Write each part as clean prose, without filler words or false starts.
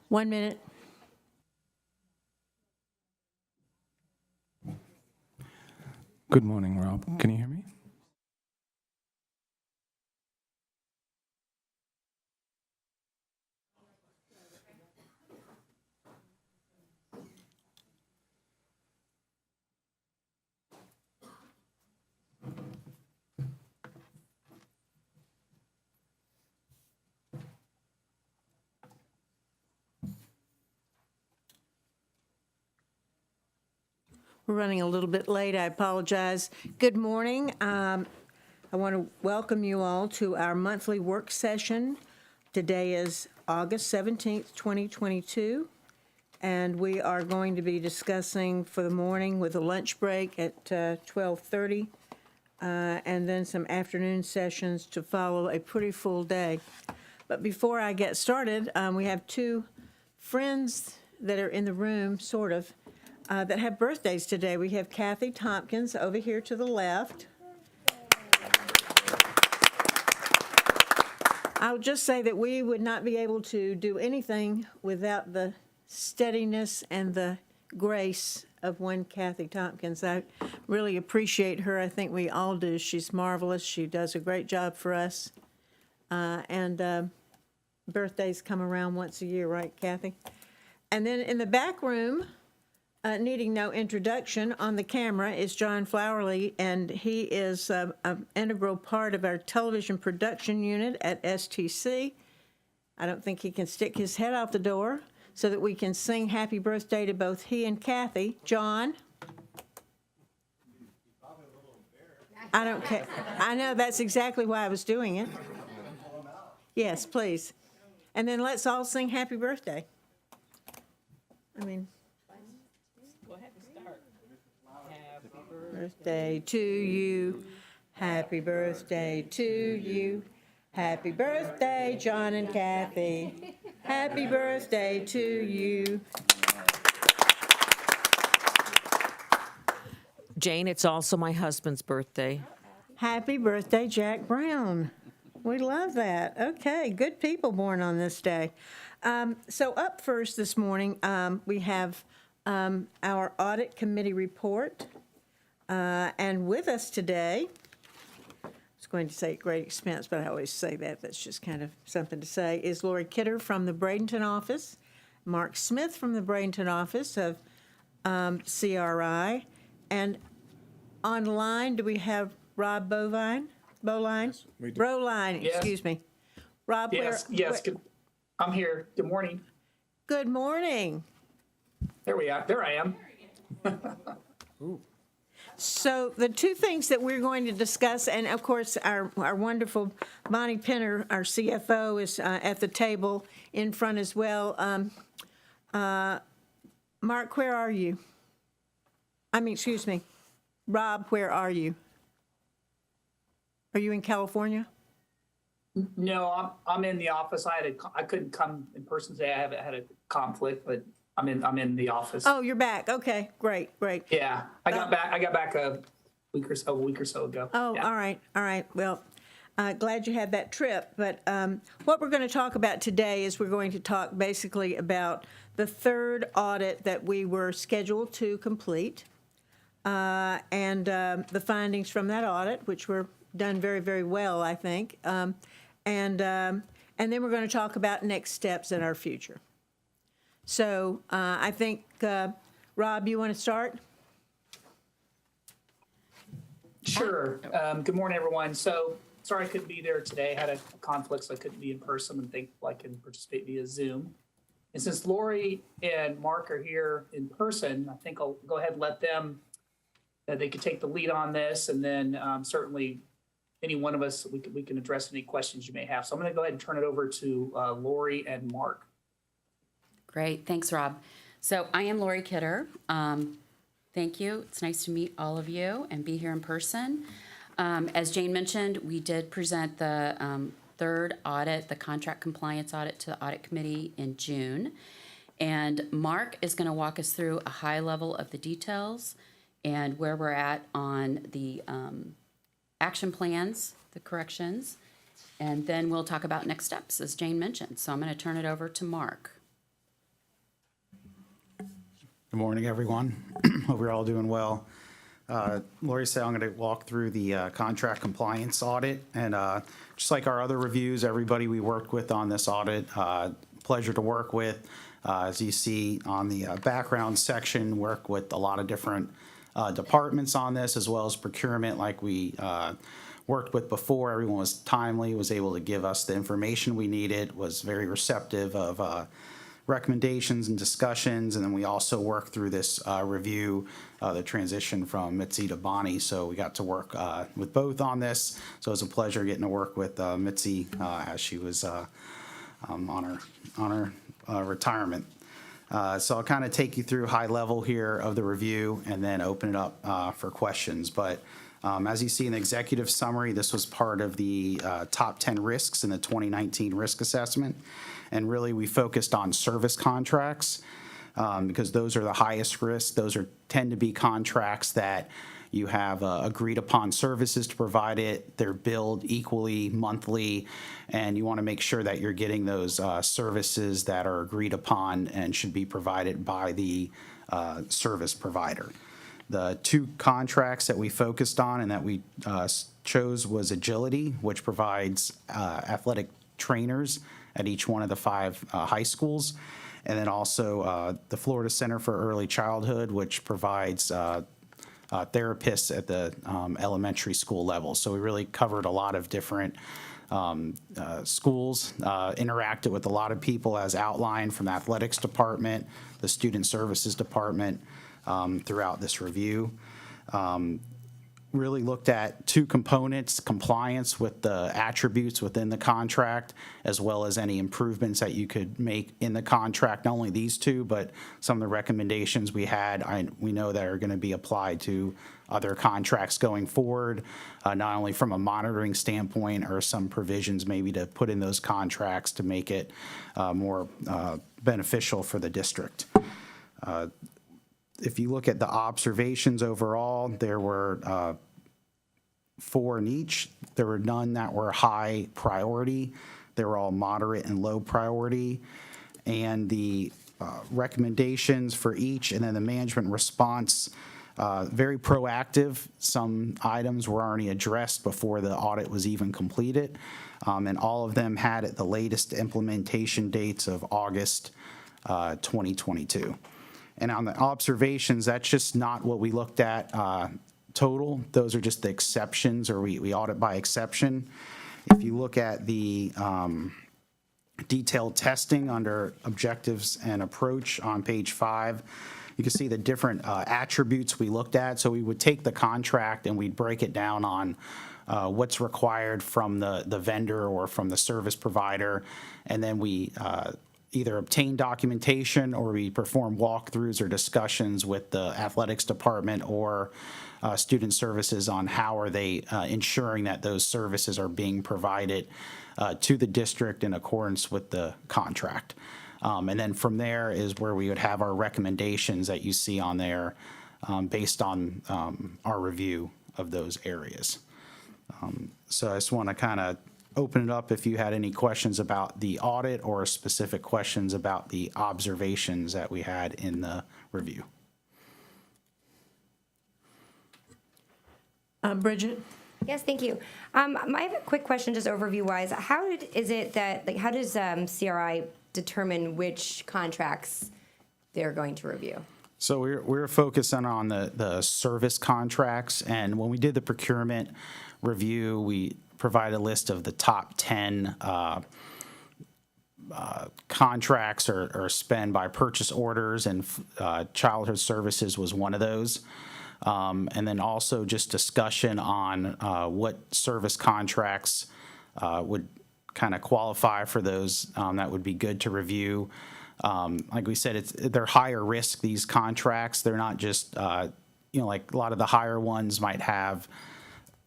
1 minute. Good morning, Rob. Can you hear me? We're running a little bit late. I apologize. Good morning. I want to welcome you all to our monthly work session. Today is August 17th, 2022, and we are going to be discussing for the morning with a lunch break at 12:30, and then some afternoon sessions to follow a pretty full day. But before I get started, we have two friends that are in the room, sort of, that have birthdays today. We have Kathy Tompkins over here to the left. I'll just say that we would not be able to do anything without the steadiness and the grace of one Kathy Tompkins. I really appreciate her. I think we all do. She's marvelous. She does a great job for us. And birthdays come around once a year, right, Kathy? And then in the back room, needing no introduction, on the camera is John Flowerly, and he is an integral part of our television production unit at STC. I don't think he can stick his head out the door so that we can sing happy birthday to both he and Kathy. John? I don't care. I know, that's exactly why I was doing it. Yes, please. And then let's all sing happy birthday. Birthday to you, happy birthday to you, happy birthday, John and Kathy, happy birthday to you. Jane, it's also my husband's birthday. Happy birthday, Jack Brown. We love that. Okay, good people born on this day. So up first this morning, we have our audit committee report. And with us today, I was going to say at great expense, but I always say that. That's just kind of something to say, is Lori Kidder from the Bradenton office, Mark Smith from the Bradenton office of CRI, and online, do we have Rob Boline? Yes, we do. Broline, Yes. excuse me. Rob, Yes, good. I'm here. Good morning. Good morning. There we are. There I am. So the two things that we're going to discuss, and of course our wonderful Bonnie Penner, our CFO, is at the table in front as well. Mark, where are you? Excuse me. Rob, where are you? Are you in California? No, I'm in the office. I couldn't come in person today. I had a conflict, but I'm in the office. Oh, you're back. Okay, great. Yeah, I got back a week or so ago. Oh, yeah. all right. Well, glad you had that trip. But what we're going to talk about today is we're going to talk basically about the third audit that we were scheduled to complete, and the findings from that audit, which were done very, very well, I think. And then we're going to talk about next steps in our future. So I think, Rob, you want to start? Sure. Good morning, everyone. So sorry I couldn't be there today. I had a conflict, so I couldn't be in person, and thankful I can participate via Zoom. And since Lori and Mark are here in person, I think I'll go ahead and let them, they could take the lead on this, and then certainly any one of us, we can address any questions you may have. So I'm going to go ahead and turn it over to Lori and Mark. Great. Thanks, Rob. So I am Lori Kidder. Thank you. It's nice to meet all of you and be here in person. As Jane mentioned, we did present the third audit, the contract compliance audit, to the audit committee in June. And Mark is going to walk us through a high level of the details and where we're at on the action plans, the corrections, and then we'll talk about next steps, as Jane mentioned. So I'm going to turn it over to Mark. Good morning, everyone. Hope you're all doing well. Lori said I'm going to walk through the contract compliance audit. And just like our other reviews, everybody we worked with on this audit, pleasure to work with. As you see on the background section, work with a lot of different departments on this, as well as procurement like we worked with before. Everyone was timely, was able to give us the information we needed, was very receptive of recommendations and discussions. And then we also worked through this review, the transition from Mitzi to Bonnie. So we got to work with both on this. So it was a pleasure getting to work with Mitzi as she was on her retirement. So I'll kind of take you through high level here of the review and then open it up for questions. But as you see in the executive summary, this was part of the top 10 risks in the 2019 risk assessment. And really, we focused on service contracts because those are the highest risk. Those tend to be contracts that you have agreed upon services to provide it. They're billed equally monthly, and you want to make sure that you're getting those services that are agreed upon and should be provided by the service provider. The two contracts that we focused on and that we chose was Agility, which provides athletic trainers at each one of the 5 high schools, and then also the Florida Center for Early Childhood, which provides therapists at the elementary school level. So we really covered a lot of different schools, interacted with a lot of people as outlined from the athletics department, the student services department throughout this review. Really looked at 2 components: compliance with the attributes within the contract, as well as any improvements that you could make in the contract. Not only these 2, but some of the recommendations we had, we know that are going to be applied to other contracts going forward, not only from a monitoring standpoint or some provisions maybe to put in those contracts to make it more beneficial for the district. If you look at the observations overall, there were 4 in each. There were none that were high priority. They were all moderate and low priority. And the recommendations for each, and then the management response, very proactive. Some items were already addressed before the audit was even completed. And all of them had at the latest implementation dates of August 2022. And on the observations, that's just not what we looked at total. Those are just the exceptions, or we audit by exception. If you look at the detailed testing under objectives and approach on page 5, you can see the different attributes we looked at. So we would take the contract and we'd break it down on what's required from the vendor or from the service provider, and then we either obtain documentation or we perform walkthroughs or discussions with the athletics department or student services on how are they ensuring that those services are being provided to the district in accordance with the contract. And then from there is where we would have our recommendations that you see on there based on our review of those areas. So I just want to kind of open it up if you had any questions about the audit or specific questions about the observations that we had in the review. Bridget? Yes, thank you. I have a quick question, just overview-wise. How does CRI determine which contracts they're going to review? So we're focusing on the service contracts, and when we did the procurement review, we provided a list of the top 10 contracts or spend by purchase orders, and childhood services was one of those. And then also just discussion on what service contracts would kind of qualify for those that would be good to review. Like we said, they're higher risk, these contracts. They're not just, like a lot of the higher ones might have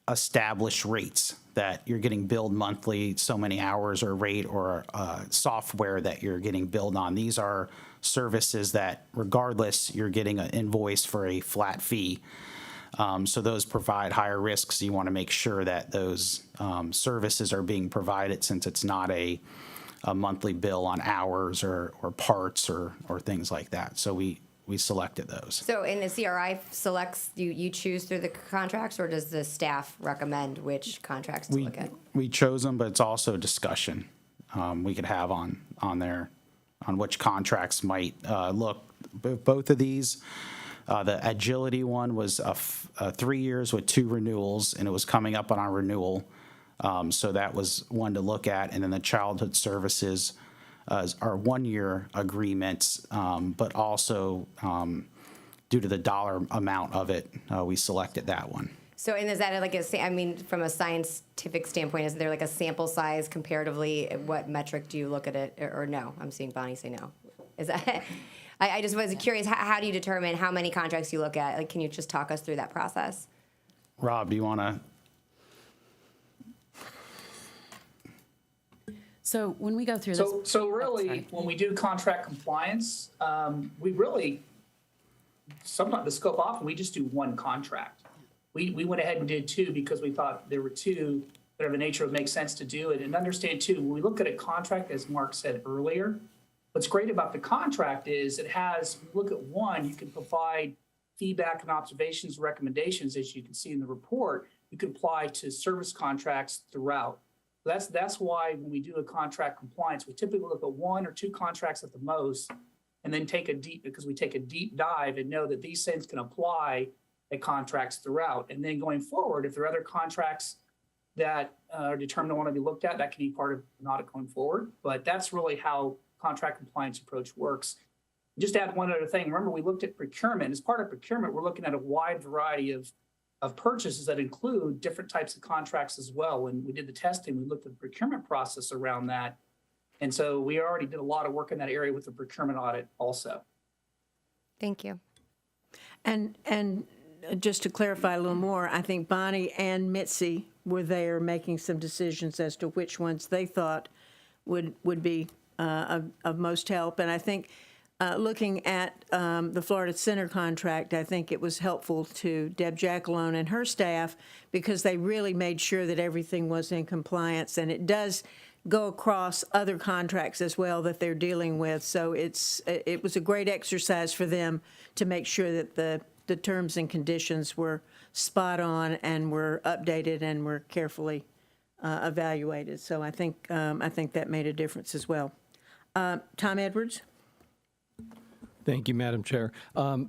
established rates that you're getting billed monthly, so many hours or rate, or software that you're getting billed on. These are services that regardless, you're getting an invoice for a flat fee. So those provide higher risks. You want to make sure that those services are being provided, since it's not a monthly bill on hours or parts or things like that. So we we selected those. So in the CRI selects, you choose through the contracts, or does the staff recommend which contracts to look at? We chose them, but it's also discussion we could have on there, on which contracts might look. Both of these, the agility one was 3 years with 2 renewals, and it was coming up on our renewal. So that was one to look at. And then the childhood services are 1-year agreements, but also due to the dollar amount of it, we selected that one. So, and is that like I mean, from a scientific standpoint, is there like a sample size comparatively? What metric do you look at it, or no? I'm seeing Bonnie say no. Is that? I just was curious. How do you determine how many contracts you look at? Like, can you just talk us through that process? Rob, do you want to? So when we go through this. So really, when we do contract compliance, we really, sometimes the scope often, we just do one contract. We went ahead and did 2 because we thought there were 2 that are of the nature of make sense to do it. And understand too, when we look at a contract, as Mark said earlier, what's great about the contract is it has, look at one, you can provide feedback and observations, recommendations, as you can see in the report, you can apply to service contracts throughout. That's why when we do a contract compliance, we typically look at 1 or 2 contracts at the most, and then because we take a deep dive and know that these things can apply at contracts throughout. And then going forward, if there are other contracts that are determined to want to be looked at, that can be part of an audit going forward. But that's really how contract compliance approach works. Just to add one other thing, remember we looked at procurement. As part of procurement, we're looking at a wide variety of purchases that include different types of contracts as well. When we did the testing, we looked at the procurement process around that. And so we already did a lot of work in that area with the procurement audit also. Thank you. And just to clarify a little more, I think Bonnie and Mitzi were there making some decisions as to which ones they thought would be of most help. And I think looking at the Florida Center contract, I think it was helpful to Deb Jackalone and her staff because they really made sure that everything was in compliance. And it does go across other contracts as well that they're dealing with. So it was a great exercise for them to make sure that the terms and conditions were spot on and were updated and were carefully evaluated. So I think that made a difference as well. Tom Edwards. Thank you, Madam Chair. I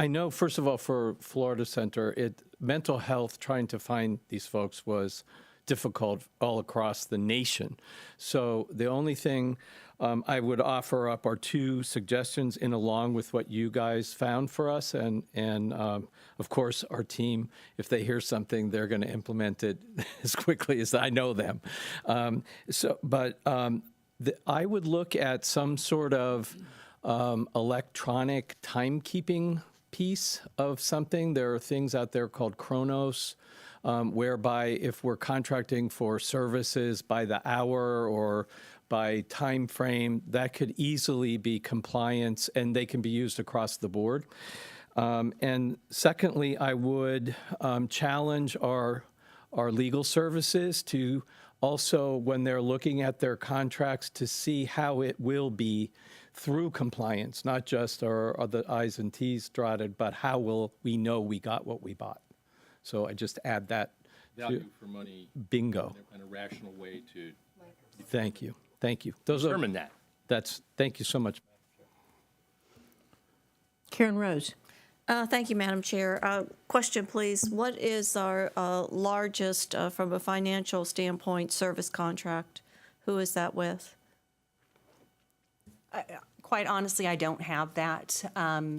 know, first of all, for Florida Center, mental health, trying to find these folks was difficult all across the nation. So the only thing I would offer up are 2 suggestions in along with what you guys found for us. And of course, our team, if they hear something, they're going to implement it as quickly as I know them. I would look at some sort of electronic timekeeping piece of something. There are things out there called Chronos, whereby if we're contracting for services by the hour or by time frame, that could easily be compliance, and they can be used across the board. And secondly, I would challenge our legal services to also, when they're looking at their contracts, to see how it will be through compliance, not just are the I's and T's dotted, but how will we know we got what we bought. So I just add that. Value for money. Bingo. And a rational way to Thank you. Thank you. Those determine that. Thank you so much. Karen Rose. Thank you, Madam Chair. Question, please. What is our largest, from a financial standpoint, service contract? Who is that with? Quite honestly, I don't have that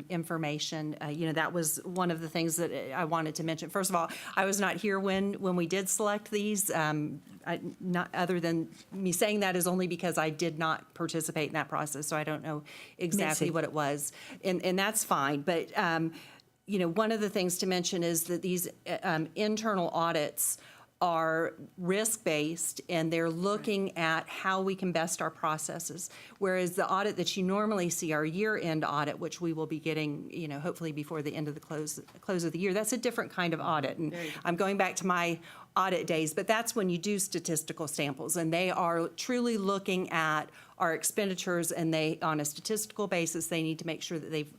information. That was one of the things that I wanted to mention. First of all, I was not here when we did select these. Not other than me saying that is only because I did not participate in that process, so I don't know exactly what it was, and that's fine. But one of the things to mention is that these internal audits are risk-based, and they're looking at how we can best our processes. Whereas the audit that you normally see, our year-end audit, which we will be getting, hopefully before the end of the close of the year, that's a different kind of audit. And I'm going back to my audit days, but that's when you do statistical samples, and they are truly looking at our expenditures, and on a statistical basis, they need to make sure that they've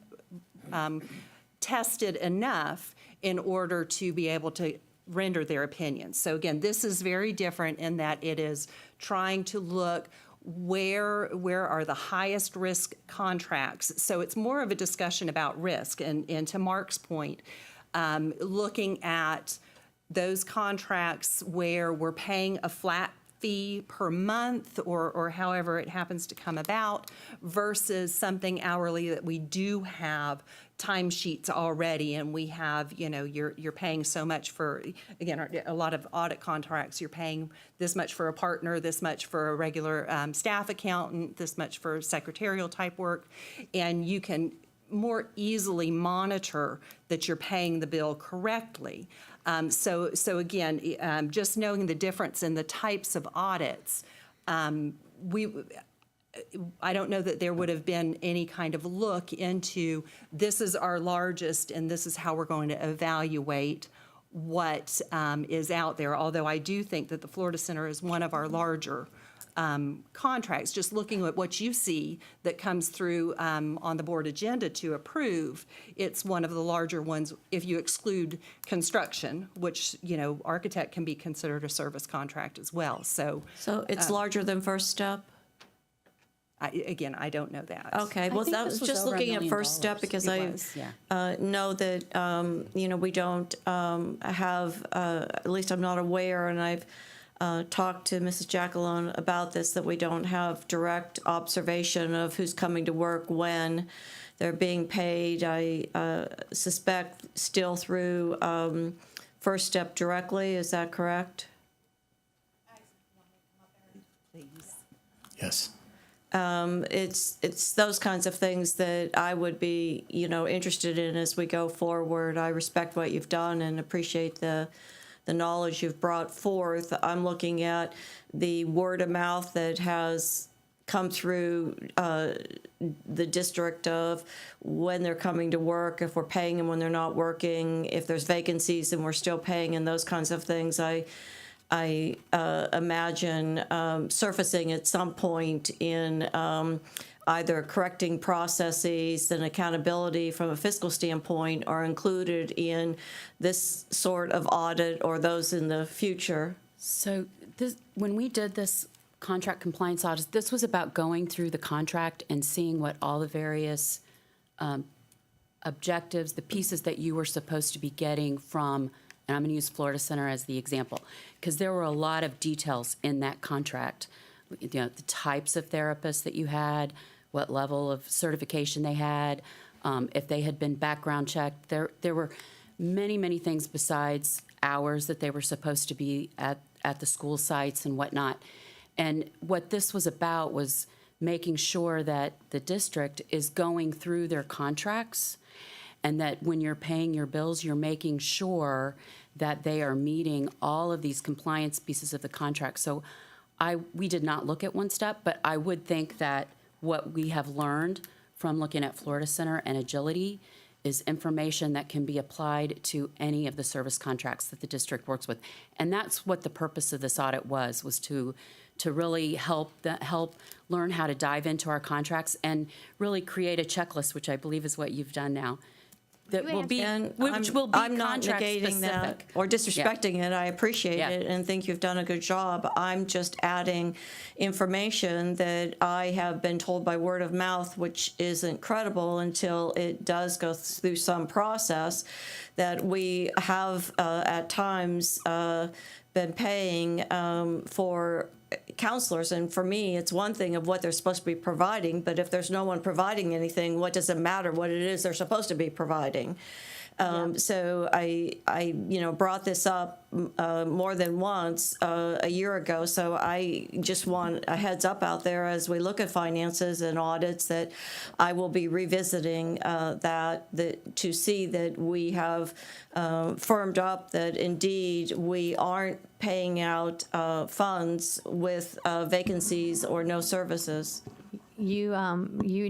tested enough in order to be able to render their opinions. So again, this is very different in that it is trying to look where are the highest risk contracts. So it's more of a discussion about risk. And to Mark's point, looking at those contracts where we're paying a flat fee per month or however it happens to come about versus something hourly that we do have timesheets already, and we have, you're paying so much for, again, a lot of audit contracts, you're paying this much for a partner, this much for a regular staff accountant, this much for secretarial type work, and you can more easily monitor that you're paying the bill correctly. So again, just knowing the difference in the types of audits, I don't know that there would have been any kind of look into this is our largest and this is how we're going to evaluate what is out there. Although I do think that the Florida Center is one of our larger contracts. Just looking at what you see that comes through on the board agenda to approve, it's one of the larger ones if you exclude construction, which, architect can be considered a service contract as well. So it's larger than First Step? Again, I don't know that. Okay, well, think that this was was just over $1 looking at million. First Step because It I was, yeah. know that, we don't have, at least I'm not aware, and I've talked to Mrs. Jackalone about this, that we don't have direct observation of who's coming to work when they're being paid. I suspect still through First Step directly, is that correct? Yes. It's those kinds of things that I would be, interested in as we go forward. I respect what you've done and appreciate the knowledge you've brought forth. I'm looking at the word of mouth that has come through the district of when they're coming to work, if we're paying them when they're not working, if there's vacancies and we're still paying, and those kinds of things. I imagine surfacing at some point in either correcting processes and accountability from a fiscal standpoint are included in this sort of audit or those in the future. So when we did this contract compliance audit, this was about going through the contract and seeing what all the various objectives, the pieces that you were supposed to be getting from, and I'm going to use Florida Center as the example, because there were a lot of details in that contract. The types of therapists that you had, what level of certification they had, if they had been background checked. There were many, many things besides hours that they were supposed to be at the school sites and whatnot. And what this was about was making sure that the district is going through their contracts, and that when you're paying your bills, you're making sure that they are meeting all of these compliance pieces of the contract. So we did not look at One Step, but I would think that what we have learned from looking at Florida Center and Agility is information that can be applied to any of the service contracts that the district works with. And that's what the purpose of this audit was to really help learn how to dive into our contracts and really create a checklist, which I believe is what you've done now. That will be, which will be I'm not contract negating that specific. or disrespecting it. I appreciate Yeah. it and think you've done a good job. I'm just adding information that I have been told by word of mouth, which isn't credible until it does go through some process, that we have at times been paying for counselors. And for me, it's one thing of what they're supposed to be providing, but if there's no one providing anything, what does it matter what it is they're supposed to be providing? So I brought this up more than once a year ago. So I just want a heads up out there as we look at finances and audits that I will be revisiting to see that we have firmed up that indeed we aren't paying out funds with vacancies or no services. You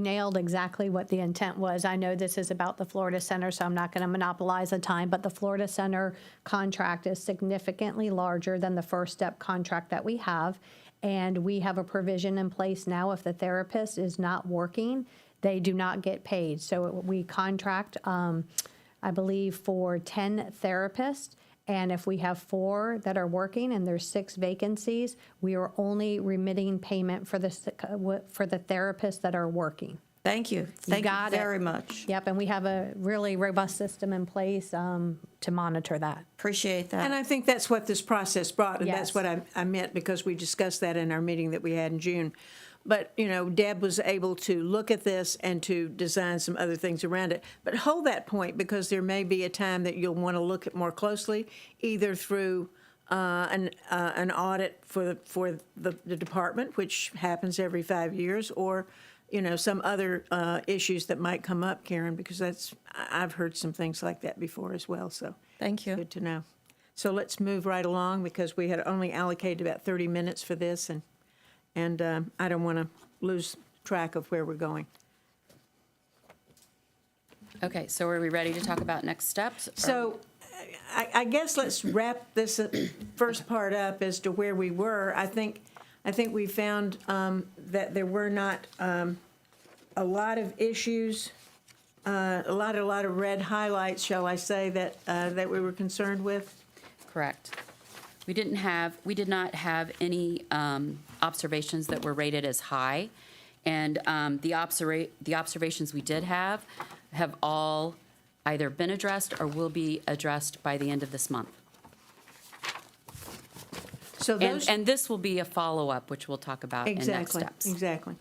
nailed exactly what the intent was. I know this is about the Florida Center, so I'm not going to monopolize the time, but the Florida Center contract is significantly larger than the First Step contract that we have. And we have a provision in place now, if the therapist is not working, they do not get paid. So we contract, I believe, for 10 therapists. And if we have 4 that are working and there's 6 vacancies, we are only remitting payment for the therapists that are working. Thank you. Thank you got it. very much. Yep, and we have a really robust system in place to monitor that. Appreciate that. And I think that's what this process brought, and that's Yes. what I meant, because we discussed that in our meeting that we had in June. But, Deb was able to look at this and to design some other things around it. But hold that point, because there may be a time that you'll want to look at more closely, either through an audit for the department, which happens every 5 years, or, some other issues that might come up, Karen, because I've heard some things like that before as well, so. Thank you. Good to know. So let's move right along, because we had only allocated about 30 minutes for this, and I don't want to lose track of where we're going. Okay, so are we ready to talk about next steps? So I guess let's wrap this first part up as to where we were. I think we found that there were not a lot of issues, a lot of red highlights, shall I say, that we were concerned with. Correct. We did not have any observations that were rated as high, and the observations we did have all either been addressed or will be addressed by the end of this month. So those And this will be a follow-up, which we'll talk about in next steps. Exactly.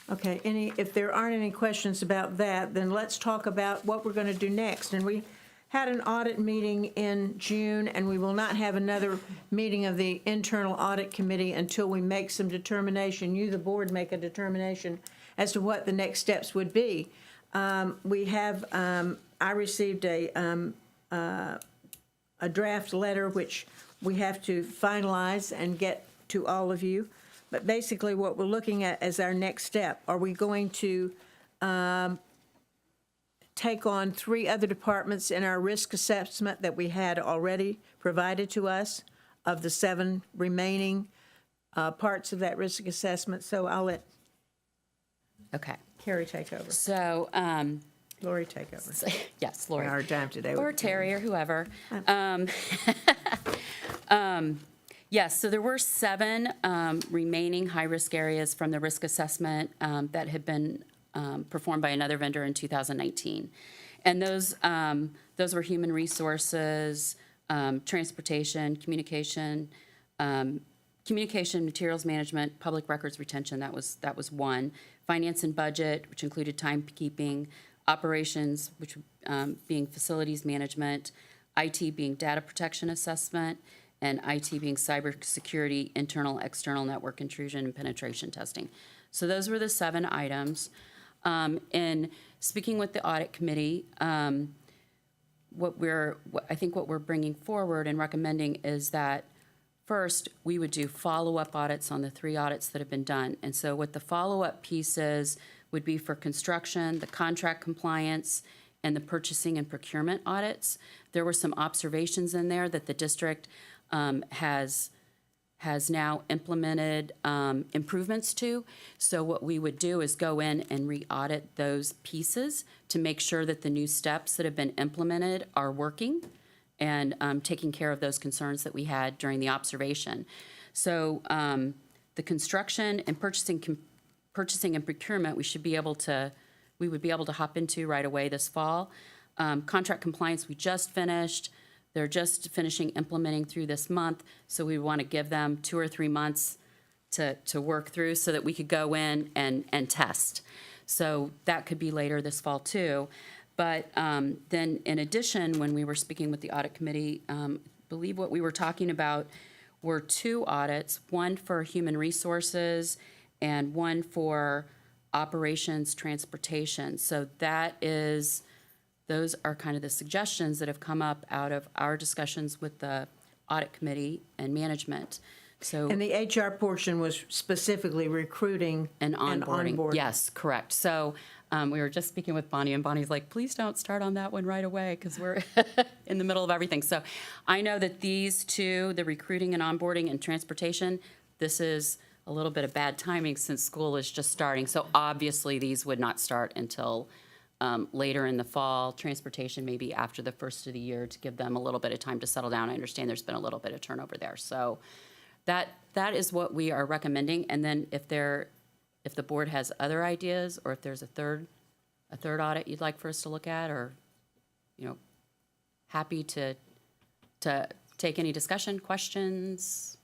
Okay, if there aren't any questions about that, then let's talk about what we're going to do next. And we had an audit meeting in June, and we will not have another meeting of the internal audit committee until we make some determination, the board, make a determination as to what the next steps would be. I received a draft letter, which we have to finalize and get to all of you. But basically, what we're looking at as our next step, are we going to take on 3 other departments in our risk assessment that we had already provided to us of the 7 remaining parts of that risk assessment? So I'll let Okay. Carrie take over. So, Lori take over. yes, Lori. Our time today. Or Terry, or whoever. Yes, so there were 7 remaining high-risk areas from the risk assessment that had been performed by another vendor in 2019. And those were human resources, transportation, communication, materials management, public records retention. That was 1. Finance and budget, which included timekeeping, operations, which being facilities management, IT being data protection assessment, and IT being cybersecurity, internal, external network intrusion, and penetration testing. So those were the 7 items. In speaking with the audit committee, I think what we're bringing forward and recommending is that first, we would do follow-up audits on the 3 audits that have been done. And so what the follow-up pieces would be for construction, the contract compliance, and the purchasing and procurement audits. There were some observations in there that the district has now implemented improvements to. So what we would do is go in and re-audit those pieces to make sure that the new steps that have been implemented are working and taking care of those concerns that we had during the observation. So the construction and purchasing and procurement, we would be able to hop into right away this fall. Contract compliance, we just finished. They're just finishing implementing through this month, so we want to give them 2 or 3 months to work through so that we could go in and test. So that could be later this fall too. But then in addition, when we were speaking with the audit committee, I believe what we were talking about were 2 audits, one for human resources and one for operations transportation. So those are kind of the suggestions that have come up out of our discussions with the audit committee and management. So And the HR portion was specifically recruiting and onboarding. Yes, correct. So we were just speaking with Bonnie, and Bonnie's like, please don't start on that one right away because we're in the middle of everything. So I know that these 2, the recruiting and onboarding and transportation, this is a little bit of bad timing since school is just starting. So obviously these would not start until later in the fall. Transportation maybe after the first of the year to give them a little bit of time to settle down. I understand there's been a little bit of turnover there. So that is what we are recommending. And then if the board has other ideas, or if there's a third audit you'd like for us to look at, or, happy to take any discussion, questions.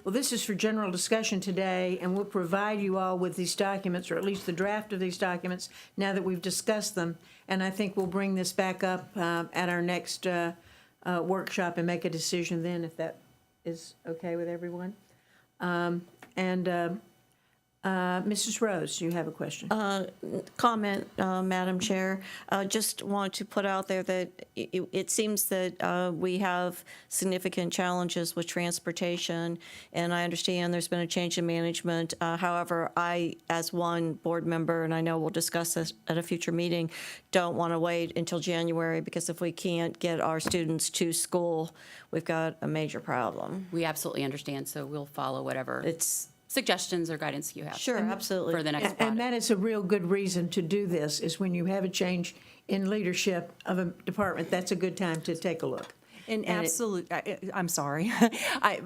Well, this is for general discussion today, and we'll provide you all with these documents, or at least the draft of these documents, now that we've discussed them. And I think we'll bring this back up at our next workshop and make a decision then, if that is okay with everyone. Mrs. Rose, you have a question? Comment, Madam Chair. Just want to put out there that it seems that we have significant challenges with transportation, and I understand there's been a change in management. However, I, as one board member, and I know we'll discuss this at a future meeting, don't want to wait until January, because if we can't get our students to school, we've got a major problem. We absolutely understand, so we'll follow whatever suggestions or guidance you have. Sure, absolutely. For the next audit. And that is a real good reason to do this, is when you have a change in leadership of a department, that's a good time to take a look. And I'm sorry.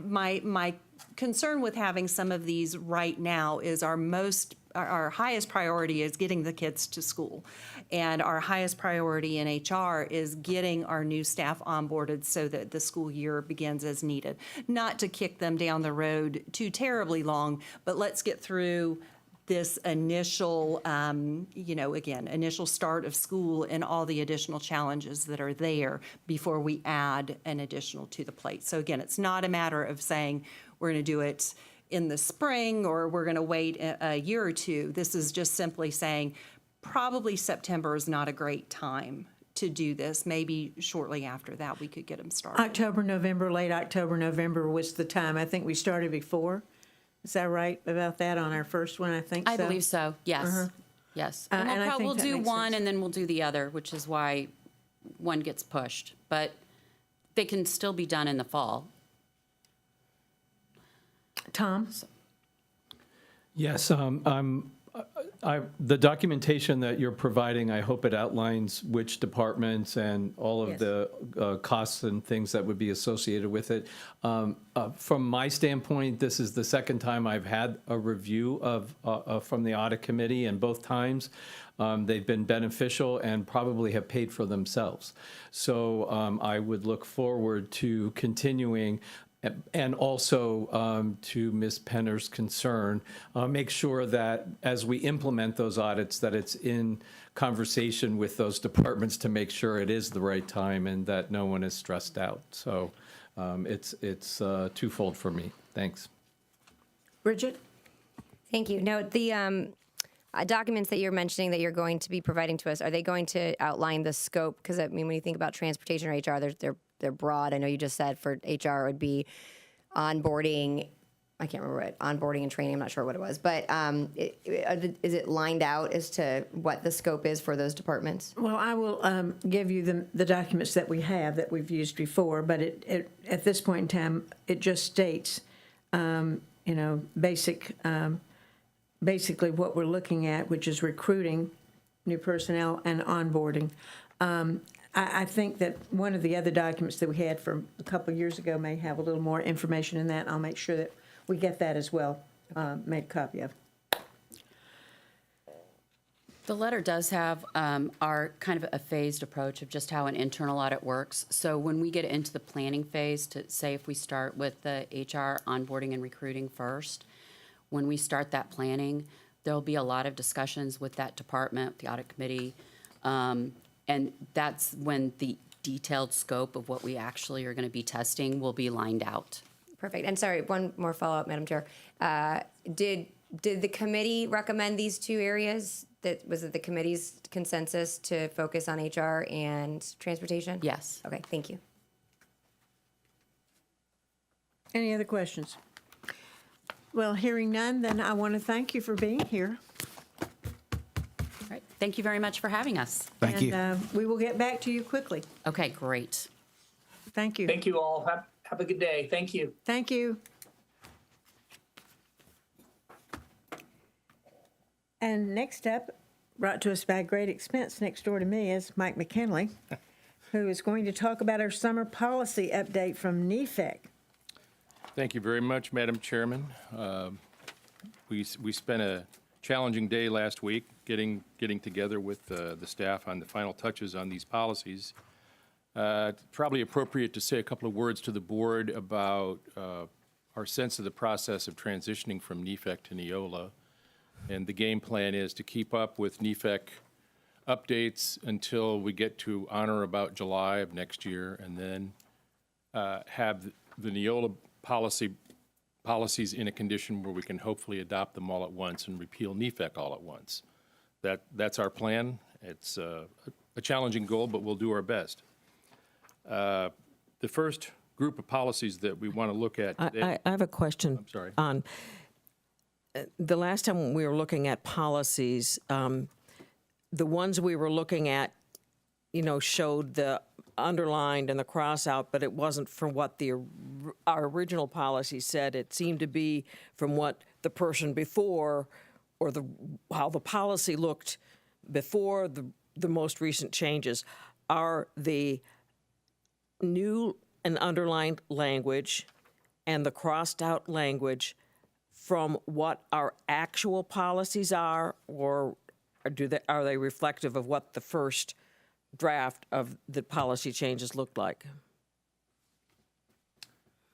My concern with having some of these right now is our highest priority is getting the kids to school. And our highest priority in HR is getting our new staff onboarded so that the school year begins as needed. Not to kick them down the road too terribly long, but let's get through this initial, initial start of school and all the additional challenges that are there before we add an additional to the plate. So again, it's not a matter of saying we're going to do it in the spring or we're going to wait a year or two. This is just simply saying probably September is not a great time to do this. Maybe shortly after that we could get them started. October, November, late October, November was the time. I think we started before. Is that right about that on our first one? I think so. I believe so, yes. Yes. and I think We'll that do makes one sense. and then we'll do the other, which is why one gets pushed. But they can still be done in the fall. Tom? Yes, the documentation that you're providing, I hope it outlines which departments and all of Yes. the costs and things that would be associated with it. From my standpoint, this is the second time I've had a review from the audit committee, and both times they've been beneficial and probably have paid for themselves. So I would look forward to continuing. And also, to Ms. Penner's concern, make sure that as we implement those audits, that it's in conversation with those departments to make sure it is the right time and that no one is stressed out. So it's twofold for me. Thanks. Bridget? Thank you. Now, the documents that you're mentioning that you're going to be providing to us, are they going to outline the scope? Because, I mean, when you think about transportation or HR, they're broad. I know you just said for HR it would be onboarding. I can't remember what, onboarding and training. I'm not sure what it was. But is it lined out as to what the scope is for those departments? Well, I will give you the documents that we have that we've used before, but at this point in time, it just states, basically what we're looking at, which is recruiting new personnel and onboarding. I think that one of the other documents that we had from a couple of years ago may have a little more information in that. I'll make sure that we get that as well, made a copy of. The letter does have our kind of a phased approach of just how an internal audit works. So when we get into the planning phase, to say if we start with the HR onboarding and recruiting first, when we start that planning, there'll be a lot of discussions with that department, the audit committee, And that's when the detailed scope of what we actually are going to be testing will be lined out. Perfect. And sorry, one more follow-up, Madam Chair. Did the committee recommend these two areas? Was it the committee's consensus to focus on HR and transportation? Yes. Okay, thank you. Any other questions? Well, hearing none, then I want to thank you for being here. All right. Thank you very much for having us. Thank you. And we will get back to you quickly. Okay, great. Thank you. Thank you all. Have a good day. Thank you. Thank you. And next up, brought to us by Great Expense next door to me, is Mike McKinley, who is going to talk about our summer policy update from NEFEC. Thank you very much, Madam Chairman. We spent a challenging day last week getting together with the staff on the final touches on these policies. Probably appropriate to say a couple of words to the board about our sense of the process of transitioning from NEFEC to Neola. And the game plan is to keep up with NEFEC updates until we get to on or about July of next year, and then have the Neola policies in a condition where we can hopefully adopt them all at once and repeal NEFEC all at once. That's our plan. It's a challenging goal, but we'll do our best. The first group of policies that we want to look at today. I have a question. I'm sorry. On the last time we were looking at policies, the ones we were looking at, showed the underlined and the cross out, but it wasn't from what our original policy said. It seemed to be from what the person before, or how the policy looked before the most recent changes. Are the new and underlined language and the crossed out language from what our actual policies are, or are they reflective of what the first draft of the policy changes looked like?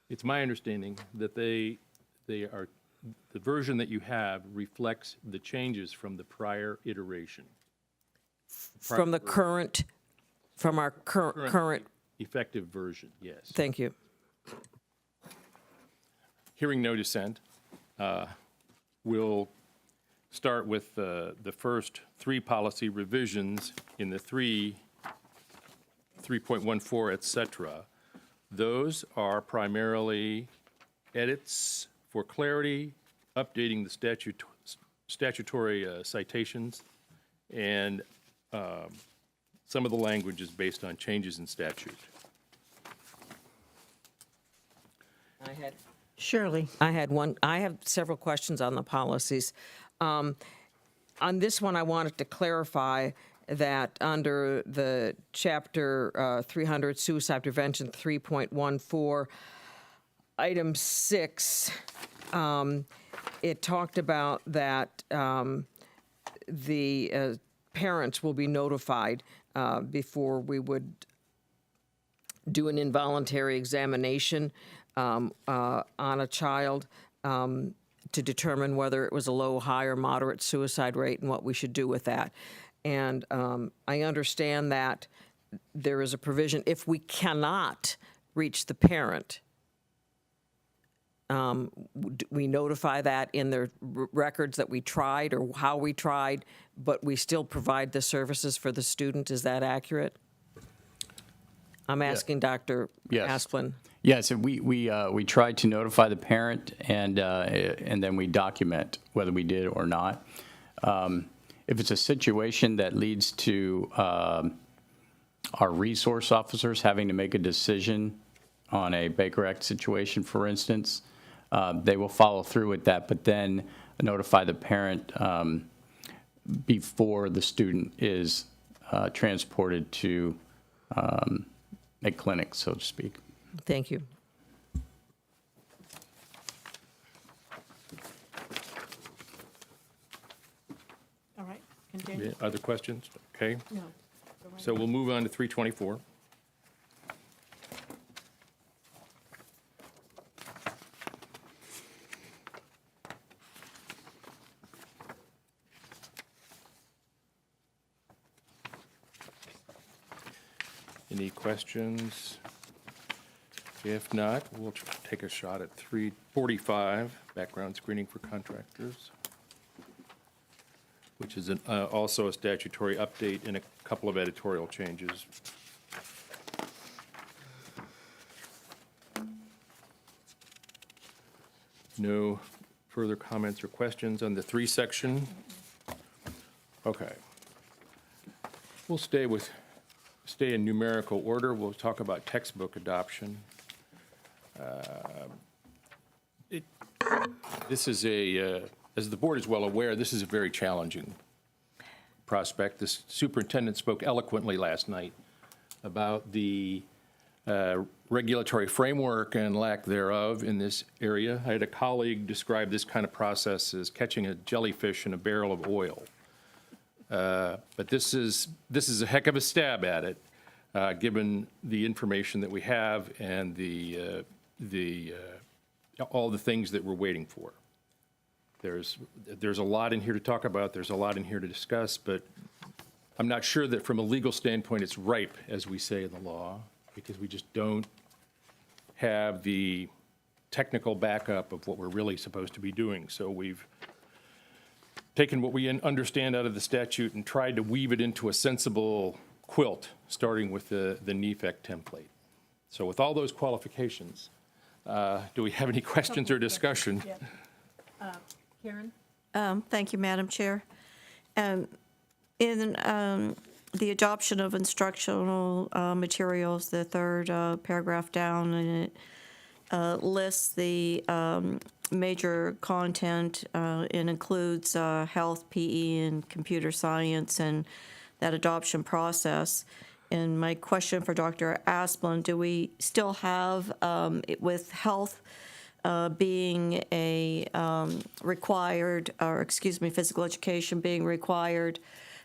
It's my understanding that they are, the version that you have reflects the changes from the prior iteration. From the current, from our current, Effective version, yes. thank you. Hearing no dissent, we'll start with the first three policy revisions in the 3.14, et cetera. Those are primarily edits for clarity, updating the statutory citations, and some of the language is based on changes in statute. Shirley. I have several questions on the policies. On this one, I wanted to clarify that under the Chapter 300 Suicide Prevention 3.14, Item 6, it talked about that the parents will be notified before we would do an involuntary examination on a child to determine whether it was a low, high, or moderate suicide rate and what we should do with that. And I understand that there is a provision, if we cannot reach the parent, we notify that in the records that we tried or how we tried, but we still provide the services for the student. Is that accurate? I'm asking Dr. Yes. Asplin. Yes, we try to notify the parent, and then we document whether we did or not. If it's a situation that leads to our resource officers having to make a decision on a Baker Act situation, for instance, they will follow through with that, but then notify the parent before the student is transported to a clinic, so to speak. Thank you. All right, continue. Other questions? Okay. No. So we'll move on to 324. Any questions? If not, we'll take a shot at 345, background screening for contractors, which is also a statutory update and a couple of editorial changes. No further comments or questions on the 3 section? Okay. We'll stay in numerical order. We'll talk about textbook adoption. This is as the board is well aware, this is a very challenging prospect. The superintendent spoke eloquently last night about the regulatory framework and lack thereof in this area. I had a colleague describe this kind of process as catching a jellyfish in a barrel of oil. But this is a heck of a stab at it, given the information that we have and all the things that we're waiting for. There's a lot in here to talk about. There's a lot in here to discuss, but I'm not sure that from a legal standpoint it's ripe, as we say in the law, because we just don't have the technical backup of what we're really supposed to be doing. So we've taken what we understand out of the statute and tried to weave it into a sensible quilt, starting with the NEFAC template. So with all those qualifications, do we have any questions or discussion? Karen? Thank you, Madam Chair. In the adoption of instructional materials, the third paragraph down, and it lists the major content and includes health, PE, and computer science and that adoption process. And my question for Dr. Asplund, do we still have, with health being a required, or excuse me, physical education being required,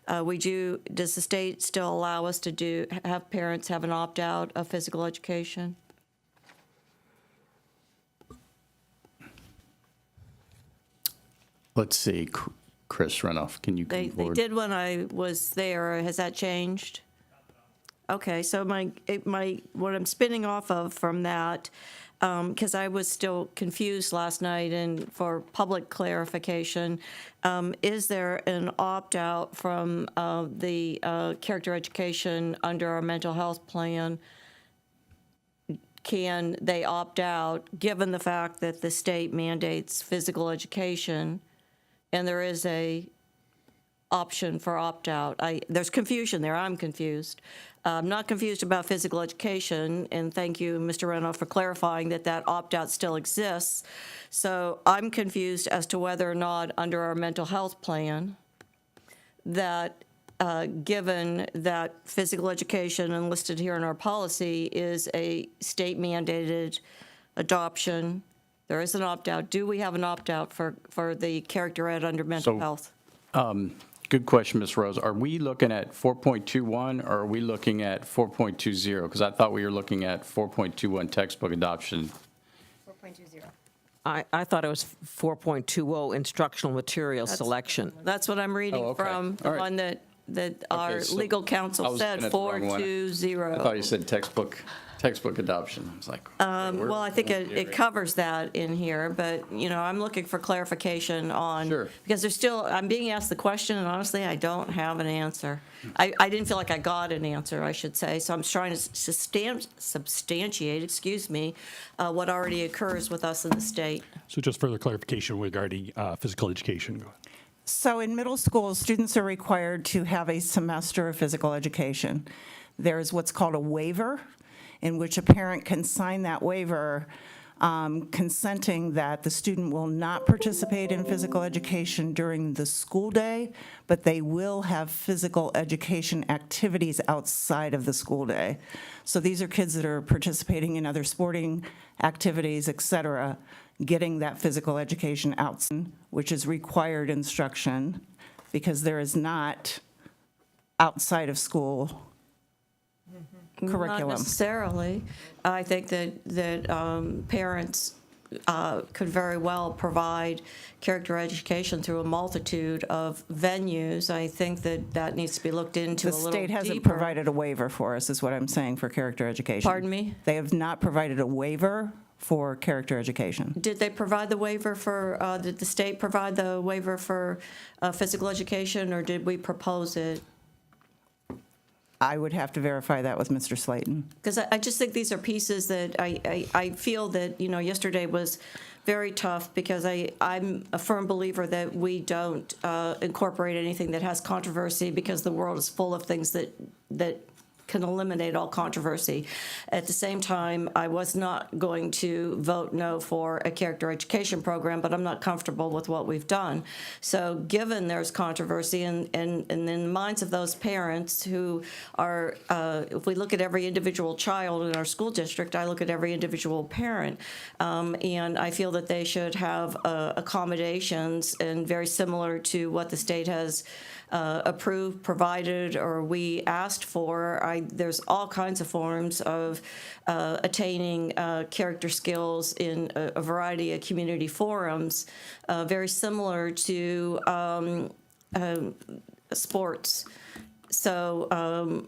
does the state still allow us to have parents have an opt-out of physical education? Let's see, Chris Renoff, can you come They forward? did when I was there. Has that changed? Okay, so what I'm spinning off of from that, because I was still confused last night, and for public clarification, is there an opt-out from the character education under our mental health plan? Can they opt out, given the fact that the state mandates physical education, and there is a option for opt-out? There's confusion there. I'm confused. I'm not confused about physical education, and thank you, Mr. Renoff, for clarifying that opt-out still exists. So I'm confused as to whether or not under our mental health plan that given that physical education enlisted here in our policy is a state-mandated adoption, there is an opt-out. Do we have an opt-out for the character ed under mental health? Good question, Ms. Rose. Are we looking at 4.21 or are we looking at 4.20? Because I thought we were looking at 4.21 textbook adoption. 4.20. I thought it was 4.20 instructional material selection. That's what I'm reading okay. from, the All right. one that our so legal I counsel was said, looking at the wrong one. 4.20. I thought you said textbook adoption. I was like, Well, I think it covers that in here, but, I'm looking for clarification on. Sure. Because I'm being asked the question, and honestly, I don't have an answer. I didn't feel like I got an answer, I should say, so I'm trying to substantiate, what already occurs with us in the state. So just further clarification regarding physical education. So in middle school, students are required to have a semester of physical education. There's what's called a waiver, in which a parent can sign that waiver consenting that the student will not participate in physical education during the school day, but they will have physical education activities outside of the school day. So these are kids that are participating in other sporting activities, et cetera, getting that physical education out, which is required instruction, because there is not outside of school curriculum. Not necessarily. I think that parents could very well provide character education through a multitude of venues. I think that needs to be looked into The a little state hasn't deeper. provided a waiver for us, is what I'm saying, for character education. Pardon me? They have not provided a waiver for character education. Did they provide the waiver for, did the state provide the waiver for physical education, or did we propose it? I would have to verify that with Mr. Slayton. Because I just think these are pieces that I feel that, yesterday was very tough, because I'm a firm believer that we don't incorporate anything that has controversy, because the world is full of things that can eliminate all controversy. At the same time, I was not going to vote no for a character education program, but I'm not comfortable with what we've done. So given there's controversy and in the minds of those parents who are, if we look at every individual child in our school district, I look at every individual parent, and I feel that they should have accommodations, and very similar to what the state has approved, provided, or we asked for. There's all kinds of forms of attaining character skills in a variety of community forums, very similar to sports. So,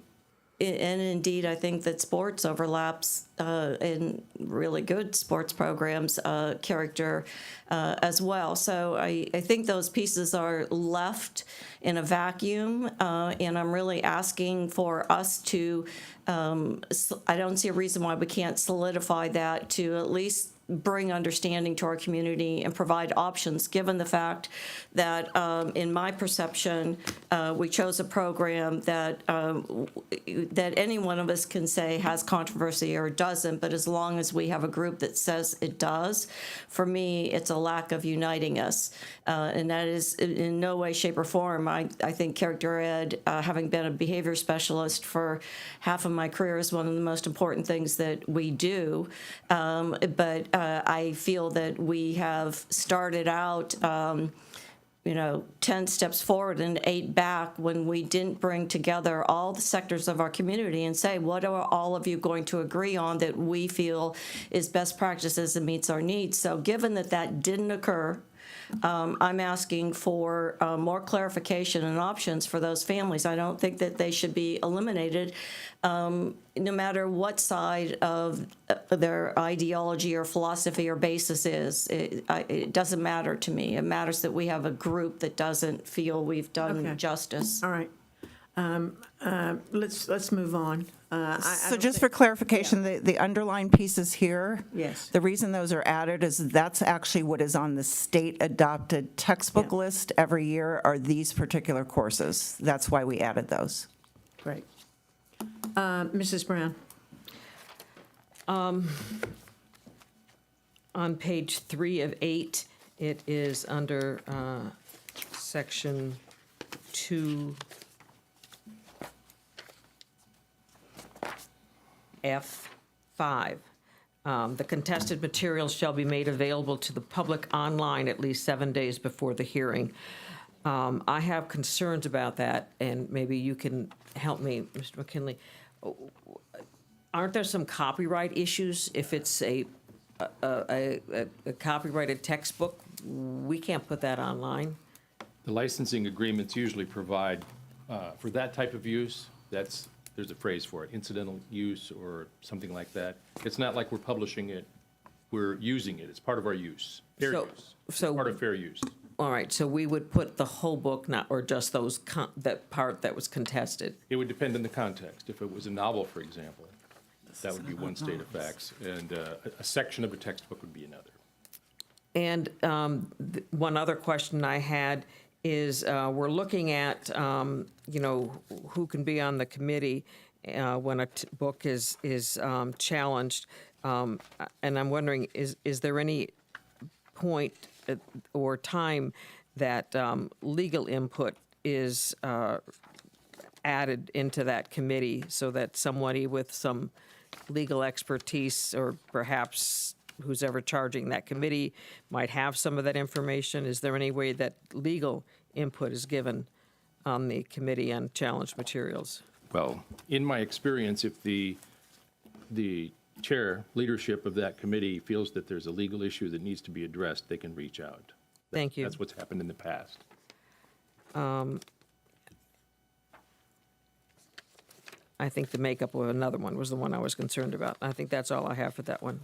and indeed, I think that sports overlaps in really good sports programs, character as well. So I think those pieces are left in a vacuum, and I'm really asking for us to, I don't see a reason why we can't solidify that, to at least bring understanding to our community and provide options, given the fact that, in my perception, we chose a program that any one of us can say has controversy or doesn't, but as long as we have a group that says it does, for me, it's a lack of uniting us. And that is in no way, shape, or form. I think character ed, having been a behavior specialist for half of my career, is one of the most important things that we do. But I feel that we have started out 10 steps forward and 8 back, when we didn't bring together all the sectors of our community and say, what are all of you going to agree on that we feel is best practices and meets our needs? So given that didn't occur, I'm asking for more clarification and options for those families. I don't think that they should be eliminated, no matter what side of their ideology or philosophy or basis is. It doesn't matter to me. It matters that we have a group that doesn't feel we've done justice. All right. Let's move on. So just for clarification, the underlying pieces here, Yes. the reason those are added is that's actually what is on the state-adopted textbook list every year, are these particular courses. That's why we added those. Great. Mrs. Brown? On page 3 of 8, it is under section 2F5. The contested materials shall be made available to the public online at least 7 days before the hearing. I have concerns about that, and maybe you can help me, Mr. McKinley. Aren't there some copyright issues if it's a copyrighted textbook? We can't put that online. The licensing agreements usually provide, for that type of use, there's a phrase for it, incidental use or something like that. It's not like we're publishing it, we're using it. It's part of our use. Fair use. So Part of fair use. All right, so we would put the whole book, not, or just those, that part that was contested? It would depend on the context. If it was a novel, for example, that would be one state of facts, and a section of a textbook would be another. And one other question I had is, we're looking at, who can be on the committee when a book is challenged. And I'm wondering, is there any point or time that legal input is added into that committee, so that somebody with some legal expertise, or perhaps who's ever charging that committee, might have some of that information? Is there any way that legal input is given on the committee on challenged materials? Well, in my experience, if the chair, leadership of that committee feels that there's a legal issue that needs to be addressed, they can reach out. Thank you. That's what's happened in the past. I think the makeup of another one was the one I was concerned about. I think that's all I have for that one.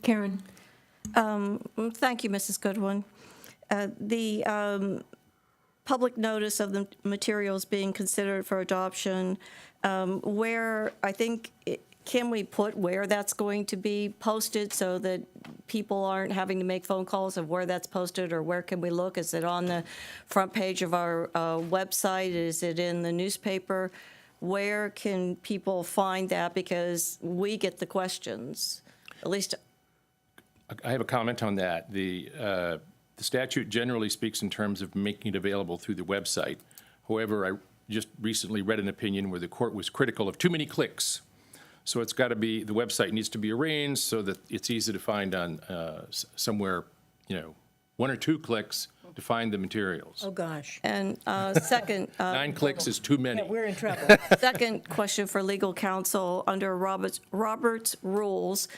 Karen? Thank you, Mrs. Goodwin. The public notice of the materials being considered for adoption, where, I think, can we put where that's going to be posted so that people aren't having to make phone calls of where that's posted, or where can we look? Is it on the front page of our website? Is it in the newspaper? Where can people find that? Because we get the questions, at least. I have a comment on that. The statute generally speaks in terms of making it available through the website. However, I just recently read an opinion where the court was critical of too many clicks. So it's got to be, the website needs to be arranged so that it's easy to find on somewhere, 1 or 2 clicks to find the materials. Oh, gosh. And second, 9 clicks is too many. Yeah, we're in trouble. second question for legal counsel, under Robert's rules,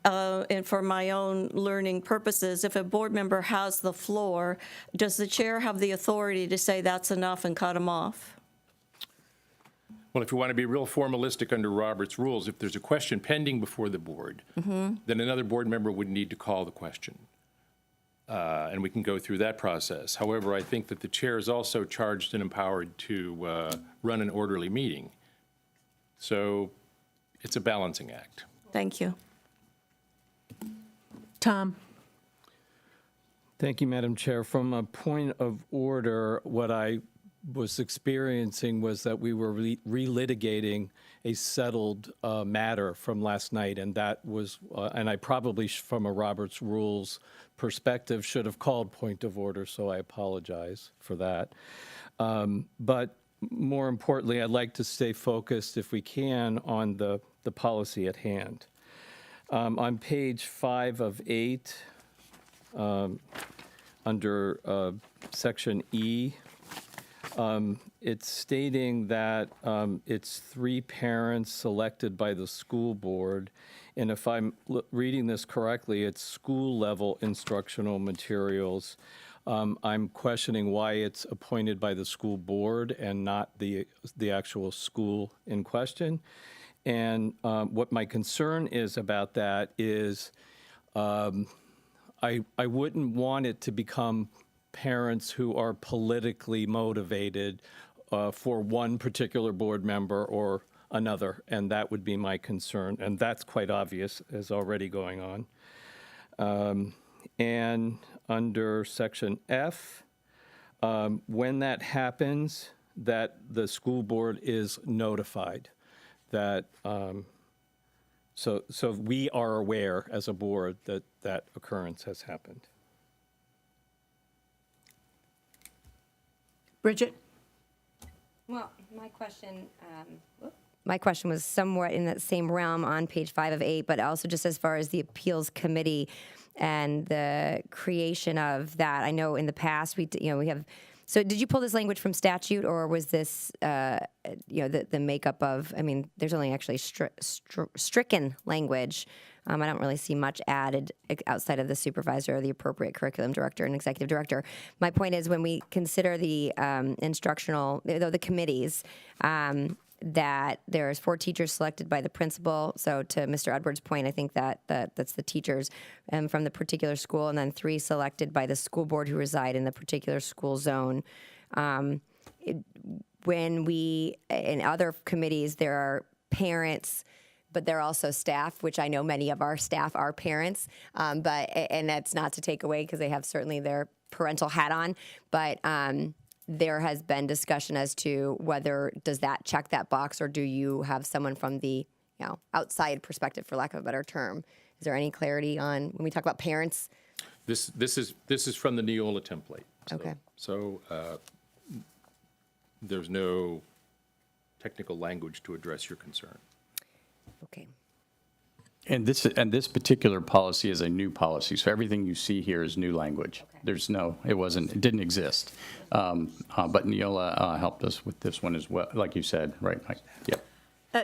and for my own learning purposes, if a board member has the floor, does the chair have the authority to say that's enough and cut them off? Well, if you want to be real formalistic under Robert's rules, if there's a question pending before the board, then another board member would need to call the question. And we can go through that process. However, I think that the chair is also charged and empowered to run an orderly meeting. So it's a balancing act. Thank you. Tom? Thank you, Madam Chair. From a point of order, what I was experiencing was that we were relitigating a settled matter from last night, and that was, and I probably, from a Robert's Rules perspective, should have called point of order, so I apologize for that. But more importantly, I'd like to stay focused, if we can, on the policy at hand. On page 5 of 8, under section E, it's stating that it's 3 parents selected by the school board. And if I'm reading this correctly, it's school-level instructional materials. I'm questioning why it's appointed by the school board and not the actual school in question. And what my concern is about that is I wouldn't want it to become parents who are politically motivated for one particular board member or another, and that would be my concern, and that's quite obvious, is already going on. And under section F, when that happens, that the school board is notified, that so we are aware as a board that that occurrence has happened. Bridget? Well, my question was somewhat in that same realm on page 5 of 8, but also just as far as the appeals committee and the creation of that. I know in the past we have. So did you pull this language from statute, or was this the makeup of? I mean, there's only actually stricken language. I don't really see much added outside of the supervisor or the appropriate curriculum director and executive director. My point is, when we consider the the committees, that there's 4 teachers selected by the principal. So to Mr. Edwards' point, I think that's the teachers from the particular school, and then 3 selected by the school board who reside in the particular school zone. When we, in other committees, there are parents, but they're also staff, which I know many of our staff are parents, and that's not to take away because they have certainly their parental hat on, but there has been discussion as to whether does that check that box, or do you have someone from the outside perspective, for lack of a better term? Is there any clarity on when we talk about parents? This is from the Neola template. Okay. So there's no technical language to address your concern. Okay. And this particular policy is a new policy, so everything you see here is new language. Okay. It didn't exist. But Neola helped us with this one as well, like you said, right, Mike? Yep.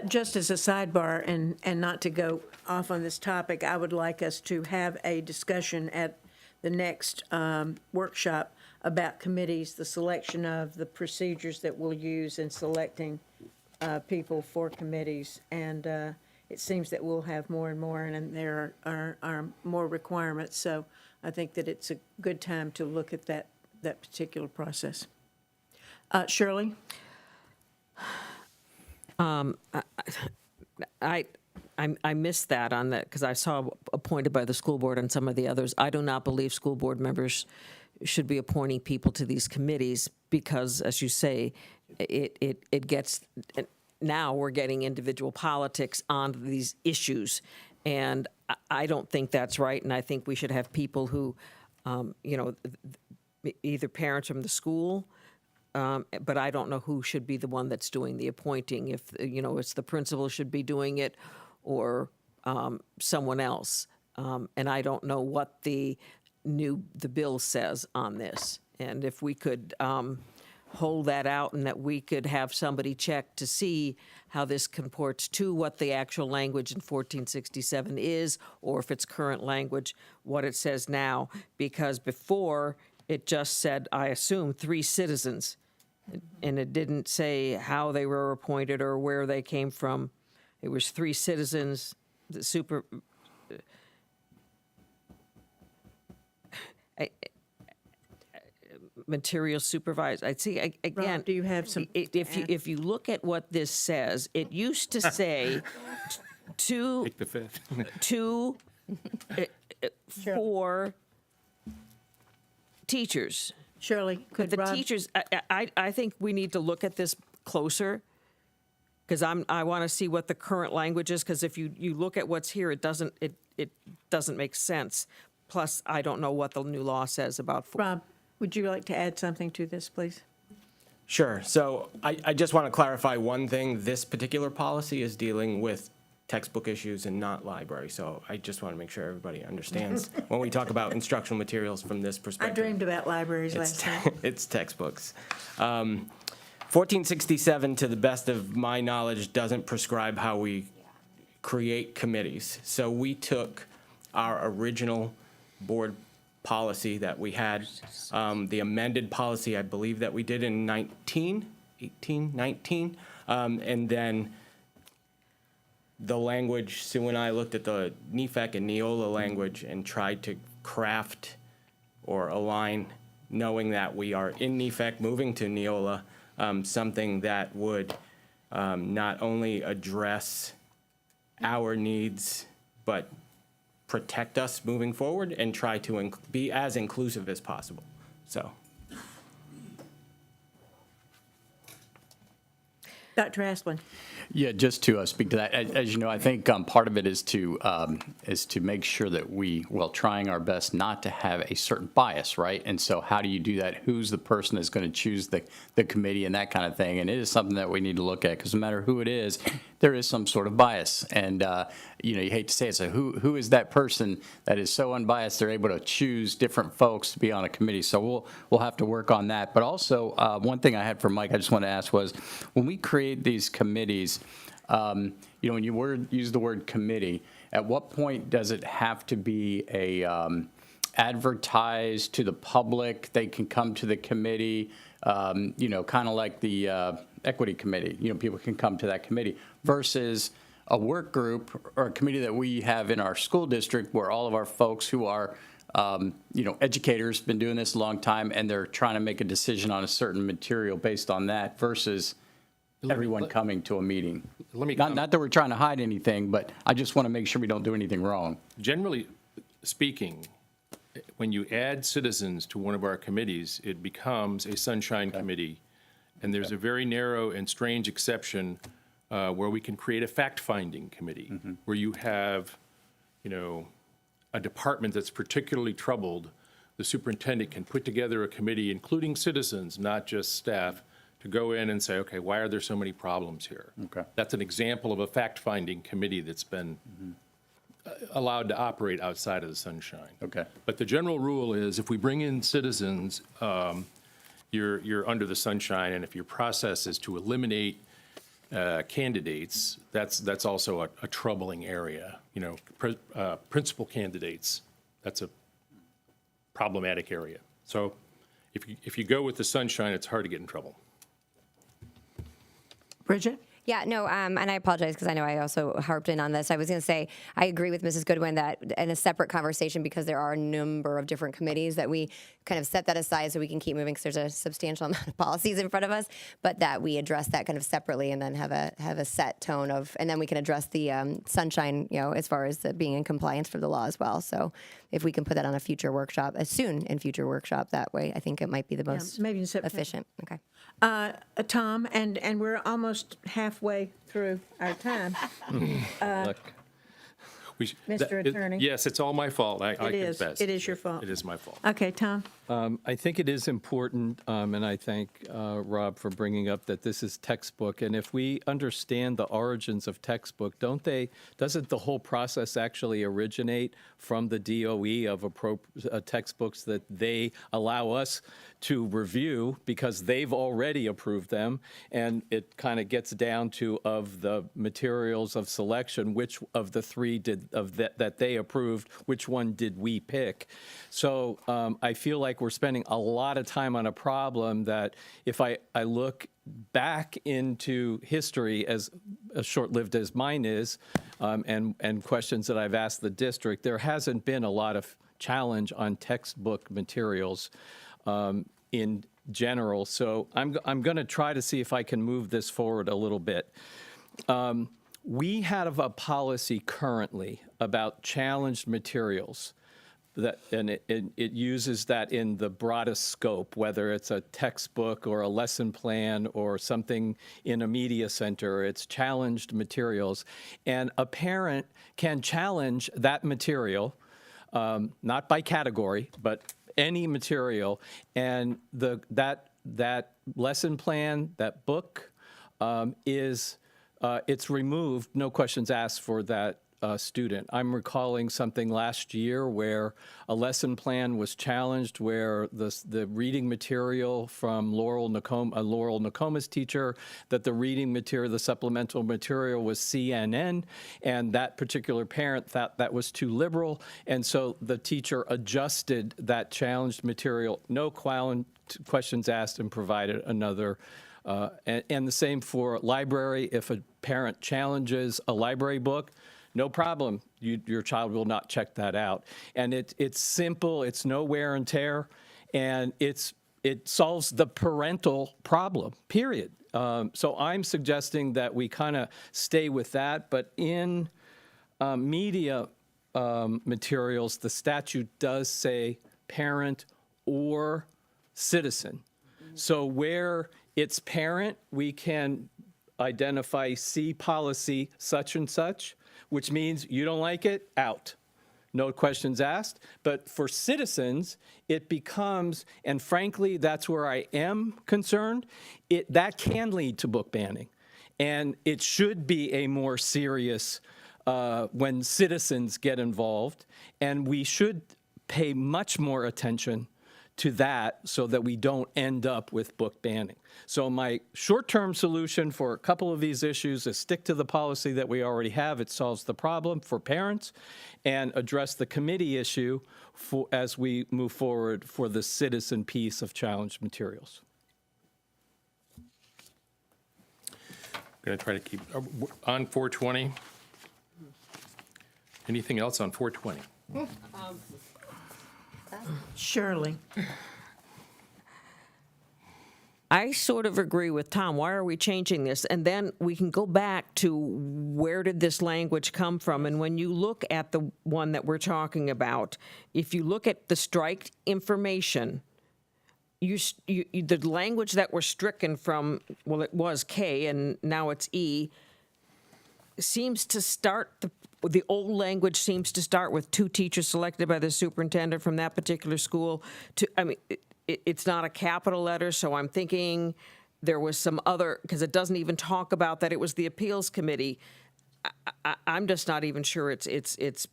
Just as a sidebar, and not to go off on this topic, I would like us to have a discussion at the next workshop about committees, the selection of the procedures that we'll use in selecting people for committees. And it seems that we'll have more and more, and there are more requirements. So I think that it's a good time to look at that particular process. Shirley? I missed that on that because I saw appointed by the school board and some of the others. I do not believe school board members should be appointing people to these committees because, as you say, it gets, now we're getting individual politics on these issues. And I don't think that's right. And I think we should have people who, either parents from the school, but I don't know who should be the one that's doing the appointing. If, it's the principal should be doing it or someone else. And I don't know what the bill says on this. And if we could hold that out and that we could have somebody check to see how this comports to what the actual language in 1467 is, or if it's current language, what it says now. Because before, it just said, I assume, 3 citizens. And it didn't say how they were appointed or where they came from. It was 3 citizens, the material supervised. I'd see again. Rob, do you have some? If you look at what this says, it used to say Take the fifth. 4 teachers. Shirley, could The Rob? teachers, I think we need to look at this closer because I want to see what the current language is. Because if you look at what's here, it doesn't make sense. Plus, I don't know what the new law says about. Rob, would you like to add something to this, please? Sure. So I just want to clarify one thing. This particular policy is dealing with textbook issues and not library. So I just want to make sure everybody understands when we talk about instructional materials from this I perspective. dreamed about libraries last night. It's textbooks. 1467, to the best of my knowledge, doesn't prescribe how we create committees. So we took our original board policy that we had, the amended policy, I believe that we did in 19, and then the language, Sue and I looked at the NEFAC and Neola language and tried to craft or align, knowing that we are in NEFAC, moving to Neola, something that would not only address our needs, but protect us moving forward and try to be as inclusive as possible. So. Dr. Asplin. Yeah, just to speak to that, as you know, I think part of it is to make sure that trying our best not to have a certain bias, right? And so how do you do that? Who's the person that's going to choose the committee and that kind of thing? And it is something that we need to look at because no matter who it is, there is some sort of bias. And, you hate to say it, so who is that person that is so unbiased they're able to choose different folks to be on a committee? So we'll have to work on that. But also, one thing I had for Mike I just want to ask was, when we create these committees, when you use the word committee, at what point does it have to be advertised to the public? They can come to the committee, kind of like the equity committee. People can come to that committee versus a work group or a committee that we have in our school district where all of our folks who are educators, been doing this a long time, and they're trying to make a decision on a certain material based on that versus everyone coming to a meeting. Not that we're trying to hide anything, but I just want to make sure we don't do anything wrong. Generally speaking, when you add citizens to one of our committees, it becomes a sunshine committee. And there's a very narrow and strange exception where we can create a fact-finding committee, where you have, a department that's particularly troubled. The superintendent can put together a committee, including citizens, not just staff, to go in and say, okay, why are there so many problems here? Okay. That's an example of a fact-finding committee that's been allowed to operate outside of the sunshine. Okay. But the general rule is if we bring in citizens, you're under the sunshine, and if your process is to eliminate candidates, that's also a troubling area. You know, principal candidates, that's a problematic area. So if you go with the sunshine, it's hard to get in trouble. Bridget? Yeah, no, and I apologize because I know I also harped in on this. I was going to say, I agree with Mrs. Goodwin that in a separate conversation, because there are a number of different committees, that we kind of set that aside so we can keep moving because there's a substantial amount of policies in front of us, but that we address that kind of separately and then have a set tone of, and then we can address the sunshine, you know, as far as being in compliance for the law as well. So if we can put that on a future workshop, soon in future workshop, that way, I think it might be the most maybe in September. efficient. Okay. Tom, and we're almost halfway through our time. Look, Mr. Attorney. Yes, it's all my fault. I is. confess. It is your fault. It is my fault. Okay, Tom? I think it is important, and I thank Rob for bringing up that this is textbook. And if we understand the origins of textbook, doesn't the whole process actually originate from the DOE of textbooks that they allow us to review because they've already approved them? And it kind of gets down to, of the materials of selection, which of the three that they approved, which one did we pick? So I feel like we're spending a lot of time on a problem that if I look back into history, as short-lived as mine is, and questions that I've asked the district, there hasn't been a lot of challenge on textbook materials in general. So I'm going to try to see if I can move this forward a little bit. We have a policy currently about challenged materials. And it uses that in the broadest scope, whether it's a textbook or a lesson plan or something in a media center. It's challenged materials. And a parent can challenge that material, not by category, but any material. And that lesson plan, that book, it's removed, no questions asked for that student. I'm recalling something last year where a lesson plan was challenged, where the reading material from Laurel Nokoma's teacher, that the reading material, the supplemental material was CNN, and that particular parent thought that was too liberal, and so the teacher adjusted that challenged material, no questions asked, and provided another. And the same for library. If a parent challenges a library book, no problem. Your child will not check that out. And it's simple. It's no wear and tear. And it solves the parental problem, period. So I'm suggesting that we kind of stay with that. But in media materials, the statute does say parent or citizen. So where it's parent, we can identify C policy such and such, which means you don't like it, out. No questions asked. But for citizens, it becomes, and frankly, that's where I am concerned, that can lead to book banning. And it should be a more serious when citizens get involved. And we should pay much more attention to that so that we don't end up with book banning. So my short-term solution for a couple of these issues is stick to the policy that we already have. It solves the problem for parents, and address the committee issue as we move forward for the citizen piece of challenged materials. I'm going to try to keep on 420. Anything else on 420? Shirley. I sort of agree with Tom. Why are we changing this? And then we can go back to where did this language come from? And when you look at the one that we're talking about, if you look at the striked information, the language that was stricken from, well, it was K and now it's E, seems to start, the old language seems to start with 2 teachers selected by the superintendent from that particular school. It's not a capital letter, so I'm thinking there was some other, because it doesn't even talk about that it was the appeals committee. I'm just not even sure it's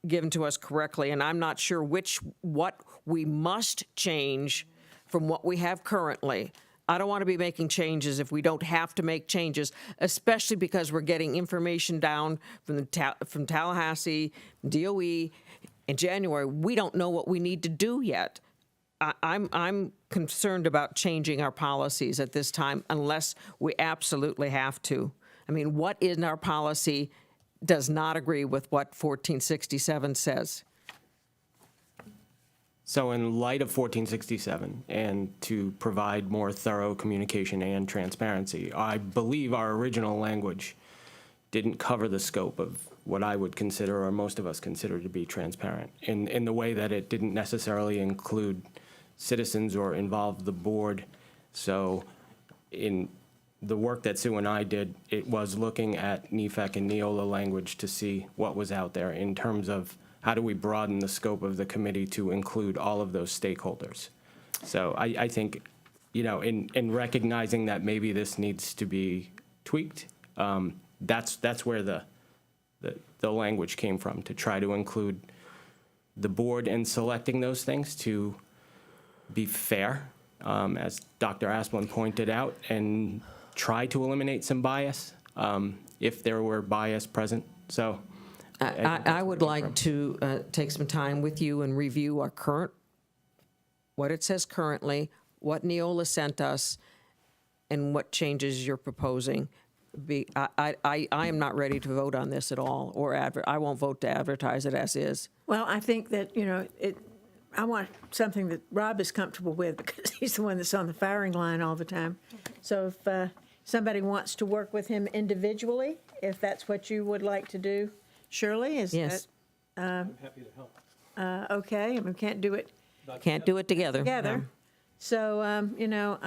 given to us correctly, and I'm not sure what we must change from what we have currently. I don't want to be making changes if we don't have to make changes, especially because we're getting information down from Tallahassee, DOE in January. We don't know what we need to do yet. I'm concerned about changing our policies at this time unless we absolutely have to. I mean, what in our policy does not agree with what 1467 says? So in light of 1467 and to provide more thorough communication and transparency, I believe our original language didn't cover the scope of what I would consider, or most of us consider, to be transparent in the way that it didn't necessarily include citizens or involve the board. So in the work that Sue and I did, it was looking at NEFAC and Neola language to see what was out there in terms of how do we broaden the scope of the committee to include all of those stakeholders. So I think, you know, in recognizing that maybe this needs to be tweaked, that's where the language came from, to try to include the board in selecting those things, to be fair, as Dr. Asplund pointed out, and try to eliminate some bias if there were bias present. So I would like to take some time with you and review our current, what it says currently, what Neola sent us, and what changes you're proposing. I am not ready to vote on this at all, or I won't vote to advertise it as is. Well, I think that, you know, I want something that Rob is comfortable with because he's the one that's on the firing line all the time. So if somebody wants to work with him individually, if that's what you would like to do, Shirley, is Yes. that? I'm happy to help. Okay, I mean, can't do it Can't do it together. together. No. So, you know,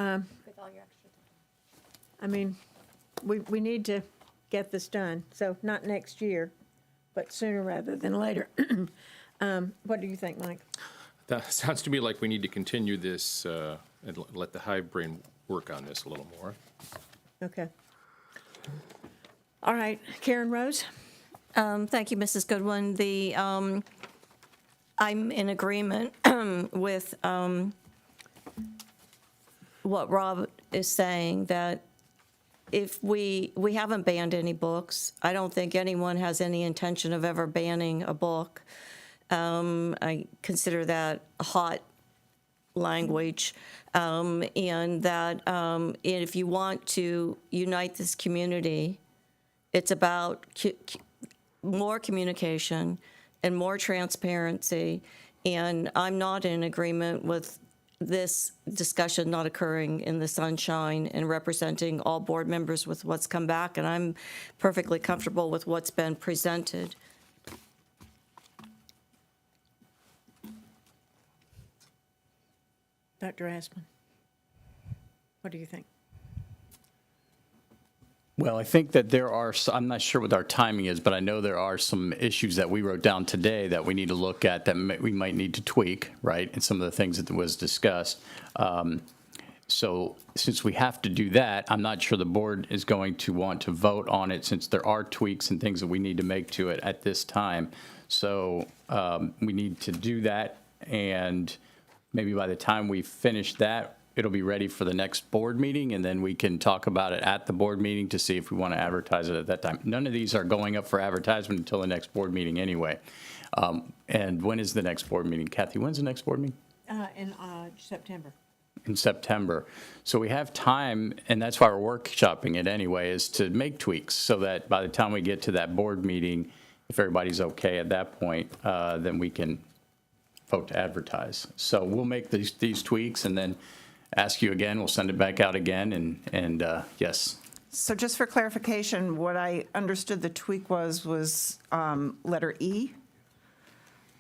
I mean, we need to get this done. So not next year, but sooner rather than later. What do you think, Mike? That sounds to me like we need to continue this and let the hive brain work on this a little more. Okay. All right, Karen Rose? Thank you, Mrs. Goodwin. I'm in agreement with what Rob is saying, that if we haven't banned any books. I don't think anyone has any intention of ever banning a book. I consider that hot language, and that if you want to unite this community, it's about more communication and more transparency. And I'm not in agreement with this discussion not occurring in the sunshine and representing all board members with what's come back. And I'm perfectly comfortable with what's been presented. Dr. Asplund? What do you think? Well, I think that there are, I'm not sure what our timing is, but I know there are some issues that we wrote down today that we need to look at that we might need to tweak, right? And some of the things that was discussed. So since we have to do that, I'm not sure the board is going to want to vote on it, since there are tweaks and things that we need to make to it at this time. So we need to do that, and maybe by the time we finish that, it'll be ready for the next board meeting, and then we can talk about it at the board meeting to see if we want to advertise it at that time. None of these are going up for advertisement until the next board meeting anyway. And when is the next board meeting? Kathy, when's the next board meeting? In September. In September. So we have time, and that's why we're workshopping it anyway, is to make tweaks so that by the time we get to that board meeting, if everybody's okay at that point, then we can vote to advertise. So we'll make these tweaks and then ask you again. We'll send it back out again, and yes. So just for clarification, what I understood the tweak was letter E,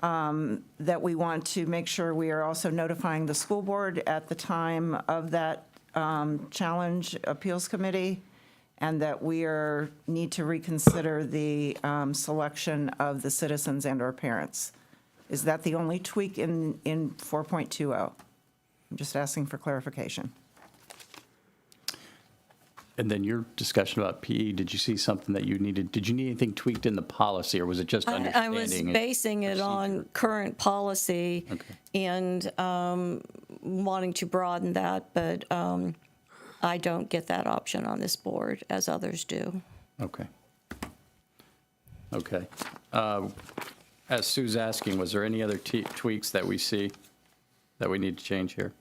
that we want to make sure we are also notifying the school board at the time of that challenge appeals committee, and that we need to reconsider the selection of the citizens and or parents. Is that the only tweak in 4.20? I'm just asking for clarification. And then your discussion about PE, did you see something that you needed? Did you need anything tweaked in the policy, or was it just understanding? I was basing it on current policy and wanting to broaden that, but I don't get that option on this board as others do. Okay. Okay. As Sue's asking, was there any other tweaks that we see that we need to change here?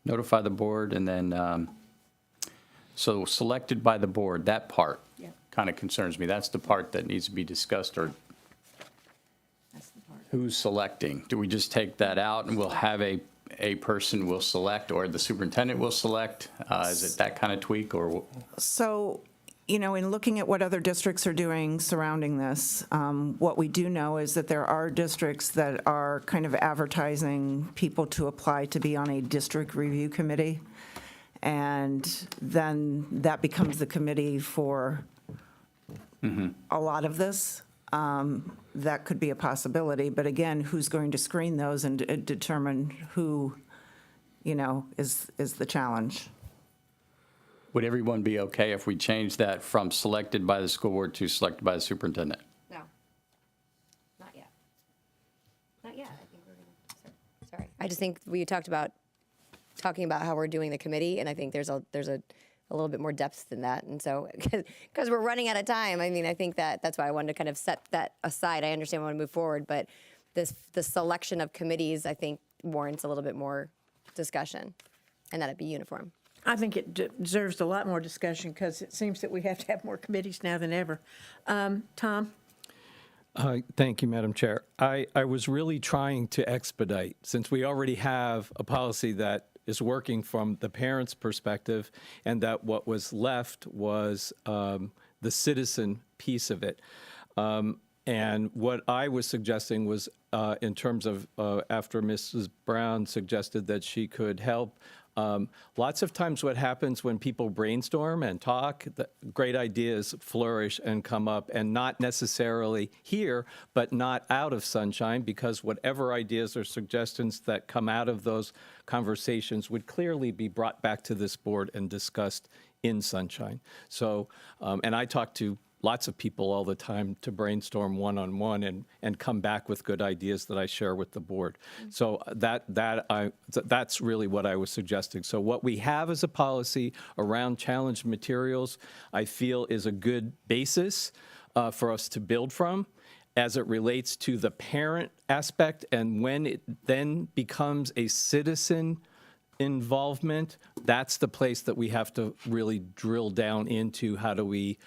Notify the board, and then, so selected by the board, that part kind of concerns me. That's the part that needs to be discussed, or who's selecting? Do we just take that out and we'll have a person will select, or the superintendent will select? Is it that kind of tweak, or? So, in looking at what other districts are doing surrounding this, what we do know is that there are districts that are kind of advertising people to apply to be on a district review committee. And then that becomes the committee for a lot of this. That could be a possibility. But again, who's going to screen those and determine who, is the challenge? Would everyone be okay if we change that from selected by the school board to selected by the superintendent? No. Not yet. Not yet. I think we're going to, sorry. I just think we talked about talking about how we're doing the committee, and I think there's a little bit more depth than that. And so, because we're running out of time, I think that's why I wanted to kind of set that aside. I understand we want to move forward, but the selection of committees, I think, warrants a little bit more discussion, and that it'd be uniform. I think it deserves a lot more discussion because it seems that we have to have more committees now than ever. Tom? Thank you, Madam Chair. I was really trying to expedite, since we already have a policy that is working from the parent's perspective, and that what was left was the citizen piece of it. And what I was suggesting was, in terms of after Mrs. Brown suggested that she could help, lots of times what happens when people brainstorm and talk, great ideas flourish and come up, and not necessarily here, but not out of Sunshine, because whatever ideas or suggestions that come out of those conversations would clearly be brought back to this board and discussed in Sunshine. So, and I talk to lots of people all the time to brainstorm one-on-one and come back with good ideas that I share with the board. So that's really what I was suggesting. So what we have as a policy around challenged materials, I feel is a good basis for us to build from as it relates to the parent aspect, and when it then becomes a citizen involvement, that's the place that we have to really drill down into. How do we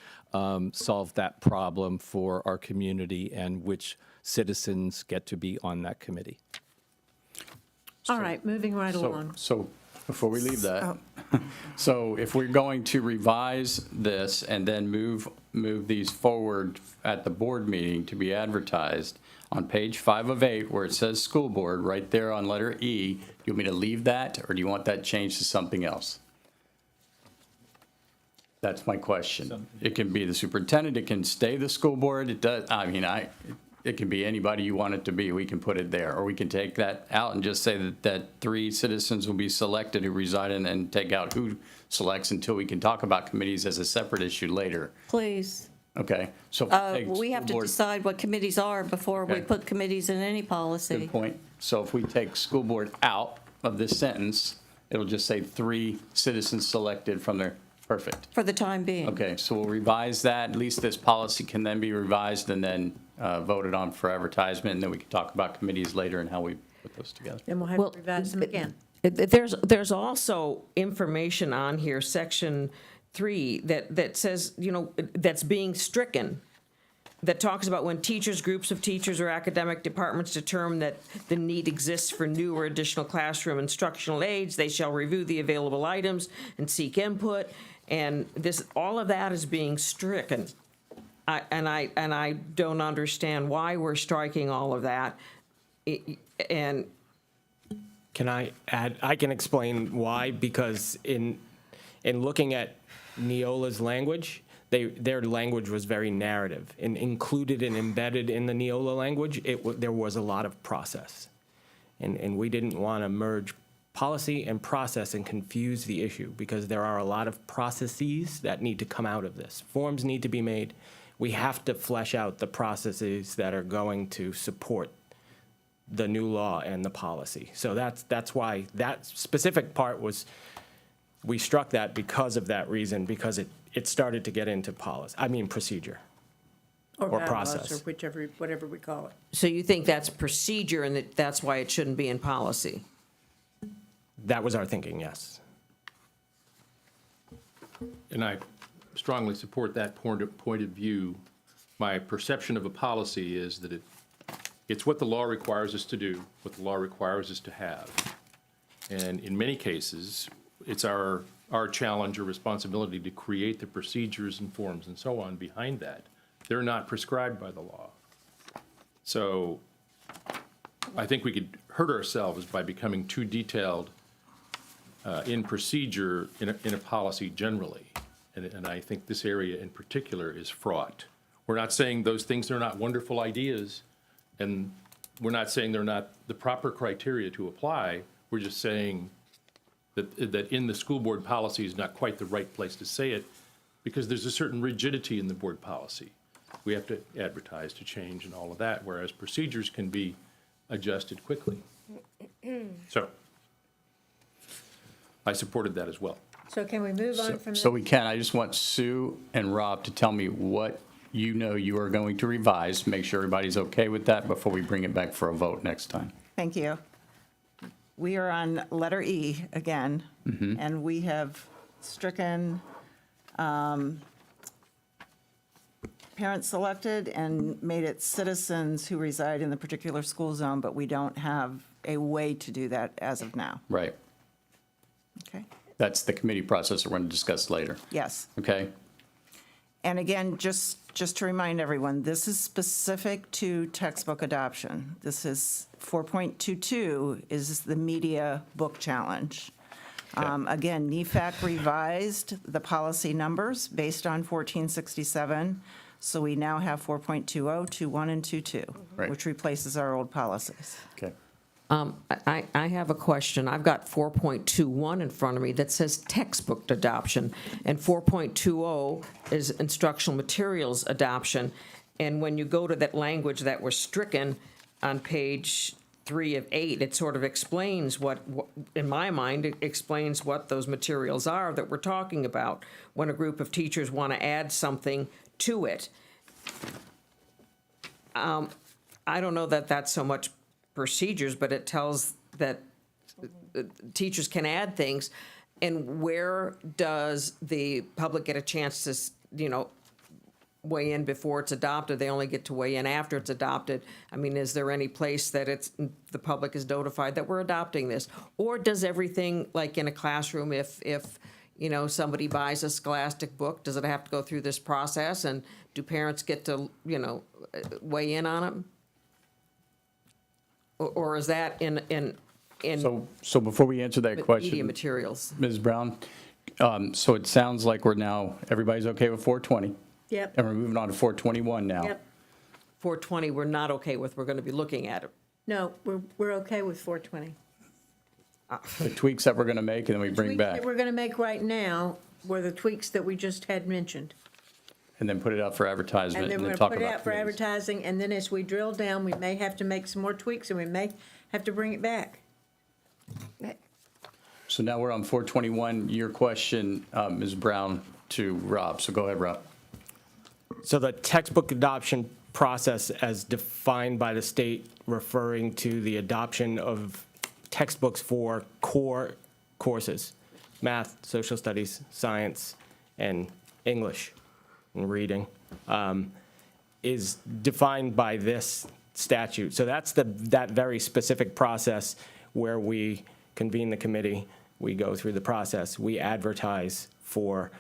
solve that problem for our community, and which citizens get to be on that committee? All right, moving right along. So before we leave that, so if we're going to revise this and then move these forward at the board meeting to be advertised, on page 5 of 8, where it says school board, right there on letter E, do you want me to leave that, or do you want that changed to something else? That's my question. It can be the superintendent, it can stay the school board, it does, it can be anybody you want it to be. We can put it there, or we can take that out and just say that 3 citizens will be selected who reside in, and take out who selects until we can talk about committees as a separate issue later. Please. Okay, so We have to decide what committees are before we Okay. put committees in any policy. Good point. So if we take school board out of this sentence, it'll just say 3 citizens selected from their, perfect. For the time being. Okay, so we'll revise that. At least this policy can then be revised and then voted on for advertisement, and then we can talk about committees later and how we put those together. Then we'll have to revise them again. There's also information on here, section 3, that says, that's being stricken, that talks about when teachers, groups of teachers, or academic departments determine that the need exists for new or additional classroom instructional aids, they shall review the available items and seek input. And all of that is being stricken. I don't understand why we're striking all of that. And Can I add? I can explain why, because in looking at Neola's language, their language was very narrative, and included and embedded in the Neola language, there was a lot of process, and we didn't want to merge policy and process and confuse the issue, because there are a lot of processes that need to come out of this. Forms need to be made. We have to flesh out the processes that are going to support the new law and the policy. So that's why that specific part was we struck that because of that reason, because it started to get into procedure or bylaws, process. or whatever we call it. So you think that's procedure and that's why it shouldn't be in policy? That was our thinking, yes. And I strongly support that point of view. My perception of a policy is that it's what the law requires us to do, what the law requires us to have. And in many cases, it's our challenge or responsibility to create the procedures and forms and so on behind that. They're not prescribed by the law. So I think we could hurt ourselves by becoming too detailed in procedure in a policy generally. And I think this area in particular is fraught. We're not saying those things are not wonderful ideas, and we're not saying they're not the proper criteria to apply. We're just saying that in the school board policy is not quite the right place to say it, because there's a certain rigidity in the board policy. We have to advertise to change and all of that, whereas procedures can be adjusted quickly. So I supported that as well. So can we move on from So that? we can. I just want Sue and Rob to tell me what you are going to revise, make sure everybody's okay with that before we bring it back for a vote next time. Thank you. We are on letter E again, and we have stricken parents selected and made it citizens who reside in the particular school zone, but we don't have a way to do that as of now. Right. Okay? That's the committee process that we're going to discuss later. Yes. Okay? And again, just to remind everyone, this is specific to textbook adoption. This is 4.22 is the media book challenge. Again, NEFAC revised the policy numbers based on 1467, so we now have 4.20, 21, and 22, Right. which replaces our old policies. Okay. I have a question. I've got 4.21 in front of me that says textbook adoption, and 4.20 is instructional materials adoption. And when you go to that language that was stricken on page 3 of 8, it sort of explains what, in my mind, it explains what those materials are that we're talking about when a group of teachers want to add something to it. I don't know that that's so much procedures, but it tells that teachers can add things. And where does the public get a chance to, weigh in before it's adopted? They only get to weigh in after it's adopted. I mean, is there any place that the public is notified that we're adopting this? Or does everything, like in a classroom, if somebody buys a Scholastic book, does it have to go through this process? And do parents get to, weigh in on it? Or is that in So before we answer that question, media materials? Ms. Brown, so it sounds like everybody's okay with 420, Yep, and we're moving on to 421 now. yep. 420, we're not okay with. We're going to be looking at it. No, we're okay with 420. The tweaks that we're going to make and then we bring Tweaks back, that we're going to make right now were the tweaks that we just had mentioned. and then put it out for advertisement And then and we're then going talk to put it about out for committees. advertising, and then as we drill down, we may have to make some more tweaks, and we may have to bring it back. So now we're on 421. Your question, Ms. Brown, to Rob. So go ahead, Rob. So the textbook adoption process as defined by the state, referring to the adoption of textbooks for core courses, math, social studies, science, and English and reading, is defined by this statute. So that's that very specific process where we convene the committee, we go through the process, we advertise for,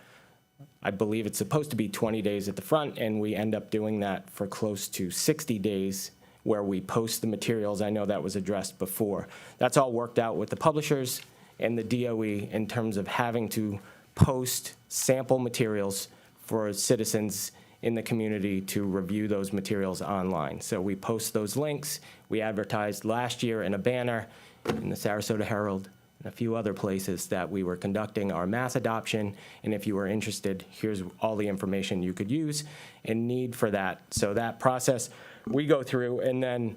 I believe it's supposed to be 20 days at the front, and we end up doing that for close to 60 days where we post the materials. I know that was addressed before. That's all worked out with the publishers and the DOE in terms of having to post sample materials for citizens in the community to review those materials online. So we post those links. We advertised last year in a banner in the Sarasota Herald and a few other places that we were conducting our mass adoption, and if you were interested, here's all the information you could use and need for that. So that process we go through, and then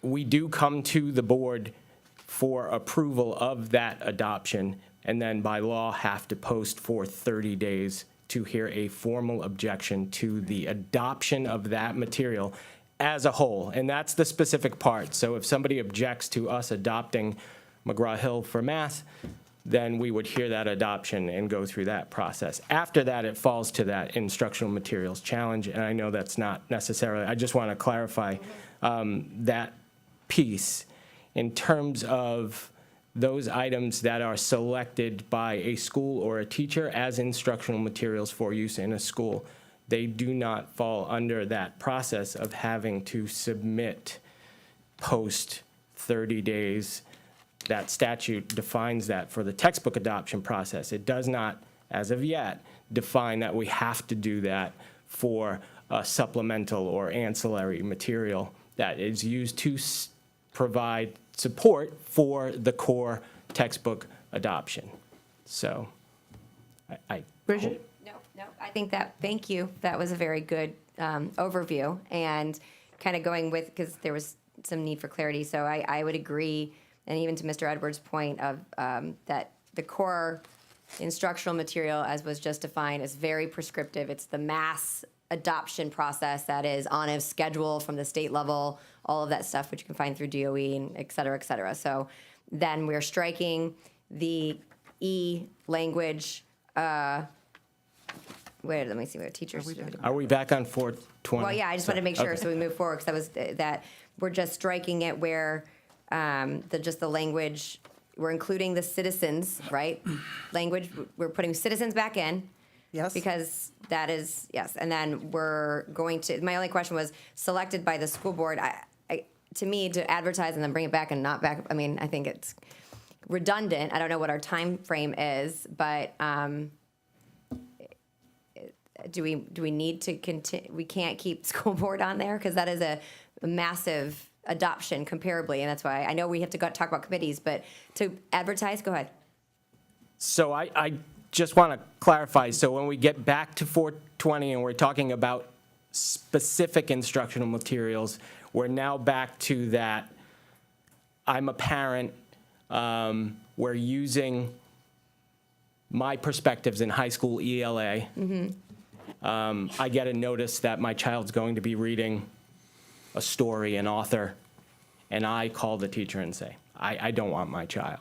we do come to the board for approval of that adoption and then by law have to post for 30 days to hear a formal objection to the adoption of that material as a whole. And that's the specific part. So if somebody objects to us adopting McGraw-Hill for math, then we would hear that adoption and go through that process. After that, it falls to that instructional materials challenge, and I know that's not necessarily, I just want to clarify that piece in terms of those items that are selected by a school or a teacher as instructional materials for use in a school. They do not fall under that process of having to submit post 30 days. That statute defines that for the textbook adoption process. It does not, as of yet, define that we have to do that for a supplemental or ancillary material that is used to provide support for the core textbook adoption. So, Bridget? No, I think thank you. That was a very good overview, and kind of going with, because there was some need for clarity, so I would agree, and even to Mr. Edwards' point of that the core instructional material, as was just defined, is very prescriptive. It's the mass adoption process that is on a schedule from the state level, all of that stuff, which you can find through DOE and et cetera, et cetera. So then we're striking the E language. Let me see what teachers. Are we back on 420? Well, yeah, I just wanted to make sure, so we move forward, because that was, that we're just striking it where just the language, we're including the citizens, right? Language, we're putting citizens back in. Yes. Because that is, yes, and then we're going to, my only question was, selected by the school board, to me, to advertise and then bring it back and not back, I mean, I think it's redundant. I don't know what our time frame is, but do we need to continue? We can't keep school board on there, because that is a massive adoption comparably, and that's why I know we have to talk about committees, but to advertise, go ahead. So I just want to clarify, so when we get back to 420 and we're talking about specific instructional materials, we're now back to that, I'm a parent, we're using my perspectives in high school ELA. I get a notice that my child's going to be reading a story, an author, and I call the teacher and say, I don't want my child.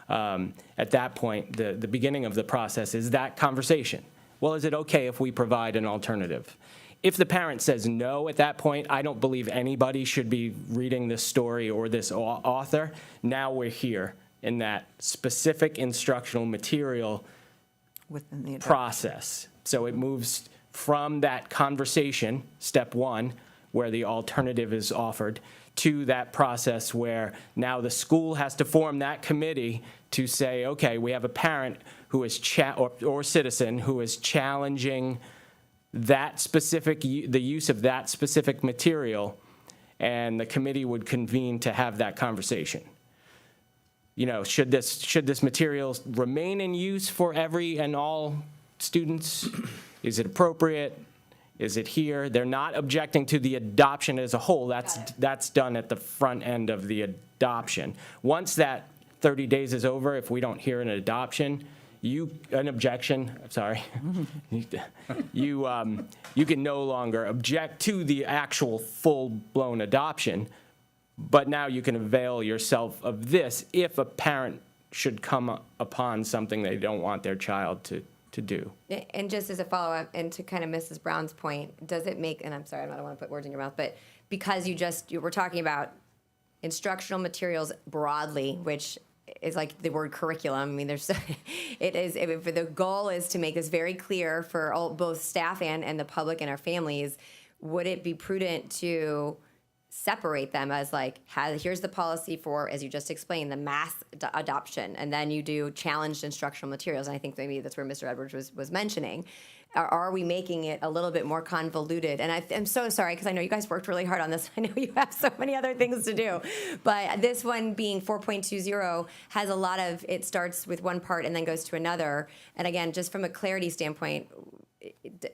At that point, the beginning of the process is that conversation. Well, is it okay if we provide an alternative? If the parent says no at that point, I don't believe anybody should be reading this story or this author. Now we're here in that specific instructional material Within the process. So it moves from that conversation, step one, where the alternative is offered, to that process where now the school has to form that committee to say, okay, we have a parent who is or citizen who is challenging that specific, the use of that specific material, and the committee would convene to have that conversation. You know, should this material remain in use for every and all students? Is it appropriate? Is it here? They're not objecting to the adoption as a whole. That's done at the front end of the adoption. Once that 30 days is over, if we don't hear an objection, you can no longer object to the actual full-blown adoption, but now you can avail yourself of this if a parent should come upon something they don't want their child to do. And just as a follow-up, and to kind of Mrs. Brown's point, does it make, and I'm sorry, I don't want to put words in your mouth, but because you were talking about instructional materials broadly, which is like the word curriculum. I mean, the goal is to make this very clear for both staff and the public and our families. Would it be prudent to separate them as like, here's the policy for, as you just explained, the mass adoption, and then you do challenged instructional materials? And I think maybe that's where Mr. Edwards was mentioning. Are we making it a little bit more convoluted? And I'm so sorry, because I know you guys worked really hard on this. I know you have so many other things to do. But this one being 4.20 has a lot of, it starts with one part and then goes to another. And again, just from a clarity standpoint,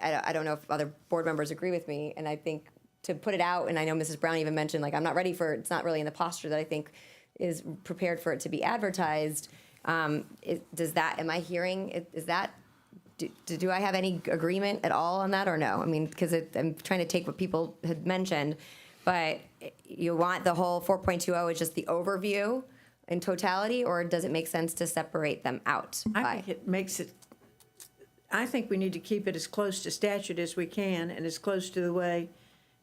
I don't know if other board members agree with me, and I think to put it out, and I know Mrs. Brown even mentioned, like, I'm not ready for it. It's not really in the posture that I think is prepared for it to be advertised. Does that, am I hearing, is that, do I have any agreement at all on that or no? I mean, because I'm trying to take what people had mentioned, but you want the whole 4.20 as just the overview in totality, or does it make sense to separate them out? I think it makes it, I think we need to keep it as close to statute as we can and as close to the way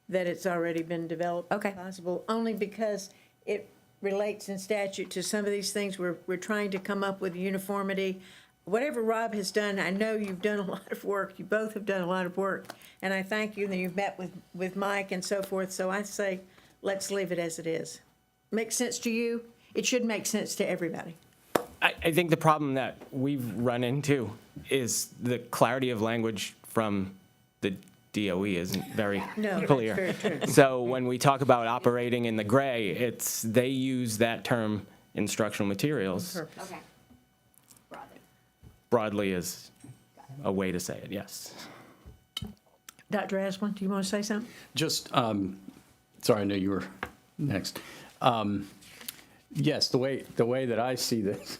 that it's already been developed as possible, only because it relates in statute to some of these things. We're trying to come up with uniformity. Whatever Rob has done, I know you've done a lot of work. You both have done a lot of work, and I thank you that you've met with Mike and so forth. So I say, let's leave it as it is. Makes sense to you? It should make sense to everybody. I think the problem that we've run into is the clarity of language from the DOE isn't very clear. That's very true. So when we talk about operating in the gray, they use that term instructional materials. Okay. Broadly is a way to say it, yes. Dr. Asplund, do you want to say something? Just, sorry, I know you were next. Yes, the way that I see this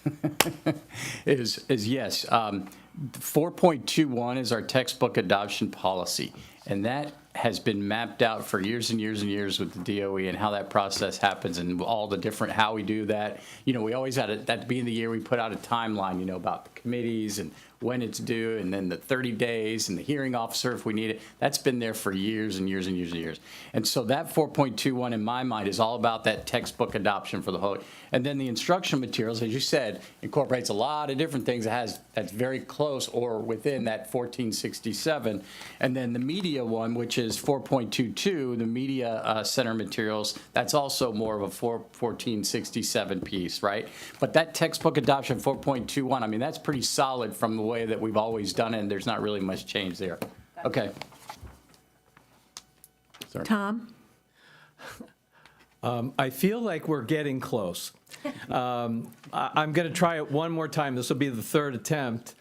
is yes. 4.21 is our textbook adoption policy, and that has been mapped out for years and years and years with the DOE and how that process happens and all the different, how we do that. You know, we always had at the beginning of the year, we put out a timeline, you know, about the committees and when it's due, and then the 30 days and the hearing officer if we need it. That's been there for years and years and years and years. And so that 4.21 in my mind is all about that textbook adoption for the whole. And then the instruction materials, as you said, incorporates a lot of different things that's very close or within that 1467. And then the media one, which is 4.22, the media center materials, that's also more of a 1467 piece, right? But that textbook adoption 4.21, I mean, that's pretty solid from the way that we've always done it, and there's not really much change there. Okay. Sorry. Tom? I feel like we're getting close. I'm going to try it one more time. This will be the third attempt.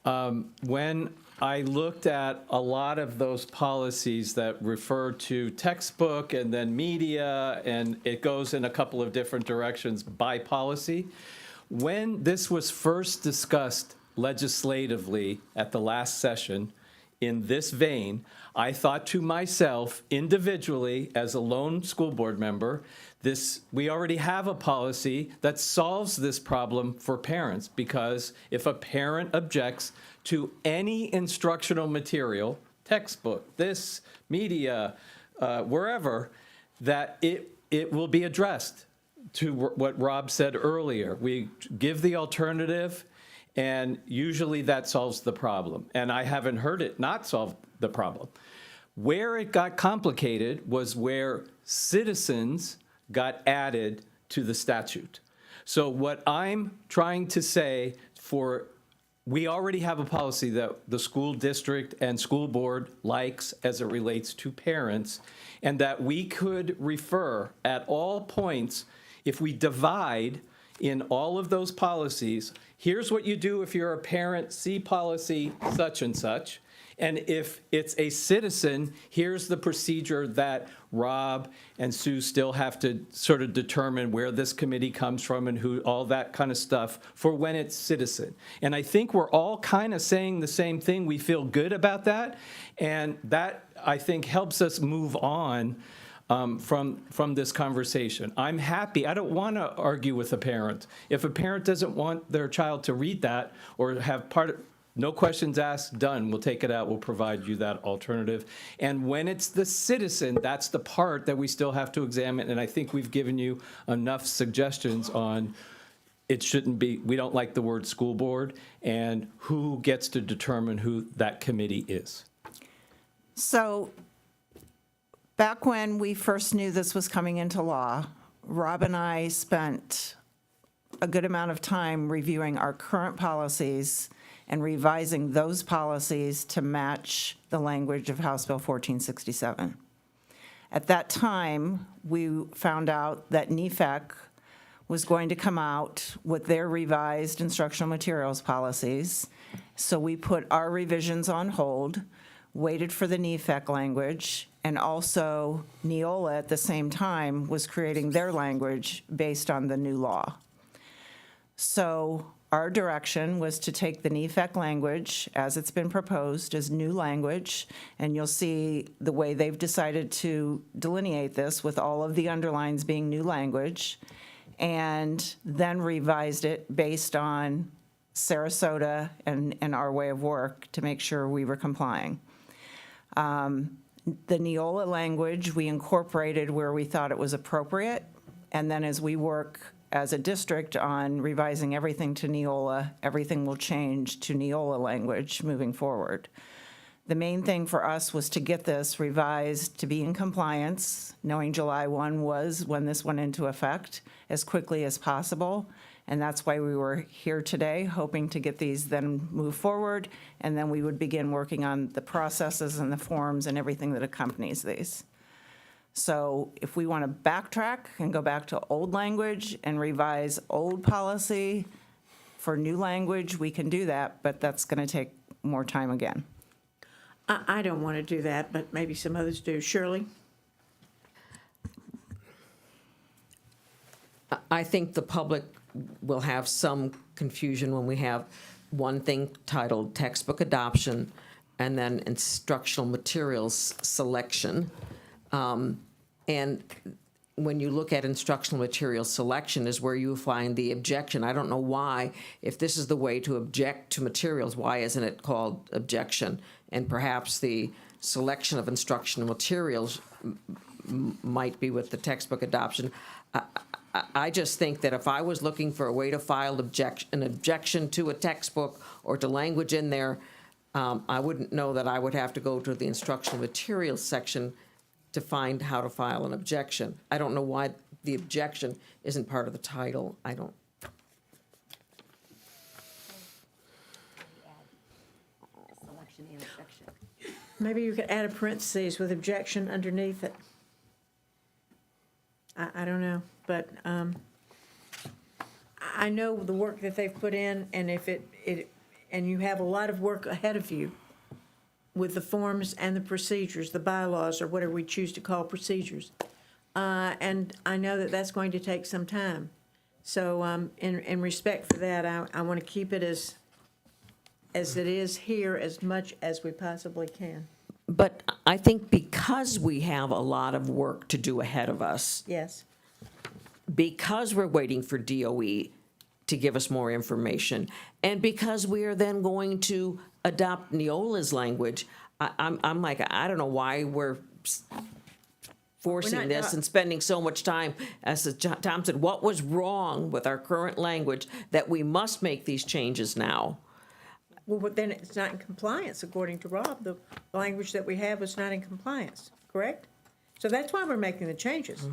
When I looked at a lot of those policies that refer to textbook and then media, and it goes in a couple of different directions by policy, when this was first discussed legislatively at the last session, in this vein, I thought to myself individually as a lone school board member, we already have a policy that solves this problem for parents, because if a parent objects to any instructional material, textbook, this, media, wherever, that it will be addressed to what Rob said earlier. We give the alternative, and usually that solves the problem. And I haven't heard it not solve the problem. Where it got complicated was where citizens got added to the statute. So what I'm trying to say we already have a policy that the school district and school board likes as it relates to parents, and that we could refer at all points, if we divide in all of those policies, here's what you do if you're a parent, see policy such and such. And if it's a citizen, here's the procedure that Rob and Sue still have to sort of determine where this committee comes from and who, all that kind of stuff for when it's citizen. And I think we're all kind of saying the same thing. We feel good about that. And that, I think, helps us move on from this conversation. I'm happy. I don't want to argue with a parent. If a parent doesn't want their child to read that or have no questions asked, done. We'll take it out. We'll provide you that alternative. And when it's the citizen, that's the part that we still have to examine. And I think we've given you enough suggestions on it shouldn't be, we don't like the word school board, and who gets to determine who that committee is. So back when we first knew this was coming into law, Rob and I spent a good amount of time reviewing our current policies and revising those policies to match the language of House Bill 1467. At that time, we found out that NEFAC was going to come out with their revised instructional materials policies. So we put our revisions on hold, waited for the NEFAC language, and also Neola at the same time was creating their language based on the new law. So our direction was to take the NEFAC language as it's been proposed as new language, and you'll see the way they've decided to delineate this with all of the underlines being new language, and then revised it based on Sarasota and our way of work to make sure we were complying. The Neola language, we incorporated where we thought it was appropriate, and then as we work as a district on revising everything to Neola, everything will change to Neola language moving forward. The main thing for us was to get this revised to be in compliance, knowing July 1 was when this went into effect, as quickly as possible. And that's why we were here today, hoping to get these then move forward, and then we would begin working on the processes and the forms and everything that accompanies these. So if we want to backtrack and go back to old language and revise old policy for new language, we can do that, but that's going to take more time again. I don't want to do that, but maybe some others do. Shirley? I think the public will have some confusion when we have one thing titled textbook adoption and then instructional materials selection. And when you look at instructional materials selection is where you find the objection. I don't know why, if this is the way to object to materials, why isn't it called objection? And perhaps the selection of instructional materials might be with the textbook adoption. I just think that if I was looking for a way to file an objection to a textbook or to language in there, I wouldn't know that I would have to go to the instructional materials section to find how to file an objection. I don't know why the objection isn't part of the title. I don't. Maybe you could add a parentheses with objection underneath it. I don't know, but I know the work that they've put in, and if and you have a lot of work ahead of you with the forms and the procedures, the bylaws, or whatever we choose to call procedures. And I know that that's going to take some time. So in respect for that, I want to keep it as it is here as much as we possibly can. But I think because we have a lot of work to do ahead of us, Yes. because we're waiting for DOE to give us more information, and because we are then going to adopt Neola's language, I'm like, I don't know why we're forcing this and spending so much time. As Tom said, what was wrong with our current language that we must make these changes now? Well, but then it's not in compliance, according to Rob. The language that we have is not in compliance, correct? So that's why we're making the changes.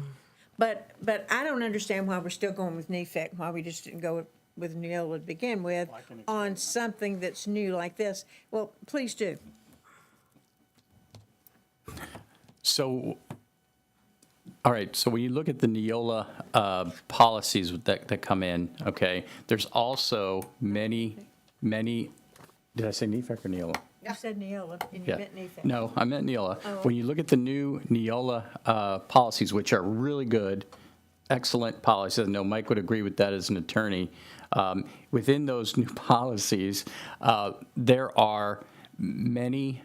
But I don't understand why we're still going with NEFAC, why we just didn't go with Neola to begin with on something that's new like this. Well, please do. So, all right, so when you look at the Neola policies that come in, okay, there's also many, did I say NEFAC or Neola? You said Neola, and you meant NEFAC. No, I meant Neola. Oh. When you look at the new Neola policies, which are really good, excellent policies, I know Mike would agree with that as an attorney. Within those new policies, there are many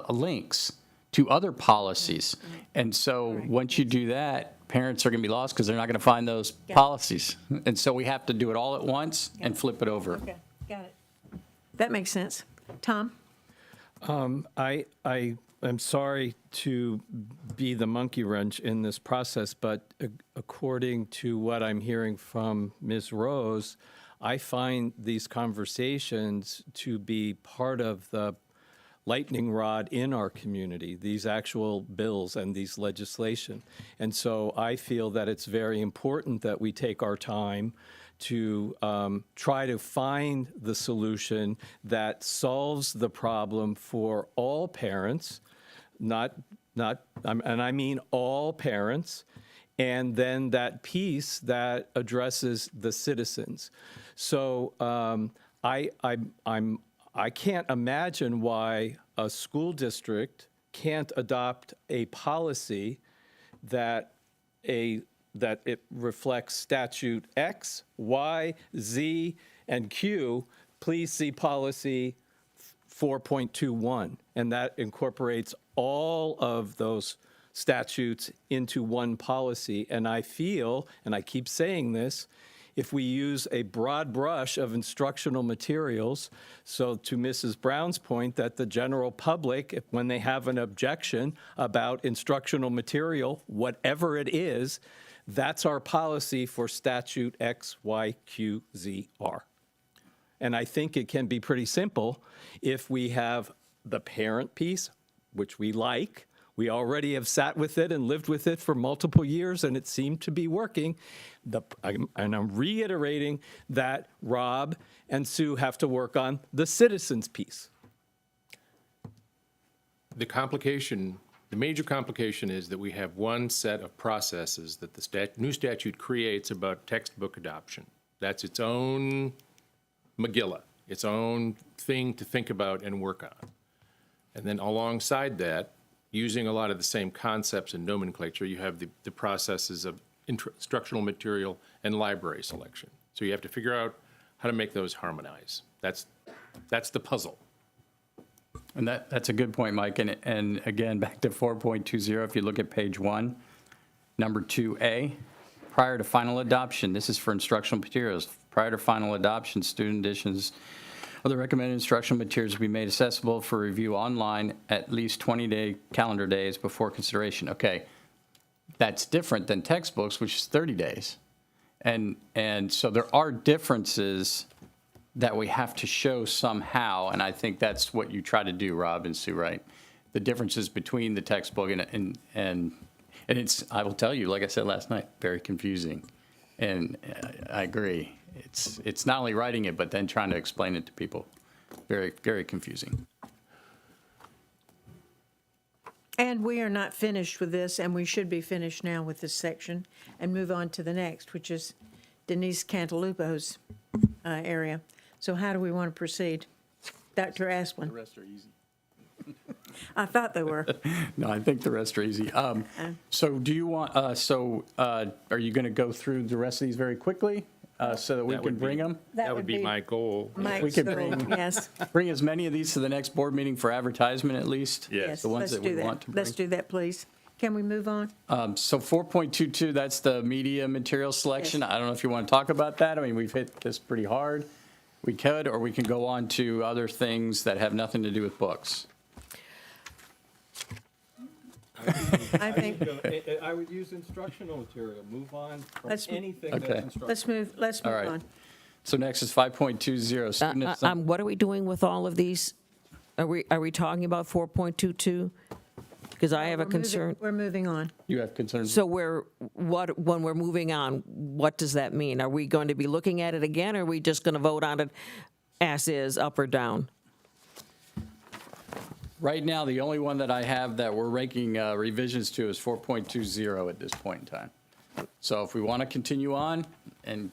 links to other policies. And so once you do that, parents are going to be lost because they're not going to find those policies. And so we have to do it all at once and flip it over. Okay, got it. That makes sense. Tom? I am sorry to be the monkey wrench in this process, but according to what I'm hearing from Ms. Rose, I find these conversations to be part of the lightning rod in our community, these actual bills and these legislation. And so I feel that it's very important that we take our time to try to find the solution that solves the problem for all parents, and I mean all parents, and then that piece that addresses the citizens. So I can't imagine why a school district can't adopt a policy that it reflects statute X, Y, Z, And Q, please see policy 4.21, and that incorporates all of those statutes into one policy. And I feel, and I keep saying this, if we use a broad brush of instructional materials, so to Mrs. Brown's point, that the general public, when they have an objection about instructional material, whatever it is, that's our policy for statute X, Y, Q, Z, R. And I think it can be pretty simple if we have the parent piece, which we like. We already have sat with it and lived with it for multiple years, and it seemed to be working. And I'm reiterating that Rob and Sue have to work on the citizens piece. The major complication is that we have one set of processes that the new statute creates about textbook adoption. That's its own Megillah, its own thing to think about and work on. And then alongside that, using a lot of the same concepts and nomenclature, you have the processes of instructional material and library selection. So you have to figure out how to make those harmonize. That's the puzzle. And that's a good point, Mike. And again, back to 4.20, if you look at page 1, number 2A, prior to final adoption, this is for instructional materials. Prior to final adoption, student editions of the recommended instructional materials will be made accessible for review online at least 20 calendar days before consideration. Okay, that's different than textbooks, which is 30 days. And so there are differences that we have to show somehow, and I think that's what you try to do, Rob and Sue, right? The differences between the textbook and it's, I will tell you, like I said last night, very confusing. And I agree. It's not only writing it, but then trying to explain it to people. Very, very confusing. And we are not finished with this, and we should be finished now with this section and move on to the next, which is Denise Cantalupo's area. So how do we want to proceed? Dr. Asplin? The rest are easy. I thought they were. No, I think the rest are easy. So do you want, are you going to go through the rest of these very quickly so that we can bring them? That would be my goal. We could Yes. bring as many of these to the next board meeting for advertisement at least? Yes. The ones Let's that do we want to bring. Let's do that, please. Can we move on? So 4.22, that's the media material selection. I don't know if you want to talk about that. I mean, we've hit this pretty hard. We could, or we can go on to other things that have nothing to do with books. I think, I would use instructional material. Move on from Let's- anything Okay. that's instructional. let's All move right. on. So next is 5.20. Student What are we doing with all of these? Are we talking about 4.22? Because I have a concern. We're moving on. You have concerns? So when we're moving on, what does that mean? Are we going to be looking at it again, or are we just going to vote on it as is, up or down? Right now, the only one that I have that we're making revisions to is 4.20 at this point in time. So if we want to continue on, and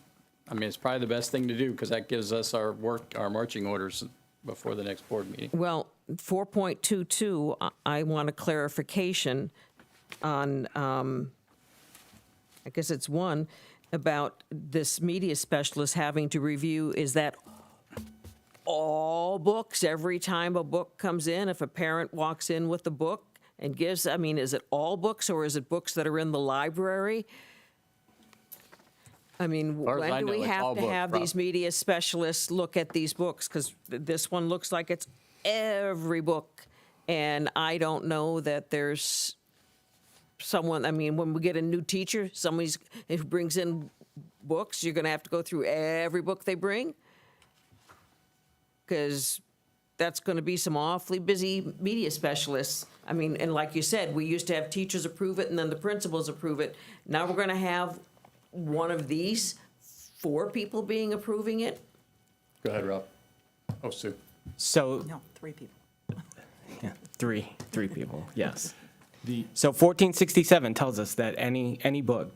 I mean, it's probably the best thing to do because that gives us our marching orders before the next board meeting. Well, 4.22, I want a clarification on, I guess it's one, about this media specialist having to review, is that all books, every time a book comes in, if a parent walks in with a book and gives, I mean, is it all books or is it books that are in the library? I mean, far as I when do we know, it's all have to books, have Rob. these media specialists look at these books? Because this one looks like it's every book. And I don't know that there's someone, I mean, when we get a new teacher, somebody who brings in books, you're going to have to go through every book they bring? Because that's going to be some awfully busy media specialists. I mean, and like you said, we used to have teachers approve it and then the principals approve it. Now we're going to have one of these, 4 people approving it? Go ahead, Rob. Oh, Sue. So No, 3 people. yeah, three people. Yes. So 1467 tells us that any book,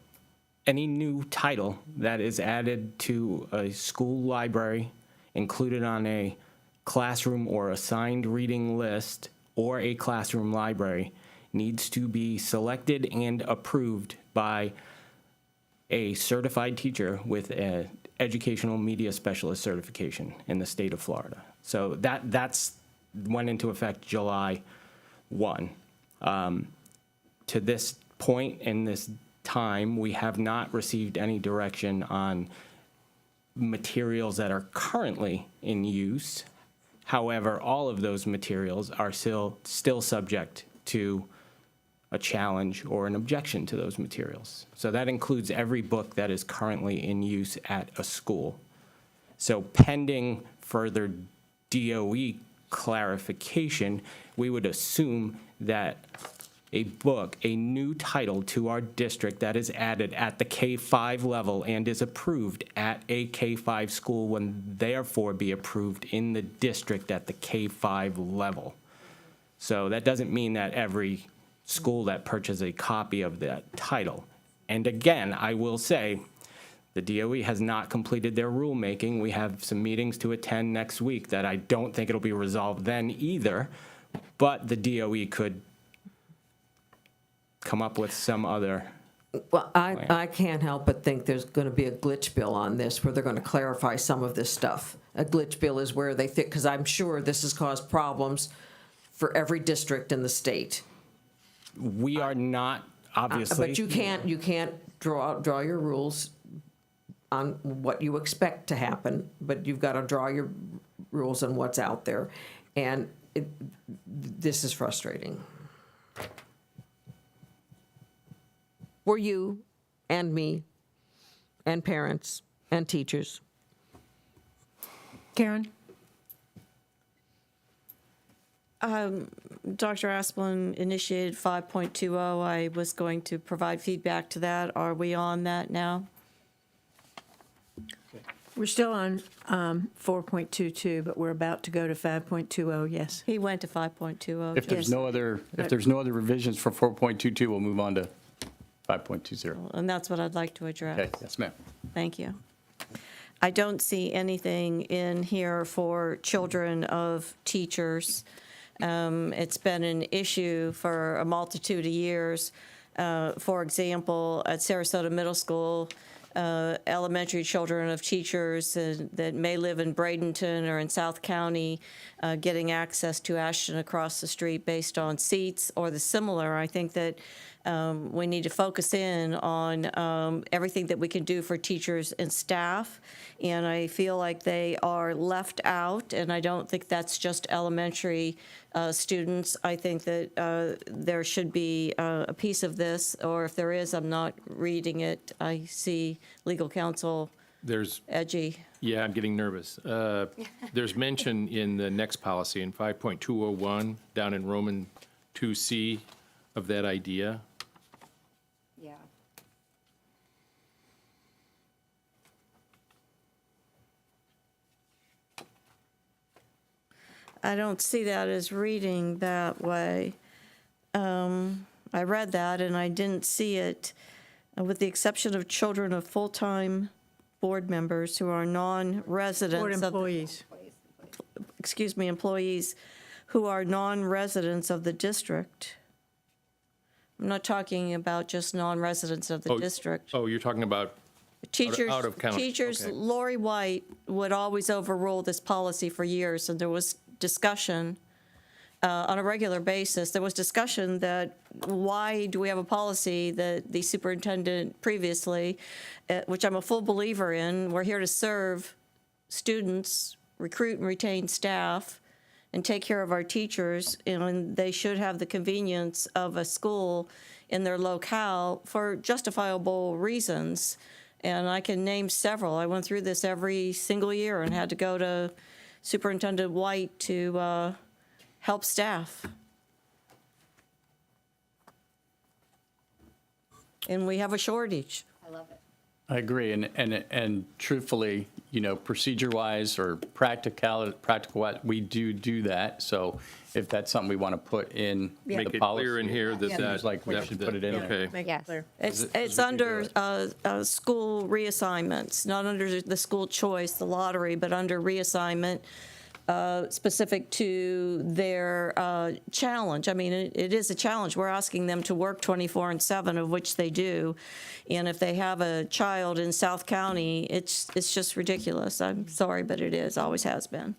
any new title that is added to a school library, included on a classroom or assigned reading list or a classroom library, needs to be selected and approved by a certified teacher with educational media specialist certification in the state of Florida. So that's went into effect July 1. To this point in this time, we have not received any direction on materials that are currently in use. However, all of those materials are still subject to a challenge or an objection to those materials. So that includes every book that is currently in use at a school. So pending further DOE clarification, we would assume that a book, a new title to our district that is added at the K-5 level and is approved at a K-5 school will therefore be approved in the district at the K-5 level. So that doesn't mean that every school that purchases a copy of that title. And again, I will say, the DOE has not completed their rulemaking. We have some meetings to attend next week that I don't think it'll be resolved then either, but the DOE could come up with some other. Well, I can't help but think there's going to be a glitch bill on this where they're going to clarify some of this stuff. A glitch bill is where they think, because I'm sure this has caused problems for every district in the state. We are not, obviously. But you can't draw your rules on what you expect to happen, but you've got to draw your rules on what's out there. And this is frustrating. For you and me and parents and teachers. Karen? Dr. Asplin initiated 5.20. I was going to provide feedback to that. Are we on that now? We're still on 4.22, but we're about to go to 5.20, yes. He went to 5.20. If there's no other, revisions for 4.22, we'll move on to 5.20. And that's what I'd like to address. Okay, yes, ma'am. Thank you. I don't see anything in here for children of teachers. It's been an issue for a multitude of years. For example, at Sarasota Middle School, elementary children of teachers that may live in Bradenton or in South County getting access to Ashton across the street based on seats or the similar. I think that we need to focus in on everything that we can do for teachers and staff, and I feel like they are left out, and I don't think that's just elementary students. I think that there should be a piece of this, or if there is, I'm not reading it. I see legal counsel edgy. Yeah, I'm getting nervous. There's mention in the next policy in 5.201 down in Roman 2C of that idea. Yeah. I don't see that as reading that way. I read that and I didn't see it, with the exception of children of full-time board members who are non-residents. Board employees. Employees who are non-residents of the district. I'm not talking about just non-residents of the district. Oh, you're talking about Teachers, out of county. teachers, Okay. Lori White would always overrule this policy for years, and there was discussion on a regular basis. There was discussion that why do we have a policy that the superintendent previously, which I'm a full believer in, we're here to serve students, recruit and retain staff, and take care of our teachers, and they should have the convenience of a school in their locale for justifiable reasons. And I can name several. I went through this every single year and had to go to Superintendent White to help staff. And we have a shortage. I love it. I agree, and truthfully, procedure-wise or practical, we do that. So if that's something we want to put in Yeah. Make the it policy, clear in here that seems like we should put it in there. Okay. Make Yes. it clear. It's under school reassignments, not under the school choice, the lottery, but under reassignment. specific to their challenge. I mean, it is a challenge. We're asking them to work 24/7, of which they do. And if they have a child in South County, it's just ridiculous. I'm sorry, but it is, always has been.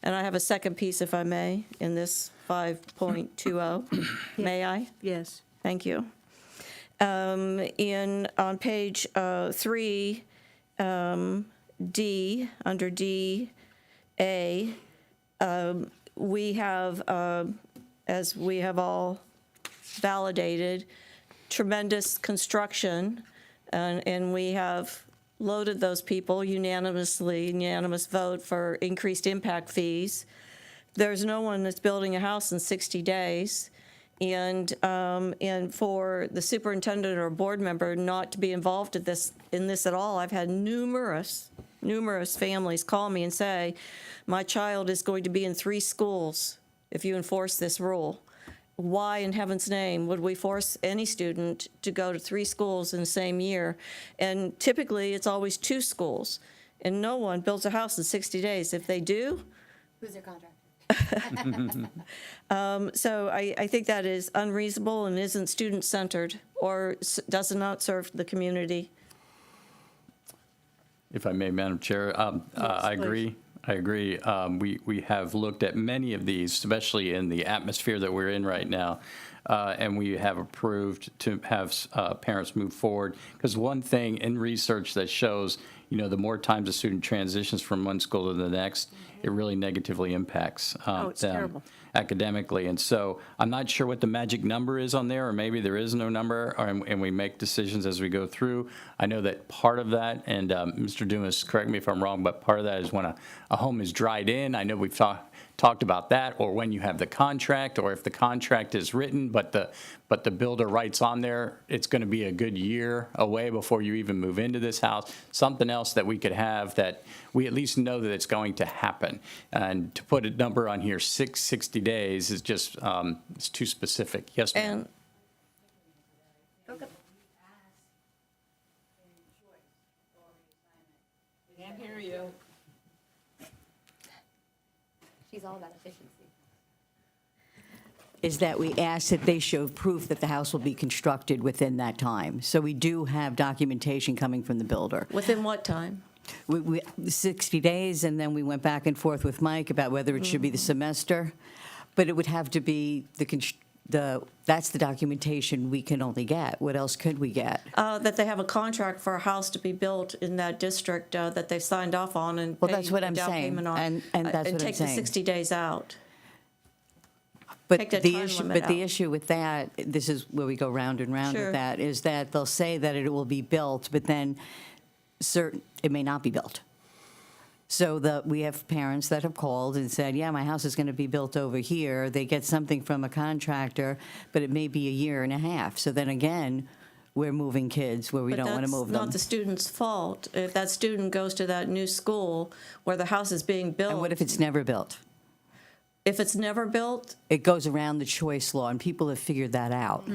And I have a second piece, if I may, in this 5.20. May I? Yes. Thank you. On page 3, D, under D, A, we have, as we have all validated, tremendous construction, and we have loaded those people unanimous vote for increased impact fees. There's no one that's building a house in 60 days. And for the superintendent or board member not to be involved in this at all, I've had numerous families call me and say, my child is going to be in 3 schools if you enforce this rule. Why in heaven's name would we force any student to go to 3 schools in the same year? And typically, it's always 2 schools. And no one builds a house in 60 days. If they do, Who's their contractor? so I think that is unreasonable and isn't student-centered or does not serve the community. If I may, Madam Chair, I agree. I agree. We have looked at many of these, especially in the atmosphere that we're in right now, and we have approved to have parents move forward. Because one thing in research that shows, the more times a student transitions from one school to the next, it really negatively impacts them terrible. academically. And so I'm not sure what the magic number is on there, or maybe there is no number, and we make decisions as we go through. I know that part of that, and Mr. Dumas, correct me if I'm wrong, but part of that is when a home is dried in. I know we've talked about that, or when you have the contract, or if the contract is written, but the builder writes on there, it's going to be a good year away before you even move into this house. Something else that we could have that we at least know that it's going to happen. And to put a number on here, 60 days is just, it's too specific. Yes, ma'am. Can't hear you. She's all about efficiency. Is that we ask that they show proof that the house will be constructed within that time. So we do have documentation coming from the builder. Within what time? We 60 days, and then we went back and forth with Mike about whether it should be the semester. But it would have to be that's the documentation we can only get. What else could we get? That they have a contract for a house to be built in that district that they signed off on and Well, that's paid what the I'm down saying, payment on. and that's what I'm And take the saying. 60 days out. But Take the the time issue, limit but the out. issue with that, this is where we go round and round Sure. with that, is that they'll say that it will be built, but then it may not be built. So we have parents that have called and said, yeah, my house is going to be built over here. They get something from a contractor, but it may be a year and a half. So then again, we're moving kids where we don't want to move But them. that's not the student's fault. If that student goes to that new school where the house is being built. And what if it's never built? If it's never built? It goes around the choice law, and people have figured that out.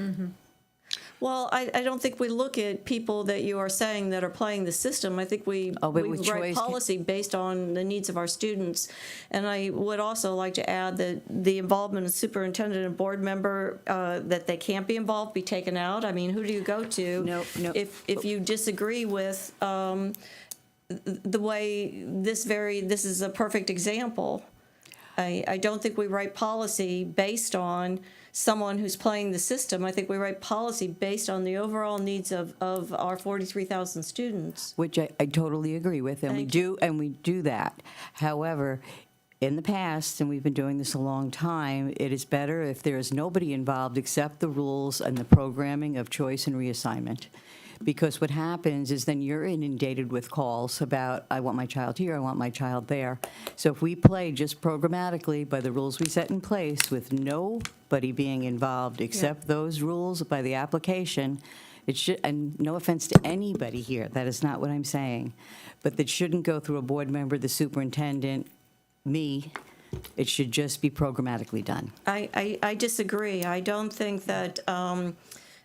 Well, I don't think we look at people that you are saying that are playing the system. I think we Oh, but we with write choice- policy based on the needs of our students. And I would also like to add that the involvement of superintendent and board member, that they can't be involved, be taken out. I mean, who do you go to? No. If you disagree with the way this is a perfect example. I don't think we write policy based on someone who's playing the system. I think we write policy based on the overall needs of our 43,000 students. Which I totally agree with, and we do that. However, in the past, and we've been doing this a long time, it is better if there is nobody involved except the rules and the programming of choice and reassignment. Because what happens is then you're inundated with calls about, I want my child here, I want my child there. So if we play just programmatically by the rules we set in place with nobody being involved except those rules by the application, it should, and no offense to anybody here, that is not what I'm saying, but that shouldn't go through a board member, the superintendent, me. It should just be programmatically done. I disagree. I don't think that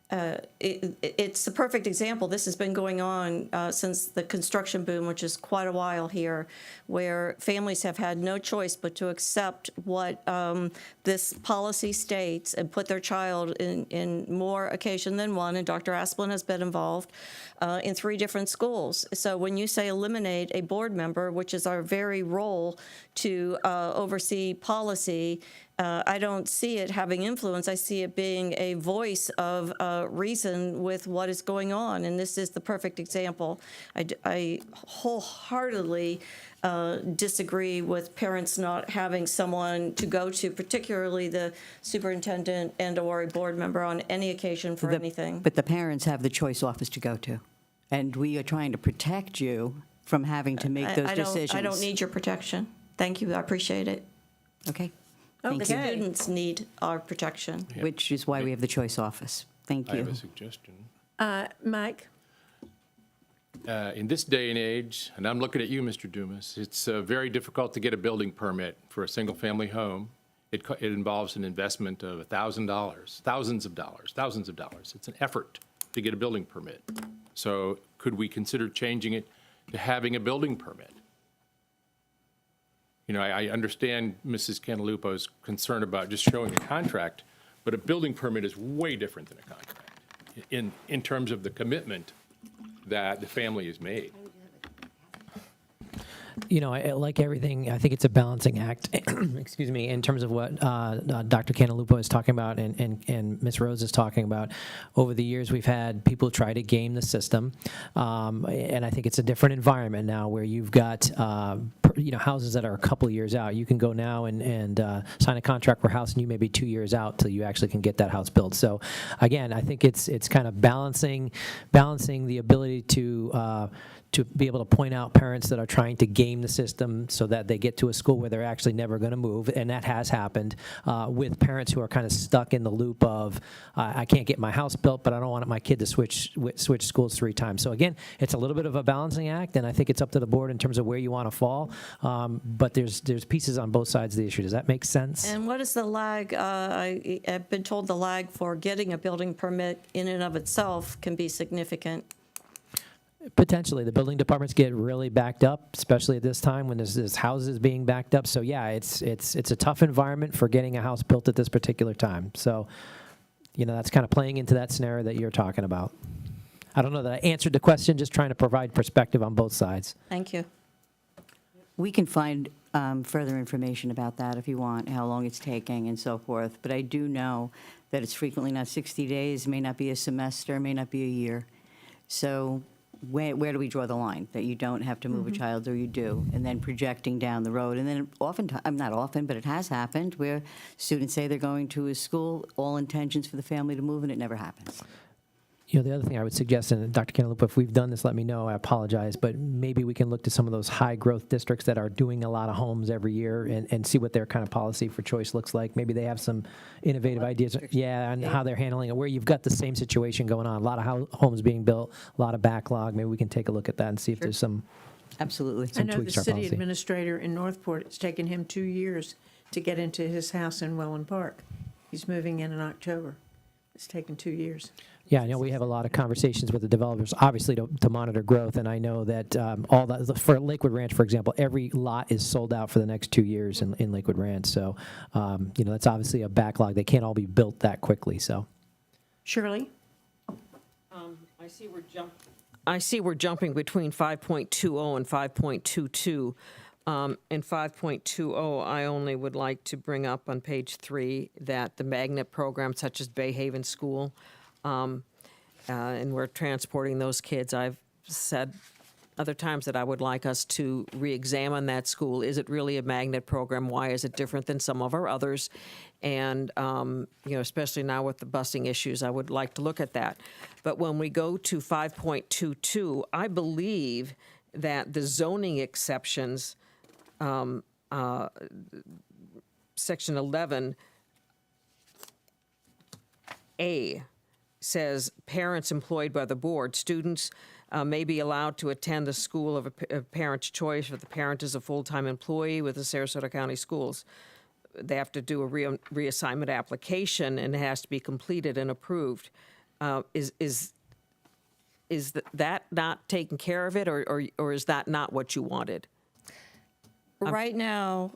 it's the perfect example. This has been going on since the construction boom, which is quite a while here, where families have had no choice but to accept what this policy states and put their child in more occasion than one. And Dr. Asplin has been involved in 3 different schools. So when you say eliminate a board member, which is our very role to oversee policy, I don't see it having influence. I see it being a voice of reason with what is going on, and this is the perfect example. I wholeheartedly disagree with parents not having someone to go to, particularly the superintendent and/or a board member on any occasion for anything. But the parents have the choice office to go to, and we are trying to protect you from having to make those decisions. I don't need your protection. Thank you. I appreciate it. Okay. The students need our protection. Which is why we have the choice office. Thank I have you. a suggestion. Mike? In this day and age, and I'm looking at you, Mr. Dumas, it's very difficult to get a building permit for a single-family home. It involves an investment of $1,000, thousands of dollars. It's an effort to get a building permit. So could we consider changing it to having a building permit? You know, I understand Mrs. Cantalupo's concern about just showing a contract, but a building permit is way different than a contract in terms of the commitment that the family has made. You know, like everything, I think it's a balancing act, excuse me, in terms of what Dr. Cantalupo is talking about and Ms. Rose is talking about. Over the years, we've had people try to game the system, and I think it's a different environment now where you've got, houses that are a couple years out. You can go now and sign a contract for a house, and you may be 2 years out till you actually can get that house built. So, again, I think it's kind of balancing the ability to be able to point out parents that are trying to game the system so that they get to a school where they're actually never going to move, and that has happened, with parents who are kind of stuck in the loop of, I can't get my house built, but I don't want my kid to switch schools 3 times. So again, it's a little bit of a balancing act, and I think it's up to the board in terms of where you want to fall, but there's pieces on both sides of the issue. Does that make sense? And what is the lag? I've been told the lag for getting a building permit in and of itself can be significant. Potentially. The building departments get really backed up, especially at this time when there's houses being backed up. So yeah, it's a tough environment for getting a house built at this particular time. So, that's kind of playing into that scenario that you're talking about. I don't know that I answered the question, just trying to provide perspective on both sides. Thank you. We can find further information about that if you want, how long it's taking and so forth. But I do know that it's frequently not 60 days, may not be a semester, may not be a year. So where do we draw the line? That you don't have to move a child, or you do, and then projecting down the road. And then not often, but it has happened, where students say they're going to a school, all intentions for the family to move, and it never happens. The other thing I would suggest, and Dr. Cantalupo, if we've done this, let me know. I apologize, but maybe we can look to some of those high-growth districts that are doing a lot of homes every year and see what their kind of policy for choice looks like. Maybe they have some innovative ideas, on how they're handling it, where you've got the same situation going on. A lot of homes being built, a lot of backlog. Maybe we can take a look at that and see if there's some Absolutely. I know the tweaks to our city policy. administrator in Northport, it's taken him 2 years to get into his house in Welland Park. He's moving in October. It's taken 2 years. Yeah, I know we have a lot of conversations with the developers, obviously, to monitor growth, and I know that all that, for Lakewood Ranch, for example, every lot is sold out for the next 2 years in Lakewood Ranch, so, that's obviously a backlog. They can't all be built that quickly, so. Shirley? I see we're jumping between 5.20 and 5.22. In 5.20, I only would like to bring up on page 3 that the magnet program, such as Bay Haven School, and we're transporting those kids. I've said other times that I would like us to re-examine that school. Is it really a magnet program? Why is it different than some of our others? And, especially now with the busing issues, I would like to look at that. But when we go to 5.22, I believe that the zoning exceptions, section 11A, says parents employed by the board. Students may be allowed to attend the school of a parent's choice if the parent is a full-time employee with the Sarasota County Schools. They have to do a reassignment application, and it has to be completed and approved. That not taking care of it, or is that not what you wanted? Right now,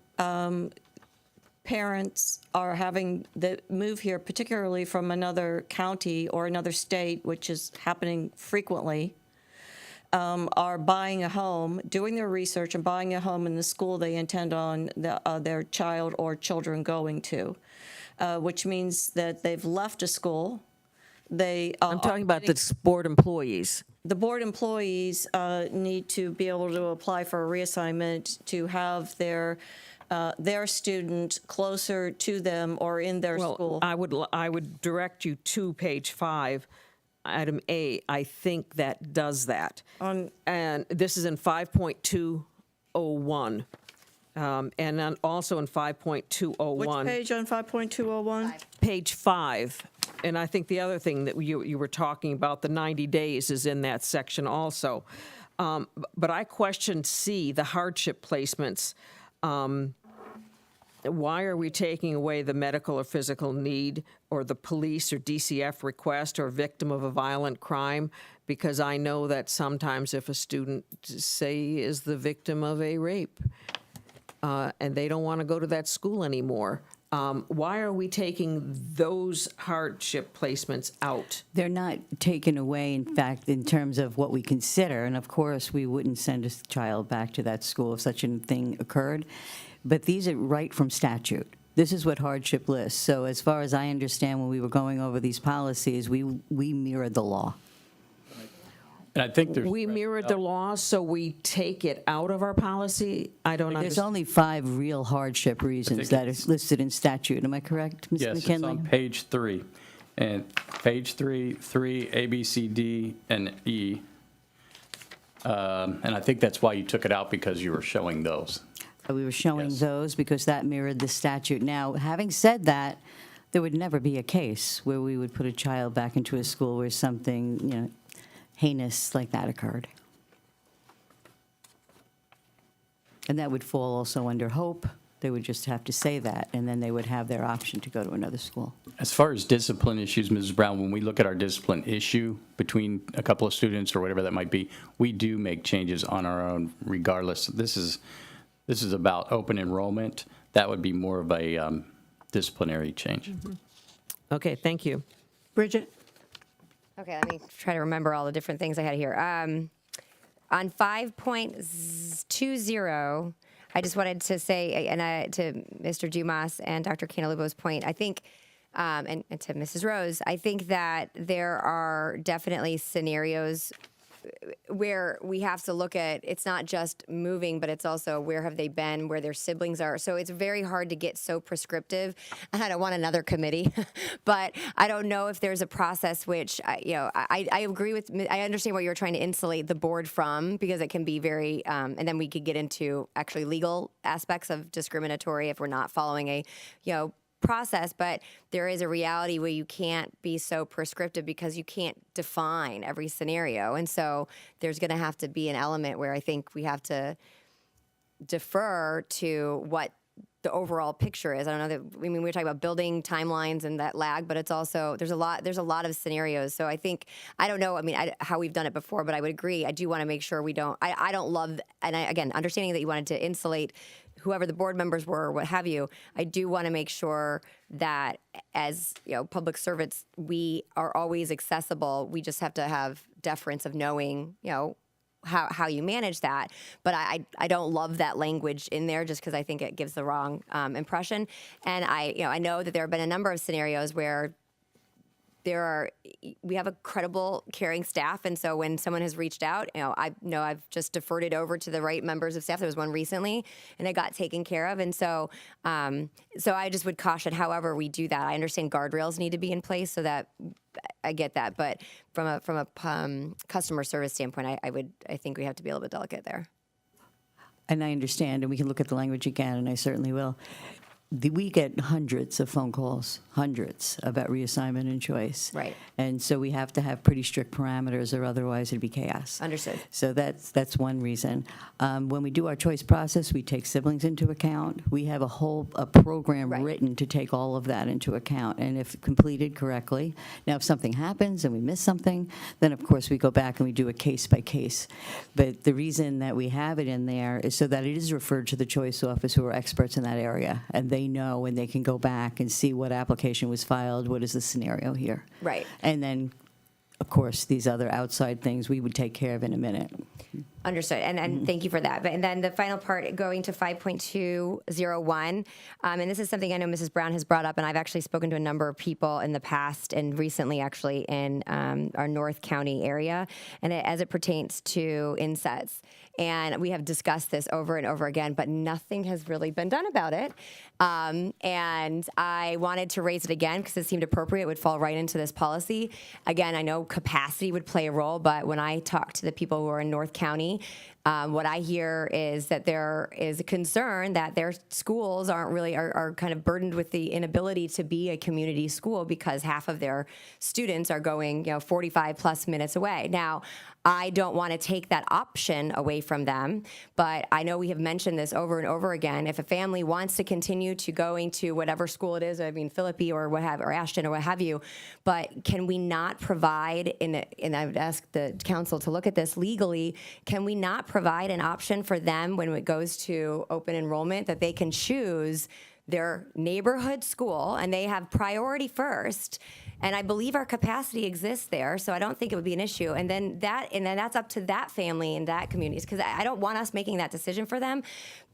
parents are having that move here, particularly from another county or another state, which is happening frequently, are buying a home, doing their research and buying a home in the school they intend on their child or children going to, which means that they've left a school. I'm talking about the board employees. The board employees need to be able to apply for a reassignment to have their student closer to them or in their school. I would direct you to page 5, item A. I think that does that. And this is in 5.201. And then also in 5.201. Which page on 5.201? Page 5. And I think the other thing that you were talking about, the 90 days, is in that section also. But I questioned C, the hardship placements. Why are we taking away the medical or physical need or the police or DCF request or victim of a violent crime? Because I know that sometimes if a student, say, is the victim of a rape and they don't want to go to that school anymore, why are we taking those hardship placements out? They're not taken away, in fact, in terms of what we consider. And of course, we wouldn't send a child back to that school if such a thing occurred. But these are right from statute. This is what hardship lists. So as far as I understand, when we were going over these policies, we mirrored the law. And I think We mirrored the law, so we take it out of our policy? I don't There's understand. only 5 real hardship reasons that is listed in statute. Am I correct, Ms. Yes, McKinley? it's on page 3. And page 3, A, B, C, D, and E. And I think that's why you took it out, because you were showing those. We were showing those because that mirrored the statute. Now, having said that, there would never be a case where we would put a child back into a school where something, heinous like that occurred. And that would fall also under hope. They would just have to say that, and then they would have their option to go to another school. As far as discipline issues, Mrs. Brown, when we look at our discipline issue between a couple of students or whatever that might be, we do make changes on our own regardless. This is about open enrollment. That would be more of a disciplinary change. Okay, thank you. Bridget? Okay, let me try to remember all the different things I had here. On 5.20, I just wanted to say, to Mr. Dumas and Dr. Cantalupo's point, I think, and to Mrs. Rose, I think that there are definitely scenarios where we have to look at, it's not just moving, but it's also where have they been, where their siblings are. So it's very hard to get so prescriptive. And I don't want another committee, but I don't know if there's a process which, I agree with, I understand what you're trying to insulate the board from, because it can be very, and then we could get into actually legal aspects of discriminatory if we're not following a, process, but there is a reality where you can't be so prescriptive because you can't define every scenario. And so there's going to have to be an element where I think we have to defer to what the overall picture is. I don't know that, we were talking about building timelines and that lag, but it's also, there's a lot of scenarios. So I think, I don't know, how we've done it before, but I would agree. I do want to make sure we don't, I don't love, and again, understanding that you wanted to insulate whoever the board members were or what have you, I do want to make sure that as, public servants, we are always accessible. We just have to have deference of knowing, how you manage that. But I don't love that language in there just because I think it gives the wrong impression. And I know that there have been a number of scenarios where we have a credible, caring staff, and so when someone has reached out, I've just deferred it over to the right members of staff. There was one recently, and it got taken care of, and so I just would caution. However, we do that. I understand guardrails need to be in place, so that I get that, but from a customer service standpoint, I think we have to be a little bit delicate there. And I understand, and we can look at the language again, and I certainly will. we get hundreds of phone calls, hundreds, about reassignment and choice. Right. And so we have to have pretty strict parameters, or otherwise it'd be chaos. Understood. So that's one reason. When we do our choice process, we take siblings into account. We have a program written to take all of that into account, and if completed correctly. Now, if something happens and we miss something, then of course we go back and we do a case by case. But the reason that we have it in there is so that it is referred to the choice office, who are experts in that area, and they know, and they can go back and see what application was filed, what is the scenario here. Right. And then, of course, these other outside things we would take care of in a minute. Understood, and thank you for that. And then the final part, going to 5.201, and this is something I know Mrs. Brown has brought up, and I've actually spoken to a number of people in the past and recently actually in our North County area, and as it pertains to insets. And we have discussed this over and over again, but nothing has really been done about it. And I wanted to raise it again because it seemed appropriate. It would fall right into this policy. Again, I know capacity would play a role, but when I talk to the people who are in North County, what I hear is that there is a concern that their schools are kind of burdened with the inability to be a community school because half of their students are going 45 plus minutes away. Now, I don't want to take that option away from them, but I know we have mentioned this over and over again. If a family wants to continue to going to whatever school it is, I mean Philippi or or Ashton or what have you, but can we not provide, and I would ask the council to look at this legally, can we not provide an option for them when it goes to open enrollment that they can choose their neighborhood school and they have priority first? And I believe our capacity exists there, so I don't think it would be an issue. And then that's up to that family and that community, because I don't want us making that decision for them.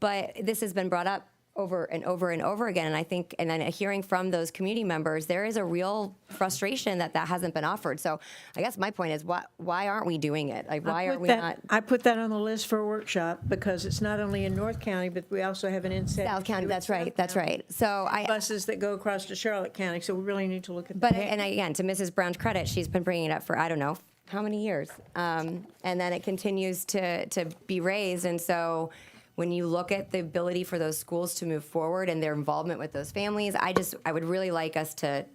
But this has been brought up over and over and over again, and I think, and then hearing from those community members, there is a real frustration that hasn't been offered. So I guess my point is, why aren't we doing it? Like, why are we not? I put that on the list for a workshop because it's not only in North County, but we also have an inset. South County, that's right, that's right. So buses that go across to Charlotte County, so we really need to look at that. But, and again, to Mrs. Brown's credit, she's been bringing it up for, I don't know, how many years? And then it continues to be raised, and so when you look at the ability for those schools to move forward and their involvement with those families, I would really like us to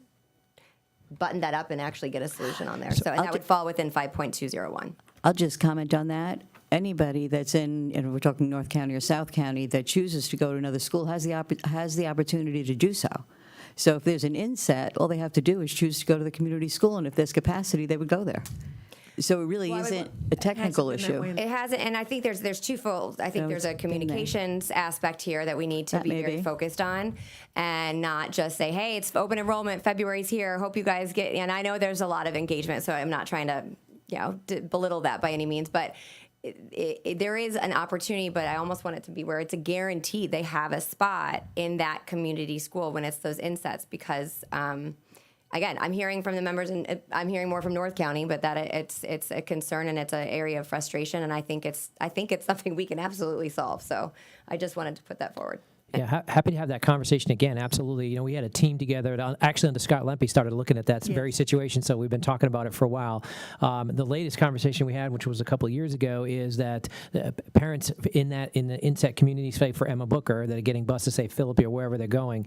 button that up and actually get a solution on there. So, and that would fall within 5.201. I'll just comment on that. Anybody that's in, and we're talking North County or South County, that chooses to go to another school has the opportunity to do so. So if there's an inset, all they have to do is choose to go to the community school, and if there's capacity, they would go there. So it really isn't a technical issue. It hasn't, and I think there's twofold. I think there's a communications aspect here that we need to be very focused on, and not just say, hey, it's open enrollment, February's here, hope you guys get, and I know there's a lot of engagement, so I'm not trying to belittle that by any means, but there is an opportunity, but I almost want it to be where it's a guarantee they have a spot in that community school when it's those insets, because again, I'm hearing from the members, and I'm hearing more from North County, but that it's a concern and it's an area of frustration, and I think it's something we can absolutely solve. So I just wanted to put that forward. Yeah, happy to have that conversation again. Absolutely. We had a team together. Actually, under Scott Lempe started looking at that very situation, so we've been talking about it for a while. The latest conversation we had, which was a couple of years ago, is that the parents in the inset community, say for Emma Booker, that are getting bused to, say, Philippi or wherever they're going,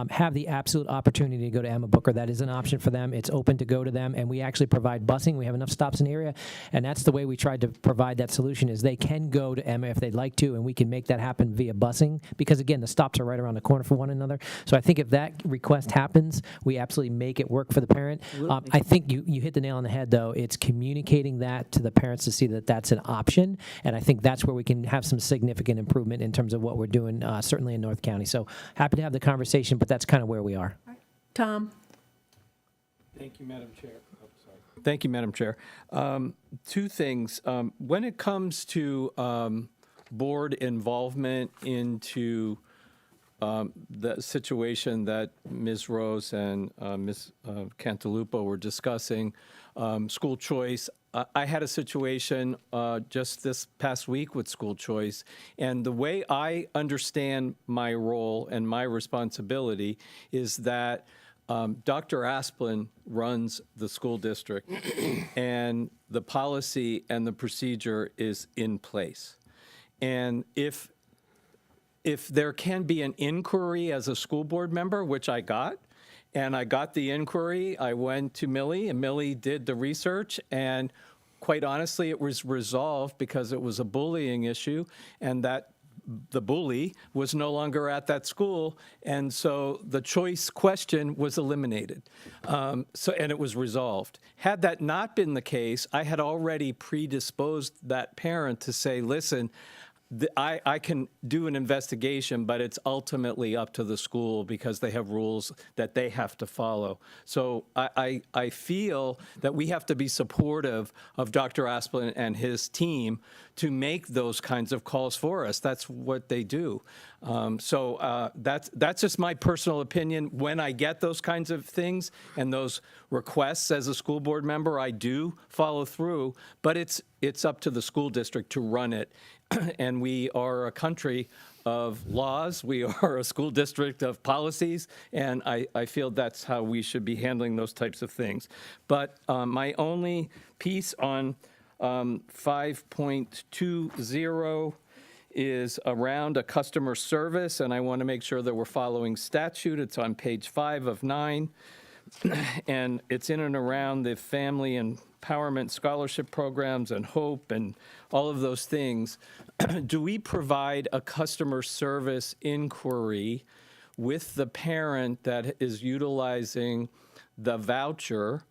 have the absolute opportunity to go to Emma Booker. That is an option for them. It's open to go to them, and we actually provide busing. We have enough stops in the area, and that's the way we tried to provide that solution, is they can go to Emma if they'd like to, and we can make that happen via busing, because, again, the stops are right around the corner for one another. So I think if that request happens, we absolutely make it work for the parent. I think you hit the nail on the head, though. It's communicating that to the parents to see that that's an option, and I think that's where we can have some significant improvement in terms of what we're doing, certainly in North County. So happy to have the conversation, but that's kind of where we are. Tom? Thank you, Madam Chair. Thank you, Madam Chair. Two things. When it comes to board involvement into the situation that Ms. Rose and Ms. Cantalupo were discussing, school choice. I had a situation just this past week with school choice, and the way I understand my role and my responsibility is that Dr. Asplin runs the school district, and the policy and the procedure is in place. And if if there can be an inquiry as a school board member, which I got, and I got the inquiry, I went to Millie, and Millie did the research, and quite honestly, it was resolved because it was a bullying issue, and that the bully was no longer at that school, and so the choice question was eliminated. And it was resolved. Had that not been the case, I had already predisposed that parent to say, listen, I can do an investigation, but it's ultimately up to the school because they have rules that they have to follow. So I feel that we have to be supportive of Dr. Asplin and his team to make those kinds of calls for us. That's what they do. That's just my personal opinion. When I get those kinds of things and those requests as a school board member, I do follow through, but it's up to the school district to run it. And we are a country of laws. We are a school district of policies, and I feel that's how we should be handling those types of things. But my only piece on 5.20 is around a customer service, and I want to make sure that we're following statute. It's on page 5 of 9, and it's in and around the family empowerment scholarship programs and HOPE and all of those things. Do we provide a customer service inquiry with the parent that is utilizing the voucher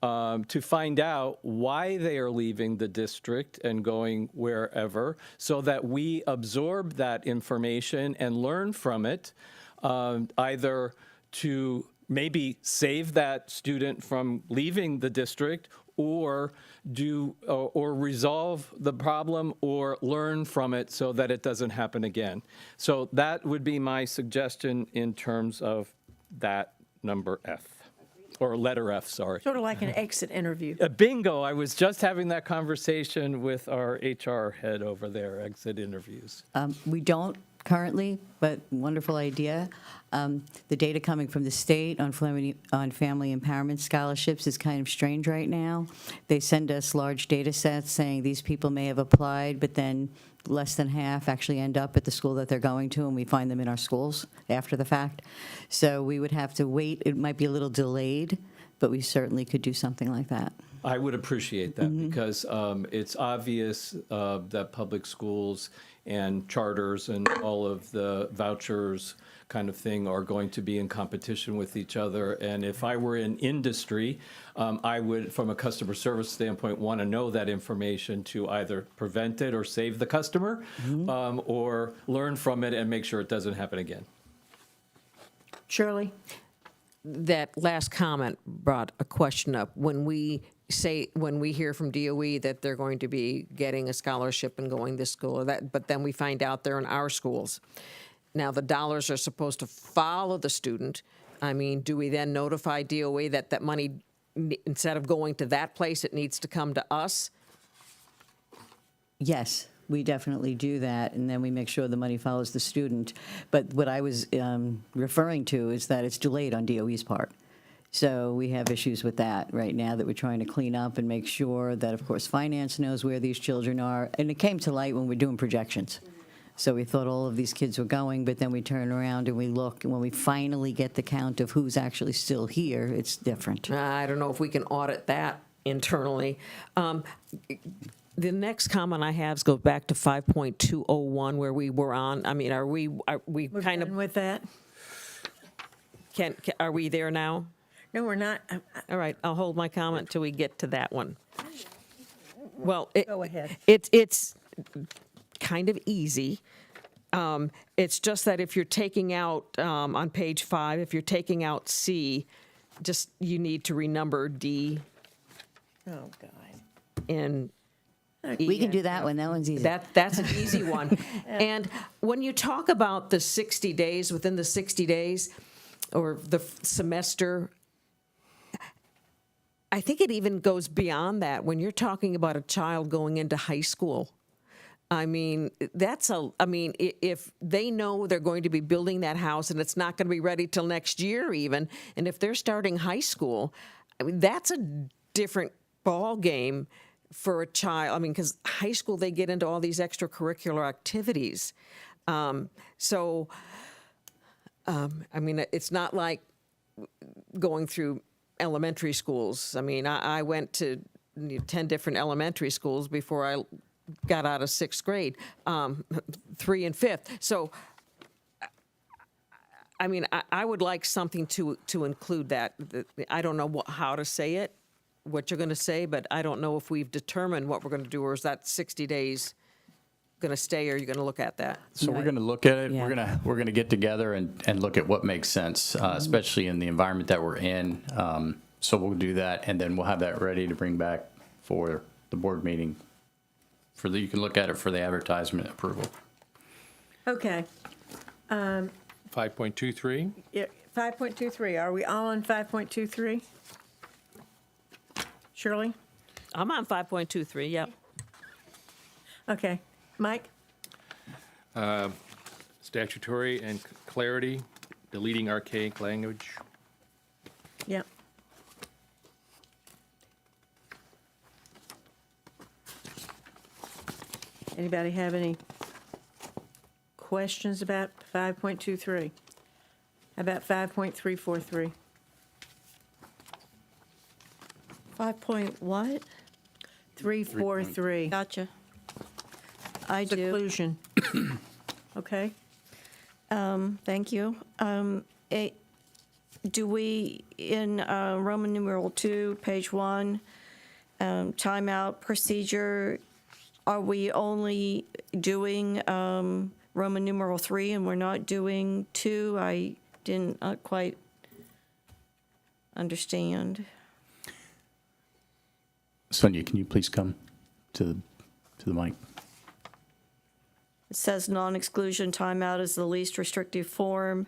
to find out why they are leaving the district and going wherever, so that we absorb that information and learn from it, either to maybe save that student from leaving the district, or resolve the problem, or learn from it so that it doesn't happen again. So that would be my suggestion in terms of that number F, or letter F, sorry. Sort of like an exit interview. Bingo, I was just having that conversation with our HR head over there, exit interviews. We don't currently, but wonderful idea. The data coming from the state on family empowerment scholarships is kind of strange right now. They send us large data sets saying these people may have applied, but then less than half actually end up at the school that they're going to, and we find them in our schools after the fact. So we would have to wait. It might be a little delayed, but we certainly could do something like that. I would appreciate that because it's obvious that public schools and charters and all of the vouchers kind of thing are going to be in competition with each other. And if I were in industry, I would, from a customer service standpoint, want to know that information to either prevent it or save the customer, or learn from it and make sure it doesn't happen again. Shirley? That last comment brought a question up. When we hear from DOE that they're going to be getting a scholarship and going this school or that, but then we find out they're in our schools. Now, the dollars are supposed to follow the student. I mean, do we then notify DOE that that money, instead of going to that place, it needs to come to us? Yes, we definitely do that, and then we make sure the money follows the student. But what I was referring to is that it's delayed on DOE's part. So we have issues with that right now that we're trying to clean up and make sure that, of course, finance knows where these children are. And it came to light when we're doing projections. So we thought all of these kids were going, but then we turn around and we look, and when we finally get the count of who's actually still here, it's different. I don't know if we can audit that internally. The next comment I have goes back to 5.201 where we were on. I mean, are we We're kind of done with that? are we there now? No, we're not. All right, I'll hold my comment till we get to that one. Well, Go ahead. It's kind of easy. It's just that if you're taking out, on page 5, if you're taking out C, just you need to renumber D Oh, God. and We can do that one. That one's easy. That's an easy one. And when you talk about the 60 days, within the 60 days, or the semester, I think it even goes beyond that. When you're talking about a child going into high school, I mean, if they know they're going to be building that house and it's not going to be ready till next year even, and if they're starting high school, I mean, that's a different ball game for a child. I mean, because high school, they get into all these extracurricular activities. I mean, it's not like going through elementary schools. I mean, I went to 10 different elementary schools before I got out of 6th grade, 3 and 5th. So, I mean, I would like something to include that. I don't know how to say it, what you're going to say, but I don't know if we've determined what we're going to do, or is that 60 days going to stay, or are you going to look at that? So we're going to look at it. Yeah. We're gonna get together and look at what makes sense, especially in the environment that we're in. So we'll do that, and then we'll have that ready to bring back for the board meeting. You can look at it for the advertisement approval. Okay. 5.23? Yeah, 5.23. Are we all on 5.23? Shirley? I'm on 5.23, yep. Okay. Mike? Statutory and clarity, deleting archaic language. Yep. Anybody have any questions about 5.23? How about 5.343? 5.what? 343. Gotcha. I do. Seclusion. Okay. Thank you. Do we, in Roman numeral 2, page 1, timeout procedure, are we only doing Roman numeral 3 and we're not doing 2? I didn't quite understand. Sonia, can you please come to the mic? It says non-exclusion timeout is the least restrictive form,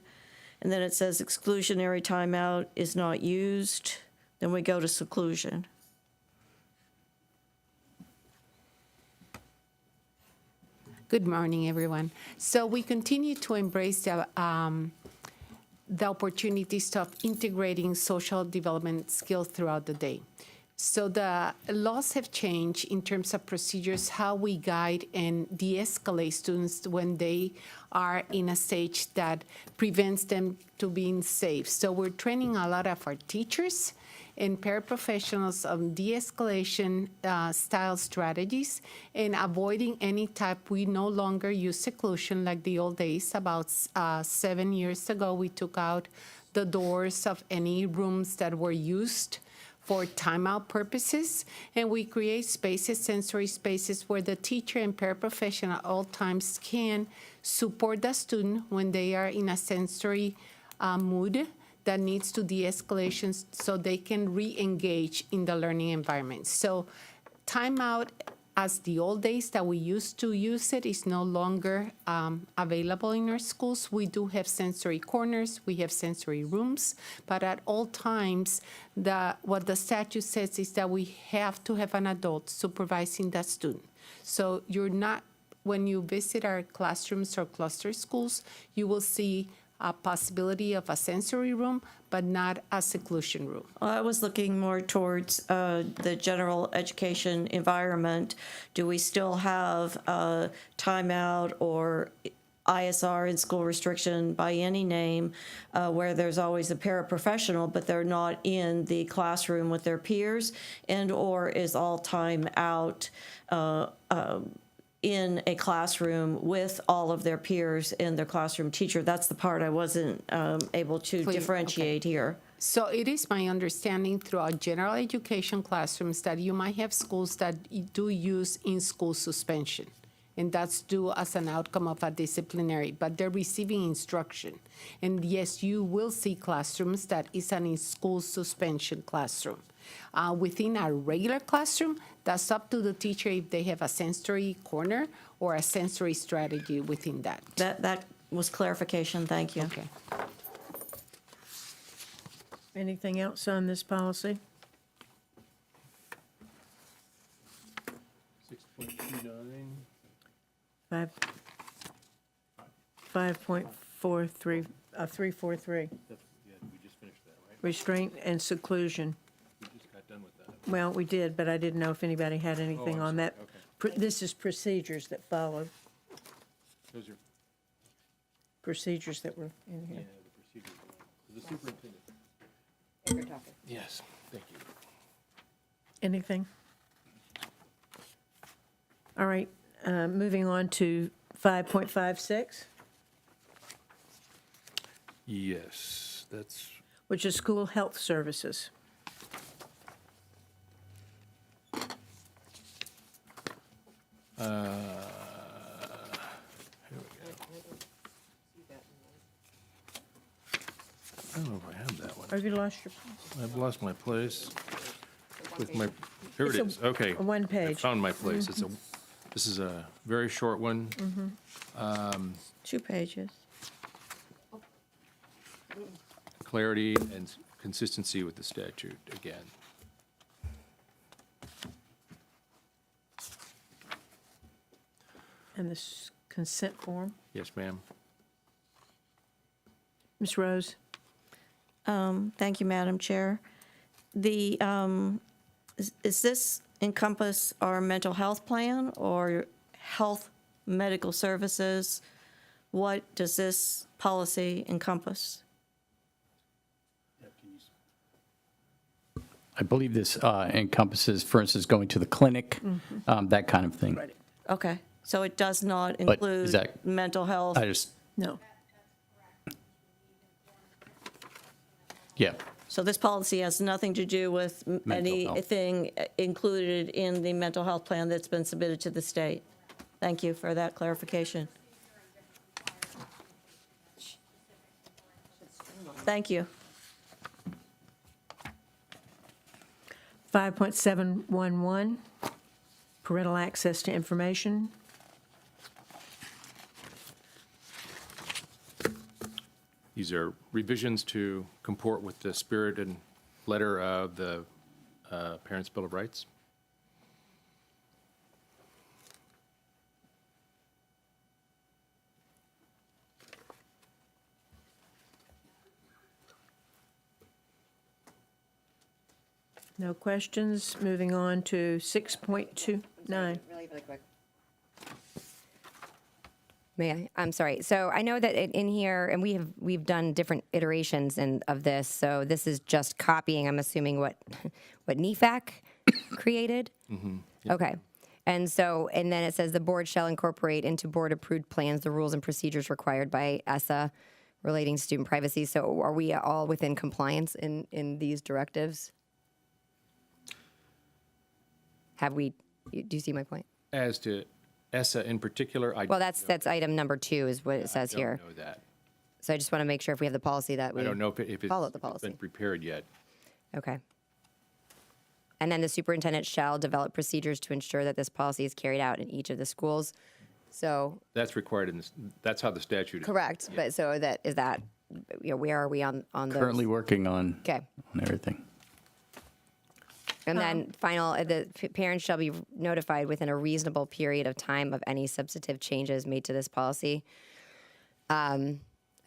and then it says exclusionary timeout is not used. Then we go to seclusion. Good morning, everyone. So we continue to embrace the opportunities of integrating social development skills throughout the day. So the laws have changed in terms of procedures, how we guide and de-escalate students when they are in a stage that prevents them to being safe. So we're training a lot of our teachers and paraprofessionals on de-escalation style strategies and avoiding any type. We no longer use seclusion like the old days. About 7 years ago, we took out the doors of any rooms that were used for timeout purposes, and we create spaces, sensory spaces, where the teacher and paraprofessional at all times can support the student when they are in a sensory mood that needs to de-escalation so they can re-engage in the learning environment. So timeout, as the old days that we used to use it, is no longer available in our schools. We do have sensory corners, we have sensory rooms, but at all times, what the statute says is that we have to have an adult supervising that student. So you're not, when you visit our classrooms or cluster schools, you will see a possibility of a sensory room, but not a seclusion room. Well, I was looking more towards the general education environment. Do we still have timeout or ISR in school restriction by any name where there's always a paraprofessional, but they're not in the classroom with their peers, and or is all time out in a classroom with all of their peers and their classroom teacher? That's the part I wasn't able to differentiate here. So it is my understanding throughout general education classrooms that you might have schools that do use in-school suspension, and that's due as an outcome of a disciplinary, but they're receiving instruction. And yes, you will see classrooms that is an in-school suspension classroom. Within a regular classroom, that's up to the teacher if they have a sensory corner or a sensory strategy within that. That was clarification, thank you. Okay. Anything else on this policy? 6.29. 5.43, 343. Yeah, we just finished that, right? Restraint and seclusion. We just got done with that. Well, we did, but I didn't know if anybody had anything I'm on sorry. that. This is procedures that follow. Those are procedures that were in here. The superintendent. Yes, thank you. Anything? All right, moving on to 5.56, Yes, that's, which is school health services. here we go. I don't know if I have that one. Have you lost your? I've lost my place with my, here it It's is, okay. a one I page. found my place. This is a very short one. 2 pages. Clarity and consistency with the statute, again. And this consent form. Yes, ma'am. Ms. Rose? Thank you, Madam Chair. The, is this encompass our mental health plan or health medical services? What does this policy encompass? I believe this encompasses, for instance, going to the clinic, that kind of thing. Okay, so it does not But include is that- mental health? I just, No. yeah, So this policy has nothing to do with Mental health. anything included in the mental health plan that's been submitted to the state? Thank you for that clarification. Thank you. 5.711, parental access to information. These are revisions to comport with the spirit and letter of the Parents' Bill of Rights. No questions. Moving on to 6.29. Really, really quick. May I? I'm sorry. So I know that in here, and we've done different iterations of this. So this is just copying, I'm assuming, what NEFAC created? Okay. And then it says the board shall incorporate into board-approved plans the rules and procedures required by ESSA relating to student privacy. So are we all within compliance in these directives? Do you see my point? As to ESSA in particular, Well, that's item number 2 is what it says here. I don't know that. So I just want to make sure if we have the policy that we I don't know if follow the it's policy. been prepared yet. Okay. And then the superintendent shall develop procedures to ensure that this policy is carried out in each of the schools. So, That's required in this, that's how the statute is. correct, but so is that, where are we on those? currently working on Okay. everything. And then the parents shall be notified within a reasonable period of time of any substantive changes made to this policy.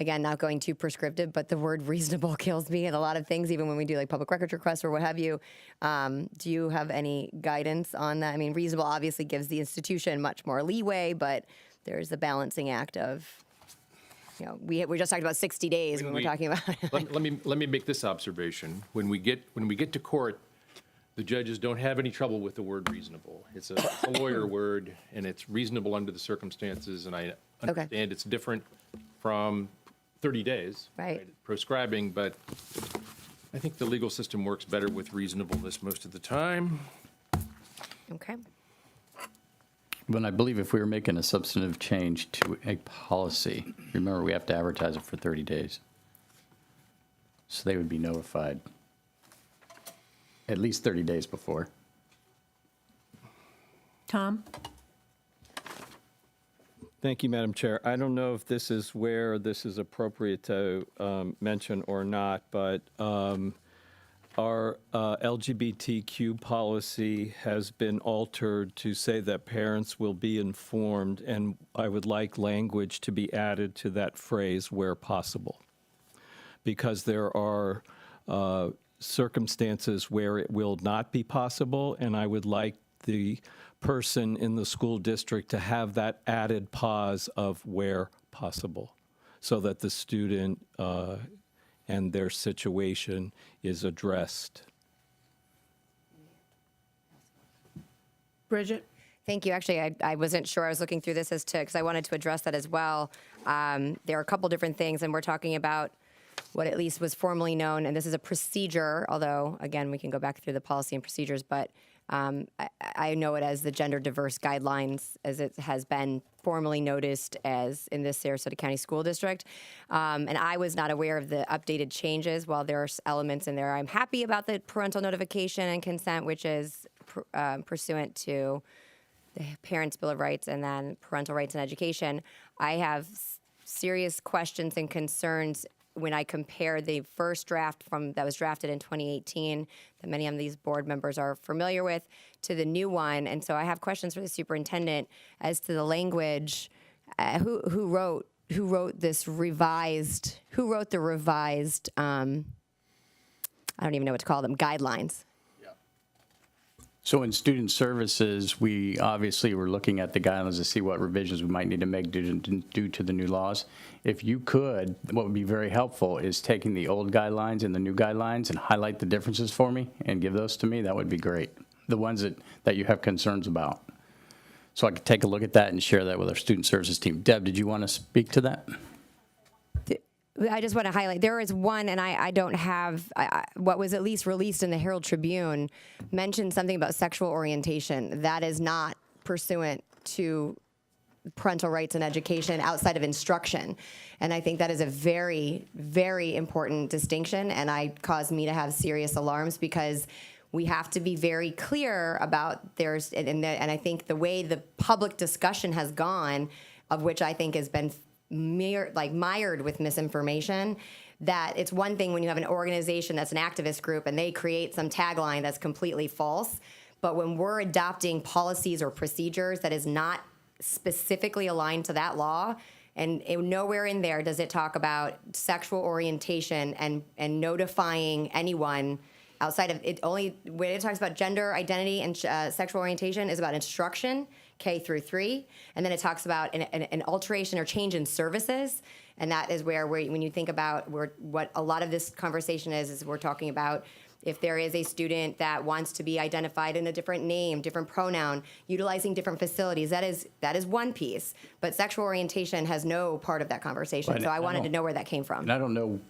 Again, not going too prescriptive, but the word reasonable kills me in a lot of things, even when we do like public records requests or what have you. Do you have any guidance on that? I mean, reasonable obviously gives the institution much more leeway, but there's the balancing act of, we just talked about 60 days when we're talking about. Let me make this observation. When we get to court, the judges don't have any trouble with the word reasonable. It's a lawyer word, and it's reasonable under the circumstances, and I understand it's different from 30 days. Right. Proscribing, but I think the legal system works better with reasonableness most of the time. Okay. But I believe if we were making a substantive change to a policy, remember, we have to advertise it for 30 days. So they would be notified at least 30 days before. Tom? Thank you, Madam Chair. I don't know if this is where this is appropriate to mention or not, but our LGBTQ policy has been altered to say that parents will be informed, and I would like language to be added to that phrase where possible, because there are circumstances where it will not be possible, and I would like the person in the school district to have that added pause of where possible. so that the student and their situation is addressed. Bridget? Thank you. Actually, I wasn't sure. I was looking through this as to, because I wanted to address that as well. There are a couple different things, and we're talking about what at least was formerly known, and this is a procedure, although, again, we can go back through the policy and procedures, but I know it as the gender diverse guidelines, as it has been formally noticed as in this Sarasota County School District. And I was not aware of the updated changes. While there are elements in there, I'm happy about the parental notification and consent, which is pursuant to the Parents' Bill of Rights and then parental rights and education. I have serious questions and concerns when I compare the first draft that was drafted in 2018, that many of these board members are familiar with, to the new one. And so I have questions for the superintendent as to the language. Who wrote the revised, I don't even know what to call them, guidelines? So in student services, we obviously were looking at the guidelines to see what revisions we might need to make due to the new laws. If you could, what would be very helpful is taking the old guidelines and the new guidelines and highlight the differences for me and give those to me. That would be great. The ones that you have concerns about. So I could take a look at that and share that with our student services team. Deb, did you want to speak to that? I just want to highlight, there is one, and I don't have, what was at least released in the Herald Tribune mentioned something about sexual orientation. That is not pursuant to parental rights and education outside of instruction. And I think that is a very, very important distinction, and caused me to have serious alarms because we have to be very clear about and I think the way the public discussion has gone, of which I think has been mired with misinformation, that it's one thing when you have an organization that's an activist group and they create some tagline that's completely false, but when we're adopting policies or procedures that is not specifically aligned to that law, and nowhere in there does it talk about sexual orientation and notifying anyone outside of it. Only when it talks about gender identity and sexual orientation is about instruction, K through 3, and then it talks about an alteration or change in services, and that is where when you think about what a lot of this conversation is we're talking about if there is a student that wants to be identified in a different name, different pronoun, utilizing different facilities, that is one piece, but sexual orientation has no part of that conversation, But so I wanted to know where that came from. And I don't know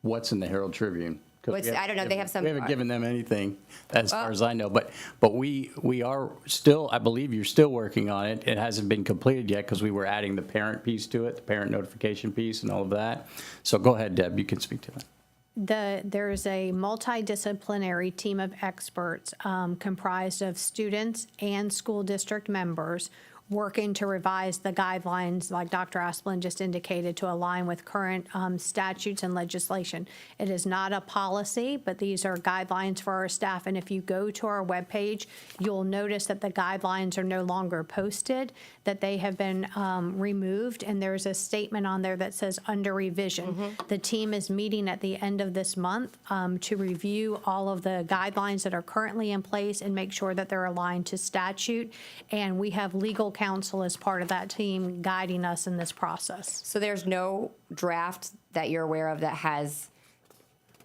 what's in the Herald Tribune. I don't know, they have some. We haven't given them anything, as far as I know, but we are still, I believe you're still working on it. It hasn't been completed yet because we were adding the parent piece to it, the parent notification piece and all of that. So go ahead, Deb, you can speak to that. There's a multidisciplinary team of experts comprised of students and school district members working to revise the guidelines, like Dr. Asplin just indicated, to align with current statutes and legislation. It is not a policy, but these are guidelines for our staff. And if you go to our webpage, you'll notice that the guidelines are no longer posted, that they have been removed, and there's a statement on there that says under revision. The team is meeting at the end of this month to review all of the guidelines that are currently in place and make sure that they're aligned to statute. And we have legal counsel as part of that team guiding us in this process. So there's no draft that you're aware of that has,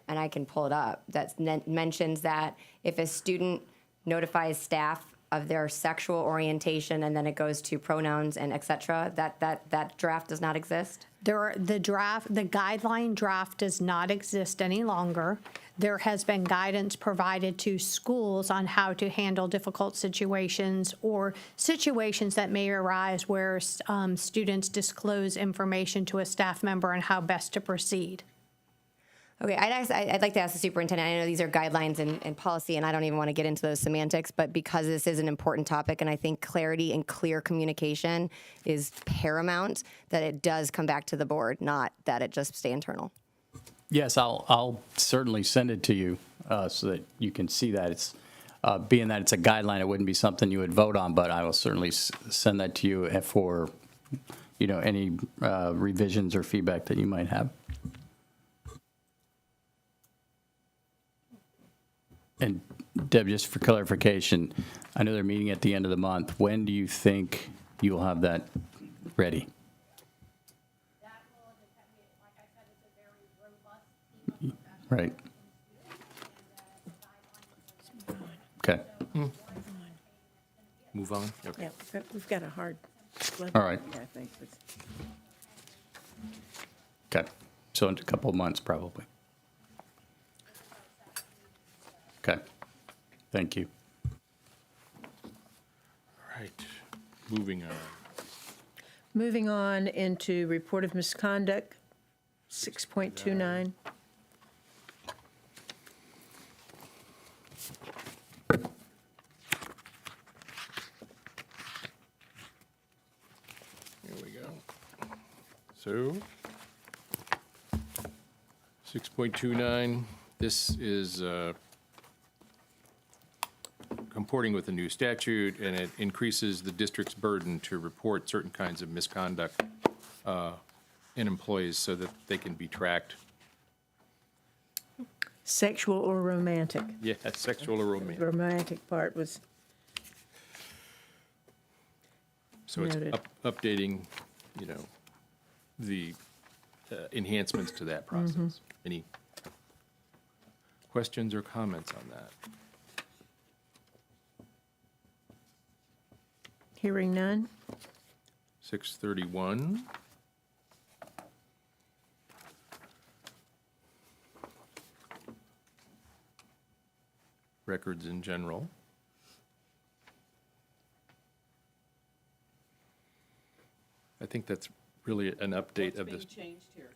and I can pull it up, that mentions that if a student notifies staff of their sexual orientation and then it goes to pronouns and et cetera, that draft does not exist? The guideline draft does not exist any longer. There has been guidance provided to schools on how to handle difficult situations or situations that may arise where students disclose information to a staff member and how best to proceed. Okay, I'd like to ask the superintendent, I know these are guidelines and policy, and I don't even want to get into those semantics, but because this is an important topic, and I think clarity and clear communication is paramount, that it does come back to the board, not that it just stay internal. Yes, I'll certainly send it to you so that you can see that. It's being that it's a guideline, it wouldn't be something you would vote on, but I will certainly send that to you for any revisions or feedback that you might have. And Deb, just for clarification, I know they're meeting at the end of the month. When do you think you'll have that ready? That will Right. Okay. Move on? Okay. Yeah, we've got a hard. All right. I think. Okay. So in a couple of months, probably. Okay. Thank you. All right, moving on. Moving on into report of misconduct, 6.29. Here we go. So, 6.29, this is comporting with a new statute, and it increases the district's burden to report certain kinds of misconduct in employees so that they can be tracked. Sexual or romantic? Yeah, sexual or romantic. The romantic part was, So it's Noted. updating, you know, the enhancements to that process. Any questions or comments on that? hearing none. 631. Records in general. I think that's really an update of this.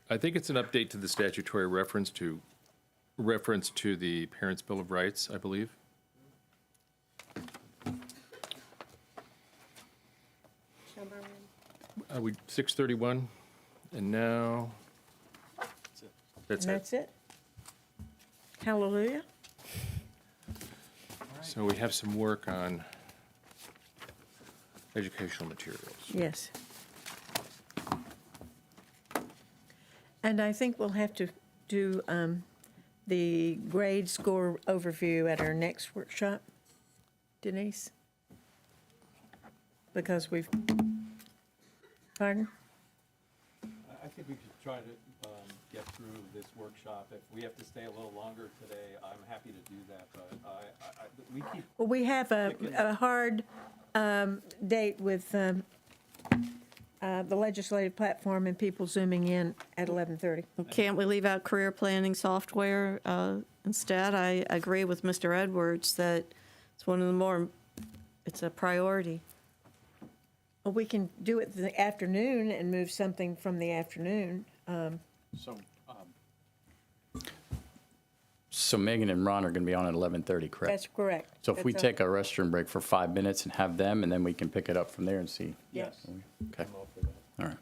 I think it's an update to the statutory reference to the Parents' Bill of Rights, I believe. We 631, and now that's And it. that's it. Hallelujah. So we have some work on educational materials. Yes. And I think we'll have to do the grade score overview at our next workshop, Denise? Because we've, pardon? I think we should try to get through this workshop. If we have to stay a little longer today, I'm happy to do that, but we keep. Well, we have a hard date with the legislative platform and people zooming in at 11:30. Can't we leave out career planning software instead? I agree with Mr. Edwards that it's one of the more, it's a priority. Well, we can do it the afternoon and move something from the afternoon. So Megan and Ron are going to be on at 11:30, correct? That's correct. So if we That's take a restroom break for 5 minutes and have them, and then we can pick it up from there and see. Yes. Okay. All right.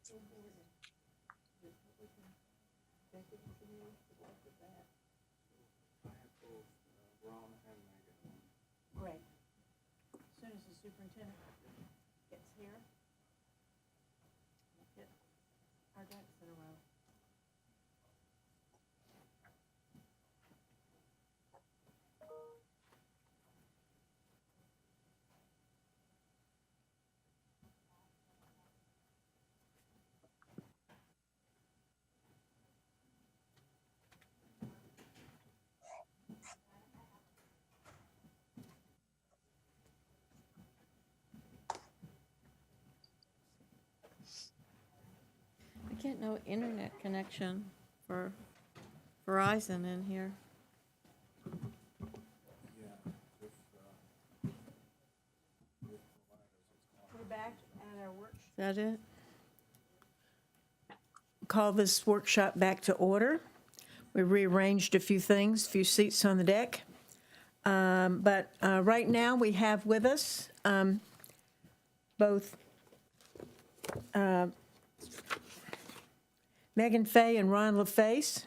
Great. As soon as the superintendent gets here, get our ducks in a row. I get no internet connection for Verizon in here. We're back at our workshop. Is that it? Call this workshop back to order. We rearranged a few things, a few seats on the deck. But right now, we have with us both Megan Fay and Ron LaFace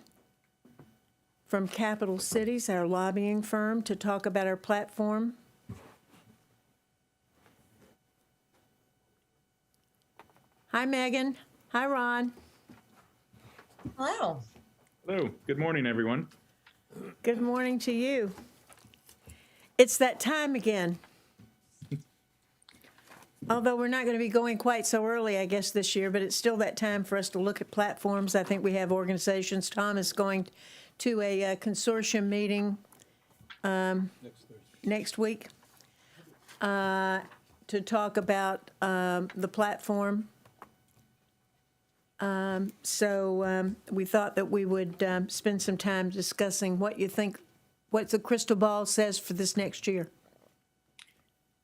from Capital Cities, our lobbying firm, to talk about our platform. Hi, Megan. Hi, Ron. Hello. Hello. Good morning, everyone. Good morning to you. It's that time again. Although we're not going to be going quite so early, I guess, this year, but it's still that time for us to look at platforms. I think we have organizations. Tom is going to a consortium meeting next week to talk about the platform. So we thought that we would spend some time discussing what you think, what the crystal ball says for this next year.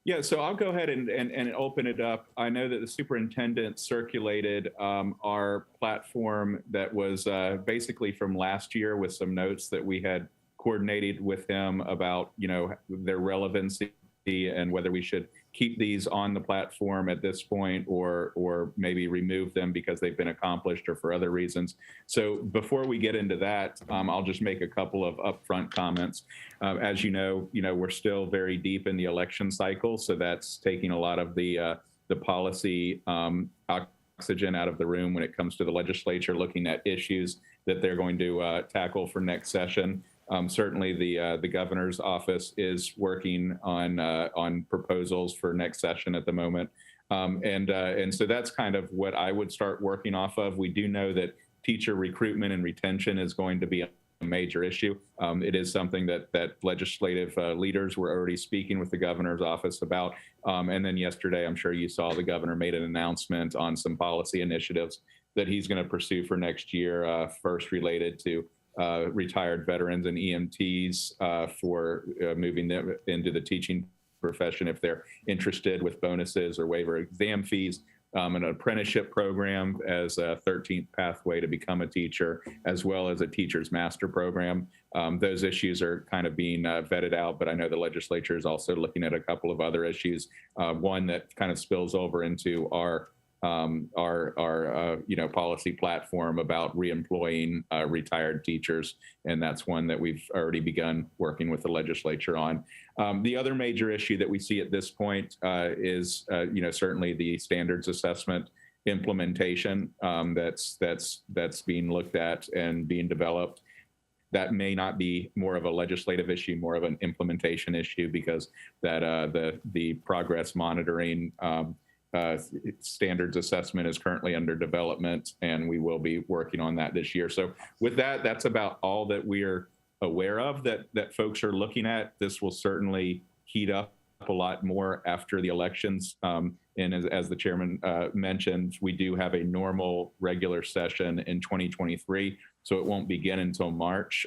Yeah, so I'll go ahead and open it up. I know that the superintendent circulated our platform that was basically from last year with some notes that we had coordinated with him about, you know, their relevancy and whether we should keep these on the platform at this point or maybe remove them because they've been accomplished or for other reasons. So before we get into that, I'll just make a couple of upfront comments. As you know, we're still very deep in the election cycle, so that's taking a lot of the policy oxygen out of the room when it comes to the legislature looking at issues that they're going to tackle for next session. Certainly, the governor's office is working on proposals for next session at the moment, and so that's kind of what I would start working off of. We do know that teacher recruitment and retention is going to be a major issue. It is something that legislative leaders were already speaking with the governor's office about. And then yesterday, I'm sure you saw the governor made an announcement on some policy initiatives that he's going to pursue for next year, first related to retired veterans and EMTs for moving them into the teaching profession if they're interested, with bonuses or waiver exam fees, an apprenticeship program as a 13th pathway to become a teacher, as well as a teacher's master program. Those issues are kind of being vetted out, but I know the legislature is also looking at a couple of other issues. One that kind of spills over into our policy platform about reemploying retired teachers, and that's one that we've already begun working with the legislature on. The other major issue that we see at this point is certainly the standards assessment implementation that's being looked at and being developed. That may not be more of a legislative issue, more of an implementation issue, because that the progress monitoring standards assessment is currently under development, and we will be working on that this year. So with that, that's about all that we're aware of that folks are looking at. This will certainly heat up a lot more after the elections. And as the chairman mentioned, we do have a normal regular session in 2023, so it won't begin until March.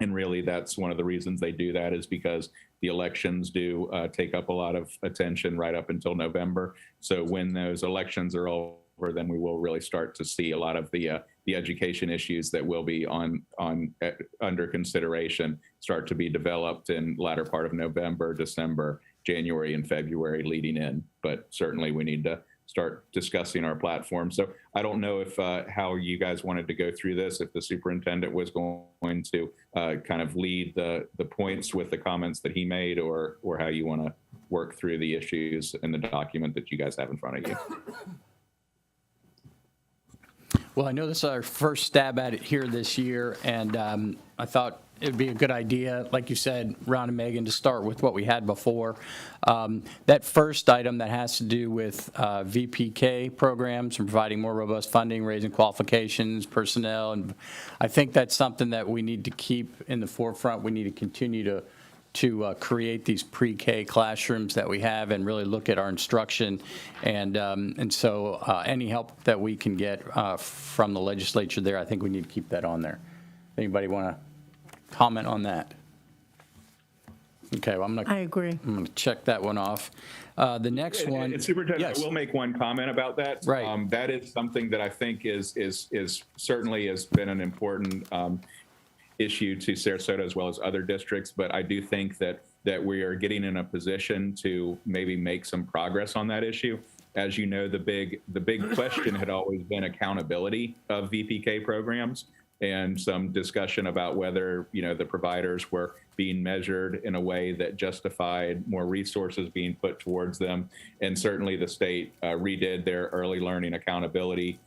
And really, that's one of the reasons they do that, is because the elections do take up a lot of attention right up until November. So when those elections are over, then we will really start to see a lot of the education issues that will be under consideration start to be developed in latter part of November, December, January, and February leading in. But certainly we need to start discussing our platform. So I don't know if how you guys wanted to go through this, if the superintendent was going to kind of lead the points with the comments that he made, or how you want to work through the issues in the document that you guys have in front of you. Well, I know this is our first stab at it here this year, and I thought it'd be a good idea, like you said, Ron and Megan, to start with what we had before. That first item that has to do with VPK programs and providing more robust funding, raising qualifications, personnel, and I think that's something that we need to keep in the forefront. We need to continue to create these pre-K classrooms that we have and really look at our instruction. And so any help that we can get from the legislature there, I think we need to keep that on there. Anybody want to comment on that? Okay, well, I agree. I'm going to check that one off. The next one. And Superintendent, Yes. I will make one comment about that. Right. That is something that I think is certainly has been an important issue to Sarasota as well as other districts, but I do think that we are getting in a position to maybe make some progress on that issue. As you know, the big question had always been accountability of VPK programs, and some discussion about whether, you know, the providers were being measured in a way that justified more resources being put towards them. And certainly the state redid their early learning accountability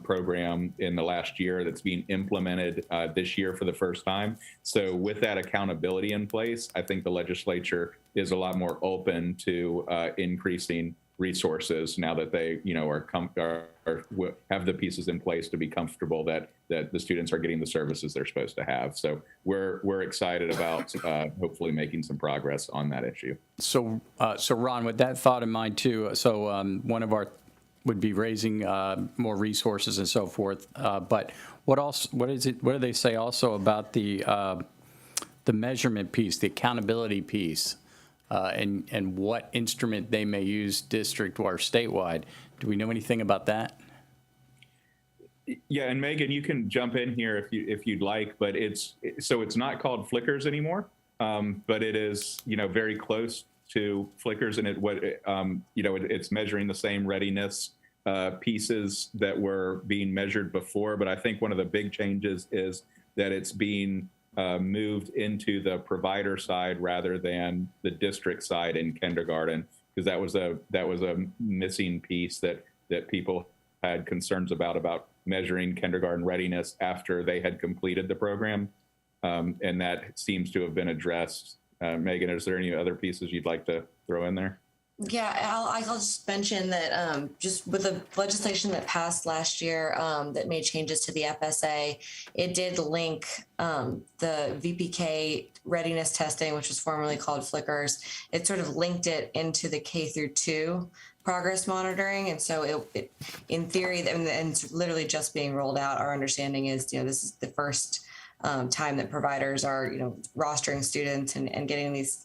program in the last year that's being implemented this year for the first time. So with that accountability in place, I think the legislature is a lot more open to increasing resources now that they, you know, have the pieces in place to be comfortable that the students are getting the services they're supposed to have. So we're excited about hopefully making some progress on that issue. So Ron, with that thought in mind too, one of our would be raising more resources and so forth. But what else? What do they say also about the measurement piece, the accountability piece, and what instrument they may use district or statewide? Do we know anything about that? Yeah, and Megan, you can jump in here if you'd like. But it's not called Flickers anymore, but it is, you know, very close to Flickers, and it's measuring the same readiness pieces that were being measured before. But I think one of the big changes is that it's being moved into the provider side rather than the district side in kindergarten, because that was a missing piece that people had concerns about measuring kindergarten readiness after they had completed the program, and that seems to have been addressed. Megan, is there any other pieces you'd like to throw in there? Yeah, I'll just mention that just with the legislation that passed last year that made changes to the FSA, it did link the VPK readiness testing, which was formerly called Flickers. It sort of linked it into the K through 2 progress monitoring. And so it in theory, and it's literally just being rolled out, our understanding is, you know, this is the first time that providers are, you know, rostering students and getting these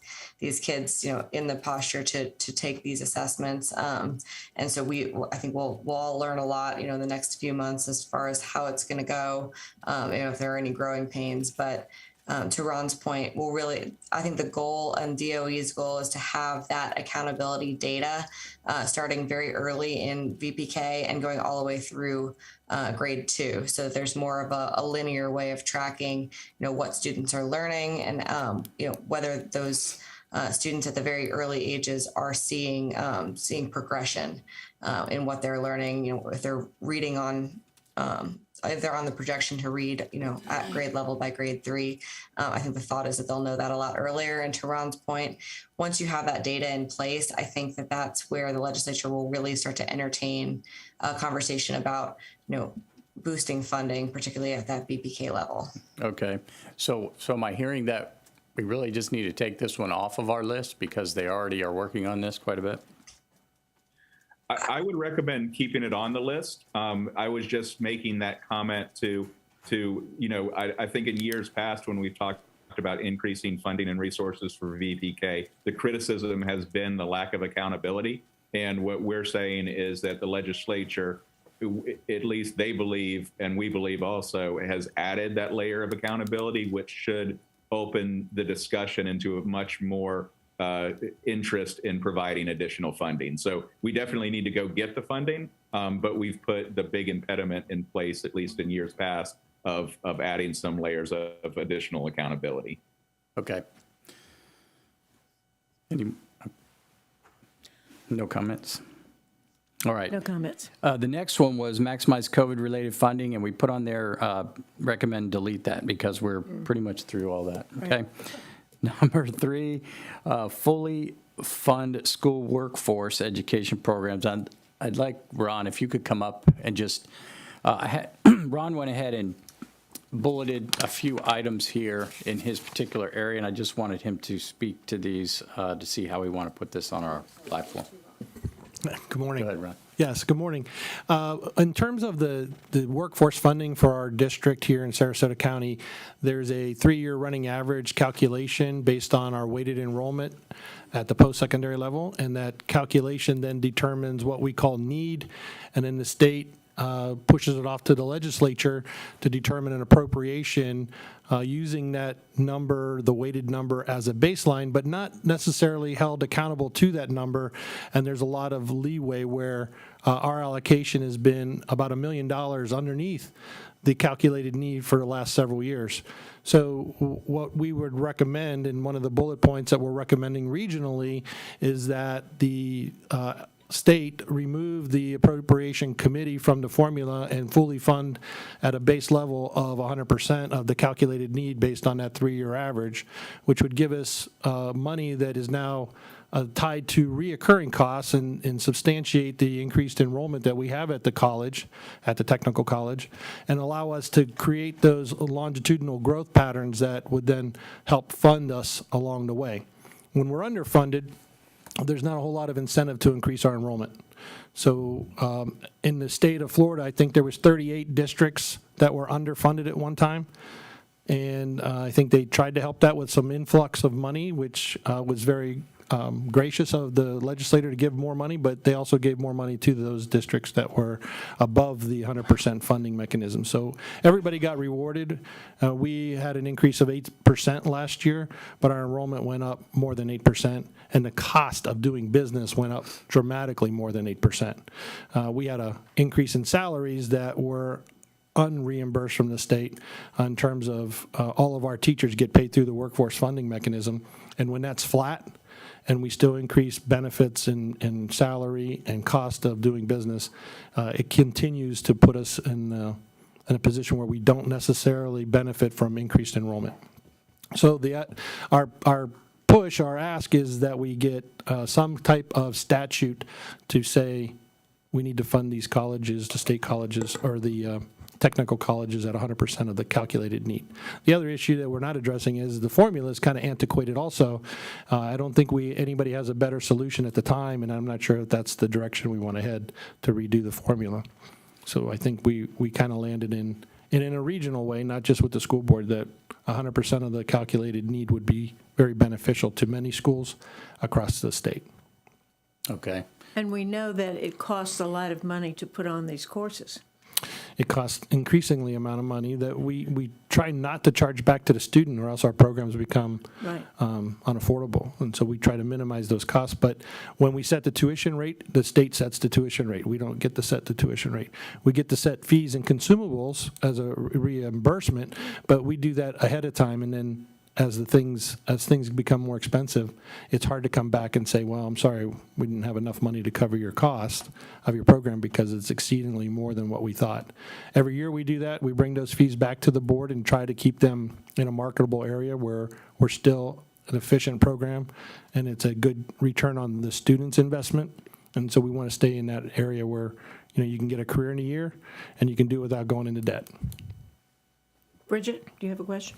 kids, you know, in the posture to take these assessments. And so I think we'll all learn a lot, you know, in the next few months as far as how it's going to go, you know, if there are any growing pains. But to Ron's point, I think the goal and DOE's goal is to have that accountability data starting very early in VPK and going all the way through grade 2. So there's more of a linear way of tracking, you know, what students are learning and, you know, whether those students at the very early ages are seeing progression in what they're learning, you know, if they're reading on, if they're on the projection to read, you know, at grade level by grade 3, I think the thought is that they'll know that a lot earlier. And to Ron's point, once you have that data in place, I think that that's where the legislature will really start to entertain a conversation about, you know, boosting funding, particularly at that BPK level. Okay, so am I hearing that we really just need to take this one off of our list because they already are working on this quite a bit? I would recommend keeping it on the list. I was just making that comment to you know, I think in years past when we've talked about increasing funding and resources for VPK, the criticism has been the lack of accountability. And what we're saying is that the legislature, at least they believe, and we believe also, has added that layer of accountability, which should open the discussion into a much more interest in providing additional funding. So we definitely need to go get the funding, but we've put the big impediment in place, at least in years past, of adding some layers of additional accountability. Okay. No comments? All right. No comments. The next one was maximize COVID-related funding, and we put on there, recommend delete that because we're pretty much through all that, okay? Number 3, fully fund school workforce education programs. I'd like, Ron, if you could come up and just, Ron went ahead and bulleted a few items here in his particular area, and I just wanted him to speak to these to see how we want to put this on our platform. Good morning. Go ahead, Ron. Yes, good morning. In terms of the workforce funding for our district here in Sarasota County, there's a 3-year running average calculation based on our weighted enrollment at the post-secondary level, and that calculation then determines what we call need, and then the state pushes it off to the legislature to determine an appropriation using that number, the weighted number, as a baseline, but not necessarily held accountable to that number. And there's a lot of leeway where our allocation has been about $1 million underneath the calculated need for the last several years. So what we would recommend, and one of the bullet points that we're recommending regionally, is that the state remove the appropriation committee from the formula and fully fund at a base level of 100% of the calculated need based on that 3-year average, which would give us money that is now tied to reoccurring costs and substantiate the increased enrollment that we have at the college, at the technical college, and allow us to create those longitudinal growth patterns that would then help fund us along the way. When we're underfunded, there's not a whole lot of incentive to increase our enrollment. So in the state of Florida, I think there was 38 districts that were underfunded at one time. And I think they tried to help that with some influx of money, which was very gracious of the legislator to give more money, but they also gave more money to those districts that were above the 100% funding mechanism. So everybody got rewarded. We had an increase of 8% last year, but our enrollment went up more than 8%, and the cost of doing business went up dramatically more than 8%. We had an increase in salaries that were unreimbursed from the state in terms of all of our teachers get paid through the workforce funding mechanism, and when that's flat, and we still increase benefits and salary and cost of doing business, it continues to put us in a position where we don't necessarily benefit from increased enrollment. So our push, our ask is that we get some type of statute to say we need to fund these colleges, the state colleges, or the technical colleges at 100% of the calculated need. The other issue that we're not addressing is the formula is kind of antiquated also. I don't think anybody has a better solution at the time, and I'm not sure if that's the direction we want to head to redo the formula. So I think we kind of landed in a regional way, not just with the school board, that 100% of the calculated need would be very beneficial to many schools across the state. Okay. And we know that it costs a lot of money to put on these courses. It costs increasingly amount of money that we try not to charge back to the student, or else our programs become unaffordable. And so we try to minimize those costs. But when we set the tuition rate, the state sets the tuition rate. We don't get to set the tuition rate. We get to set fees and consumables as a reimbursement, but we do that ahead of time. And then as things become more expensive, it's hard to come back and say, well, I'm sorry, we didn't have enough money to cover your cost of your program because it's exceedingly more than what we thought. Every year we do that. We bring those fees back to the board and try to keep them in a marketable area where we're still an efficient program and it's a good return on the student's investment. And so we want to stay in that area where you can get a career in a year and you can do it without going into debt. Bridget, do you have a question?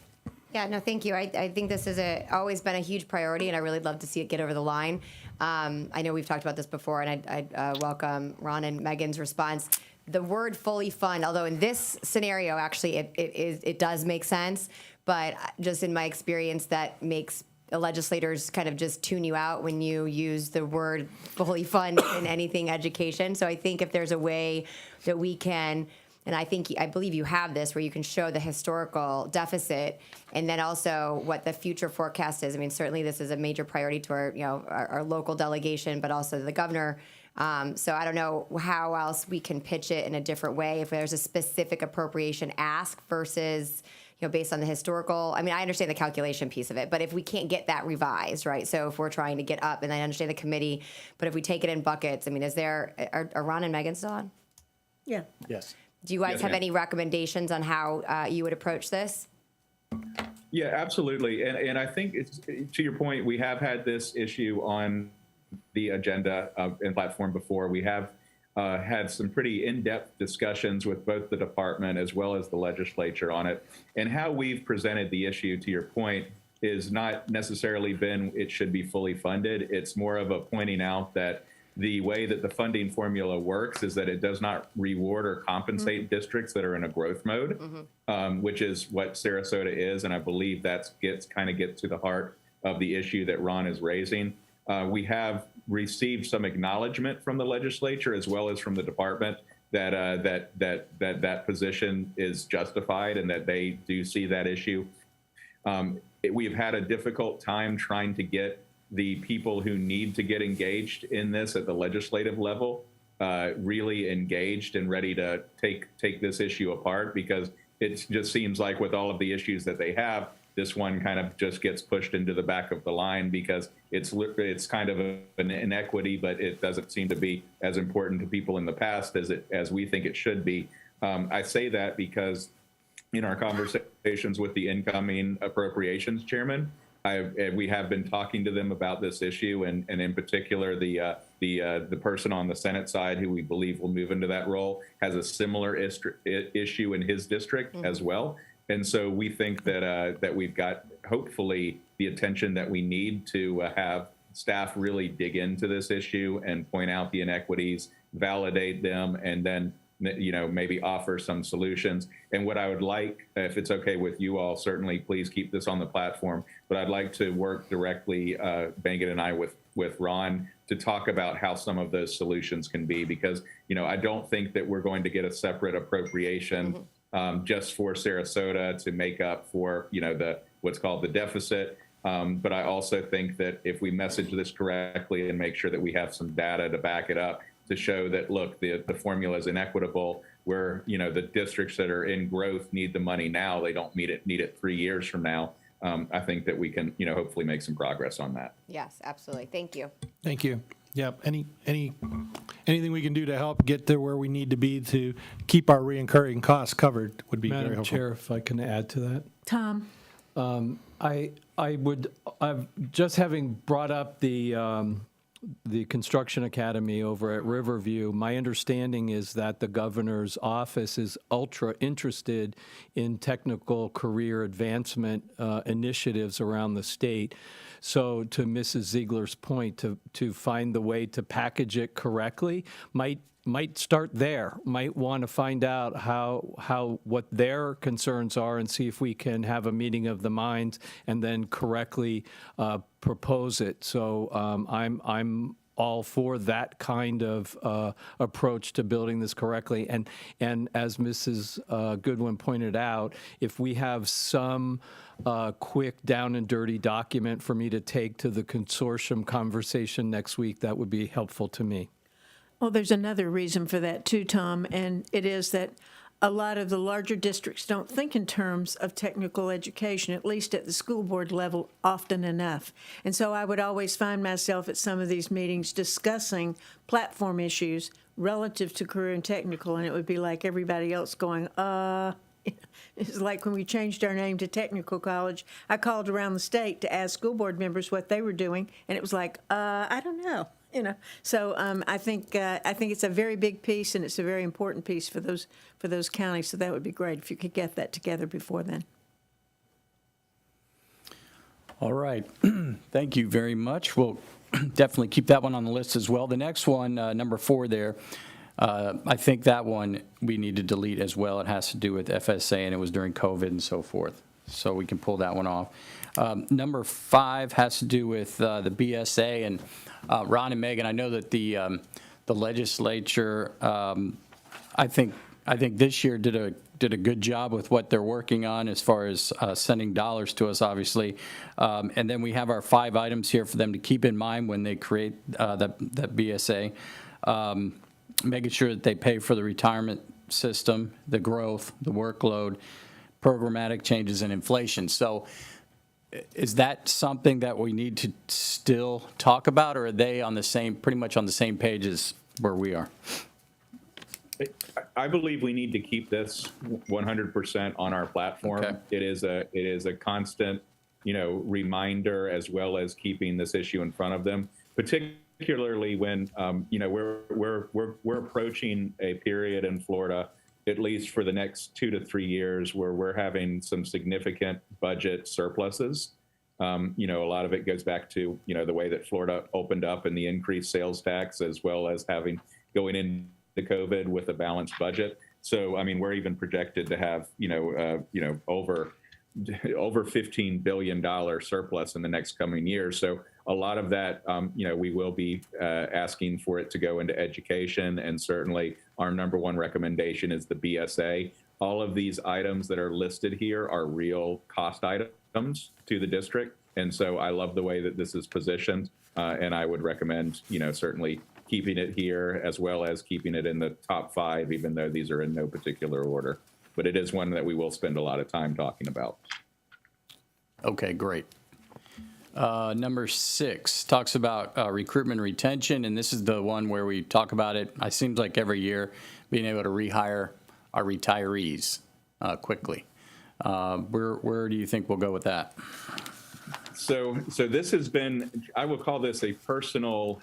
Yeah, no, thank you. I think this is always been a huge priority, and I really love to see it get over the line. I know we've talked about this before, and I welcome Ron and Megan's response. The word fully fund, although in this scenario, actually, it does make sense, but just in my experience, that makes legislators kind of just tune you out when you use the word fully fund in anything education. So I think if there's a way that we can And I believe you have this where you can show the historical deficit and then also what the future forecast is. I mean, certainly this is a major priority to our local delegation, but also the governor. So I don't know how else we can pitch it in a different way if there's a specific appropriation ask versus, based on the historical. I mean, I understand the calculation piece of it, but if we can't get that revised, right? So if we're trying to get up, and I understand the committee, but if we take it in buckets, I mean, are Ron and Megan still on? Yeah. Yes. Do you guys Yes, have ma'am. any recommendations on how you would approach this? Yeah, absolutely. And I think it's, to your point, we have had this issue on the agenda and platform before. We have had some pretty in-depth discussions with both the department as well as the legislature on it. And how we've presented the issue, to your point, is not necessarily been it should be fully funded. It's more of a pointing out that the way that the funding formula works is that it does not reward or compensate districts that are in a growth mode, which is what Sarasota is. And I believe that gets to the heart of the issue that Ron is raising. We have received some acknowledgement from the legislature as well as from the department that that position is justified and that they do see that issue. We've had a difficult time trying to get the people who need to get engaged in this at the legislative level really engaged and ready to take this issue apart, because it just seems like with all of the issues that they have, this one kind of just gets pushed into the back of the line because it's kind of an inequity, but it doesn't seem to be as important to people in the past as we think it should be. I say that because in our conversations with the incoming appropriations chairman, we have been talking to them about this issue, and in particular, the person on the Senate side who we believe will move into that role has a similar issue in his district as well. And so we think that we've got hopefully the attention that we need to have staff really dig into this issue and point out the inequities, validate them, and then maybe offer some solutions. And what I would like, if it's okay with you all, certainly please keep this on the platform, but I'd like to work directly, Bangit and I, with Ron to talk about how some of those solutions can be, because, I don't think that we're going to get a separate appropriation just for Sarasota to make up for, what's called the deficit. But I also think that if we message this correctly and make sure that we have some data to back it up, to show that, look, the formula is inequitable, where, the districts that are in growth need the money now. They don't need it 3 years from now. I think that we can, hopefully make some progress on that. Yes, absolutely. Thank you. Thank you. Yep. Anything we can do to help get to where we need to be to keep our recurring costs covered would be very Madam helpful. Chair, if I can add to that. Tom? I've just having brought up the Construction Academy over at Riverview, my understanding is that the governor's office is ultra interested in technical career advancement initiatives around the state. So to Mrs. Ziegler's point, to find the way to package it correctly might start there, might want to find out what their concerns are and see if we can have a meeting of the minds and then correctly propose it. So I'm all for that kind of approach to building this correctly. And as Mrs. Goodwin pointed out, if we have some quick down and dirty document for me to take to the consortium conversation next week, that would be helpful to me. Well, there's another reason for that too, Tom, and it is that a lot of the larger districts don't think in terms of technical education, at least at the school board level, often enough. And so I would always find myself at some of these meetings discussing platform issues relative to career and technical, and it would be like everybody else going, It's like when we changed our name to Technical College, I called around the state to ask school board members what they were doing, and it was like, I don't know. So I think it's a very big piece, and it's a very important piece for those counties. So that would be great if you could get that together before then. All right. Thank you very much. We'll definitely keep that one on the list as well. The next one, number 4 there, I think that one we need to delete as well. It has to do with FSA, and it was during COVID and so forth. So we can pull that one off. Number 5 has to do with the BSA, and Ron and Megan, I know that the legislature, I think, I think this year did a good job with what they're working on as far as sending dollars to us, obviously. And then we have our 5 items here for them to keep in mind when they create that BSA. Making sure that they pay for the retirement system, the growth, the workload, programmatic changes, and inflation. So is that something that we need to still talk about, or are they on the same, pretty much on the same page as where we are? I believe we need to keep this 100% on our platform. Okay. It is a constant, reminder, as well as keeping this issue in front of them, particularly when we're approaching a period in Florida, at least for the next 2 to 3 years, where we're having some significant budget surpluses. A lot of it goes back to the way that Florida opened up and the increased sales tax, as well as going into COVID with a balanced budget. So, we're even projected to have, over $15 billion surplus in the next coming years. So a lot of that, we will be asking for it to go into education. And certainly our number one recommendation is the BSA. All of these items that are listed here are real cost items to the district. And so I love the way that this is positioned. And I would recommend, certainly keeping it here, as well as keeping it in the top 5, even though these are in no particular order. But it is one that we will spend a lot of time talking about. Okay, great. Number 6 talks about recruitment and retention, and this is the one where we talk about it. It seems like every year, being able to rehire our retirees quickly. Where do you think we'll go with that? So this has been, I will call this a personal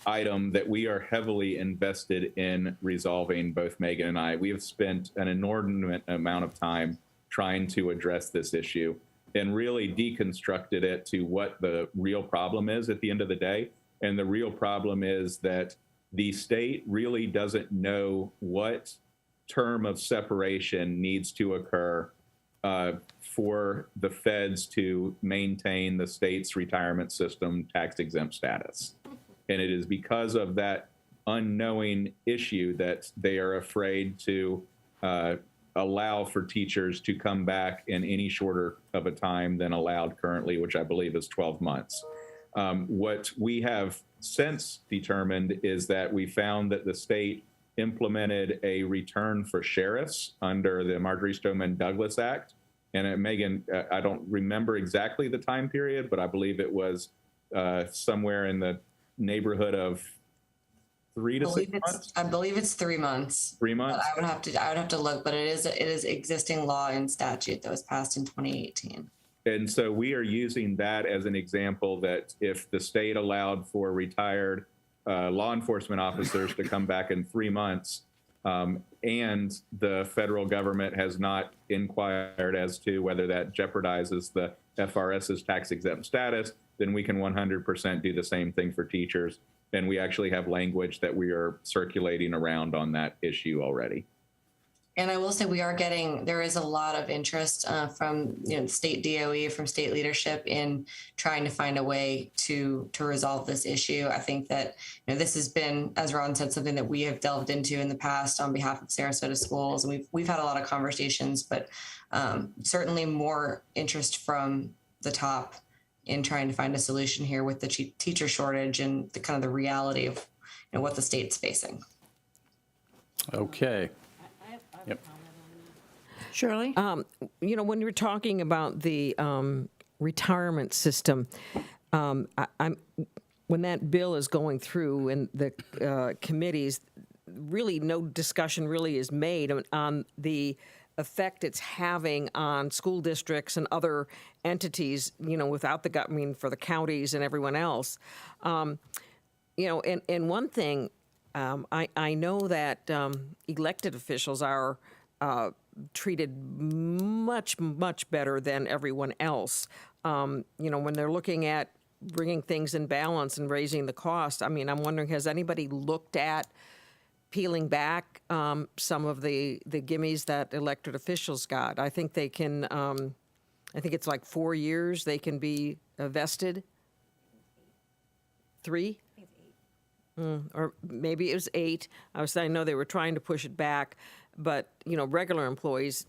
item that we are heavily invested in resolving, both Megan and I. We have spent an inordinate amount of time trying to address this issue and really deconstructed it to what the real problem is at the end of the day. And the real problem is that the state really doesn't know what term of separation needs to occur for the feds to maintain the state's retirement system tax-exempt status. And it is because of that unknowing issue that they are afraid to allow for teachers to come back in any shorter of a time than allowed currently, which I believe is 12 months. What we have since determined is that we found that the state implemented a return for sheriffs under the Marjorie Stoneman Douglas Act. And Megan, I don't remember exactly the time period, but I believe it was somewhere in the neighborhood of 3 to 6 months. I believe it's 3 months. 3 months. But I would have to look, but it is existing law and statute that was passed in 2018. And so we are using that as an example that if the state allowed for retired law enforcement officers to come back in 3 months, and the federal government has not inquired as to whether that jeopardizes the FRS's tax-exempt status, then we can 100% do the same thing for teachers. And we actually have language that we are circulating around on that issue already. And I will say there is a lot of interest from state DOE, from state leadership in trying to find a way to resolve this issue. I think that this has been, as Ron said, something that we have delved into in the past on behalf of Sarasota schools. And we've had a lot of conversations, but certainly more interest from the top in trying to find a solution here with the teacher shortage and the kind of the reality of what the state's facing. Okay. Yep. Shirley? When you're talking about the retirement system, when that bill is going through in the committees, really no discussion really is made on the effect it's having on school districts and other entities, without the government, for the counties and everyone else. And one thing, I know that elected officials are treated much, much better than everyone else. When they're looking at bringing things in balance and raising the cost, I'm wondering, has anybody looked at peeling back some of the gimmies that elected officials got? I think they can, I think it's like 4 years they can be vested. 3? or maybe it was 8. I know they were trying to push it back, but, regular employees,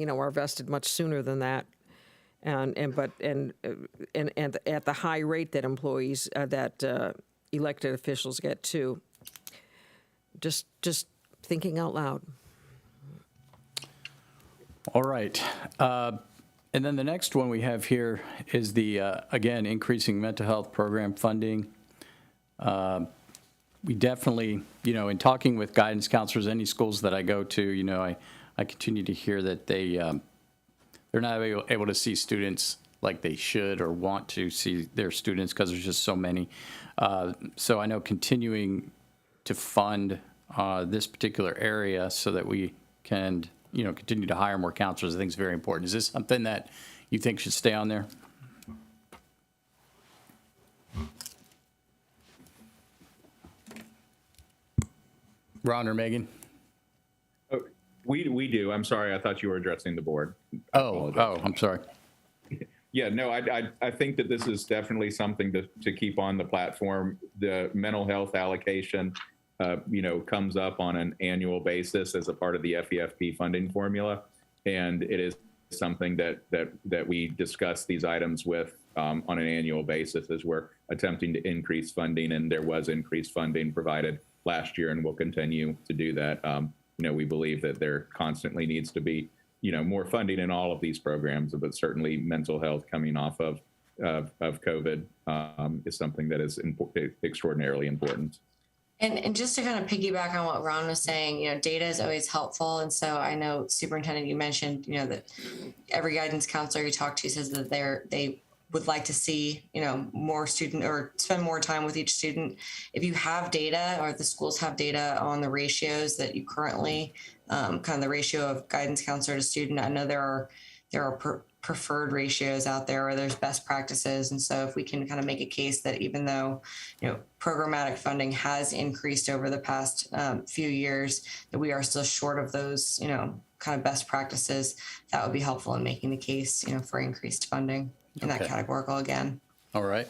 are vested much sooner than that. And at the high rate that employees, that elected officials get too. Just thinking out loud. All right. And then the next one we have here is the, again, increasing mental health program funding. We definitely, in talking with guidance counselors, any schools that I go to, I continue to hear that they're not able to see students like they should or want to see their students because there's just so many. So I know continuing to fund this particular area so that we can, continue to hire more counselors, I think is very important. Is this something that you think should stay on there? Ron or Megan? Oh, we do. I'm sorry. I thought you were addressing the board. Oh, I'm sorry. Yeah, no, I think that this is definitely something to keep on the platform. The mental health allocation, comes up on an annual basis as a part of the FEFP funding formula. And it is something that we discuss these items with on an annual basis as we're attempting to increase funding. And there was increased funding provided last year and will continue to do that. We believe that there constantly needs to be, more funding in all of these programs, but certainly mental health coming off of COVID is something that is extraordinarily important. And just to kind of piggyback on what Ron was saying, data is always helpful. And so I know, Superintendent, you mentioned, that every guidance counselor you talk to says that they would like to see, more student or spend more time with each student. If you have data or the schools have data on the ratios that you currently, kind of the ratio of guidance counselor to student, I know there are preferred ratios out there where there's best practices. And so if we can kind of make a case that even though, programmatic funding has increased over the past few years, that we are still short of those, kind of best practices, that would be helpful in making the case, for increased funding in that categorical again. All right.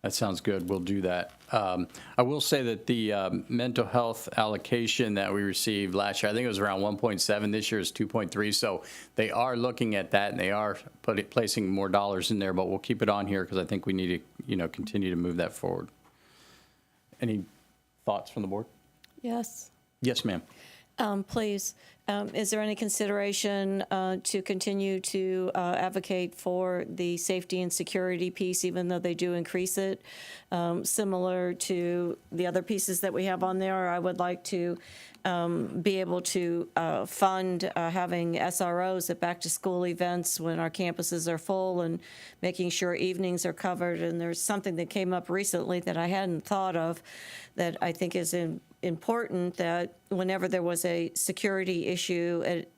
That sounds good. We'll do that. I will say that the mental health allocation that we received last year, I think it was around 1.7. This year is 2.3. So they are looking at that and they are placing more dollars in there, but we'll keep it on here because I think we need to, continue to move that forward. Any thoughts from the board? Yes. Yes, ma'am. Please, is there any consideration to continue to advocate for the safety and security piece, even though they do increase it? Similar to the other pieces that we have on there, I would like to be able to fund having SROs at back-to-school events when our campuses are full and making sure evenings are covered. And there's something that came up recently that I hadn't thought of that I think is important, that whenever there was a security issue at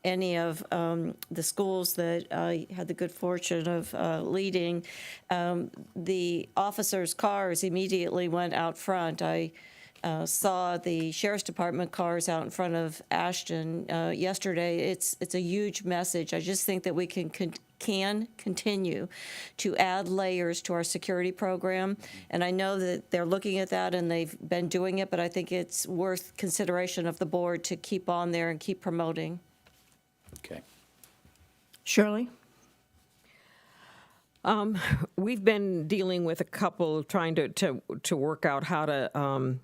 any of the schools that I had the good fortune of leading, the officers' cars immediately went out front. I saw the Sheriff's Department cars out in front of Ashton yesterday. It's a huge message. I just think that we can continue to add layers to our security program. And I know that they're looking at that and they've been doing it, but I think it's worth consideration of the board to keep on there and keep promoting. Okay. Shirley? We've been dealing with a couple trying to work out how to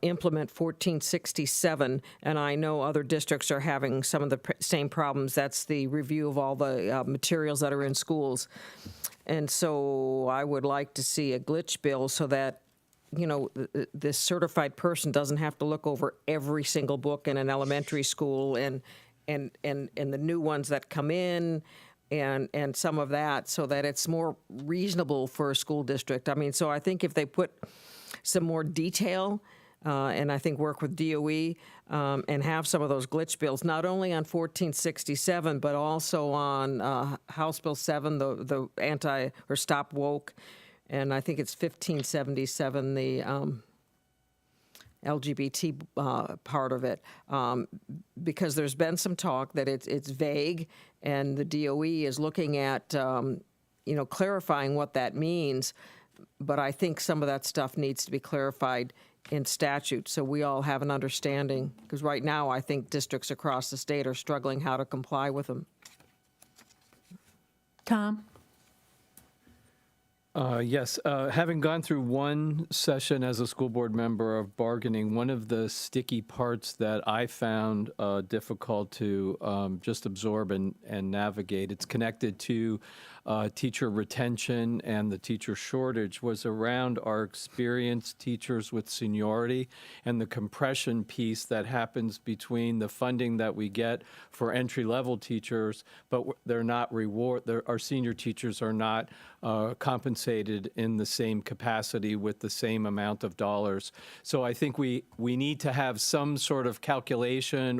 implement 1467, and I know other districts are having some of the same problems. That's the review of all the materials that are in schools. And so I would like to see a glitch bill so that, this certified person doesn't have to look over every single book in an elementary school and the new ones that come in and some of that, so that it's more reasonable for a school district. So I think if they put some more detail and I think work with DOE and have some of those glitch bills, not only on 1467, but also on House Bill 7, the anti or stop woke, and I think it's 1577, the LGBT part of it, because there's been some talk that it's vague, and the DOE is looking at clarifying what that means. But I think some of that stuff needs to be clarified in statute so we all have an understanding. Because right now, I think districts across the state are struggling how to comply with them. Tom? Yes, having gone through one session as a school board member of bargaining, one of the sticky parts that I found difficult to just absorb and navigate, it's connected to teacher retention and the teacher shortage, was around our experienced teachers with seniority and the compression piece that happens between the funding that we get for entry-level teachers, but they're not our senior teachers are not compensated in the same capacity with the same amount of dollars. So I think we need to have some sort of calculation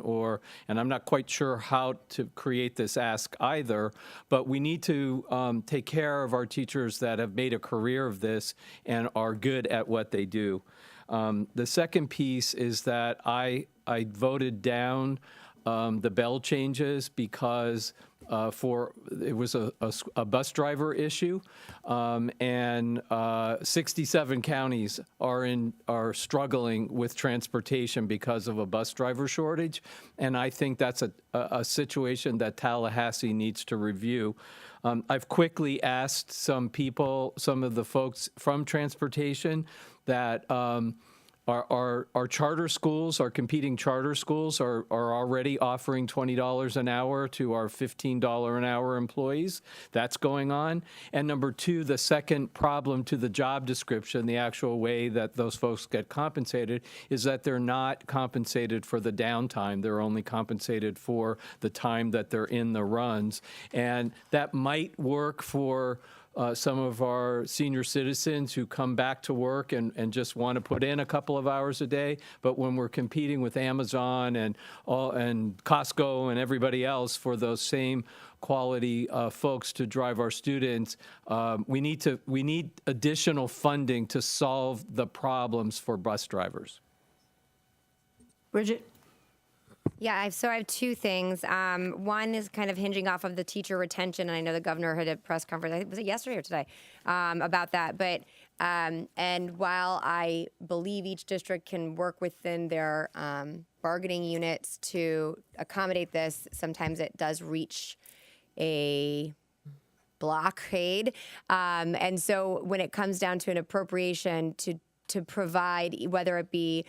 and I'm not quite sure how to create this ask either, but we need to take care of our teachers that have made a career of this and are good at what they do. The second piece is that I voted down the bell changes because it was a bus driver issue, and 67 counties are struggling with transportation because of a bus driver shortage, and I think that's a situation that Tallahassee needs to review. I've quickly asked some of the folks from transportation that our charter schools, our competing charter schools are already offering $20 an hour to our $15 an hour employees. That's going on. And number two, the second problem to the job description, the actual way that those folks get compensated, is that they're not compensated for the downtime. They're only compensated for the time that they're in the runs. And that might work for some of our senior citizens who come back to work and just want to put in a couple of hours a day. But when we're competing with Amazon and Costco and everybody else for those same quality folks to drive our students, we need additional funding to solve the problems for bus drivers. Bridget? Yeah, so I have two things. One is kind of hinging off of the teacher retention, and I know the governor had a press conference, I think, was it yesterday or today, about that. But and while I believe each district can work within their bargaining units to accommodate this, sometimes it does reach a blockade. And so when it comes down to an appropriation to provide, whether it be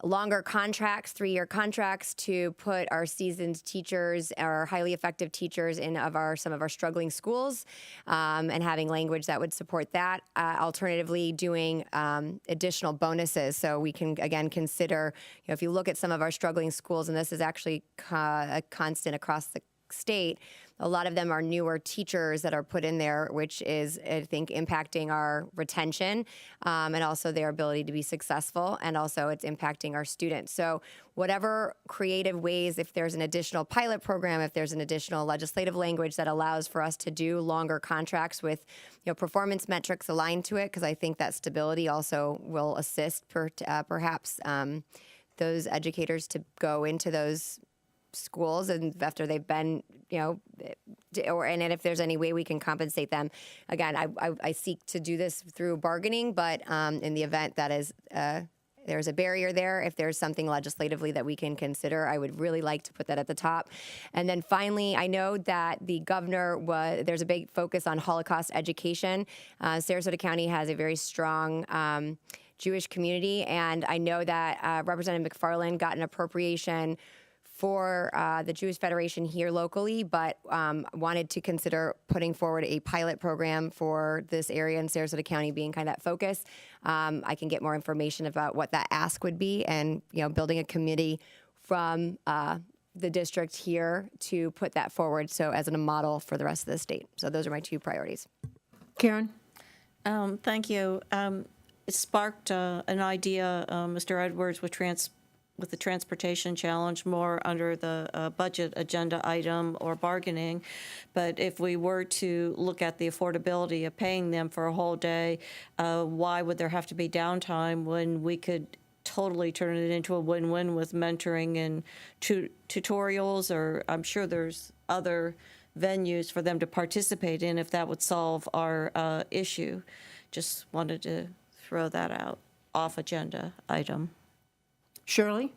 longer contracts, 3-year contracts, to put our seasoned teachers, our highly effective teachers in some of our struggling schools, and having language that would support that. Alternatively, doing additional bonuses, so we can again consider, if you look at some of our struggling schools, and this is actually a constant across the state, a lot of them are newer teachers that are put in there, which is, I think, impacting our retention and also their ability to be successful. And also it's impacting our students. So whatever creative ways, if there's an additional pilot program, if there's an additional legislative language that allows for us to do longer contracts with performance metrics aligned to it, because I think that stability also will assist perhaps those educators to go into those schools and after they've been, and if there's any way we can compensate them. Again, I seek to do this through bargaining, but in the event that is there's a barrier there, if there's something legislatively that we can consider, I would really like to put that at the top. And then finally, I know that the governor there's a big focus on Holocaust education. Sarasota County has a very strong Jewish community, and I know that Representative McFarland got an appropriation for the Jewish Federation here locally, but wanted to consider putting forward a pilot program for this area in Sarasota County being kind of that focus. I can get more information about what that ask would be and, building a committee from the district here to put that forward so as a model for the rest of the state. So those are my two priorities. Karen? Thank you. It sparked an idea, Mr. Edwards, with the transportation challenge more under the budget agenda item or bargaining. But if we were to look at the affordability of paying them for a whole day, why would there have to be downtime when we could totally turn it into a win-win with mentoring and tutorials, or I'm sure there's other venues for them to participate in if that would solve our issue. just wanted to throw that out, off agenda item. Shirley?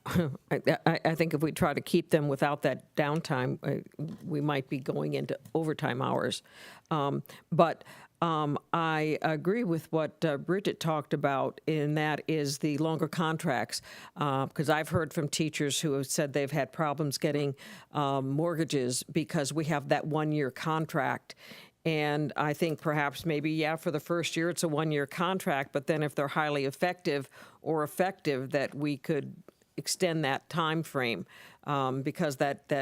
I think if we try to keep them without that downtime, we might be going into overtime hours. But I agree with what Bridget talked about, and that is the longer contracts, because I've heard from teachers who have said they've had problems getting mortgages because we have that one-year contract. And I think perhaps maybe, yeah, for the first year it's a one-year contract, but then if they're highly effective, that we could extend that time frame, because that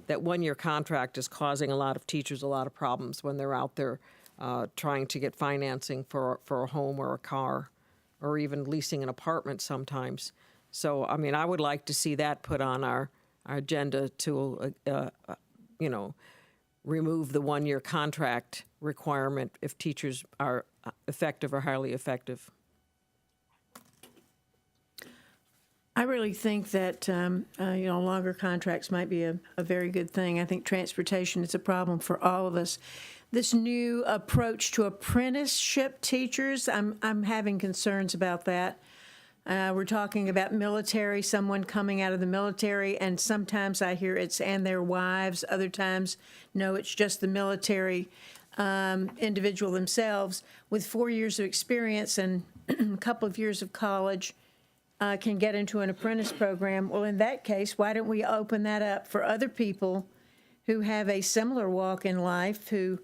one-year contract is causing a lot of teachers a lot of problems when they're out there trying to get financing for a home or a car, or even leasing an apartment sometimes. So, I mean, I would like to see that put on our agenda to, remove the one-year contract requirement if teachers are effective or highly effective. I really think that, longer contracts might be a very good thing. I think transportation is a problem for all of us. This new approach to apprenticeship teachers, I'm having concerns about that. We're talking about military, someone coming out of the military, and sometimes I hear it's and their wives. Other times, no, it's just the military individual themselves with 4 years of experience and a couple of years of college. Can get into an apprentice program. Well, in that case, why don't we open that up for other people who have a similar walk in life, who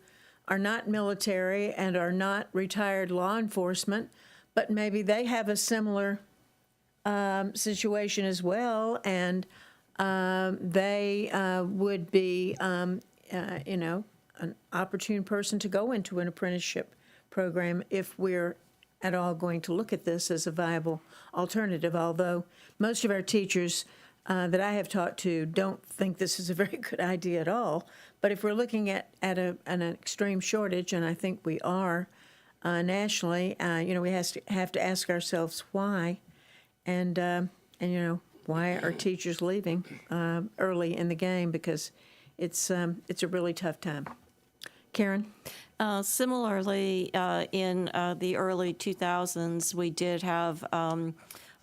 are not military and are not retired law enforcement, but maybe they have a similar situation as well, and they would be, an opportune person to go into an apprenticeship program if we're at all going to look at this as a viable alternative, although most of our teachers that I have talked to don't think this is a very good idea at all. But if we're looking at an extreme shortage, and I think we are nationally, we have to ask ourselves why, and why are teachers leaving early in the game, because it's a really tough time. Karen? Similarly, in the early 2000s, we did have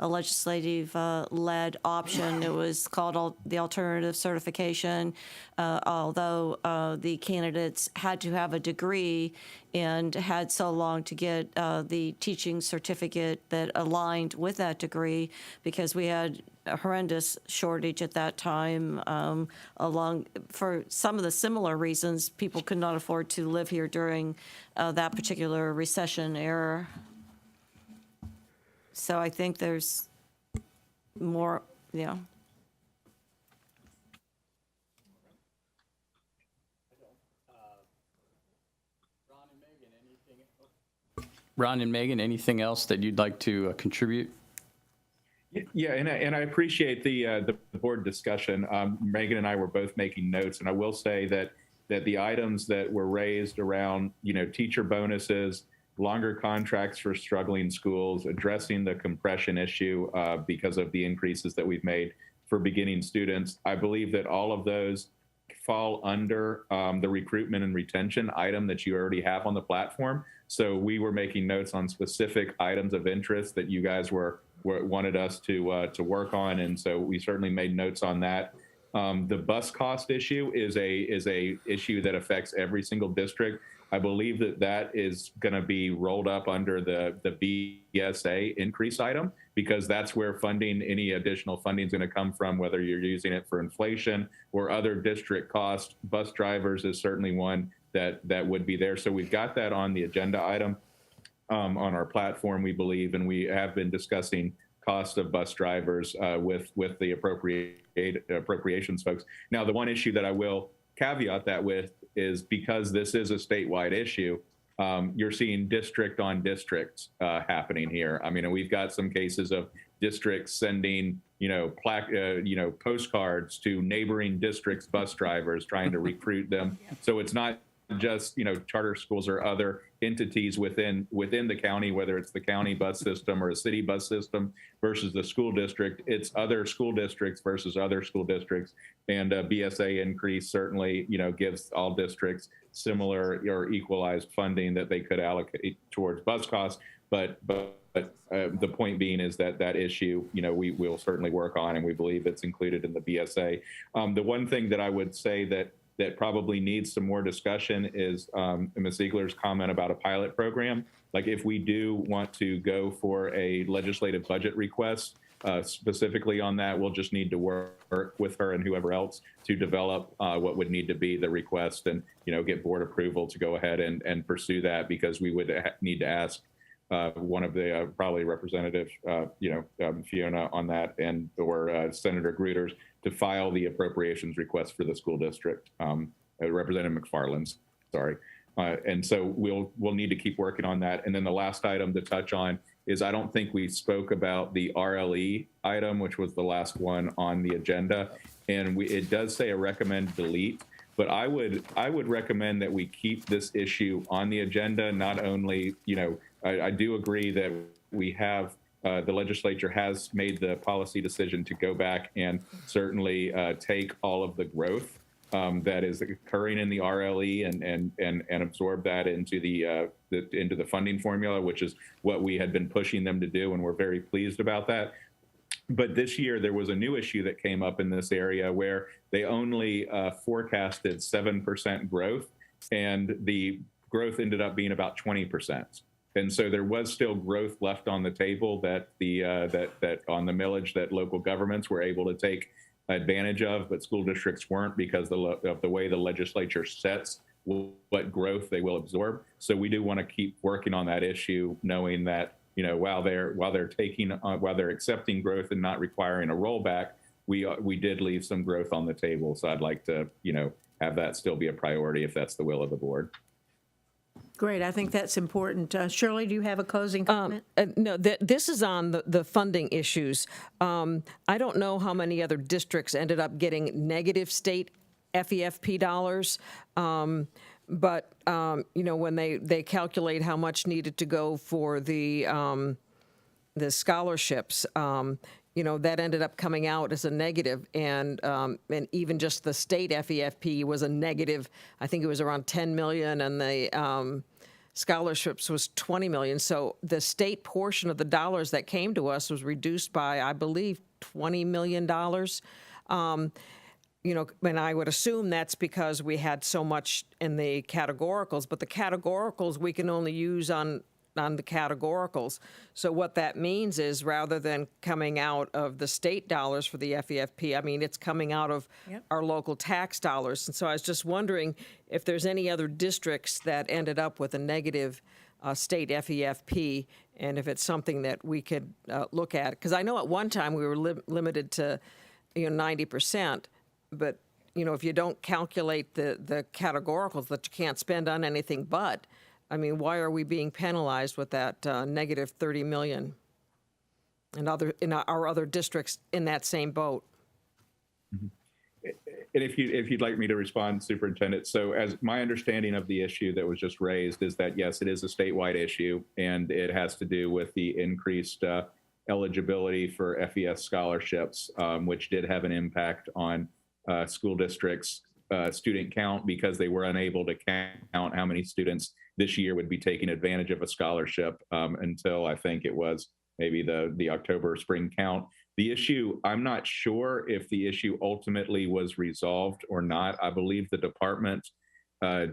a legislative-led option. It was called the alternative certification, although the candidates had to have a degree and had so long to get the teaching certificate that aligned with that degree, because we had a horrendous shortage at that time. For some of the similar reasons, people could not afford to live here during that particular recession era. So I think there's more, Ron and Megan, anything else that you'd like to contribute? Yeah, and I appreciate the board discussion. Megan and I were both making notes, and I will say that the items that were raised around, teacher bonuses, longer contracts for struggling schools, addressing the compression issue because of the increases that we've made for beginning students, I believe that all of those fall under the recruitment and retention item that you already have on the platform. So we were making notes on specific items of interest that you guys wanted us to work on, and so we certainly made notes on that. The bus cost issue is a issue that affects every single district. I believe that is going to be rolled up under the BSA increase item, because that's where any additional funding is going to come from, whether you're using it for inflation or other district costs. Bus drivers is certainly one that would be there. So we've got that on the agenda item on our platform, we believe, and we have been discussing cost of bus drivers with the appropriations folks. Now, the one issue that I will caveat that with is, because this is a statewide issue, you're seeing district on districts happening here. I mean, we've got some cases of districts sending, postcards to neighboring districts' bus drivers, trying to recruit them. So it's not just, charter schools or other entities within the county, whether it's the county bus system or a city bus system versus the school district. It's other school districts versus other school districts. And BSA increase certainly, gives all districts similar or equalized funding that they could allocate towards bus costs. But the point being is that that issue, we will certainly work on, and we believe it's included in the BSA. The one thing that I would say that probably needs some more discussion is Ms. Ziegler's comment about a pilot program. Like, if we do want to go for a legislative budget request, specifically on that, we'll just need to work with her and whoever else to develop what would need to be the request and, get board approval to go ahead and pursue that, because we would need to ask one of the probably Representative, Fiona on that, and or Senator Gruters to file the appropriations request for the school district. Representative McFarland, sorry. And so we'll need to keep working on that. And then the last item to touch on is, I don't think we spoke about the RLE item, which was the last one on the agenda. And it does say a recommend delete, but I would recommend that we keep this issue on the agenda. Not only, I do agree that we have, the legislature has made the policy decision to go back and certainly take all of the growth that is occurring in the RLE and absorb that into the funding formula, which is what we had been pushing them to do, and we're very pleased about that. But this year there was a new issue that came up in this area where they only forecasted 7% growth, and the growth ended up being about 20%. And so there was still growth left on the table that that on the millage that local governments were able to take advantage of, but school districts weren't, because of the way the legislature sets what growth they will absorb. So we do want to keep working on that issue, knowing that, while they're accepting growth and not requiring a rollback, we did leave some growth on the table. So I'd like to, have that still be a priority if that's the will of the board. Great, I think that's important. Shirley, do you have a closing comment? No, this is on the funding issues. I don't know how many other districts ended up getting negative state FEFP dollars, but when they calculate how much needed to go for the scholarships, that ended up coming out as a negative, and even just the state FEFP was a negative. I think it was around 10 million, and the scholarships was 20 million. So the state portion of the dollars that came to us was reduced by, I believe, $20 million. And I would assume that's because we had so much in the categoricals, but the categoricals we can only use on the categoricals. So what that means is, rather than coming out of the state dollars for the FEFP, I mean, it's coming out of our local tax dollars. And so I was just wondering if there's any other districts that ended up with a negative state FEFP, and if it's something that we could look at. Because I know at one time we were limited to 90%, but if you don't calculate the categoricals, that you can't spend on anything but, I mean, why are we being penalized with that negative 30 million and our other districts in that same boat? Mm-hmm. And if you'd like me to respond, Superintendent, so as my understanding of the issue that was just raised is that, yes, it is a statewide issue, and it has to do with the increased eligibility for FES scholarships, which did have an impact on school districts' student count, because they were unable to count how many students this year would be taking advantage of a scholarship until I think it was maybe the October spring count. The issue, I'm not sure if the issue ultimately was resolved or not. I believe the department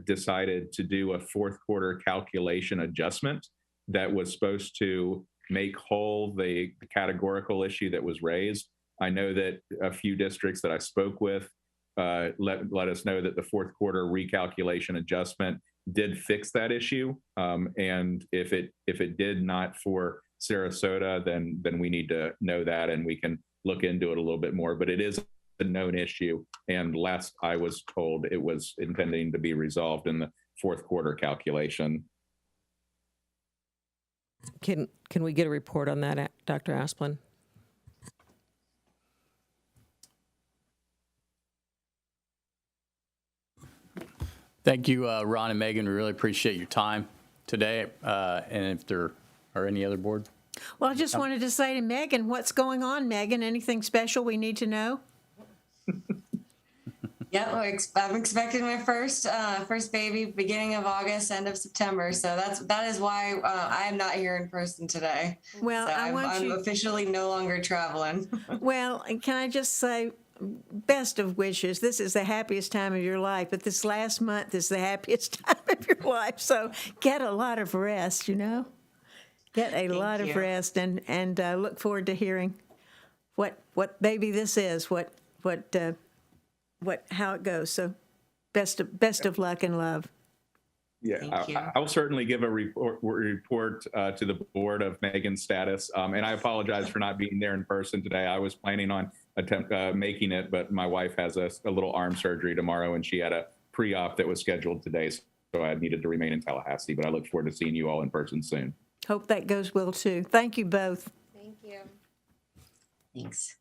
decided to do a fourth quarter calculation adjustment that was supposed to make whole the categorical issue that was raised. I know that a few districts that I spoke with let us know that the fourth quarter recalculation adjustment did fix that issue. And if it did not for Sarasota, then we need to know that, and we can look into it a little bit more. But it is a known issue, and last I was told, it was intending to be resolved in the fourth quarter calculation. Can we get a report on that, Dr. Asplin? Thank you, Ron and Megan. We really appreciate your time today. And if there are any other board? Well, I just wanted to say to Megan, what's going on, Megan? Anything special we need to know? Yep, I'm expecting my first baby beginning of August, end of September. So that is why I am not here in person today. Well, so I want I'm you- officially no longer traveling. Well, and can I just say, best of wishes. This is the happiest time of your life, but this last month is the happiest time of your life. So get a lot of rest, you know? Get a lot of you. rest and look forward to hearing what baby this is, how it goes. So best of luck and love. Yeah, I will certainly give a report to the board of Megan's status. And I apologize for not being there in person today. I was planning on making it, but my wife has a little arm surgery tomorrow, and she had a pre-op that was scheduled today. So I needed to remain in Tallahassee, but I look forward to seeing you all in person soon. Hope that goes well, too. Thank you both. Thank you. Thanks.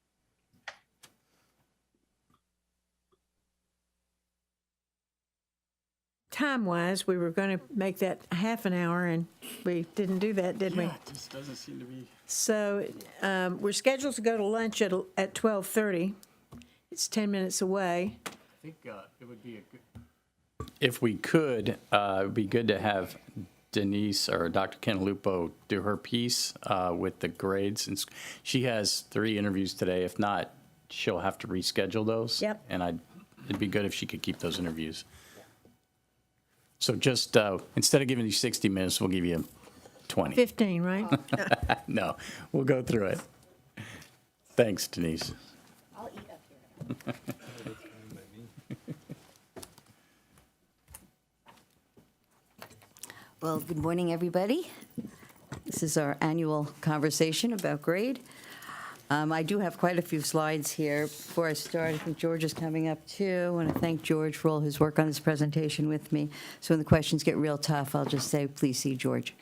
Time-wise, we were going to make that half an hour, and we didn't do that, did we? It just doesn't seem to be. So we're scheduled to go to lunch at 12:30. It's 10 minutes away. I think it would be if we could, it would be good to have Denise or Dr. Cantalupo do her piece with the grades. And she has 3 interviews today. If not, she'll have to reschedule those. Yep. And it'd be good if she could keep those interviews. So just instead of giving you 60 minutes, we'll give you 20. 15, right? No, we'll go through it. Thanks, Denise. I'll eat up here. Well, good morning, everybody. This is our annual conversation about grade. I do have quite a few slides here. Before I start, I think George is coming up too. I want to thank George for all his work on this presentation with me. So when the questions get real tough, I'll just say, please see George.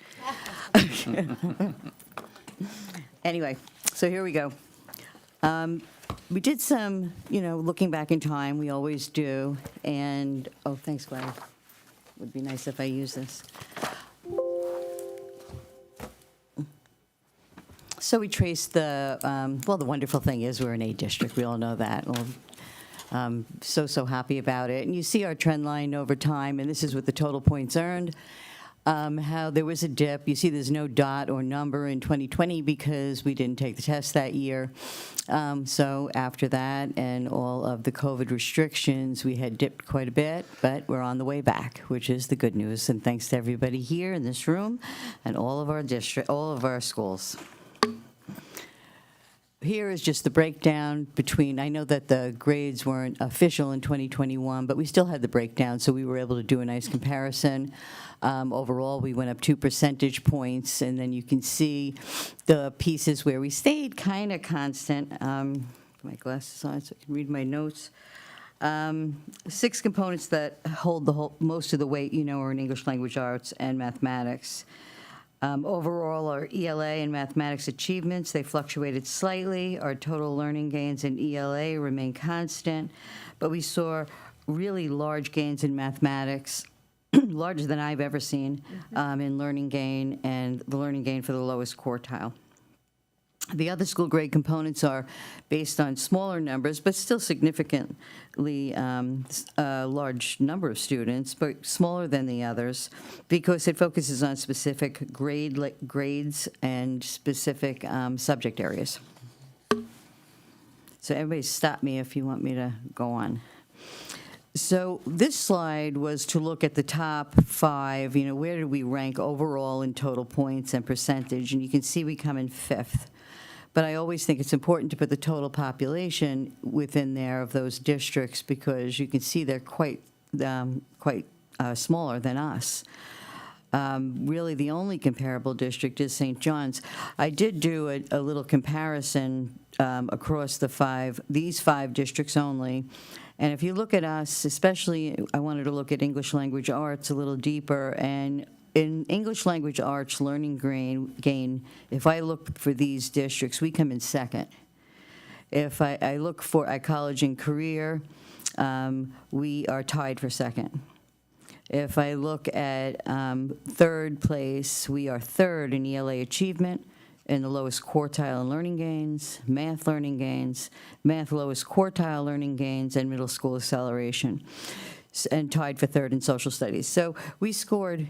Anyway, so here we go. We did some, looking back in time, we always do. And, oh, thanks, Gladys. Would be nice if I use this. So we traced the wonderful thing is we're an A district. We all know that. Well, so happy about it. And you see our trend line over time, and this is with the total points earned, how there was a dip. You see there's no dot or number in 2020 because we didn't take the test that year. So after that and all of the COVID restrictions, we had dipped quite a bit, but we're on the way back, which is the good news. And thanks to everybody here in this room and all of our schools. Here is just the breakdown between, I know that the grades weren't official in 2021, but we still had the breakdown, so we were able to do a nice comparison. Overall, we went up 2 percentage points, and then you can see the pieces where we stayed kind of constant. Put my glasses on so I can read my notes. 6 components that hold most of the weight, are in English language arts and mathematics. Overall, our ELA and mathematics achievements, they fluctuated slightly. Our total learning gains in ELA remain constant, but we saw really large gains in mathematics, larger than I've ever seen, in learning gain, and the learning gain for the lowest quartile. The other school grade components are based on smaller numbers, but still significantly large number of students, but smaller than the others because it focuses on specific grades and specific subject areas. So everybody stop me if you want me to go on. So this slide was to look at the top 5, where did we rank overall in total points and percentage, and you can see we come in 5th. But I always think it's important to put the total population within there of those districts because you can see they're quite smaller than us. Really, the only comparable district is St. John's. I did do a little comparison across these 5 districts only. And if you look at us, especially, I wanted to look at English language arts a little deeper, and in English language arts learning gain, if I look for these districts, we come in 2nd. If I look for college and career, we are tied for 2nd. If I look at 3rd place, we are 3rd in ELA achievement, in the lowest quartile in learning gains, math lowest quartile learning gains, and middle school acceleration, and tied for third in social studies. So we scored,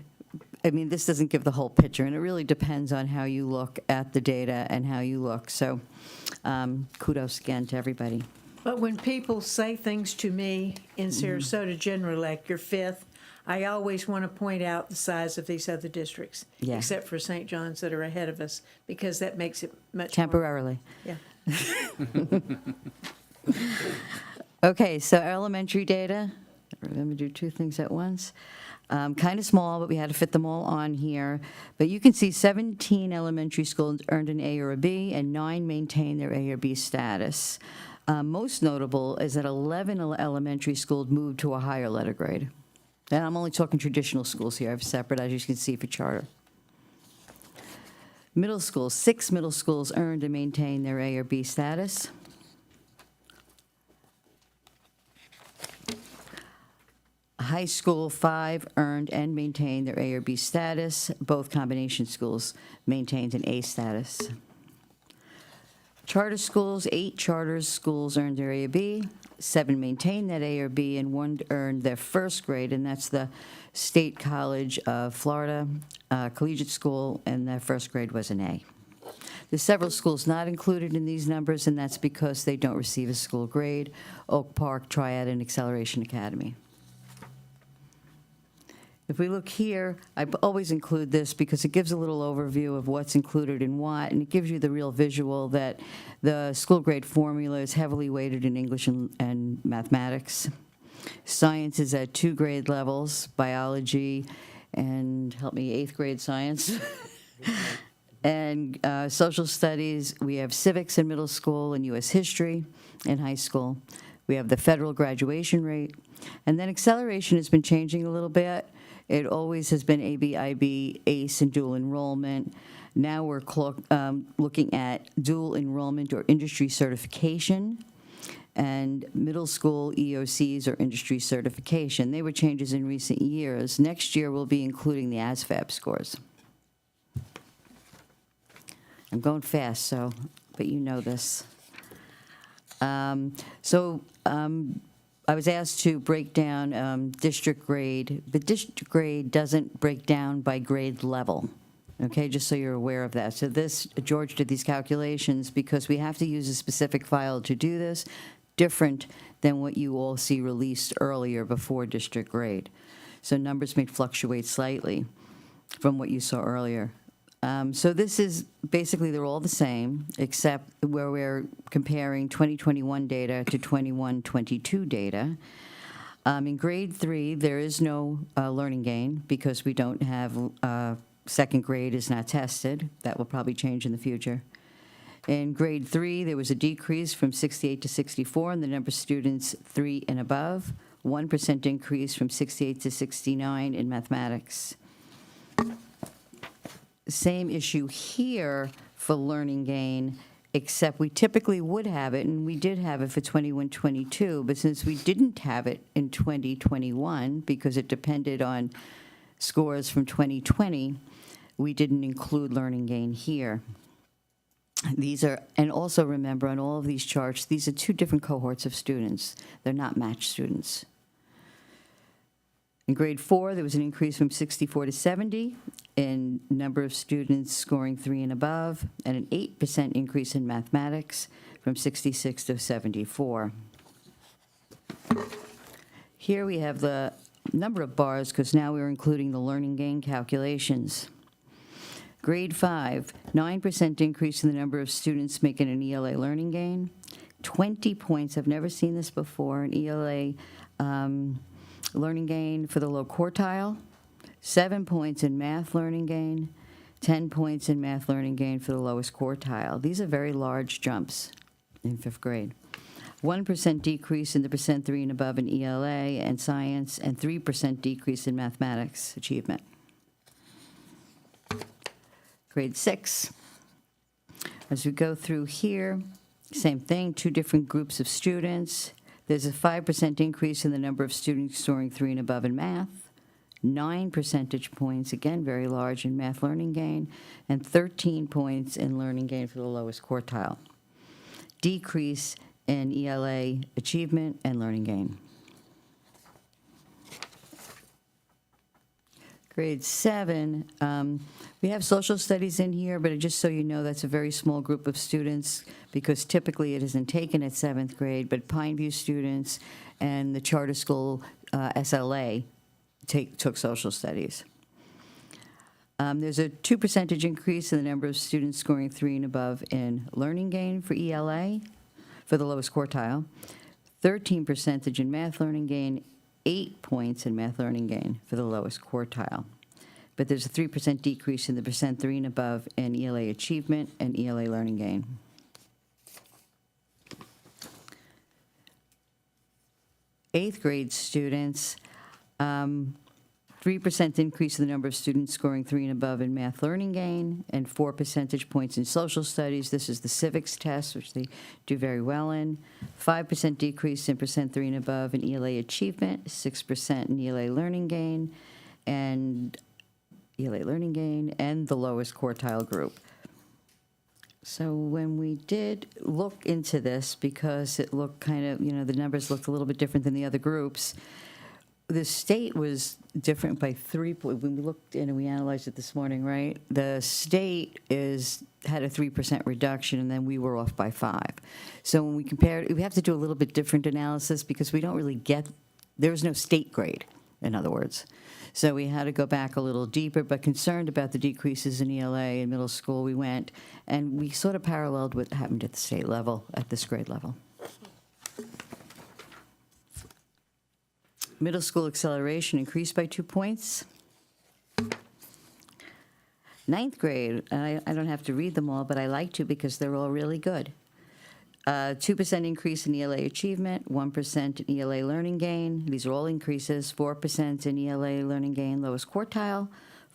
I mean, this doesn't give the whole picture, and it really depends on how you look at the data and how you look. So kudos again to everybody. But when people say things to me in Sarasota generally, like you're fifth, I always want to point out the size of these other districts, Yeah. except for St. John's that are ahead of us, because that makes it much Temporarily. More, yeah. Okay, so elementary data. Remember to do two things at once. Kind of small, but we had to fit them all on here. But you can see 17 elementary schools earned an A or a B, and 9 maintained their A or B status. Most notable is that 11 elementary schools moved to a higher letter grade. And I'm only talking traditional schools here. I have separate, as you can see, for charter. Middle schools, 6 middle schools earned and maintained their A or B status. High school, 5 earned and maintained their A or B status. Both combination schools maintained an A status. Charter schools, 8 charter schools earned their A or B. 7 maintained that A or B, and 1 earned their first grade, and that's the State College of Florida Collegiate School, and their first grade was an A. There's several schools not included in these numbers, and that's because they don't receive a school grade: Oak Park, Triad, and Acceleration Academy. If we look here, I always include this because it gives a little overview of what's included in what, and it gives you the real visual that the school grade formula is heavily weighted in English and mathematics. Science is at 2 grade levels, biology and, help me, 8th grade science. And social studies, we have civics in middle school and U.S. history in high school. We have the federal graduation rate. And then acceleration has been changing a little bit. It always has been AB, IB, ACE, and dual enrollment. Now we're looking at dual enrollment or industry certification, and middle school EOCs or industry certification. They were changes in recent years. Next year, we'll be including the ASVAB scores. I'm going fast, but you know this. I was asked to break down district grade, but district grade doesn't break down by grade level, okay, just so you're aware of that. So George did these calculations because we have to use a specific file to do this, different than what you all see released earlier before district grade. So numbers may fluctuate slightly from what you saw earlier. So this is basically, they're all the same, except where we're comparing 2021 data to 21-22 data. In grade 3, there is no learning gain because we don't have second grade is not tested. That will probably change in the future. In grade 3, there was a decrease from 68 to 64 in the number of students 3 and above, 1% increase from 68 to 69 in mathematics. Same issue here for learning gain, except we typically would have it, and we did have it for 21-22, but since we didn't have it in 2021 because it depended on scores from 2020, we didn't include learning gain here. These are, and also remember on all of these charts, these are 2 different cohorts of students. They're not matched students. In grade 4, there was an increase from 64 to 70 in number of students scoring 3 and above, and an 8% increase in mathematics from 66 to 74. Here we have the number of bars because now we're including the learning gain calculations. Grade 5, 9% increase in the number of students making an ELA learning gain. 20 points, I've never seen this before, an ELA learning gain for the low quartile. 7 points in math learning gain. 10 points in math learning gain for the lowest quartile. These are very large jumps in 5th grade. 1% decrease in the percent 3 and above in ELA and science, and 3% decrease in mathematics achievement. Grade 6. As we go through here, same thing, 2 different groups of students. There's a 5% increase in the number of students scoring 3 and above in math, 9 percentage points, again very large, in math learning gain, and 13 points in learning gain for the lowest quartile. Decrease in ELA achievement and learning gain. Grade 7, we have social studies in here, but just so you know, that's a very small group of students because typically it isn't taken at 7th grade, but Pineview students and the charter school SLA took social studies. There's a 2% increase in the number of students scoring 3 and above in learning gain for ELA for the lowest quartile, 13% in math learning gain, 8 points in math learning gain for the lowest quartile. But there's a 3% decrease in the percent 3 and above in ELA achievement and ELA learning gain. Eighth grade students, 3% increase in the number of students scoring 3 and above in math learning gain, and 4 percentage points in social studies. This is the civics test, which they do very well in. 5% decrease in percent 3 and above in ELA achievement, 6% in ELA learning gain, and the lowest quartile group. So when we did look into this, because it looked kind of, the numbers looked a little bit different than the other groups, the state was different by 3 points. When we looked in and we analyzed it this morning, right? The state had a 3% reduction, and then we were off by 5. So when we compared, we have to do a little bit different analysis because we don't really get, there's no state grade, in other words. So we had to go back a little deeper, but concerned about the decreases in ELA in middle school, we went, and we sort of paralleled what happened at the state level, at this grade level. Middle school acceleration increased by 2 points. 9th grade, I don't have to read them all, but I like to because they're all really good. 2% increase in ELA achievement, 1% in ELA learning gain. These are all increases. 4% in ELA learning gain, lowest quartile.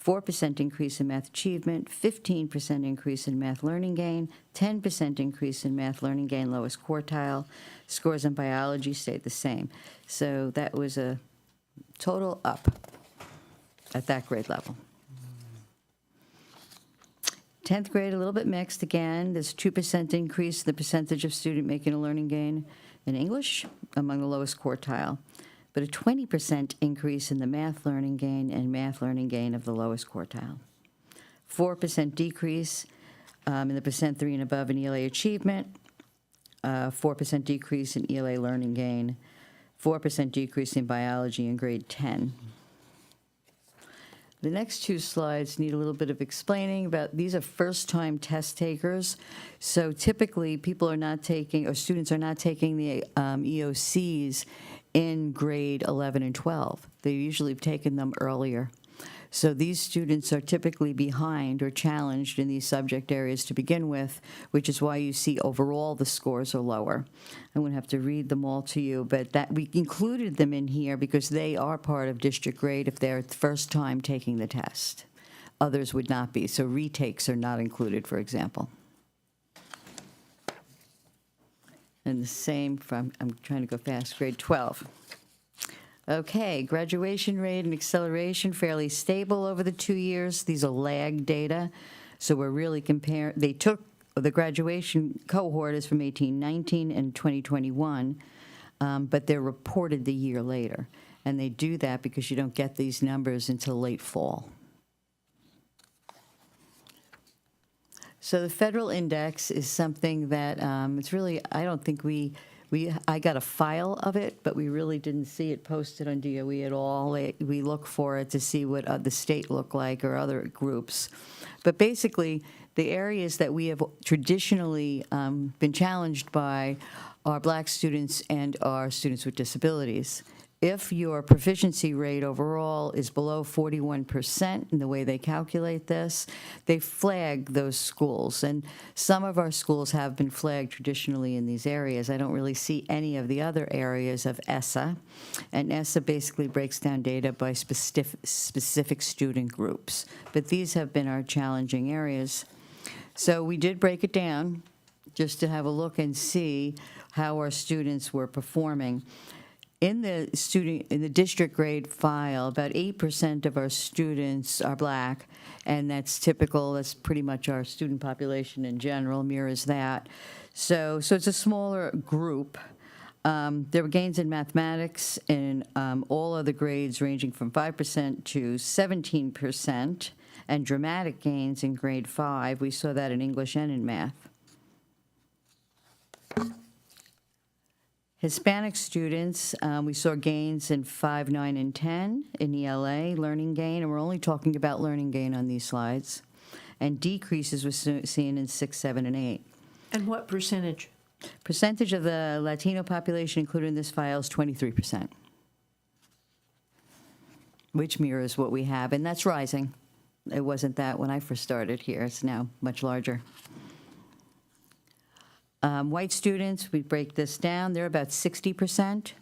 4% increase in math achievement, 15% increase in math learning gain, 10% increase in math learning gain, lowest quartile. Scores in biology stayed the same. So that was a total up at that grade level. 10th grade, a little bit mixed again. There's 2% increase in the percentage of student making a learning gain in English among the lowest quartile, but a 20% increase in the math learning gain and math learning gain of the lowest quartile. 4% decrease in the percent 3 and above in ELA achievement, 4% decrease in ELA learning gain, 4% decrease in biology in grade 10. The next 2 slides need a little bit of explaining about, these are first-time test takers. So typically, people are not taking, or students are not taking the EOCs in grade 11 and 12. They usually have taken them earlier. So these students are typically behind or challenged in these subject areas to begin with, which is why you see overall the scores are lower. I wouldn't have to read them all to you, but that we included them in here because they are part of district grade if they're the first time taking the test. Others would not be, so retakes are not included, for example. And the same from, I'm trying to go fast, grade 12. Okay, graduation rate and acceleration fairly stable over the 2 years. These are lag data, so we're really comparing. They took the graduation cohort is from 1819 and 2021, but they're reported the year later, and they do that because you don't get these numbers until late fall. So the federal index is something that it's really, I don't think I got a file of it, but we really didn't see it posted on DOE at all. We look for it to see what the state look like or other groups. But basically, the areas that we have traditionally been challenged by are Black students and our students with disabilities. If your proficiency rate overall is below 41% in the way they calculate this, they flag those schools. And some of our schools have been flagged traditionally in these areas. I don't really see any of the other areas of ESSA. And ESSA basically breaks down data by specific student groups. But these have been our challenging areas. So we did break it down just to have a look and see how our students were performing. in the district grade file, about 8% of our students are Black, and that's typical. That's pretty much our student population in general, mirrors that. So it's a smaller group. There were gains in mathematics in all other grades ranging from 5% to 17%, and dramatic gains in grade 5. We saw that in English and in math. Hispanic students, we saw gains in 5, 9, and 10 in ELA, learning gain, and we're only talking about learning gain on these slides, and decreases were seen in 6, 7, and 8. And what percentage? Percentage of the Latino population included in this file is 23%, which mirrors what we have, and that's rising. It wasn't that when I first started here. It's now much larger. White students, we break this down. They're about 60%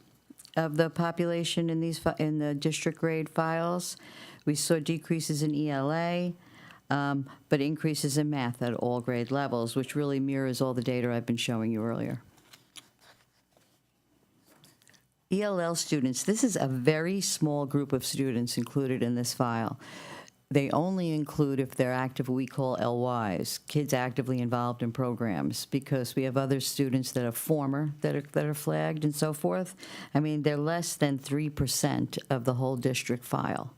of the population in in the district grade files. We saw decreases in ELA, but increases in math at all grade levels, which really mirrors all the data I've been showing you earlier. ELL students, this is a very small group of students included in this file. They only include if they're active, what we call LYs, kids actively involved in programs, because we have other students that are former, that are flagged and so forth. I mean, they're less than 3% of the whole district file.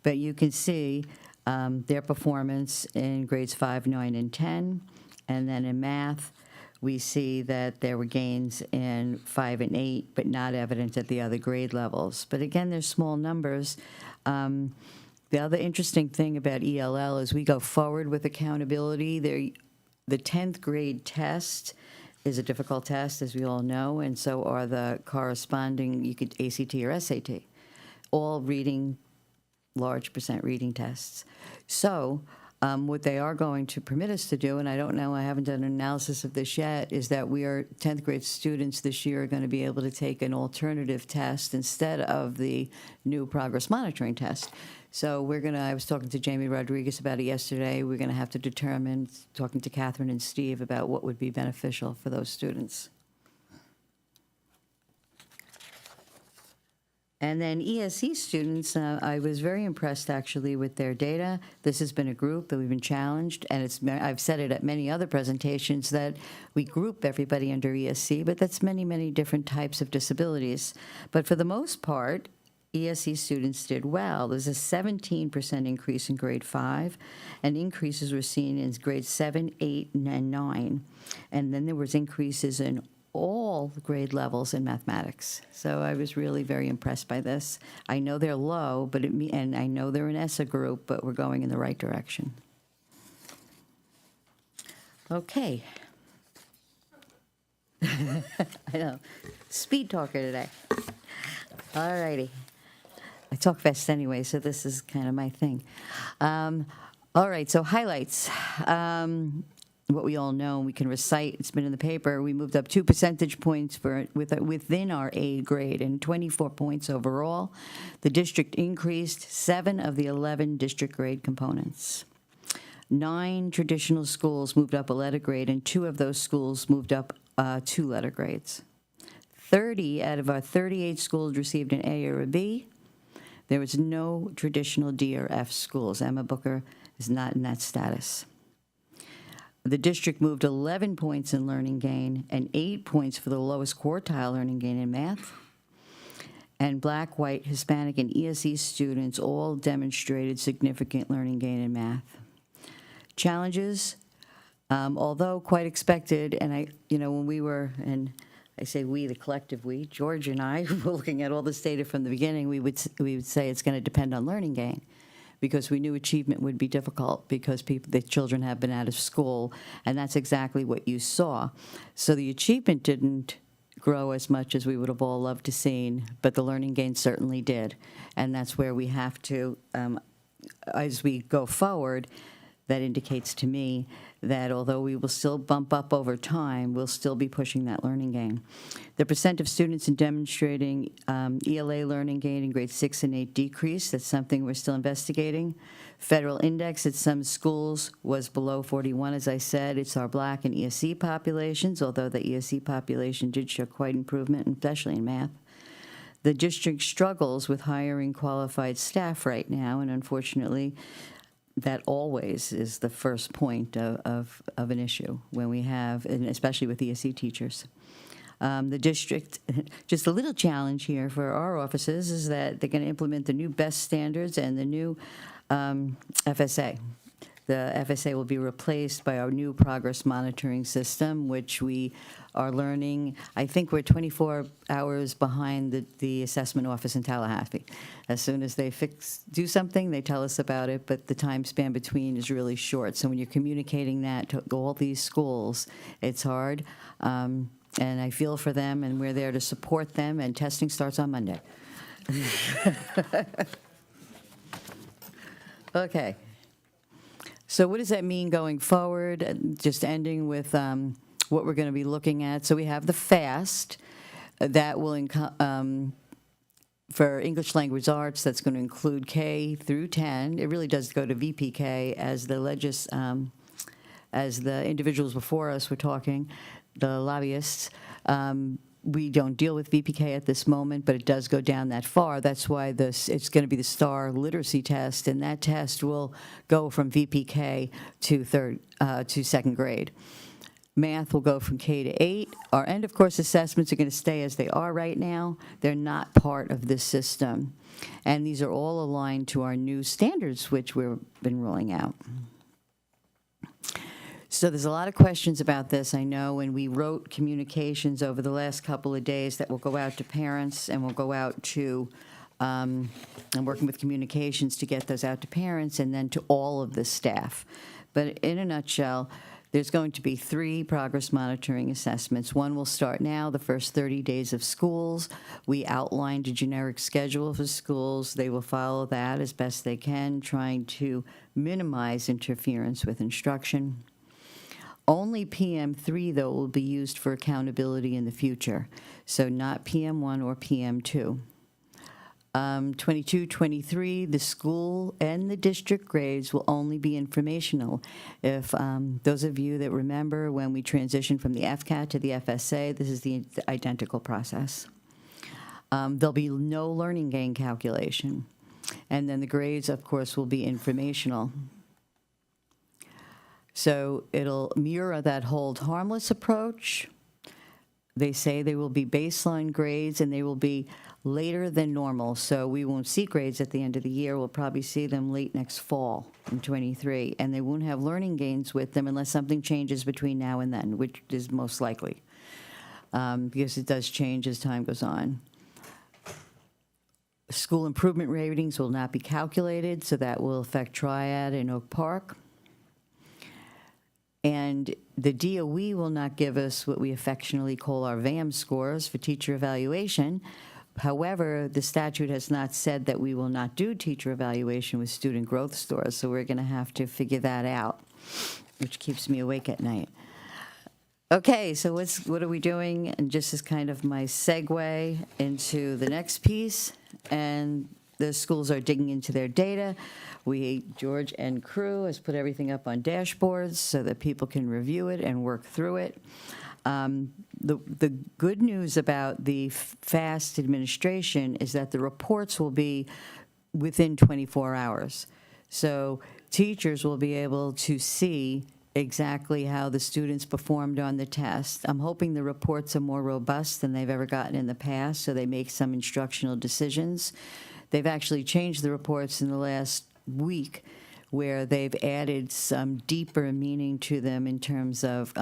But you can see their performance in grades 5, 9, and 10. And then in math, we see that there were gains in 5 and 8, but not evident at the other grade levels. But again, they're small numbers. The other interesting thing about ELL is we go forward with accountability. The 10th grade test is a difficult test, as we all know, and so are the corresponding, ACT or SAT, all reading, large percent reading tests. So what they are going to permit us to do, and I don't know, I haven't done an analysis of this yet, is that 10th grade students this year are going to be able to take an alternative test instead of the new progress monitoring test. So I was talking to Jamie Rodriguez about it yesterday. We're going to have to determine, talking to Catherine and Steve, about what would be beneficial for those students. And then ESE students, I was very impressed actually with their data. This has been a group that we've been challenged, and I've said it at many other presentations that we group everybody under ESE, but that's many, many different types of disabilities. But for the most part, ESE students did well. There's a 17% increase in grade 5, and increases were seen in grades 7, 8, and 9. And then there was increases in all grade levels in mathematics. So I was really very impressed by this. I know they're low, and I know they're an ESSA group, but we're going in the right direction. Okay. I know. Speed talker today. All righty. I talk fast anyway, so this is kind of my thing. All right, so highlights. What we all know, we can recite, it's been in the paper, we moved up 2 percentage points within our A grade and 24 points overall. The district increased 7 of the 11 district grade components. 9 traditional schools moved up a letter grade, and 2 of those schools moved up 2 letter grades. 30 out of our 38 schools received an A or a B. There was no traditional D or F schools. Emma Booker is not in that status. The district moved 11 points in learning gain and 8 points for the lowest quartile learning gain in math. And Black, White, Hispanic, and ESE students all demonstrated significant learning gain in math. Challenges, although quite expected, and when we were, and I say we, the collective we, George and I, were looking at all this data from the beginning, we would say it's going to depend on learning gain, because we knew achievement would be difficult because the children have been out of school, and that's exactly what you saw. So the achievement didn't grow as much as we would have all loved to seen, but the learning gain certainly did. And that's where we have to, as we go forward, that indicates to me that although we will still bump up over time, we'll still be pushing that learning gain. The percent of students in demonstrating ELA learning gain in grades 6 and 8 decreased. That's something we're still investigating. Federal index at some schools was below 41, as I said. It's our Black and ESE populations, although the ESE population did show quite improvement, especially in math. The district struggles with hiring qualified staff right now, and unfortunately, that always is the first point of an issue when we have, and especially with ESC teachers. The district, just a little challenge here for our offices is that they're going to implement the new BEST standards and the new FSA. The FSA will be replaced by our new progress monitoring system, which we are learning. I think we're 24 hours behind the assessment office in Tallahassee. As soon as they do something, they tell us about it, but the time span between is really short. So when you're communicating that to all these schools, it's hard. And I feel for them, and we're there to support them, and testing starts on Monday. Okay. So what does that mean going forward? Just ending with what we're going to be looking at. So we have the FAST that will for English language arts, that's going to include K through 10. It really does go to VPK as the individuals before us were talking, the lobbyists. We don't deal with VPK at this moment, but it does go down that far. That's why it's going to be the STAR literacy test, and that test will go from VPK to second grade. Math will go from K to 8. Our end of course assessments are going to stay as they are right now. They're not part of this system. And these are all aligned to our new standards, which we've been rolling out. So there's a lot of questions about this, I know, and we wrote communications over the last couple of days that will go out to parents, and will go out to, I'm working with communications to get those out to parents and then to all of the staff. But in a nutshell, there's going to be 3 progress monitoring assessments. One will start now, the first 30 days of schools. We outlined a generic schedule for schools. They will follow that as best they can, trying to minimize interference with instruction. Only PM3, though, will be used for accountability in the future, so not PM1 or PM2. 22, 23, the school and the district grades will only be informational. If those of you that remember when we transitioned from the FCAT to the FSA, this is the identical process. There'll be no learning gain calculation. And then the grades, of course, will be informational. So it'll mirror that hold harmless approach. They say they will be baseline grades, and they will be later than normal. So we won't see grades at the end of the year. We'll probably see them late next fall in 23. And they won't have learning gains with them unless something changes between now and then, which is most likely, because it does change as time goes on. School improvement ratings will not be calculated, so that will affect Triad and Oak Park. And the DOE will not give us what we affectionately call our VAM scores for teacher evaluation. However, the statute has not said that we will not do teacher evaluation with student growth scores, so we're going to have to figure that out, which keeps me awake at night. Okay, so what are we doing? And just as kind of my segue into the next piece, and the schools are digging into their data. George and crew has put everything up on dashboards so that people can review it and work through it. The good news about the FAST administration is that the reports will be within 24 hours. So teachers will be able to see exactly how the students performed on the test. I'm hoping the reports are more robust than they've ever gotten in the past, so they make some instructional decisions. They've actually changed the reports in the last week, where they've added some deeper meaning to them in terms of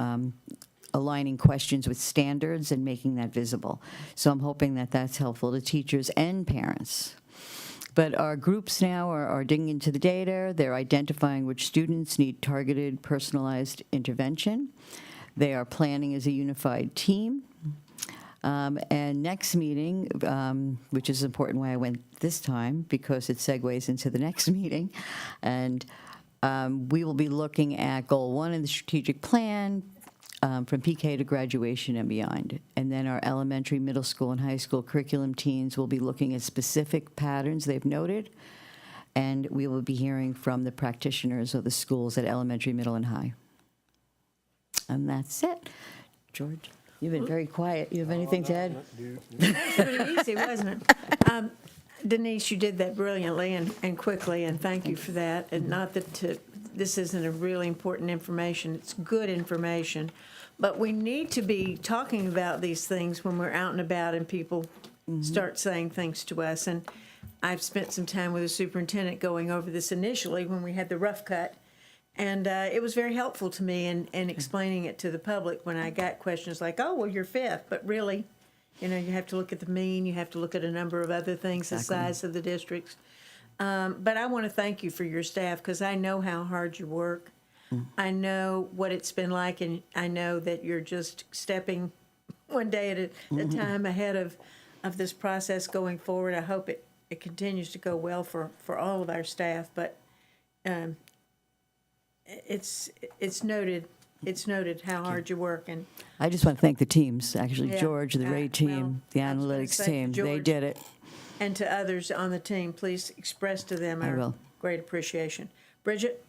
aligning questions with standards and making that visible. So I'm hoping that that's helpful to teachers and parents. But our groups now are digging into the data. They're identifying which students need targeted, personalized intervention. They are planning as a unified team. And next meeting, which is important why I went this time, because it segues into the next meeting, and we will be looking at Goal 1 in the strategic plan, from PK to graduation and beyond. And then our elementary, middle school, and high school curriculum teams will be looking at specific patterns they've noted, and we will be hearing from the practitioners of the schools at elementary, middle, and high. And that's it. George? You've been very quiet. You have anything to add? That was pretty easy, wasn't it? Denise, you did that brilliantly and quickly, and thank you for that. And not that this isn't a really important information, it's good information. But we need to be talking about these things when we're out and about and people start saying things to us. And I've spent some time with the superintendent going over this initially when we had the rough cut. And it was very helpful to me in explaining it to the public when I got questions like, oh, well, you're fifth. But really, you have to look at the mean. You have to look at a number of other things, the size of the districts. But I want to thank you for your staff because I know how hard you work. I know what it's been like, and I know that you're just stepping one day at a time ahead of this process going forward. I hope it continues to go well for all of our staff. But it's noted. It's noted how hard you work. And I just want to thank the teams, actually, Yeah. George, the Ray team, the analytics say team. They George. did it. and to others on the team, please express to them our will. great appreciation. Bridget?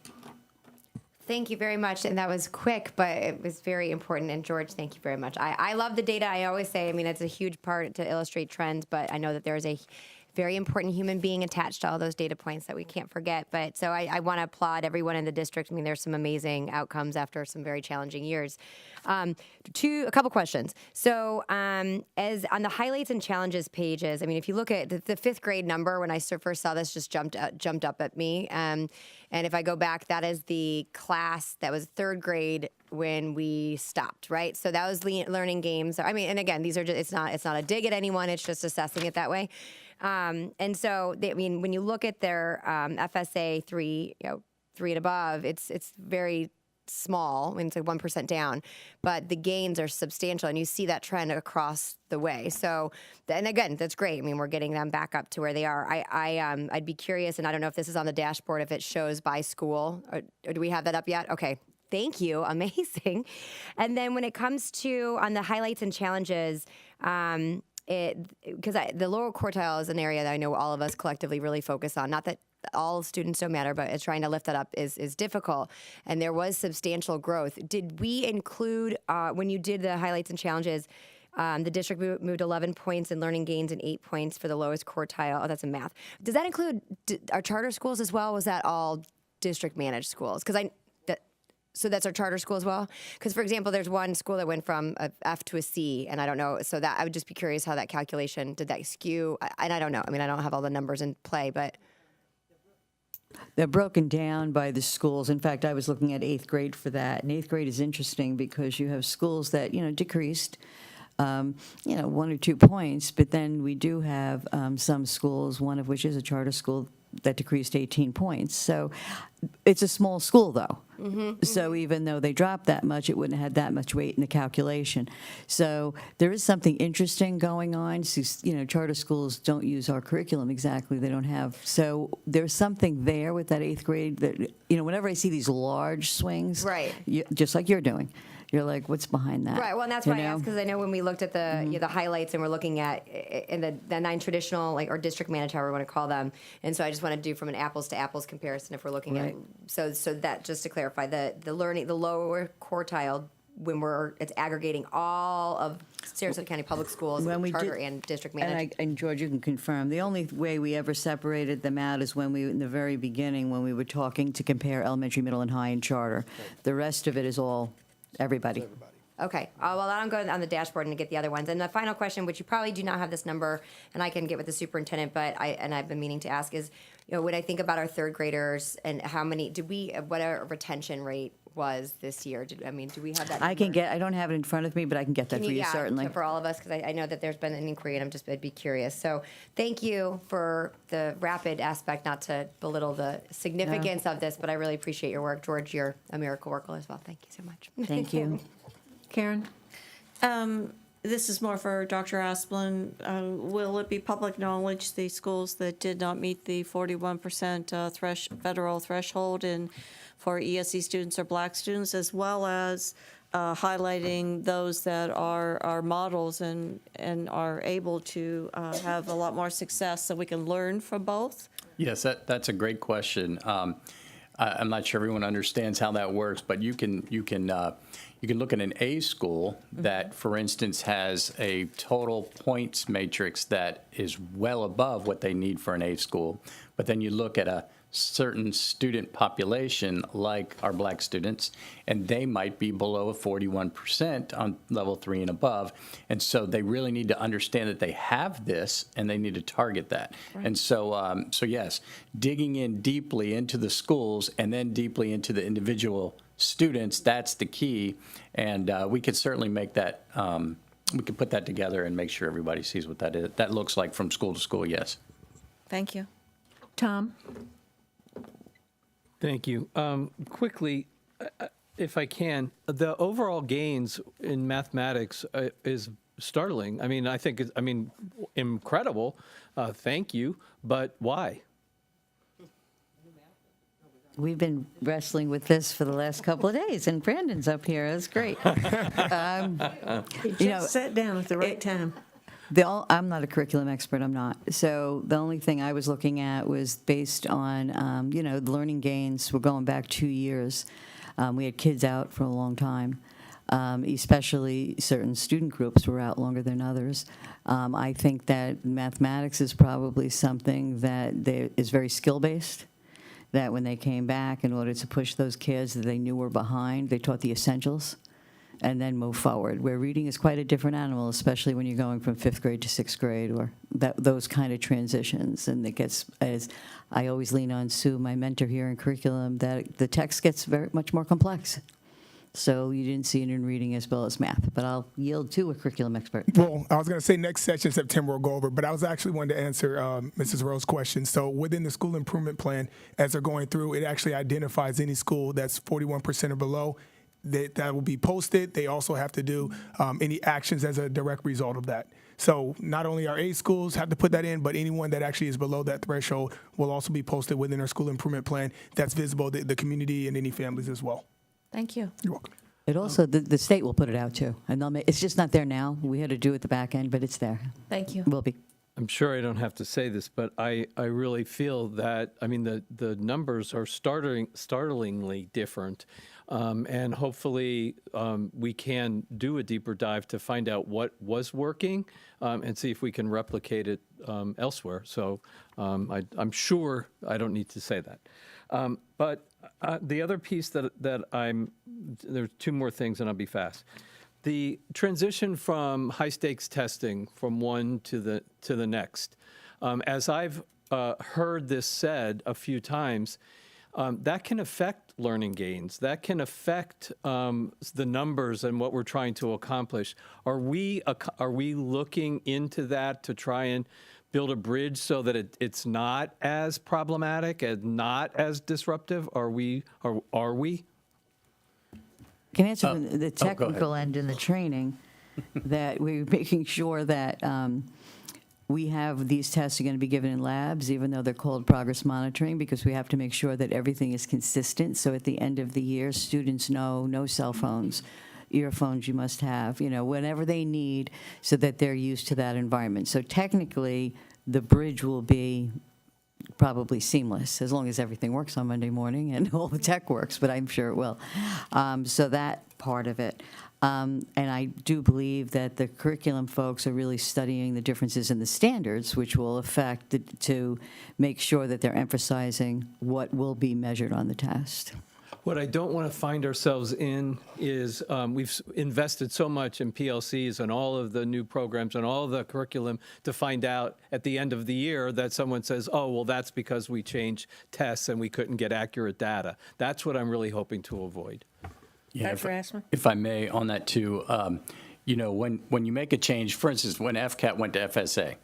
Thank you very much. And that was quick, but it was very important. And George, thank you very much. I love the data. I always say, I mean, it's a huge part to illustrate trends, but I know that there is a very important human being attached to all those data points that we can't forget. But so I want to applaud everyone in the district. I mean, there's some amazing outcomes after some very challenging years. A couple questions. So as on the highlights and challenges pages, I mean, if you look at the fifth grade number, when I first saw this, just jumped up at me. And if I go back, that is the class that was third grade when we stopped, right? So that was learning games. I mean, and again, these are just, it's not a dig at anyone. It's just assessing it that way. And so, I mean, when you look at their FSA 3 and above, it's very small. I mean, it's like 1% down, but the gains are substantial, and you see that trend across the way. So, and again, that's great. I mean, we're getting them back up to where they are. I'd be curious, and I don't know if this is on the dashboard, if it shows by school, or do we have that up yet? Okay. Thank you. Amazing. And then when it comes to on the highlights and challenges, because the lower quartile is an area that I know all of us collectively really focus on. Not that all students don't matter, but trying to lift that up is difficult. And there was substantial growth. Did we include, when you did the highlights and challenges, the district moved 11 points in learning gains and 8 points for the lowest quartile? Oh, that's in math. Does that include our charter schools as well? Was that all district managed schools? So that's our charter school as well? Because, for example, there's one school that went from a F to a C, and I don't know. So that I would just be curious how that calculation, did that skew? And I don't know. I mean, I don't have all the numbers in play, but. They're broken down by the schools. In fact, I was looking at 8th grade for that. And 8th grade is interesting because you have schools that, decreased, 1 or 2 points. But then we do have some schools, one of which is a charter school, that decreased 18 points. So it's a small school, though. So even though they dropped that much, it wouldn't have had that much weight in the calculation. So there is something interesting going on. So, charter schools don't use our curriculum exactly. They don't have. So there's something there with that 8th grade that, whenever I see these large swings, right, just like you're doing, you're like, what's behind that? Right. Well, and that's why I asked, because I know when we looked at the highlights and we're looking at in the 9 traditional, or district managed, however we want to call them, and so I just want to do from an apples to apples comparison if we're looking at so that just to clarify the lower quartile when it's aggregating all of Sarasota County Public Schools, charter and district managed. And George, you can confirm, the only way we ever separated them out is in the very beginning, when we were talking to compare elementary, middle, and high in charter. The rest of it is all everybody. Okay. Well, I'm going on the dashboard and get the other ones. And the final question, which you probably do not have this number, and I can get with the superintendent, but I've been meaning to ask is, when I think about our third graders and how many what our retention rate was this year? Do we have that number? I don't have it in front of me, but I can get that for you, certainly. For all of us, because I know that there's been an inquiry, and I'd be curious. So thank you for the rapid aspect, not to belittle the significance of this, but I really appreciate your work. George, you're a miracle worker as well. Thank you so much. Thank you. Karen? This is more for Dr. Asplin. Will it be public knowledge the schools that did not meet the 41% federal threshold for ESE students or Black students, as well as highlighting those that are models and are able to have a lot more success, so we can learn from both? Yes, that's a great question. I'm not sure everyone understands how that works, but you can look at an A school that, for instance, has a total points matrix that is well above what they need for an A school. But then you look at a certain student population, like our black students, and they might be below a 41% on level 3 and above. And so they really need to understand that they have this and they need to target that. Right. And so, yes, digging in deeply into the schools and then deeply into the individual students, that's the key. And we could certainly make that, we could put that together and make sure everybody sees what that looks like from school to school, yes. Thank you. Tom? Thank you. Quickly, if I can, the overall gains in mathematics is startling. I mean, I think incredible. Thank you. But why? We've been wrestling with this for the last couple of days, and Brandon's up here. That's great. Sat down at the right time. I'm not a curriculum expert, I'm not. So the only thing I was looking at was based on, learning gains. We're going back 2 years. We had kids out for a long time, especially certain student groups were out longer than others. I think that mathematics is probably something that is very skill-based, that when they came back, in order to push those kids that they knew were behind, they taught the essentials and then move forward, where reading is quite a different animal, especially when you're going from 5th grade to 6th grade, or those kind of transitions. And it gets, as I always lean on Sue, my mentor here in curriculum, that the text gets very much more complex. So you didn't see it in reading as well as math, but I'll yield to a curriculum expert. Well, I was going to say next session, September, we'll go over, but I was actually wanting to answer Mrs. Rowe's question. So within the school improvement plan, as they're going through, it actually identifies any school that's 41% or below. That will be posted. They also have to do any actions as a direct result of that. So not only our A schools have to put that in, but anyone that actually is below that threshold will also be posted within our school improvement plan. That's visible to the community and any families as well. Thank you. You're welcome. It also, the state will put it out too. And it's just not there now. We had to do it at the back end, but it's there. Thank you. Will be. I'm sure I don't have to say this, but I really feel that, the numbers are startlingly different. And hopefully we can do a deeper dive to find out what was working and see if we can replicate it elsewhere. So I'm sure I don't need to say that. But the other piece there's two more things and I'll be fast. The transition from high stakes testing from one to the next. As I've heard this said a few times, that can affect learning gains. That can affect the numbers and what we're trying to accomplish. Are we looking into that to try and build a bridge so that it's not as problematic and not as disruptive? Are we? Can answer from the technical end in the training that we're making sure that we have these tests are going to be given in labs, even though they're called progress monitoring, because we have to make sure that everything is consistent. So at the end of the year, students know no cell phones, earphones you must have, whatever they need so that they're used to that environment. So technically, the bridge will be probably seamless, as long as everything works on Monday morning and all the tech works, but I'm sure it will. So that part of it. And I do believe that the curriculum folks are really studying the differences in the standards, which will affect to make sure that they're emphasizing what will be measured on the test. What I don't want to find ourselves in is we've invested so much in PLCs and all of the new programs and all of the curriculum to find out at the end of the year that someone says, oh, well, that's because we changed tests and we couldn't get accurate data. That's what I'm really hoping to avoid. Yeah, if I may, on that too, when you make a change, for instance, when FCAT went to FSA,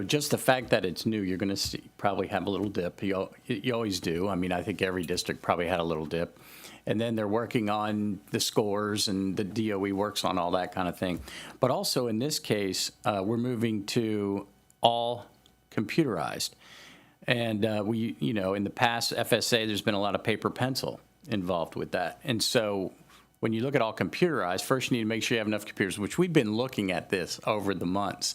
just the fact that it's new, you're going to probably have a little dip. You always do. I think every district probably had a little dip. And then they're working on the scores, and the DOE works on all that kind of thing. But also in this case, we're moving to all computerized. And in the past, FSA, there's been a lot of paper pencil involved with that. And so when you look at all computerized, first you need to make sure you have enough computers, which we've been looking at this over the months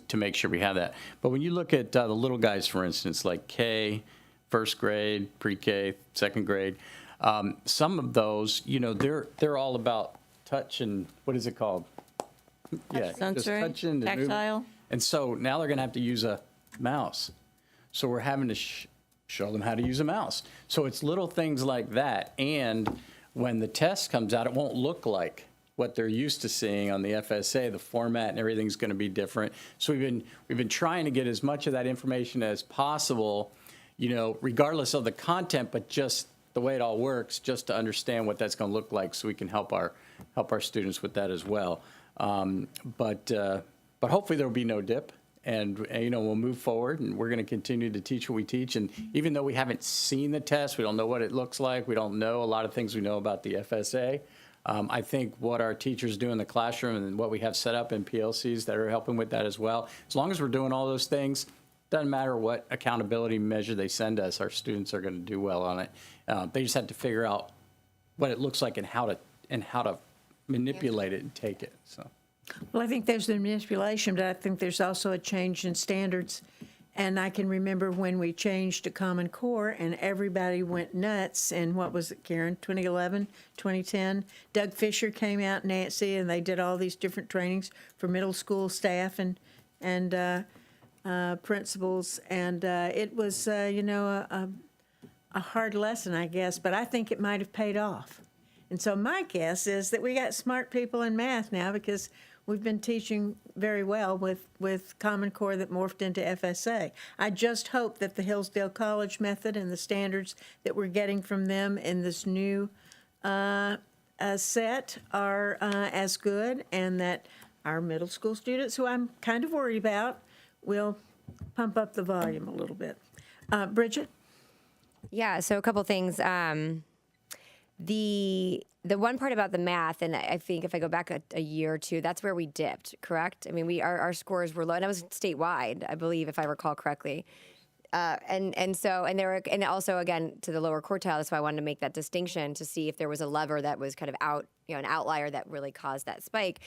to make sure we have that. But when you look at the little guys, for instance, like K, first grade, pre-K, second grade. Some of those, they're all about touch and, what is it called? Just sensory, touching and moving. tactile. And so now they're going to have to use a mouse. So we're having to show them how to use a mouse. So it's little things like that. And when the test comes out, it won't look like what they're used to seeing on the FSA. The format and everything's going to be different. So we've been trying to get as much of that information as possible, regardless of the content, but just the way it all works, just to understand what that's going to look like, so we can help our students with that as well. But hopefully there will be no dip, and we'll move forward, and we're going to continue to teach what we teach. And even though we haven't seen the test, we don't know what it looks like. We don't know a lot of things we know about the FSA. I think what our teachers do in the classroom and what we have set up in PLCs that are helping with that as well. As long as we're doing all those things, doesn't matter what accountability measure they send us, our students are going to do well on it. They just have to figure out what it looks like and how to manipulate it and take it. So. Well, I think there's the manipulation, but I think there's also a change in standards. And I can remember when we changed to Common Core and everybody went nuts. And what was it, Karen, 2011, 2010? Doug Fisher came out, Nancy, and they did all these different trainings for middle school staff and principals. And it was, a hard lesson, I guess, but I think it might have paid off. And so my guess is that we got smart people in math now, because we've been teaching very well with Common Core that morphed into FSA. I just hope that the Hillsdale College method and the standards that we're getting from them in this new set are as good, and that our middle school students, who I'm kind of worried about, will pump up the volume a little bit. Bridget? Yeah, so a couple things. The one part about the math, and I think if I go back a year or two, that's where we dipped, correct? I mean, our scores were low, and that was statewide, I believe, if I recall correctly. And also again to the lower quartile. That's why I wanted to make that distinction to see if there was a lever that was kind of an outlier that really caused that spike.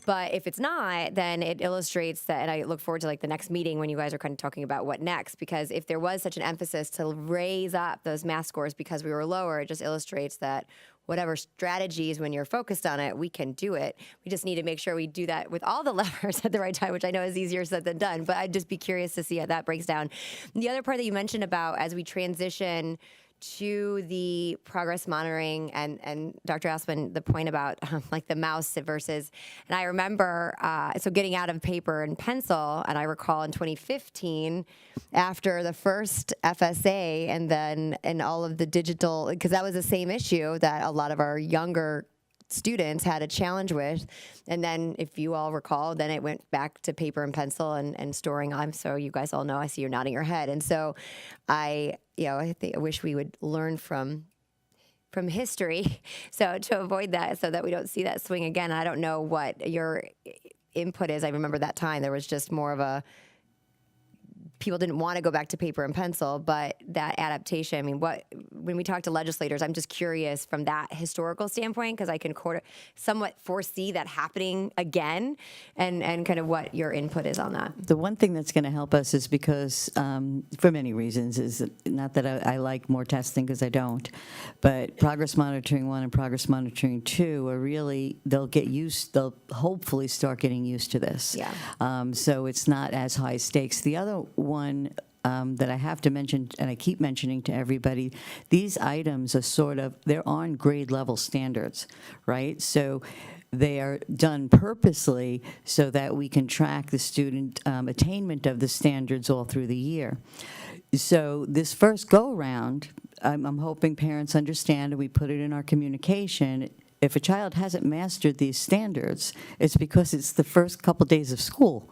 But if it's not, then it illustrates that, and I look forward to like the next meeting when you guys are kind of talking about what next, because if there was such an emphasis to raise up those math scores because we were lower, it just illustrates that whatever strategies, when you're focused on it, we can do it. We just need to make sure we do that with all the levers at the right time, which I know is easier said than done, but I'd just be curious to see how that breaks down. The other part that you mentioned about as we transition to the progress monitoring, and Dr. Aspen, the point about like the mouse versus, and I remember, so getting out of paper and pencil, and I recall in 2015, after the first FSA and all of the digital, because that was the same issue that a lot of our younger students had a challenge with. And then if you all recall, then it went back to paper and pencil and storing them. So you guys all know, I see you're nodding your head. And so I wish we would learn from history. So to avoid that, so that we don't see that swing again. I don't know what your input is. I remember that time there was just more of people didn't want to go back to paper and pencil, but that adaptation, I mean, when we talk to legislators, I'm just curious from that historical standpoint, because I can somewhat foresee that happening again, and kind of what your input is on that. The one thing that's going to help us is because, for many reasons, is not that I like more testing, because I don't, but Progress Monitoring 1 and Progress Monitoring 2 are really, they'll hopefully start getting used to this. Yeah. So it's not as high stakes. The other one that I have to mention, and I keep mentioning to everybody, these items are they're on grade level standards, right? So they are done purposely so that we can track the student attainment of the standards all through the year. So this first go-round, I'm hoping parents understand, and we put it in our communication, if a child hasn't mastered these standards, it's because it's the first couple days of school.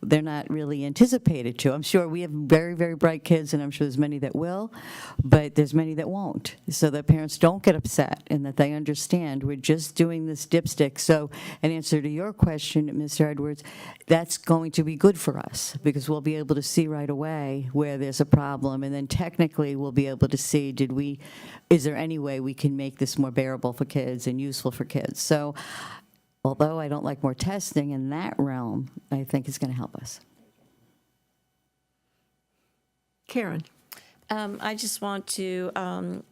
They're not really anticipated to. I'm sure we have very, very bright kids, and I'm sure there's many that will, but there's many that won't. So that parents don't get upset, and that they understand we're just doing this dipstick. So in answer to your question, Mr. Edwards, that's going to be good for us, because we'll be able to see right away where there's a problem, and then technically we'll be able to see, is there any way we can make this more bearable for kids and useful for kids? So although I don't like more testing in that realm, I think it's going to help us. Karen? I just want to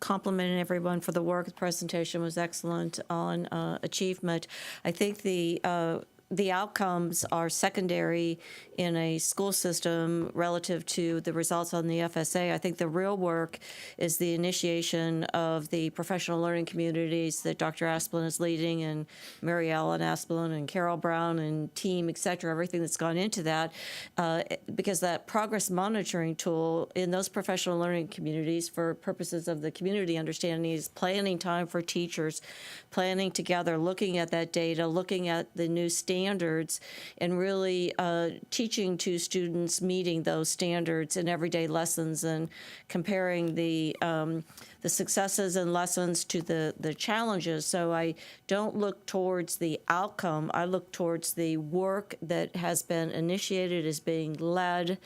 compliment everyone for the work. The presentation was excellent on achievement. I think the outcomes are secondary in a school system relative to the results on the FSA. I think the real work is the initiation of the professional learning communities that Dr. Asplin is leading, and Mary Ellen Asplin and Carol Brown and team, et cetera, everything that's gone into that, because that progress monitoring tool in those professional learning communities for purposes of the community understanding is planning time for teachers, planning together, looking at that data, looking at the new standards, and really teaching to students meeting those standards in everyday lessons and comparing the successes and lessons to the challenges. So I don't look towards the outcome. I look towards the work that has been initiated, is being led,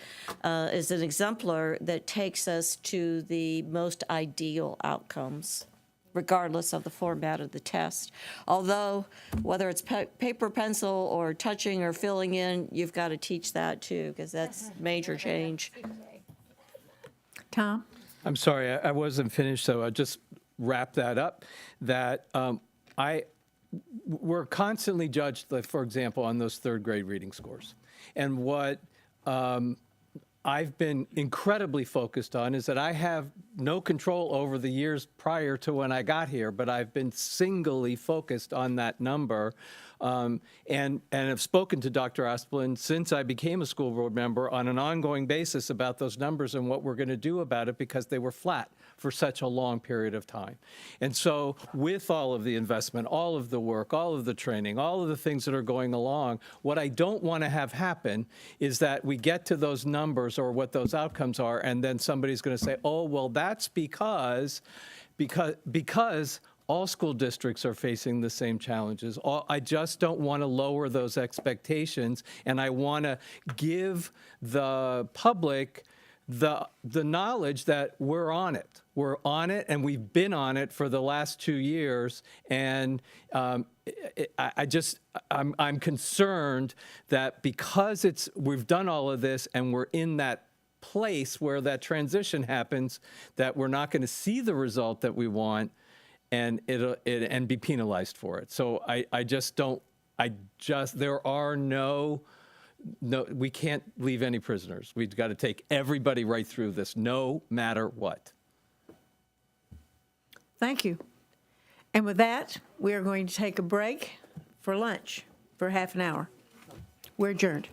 as an exemplar that takes us to the most ideal outcomes, regardless of the format of the test. Although, whether it's paper, pencil, or touching or filling in, you've got to teach that too, because that's major change. Tom? I'm sorry, I wasn't finished, so I'll just wrap that up. That we're constantly judged, like, for example, on those third grade reading scores. And what I've been incredibly focused on is that I have no control over the years prior to when I got here, but I've been singly focused on that number, and have spoken to Dr. Asplin since I became a school board member on an ongoing basis about those numbers and what we're going to do about it, because they were flat for such a long period of time. And so with all of the investment, all of the work, all of the training, all of the things that are going along, what I don't want to have happen is that we get to those numbers or what those outcomes are, and then somebody's going to say, oh, well, that's because all school districts are facing the same challenges. I just don't want to lower those expectations, and I want to give the public the knowledge that we're on it. We're on it, and we've been on it for the last 2 years. And I'm concerned that because we've done all of this and we're in that place where that transition happens, that we're not going to see the result that we want, and and be penalized for it. So there are no, we can't leave any prisoners. We've got to take everybody right through this, no matter what. Thank you. And with that, we are going to take a break for lunch for half an hour. We're adjourned.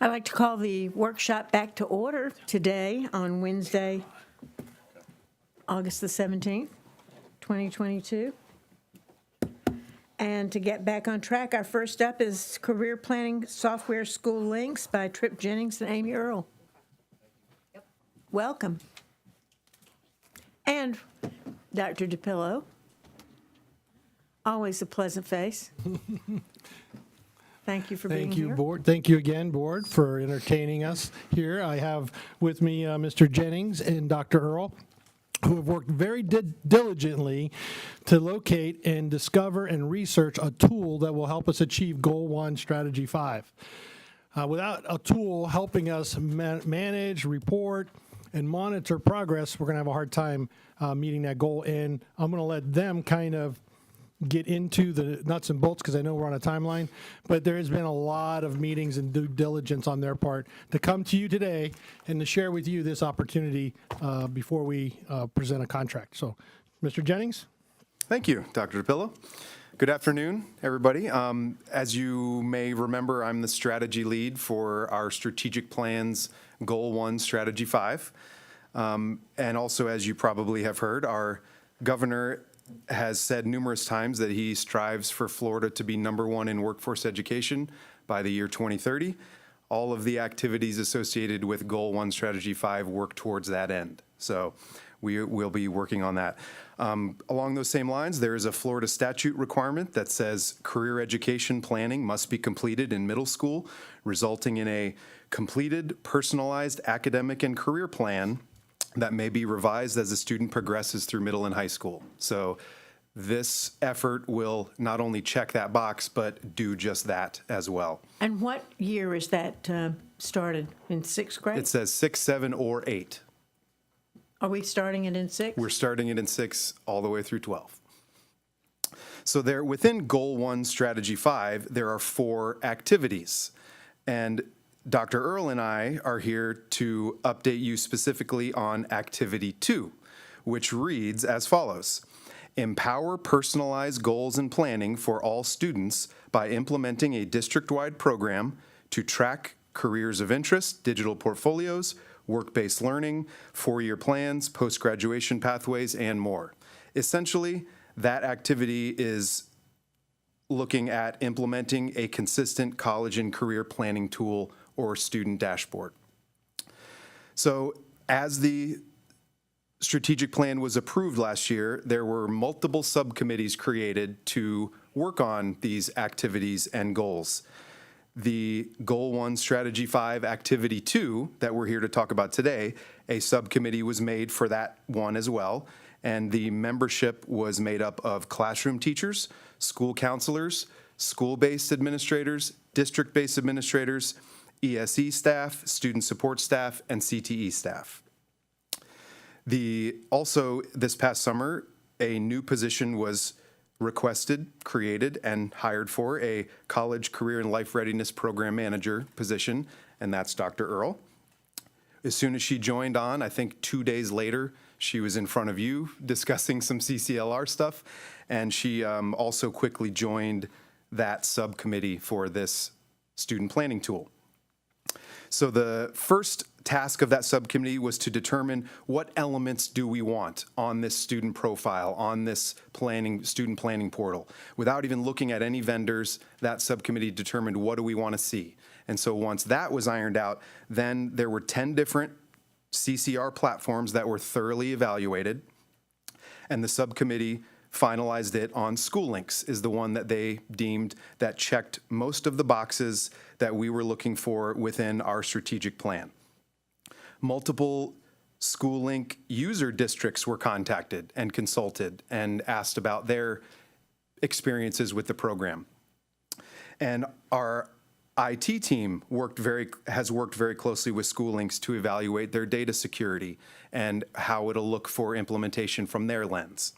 I'd like to call the workshop back to order today on Wednesday, August the 17th, 2022. And to get back on track, our first up is Career Planning Software School Links by Tripp Jennings and Amy Earle. Welcome. And Dr. DePillo. Always a pleasant face. Thank you for being here. Thank you, Board. Thank you again, Board, for entertaining us here. I have with me Mr. Jennings and Dr. Earle, who have worked very diligently to locate and discover and research a tool that will help us achieve Goal 1, Strategy 5. Without a tool helping us manage, report, and monitor progress, we're going to have a hard time meeting that goal. And I'm going to let them kind of get into the nuts and bolts because I know we're on a timeline, but there has been a lot of meetings and due diligence on their part to come to you today and to share with you this opportunity before we present a contract. So, Mr. Jennings? Thank you, Dr. DePillo. Good afternoon, everybody. As you may remember, I'm the strategy lead for our strategic plans, Goal 1, Strategy 5. And also, as you probably have heard, our governor has said numerous times that he strives for Florida to be #1 in workforce education by the year 2030. All of the activities associated with Goal 1 Strategy 5 work towards that end. So we will be working on that. Along those same lines, there is a Florida statute requirement that says career education planning must be completed in middle school, resulting in a completed, personalized academic and career plan that may be revised as a student progresses through middle and high school. So this effort will not only check that box, but do just that as well. And what year is that started? In 6th grade? It says 6, 7, or 8. Are we starting it in 6? We're starting it in 6 all the way through 12. So there, within Goal 1 Strategy 5, there are 4 activities. And Dr. Earle and I are here to update you specifically on Activity 2, which reads as follows. Empower personalized goals and planning for all students by implementing a district-wide program to track careers of interest, digital portfolios, work-based learning, 4-year plans, post-graduation pathways, and more. Essentially, that activity is looking at implementing a consistent college and career planning tool or student dashboard. So as the strategic plan was approved last year, there were multiple subcommittees created to work on these activities and goals. The Goal 1 Strategy 5 Activity 2 that we're here to talk about today, a subcommittee was made for that one as well, and the membership was made up of classroom teachers, school counselors, school-based administrators, district-based administrators, ESE staff, student support staff, and CTE staff. Also, this past summer, a new position was requested, created, and hired for a college career and life readiness program manager position, and that's Dr. Earle. As soon as she joined on, I think 2 days later, she was in front of you discussing some CCLR stuff, and she also quickly joined that subcommittee for this student planning tool. So the first task of that subcommittee was to determine what elements do we want on this student profile, on this student planning portal. Without even looking at any vendors, that subcommittee determined what do we want to see. And so once that was ironed out, then there were 10 different CCR platforms that were thoroughly evaluated, and the subcommittee finalized it on SchoolLinks is the one that they deemed that checked most of the boxes that we were looking for within our strategic plan. Multiple SchoolLink user districts were contacted and consulted and asked about their experiences with the program. And our IT team has worked very closely with SchoolLinks to evaluate their data security and how it'll look for implementation from their lens.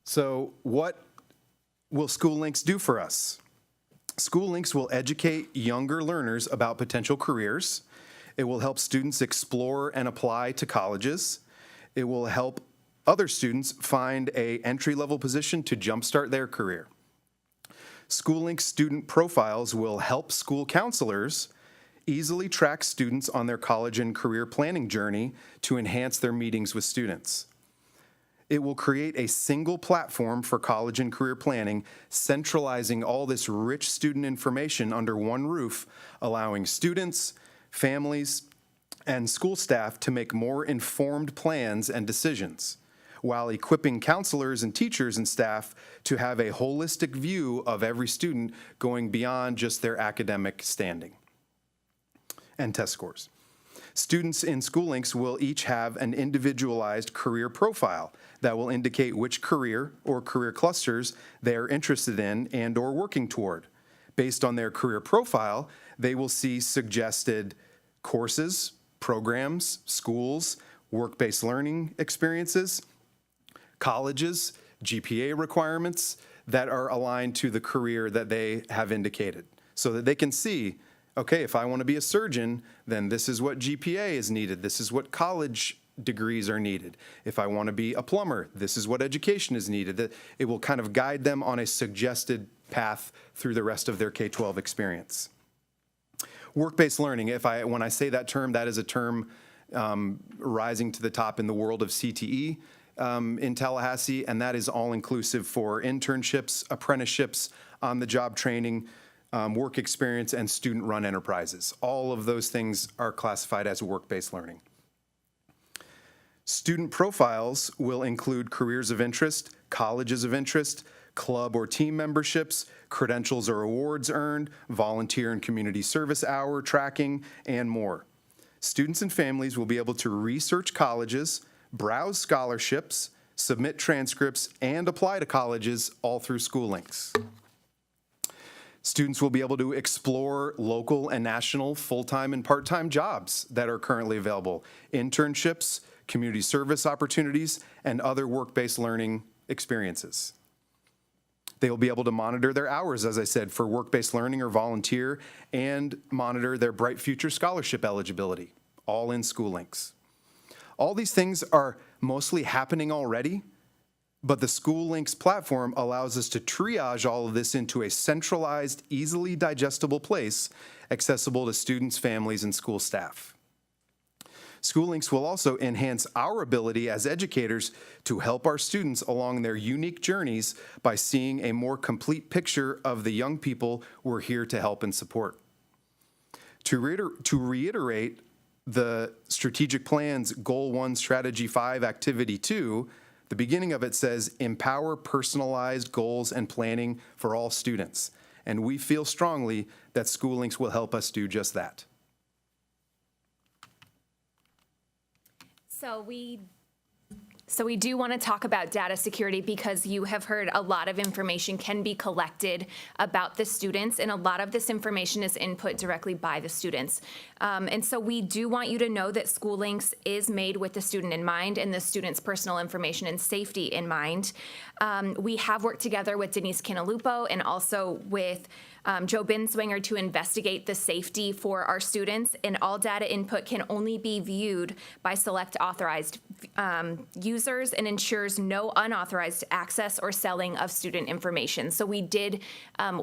So what will SchoolLinks do for us? SchoolLinks will educate younger learners about potential careers. It will help students explore and apply to colleges. It will help other students find an entry-level position to jumpstart their career. SchoolLink student profiles will help school counselors easily track students on their college and career planning journey to enhance their meetings with students. It will create a single platform for college and career planning, centralizing all this rich student information under one roof, allowing students, families, and school staff to make more informed plans and decisions, while equipping counselors and teachers and staff to have a holistic view of every student going beyond just their academic standing and test scores. Students in SchoolLinks will each have an individualized career profile that will indicate which career or career clusters they are interested in and or working toward. Based on their career profile, they will see suggested courses, programs, schools, work-based learning experiences, colleges, GPA requirements that are aligned to the career that they have indicated, so that they can see, okay, if I want to be a surgeon, then this is what GPA is needed. This is what college degrees are needed. If I want to be a plumber, this is what education is needed. It will kind of guide them on a suggested path through the rest of their K-12 experience. Work-based learning, when I say that term, that is a term rising to the top in the world of CTE in Tallahassee, and that is all-inclusive for internships, apprenticeships, on-the-job training, work experience, and student-run enterprises. All of those things are classified as work-based learning. Student profiles will include careers of interest, colleges of interest, club or team memberships, credentials or awards earned, volunteer and community service hour tracking, and more. Students and families will be able to research colleges, browse scholarships, submit transcripts, and apply to colleges all through SchoolLinks. Students will be able to explore local and national full-time and part-time jobs that are currently available, internships, community service opportunities, and other work-based learning experiences. They will be able to monitor their hours, as I said, for work-based learning or volunteer, and monitor their Bright Future Scholarship eligibility, all in SchoolLinks. All these things are mostly happening already, but the SchoolLinks platform allows us to triage all of this into a centralized, easily digestible place, accessible to students, families, and school staff. SchoolLinks will also enhance our ability as educators to help our students along their unique journeys by seeing a more complete picture of the young people we're here to help and support. To reiterate the strategic plan's Goal 1, Strategy 5, Activity 2, the beginning of it says, empower personalized goals and planning for all students. And we feel strongly that SchoolLinks will help us do just that. So we do want to talk about data security because you have heard a lot of information can be collected about the students, and a lot of this information is input directly by the students. And so we do want you to know that SchoolLinks is made with the student in mind and the student's personal information and safety in mind. We have worked together with Denise Canalupo and also with Joe Binswinger to investigate the safety for our students, and all data input can only be viewed by select authorized users and ensures no unauthorized access or selling of student information. So we did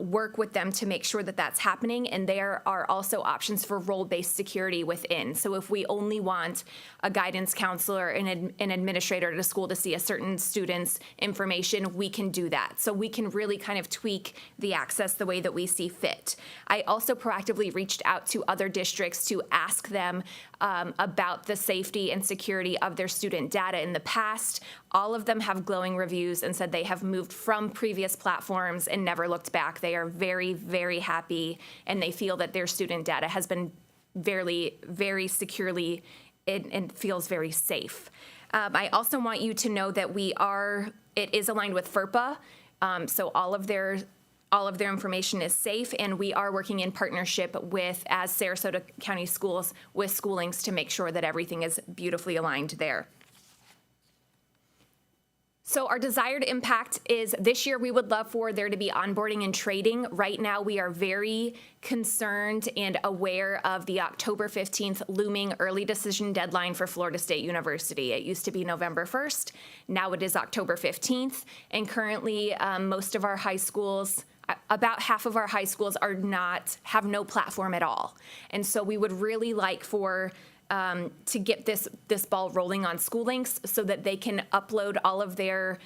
work with them to make sure that that's happening, and there are also options for role-based security within. So if we only want a guidance counselor and an administrator at a school to see a certain student's information, we can do that. So we can really kind of tweak the access the way that we see fit. I also proactively reached out to other districts to ask them about the safety and security of their student data in the past. All of them have glowing reviews and said they have moved from previous platforms and never looked back. They are very, very happy, and they feel that their student data has been very, very securely and feels very safe. I also want you to know that it is aligned with FERPA, so all of their information is safe, and we are working in partnership as Sarasota County Schools with SchoolLinks to make sure that everything is beautifully aligned there. So our desired impact is this year we would love for there to be onboarding and trading. Right now we are very concerned and aware of the October 15th looming early decision deadline for Florida State University. It used to be November 1st. Now it is October 15th. And currently most of our high schools, about half of our high schools have no platform at all. And so we would really like to get this ball rolling on School Links so that they can upload all of their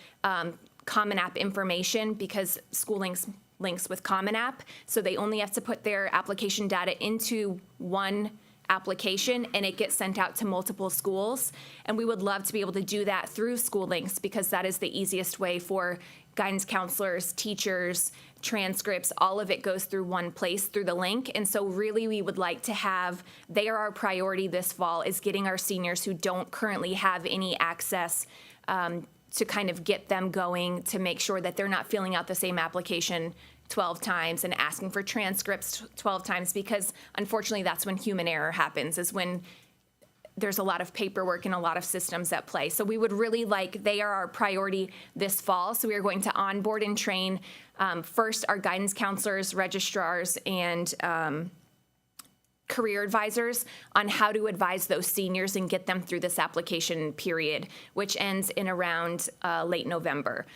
Common App information, because School Links links with Common App. So they only have to put their application data into one application, and it gets sent out to multiple schools. And we would love to be able to do that through School Links, because that is the easiest way for guidance counselors, teachers, transcripts, all of it goes through one place through the link. And so really we would like to they are our priority this fall, is getting our seniors who don't currently have any access to kind of get them going, to make sure that they're not filling out the same application 12 times and asking for transcripts 12 times, because unfortunately that's when human error happens, is when there's a lot of paperwork and a lot of systems at play. So we would really they are our priority this fall. So we are going to onboard and train first our guidance counselors, registrars, and career advisors on how to advise those seniors and get them through this application period, which ends in around late November.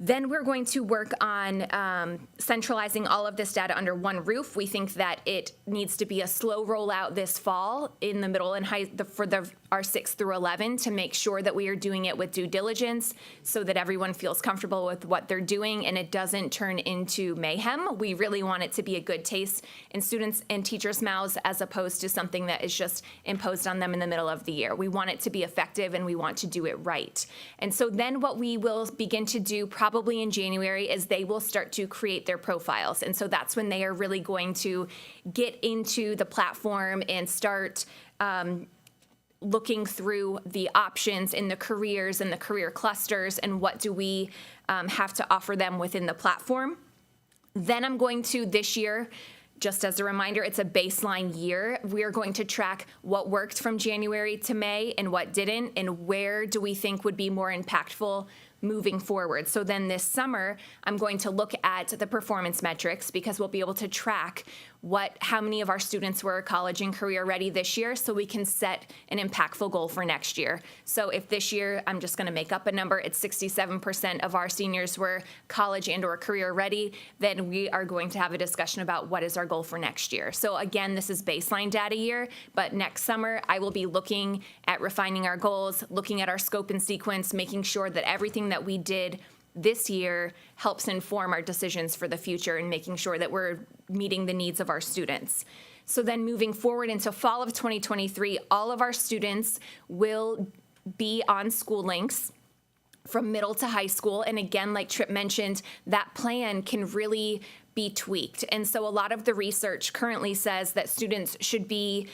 Then we're going to work on centralizing all of this data under one roof. We think that it needs to be a slow rollout this fall in the middle and high for our 6 through 11, to make sure that we are doing it with due diligence so that everyone feels comfortable with what they're doing and it doesn't turn into mayhem. We really want it to be a good taste in students' and teachers' mouths, as opposed to something that is just imposed on them in the middle of the year. We want it to be effective, and we want to do it right. And so then what we will begin to do probably in January is they will start to create their profiles. And so that's when they are really going to get into the platform and start looking through the options in the careers and the career clusters, and what do we have to offer them within the platform. Then I'm going to, this year, just as a reminder, it's a baseline year. We are going to track what worked from January to May and what didn't, and where do we think would be more impactful moving forward. So then this summer, I'm going to look at the performance metrics, because we'll be able to track how many of our students were college and career ready this year, so we can set an impactful goal for next year. So if this year, I'm just going to make up a number, it's 67% of our seniors were college and or career ready, then we are going to have a discussion about what is our goal for next year. So again, this is baseline data year, but next summer I will be looking at refining our goals, looking at our scope and sequence, making sure that everything that we did this year helps inform our decisions for the future, and making sure that we're meeting the needs of our students. So then moving forward into fall of 2023, all of our students will be on School Links from middle to high school. And again, like Tripp mentioned, that plan can really be tweaked. And so a lot of the research currently says that students should be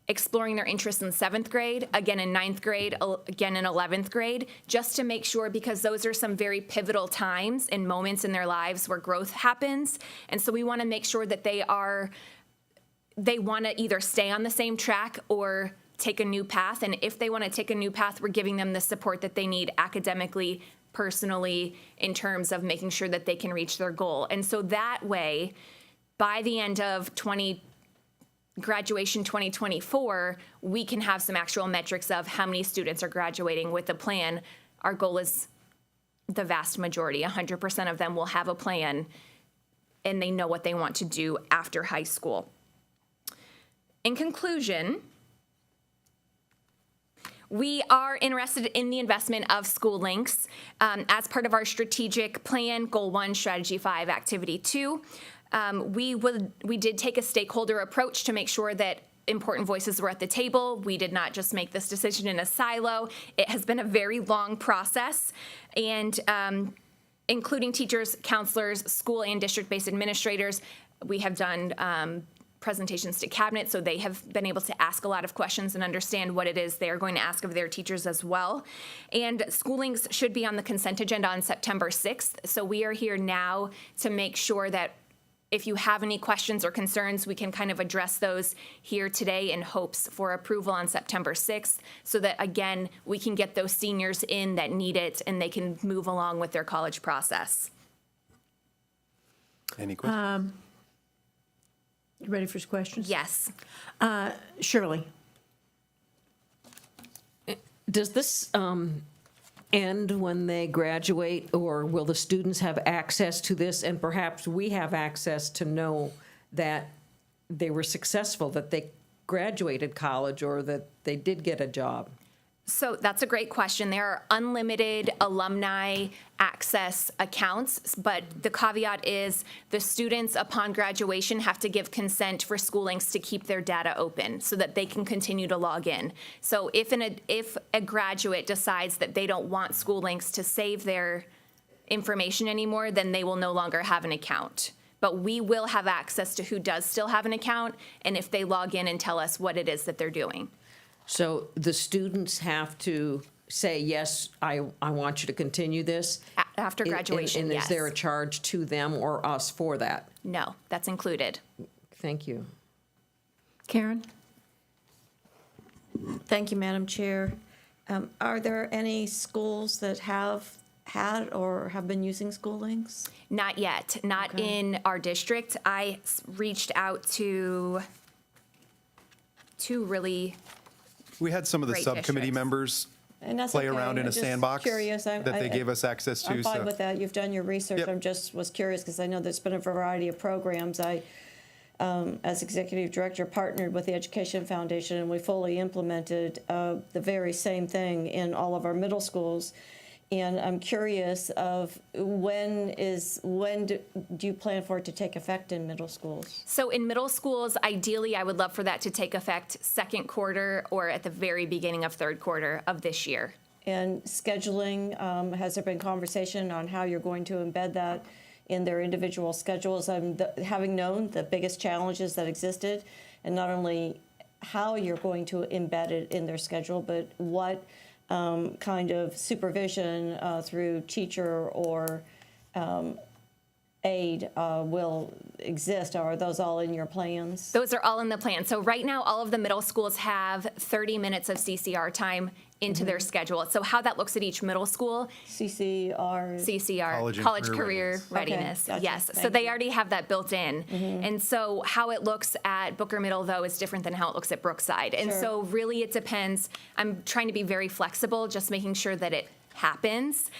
exploring their interests in 7th grade, again in 9th grade, again in 11th grade, just to make sure, because those are some very pivotal times and moments in their lives where growth happens. And so we want to make sure that they want to either stay on the same track or take a new path. And if they want to take a new path, we're giving them the support that they need academically, personally, in terms of making sure that they can reach their goal. And so that way, by the end of graduation 2024, we can have some actual metrics of how many students are graduating with a plan. Our goal is the vast majority, 100% of them will have a plan, and they know what they want to do after high school. In conclusion, we are interested in the investment of School Links as part of our strategic plan, Goal 1, Strategy 5, Activity 2. We did take a stakeholder approach to make sure that important voices were at the table. We did not just make this decision in a silo. It has been a very long process, and including teachers, counselors, school and district-based administrators. We have done presentations to cabinet, so they have been able to ask a lot of questions and understand what it is they are going to ask of their teachers as well. And School Links should be on the consent agenda on September 6th. So we are here now to make sure that if you have any questions or concerns, we can kind of address those here today in hopes for approval on September 6th, so that, again, we can get those seniors in that need it and they can move along with their college process. Any questions? You ready for questions? Yes. Shirley. Does this end when they graduate, or will the students have access to this, and perhaps we have access to know that they were successful, that they graduated college, or that they did get a job? So that's a great question. There are unlimited alumni access accounts, but the caveat is the students upon graduation have to give consent for school links to keep their data open so that they can continue to log in. So if a graduate decides that they don't want school links to save their information anymore, then they will no longer have an account. But we will have access to who does still have an account and if they log in and tell us what it is that they're doing. So the students have to say, yes, I want you to continue this? After graduation, and yes. is there a charge to them or us for that? No, that's included. Thank you. Karen? Thank you, Madam Chair. Are there any schools that have had or have been using school links? Not yet, not in our district. I reached out to really We had some of the great subcommittee districts. members And that's play okay. around in I'm a just sandbox curious. that they gave us access to. I'm fine so- with that. You've done your research. Yep. I'm just was curious because I know there's been a variety of programs. I, as executive director, partnered with the Education Foundation, and we fully implemented the very same thing in all of our middle schools. And I'm curious of when do you plan for it to take effect in middle schools? So in middle schools, ideally, I would love for that to take effect second quarter or at the very beginning of third quarter of this year. And scheduling, has there been conversation on how you're going to embed that in their individual schedules? Having known the biggest challenges that existed, and not only how you're going to embed it in their schedule, but what kind of supervision through teacher or aid will exist? Are those all in your plans? Those are all in the plan. So right now, all of the middle schools have 30 minutes of CCR time into their schedule. So how that looks at each middle school. CCR, College Career Readiness. Okay, gotcha. Yes. So Thank they you. already have that built in. And so how it looks at Booker Middle, though, is different than how it looks at Brookside. And Sure. so really it depends. I'm trying to be very flexible, just making sure that it happens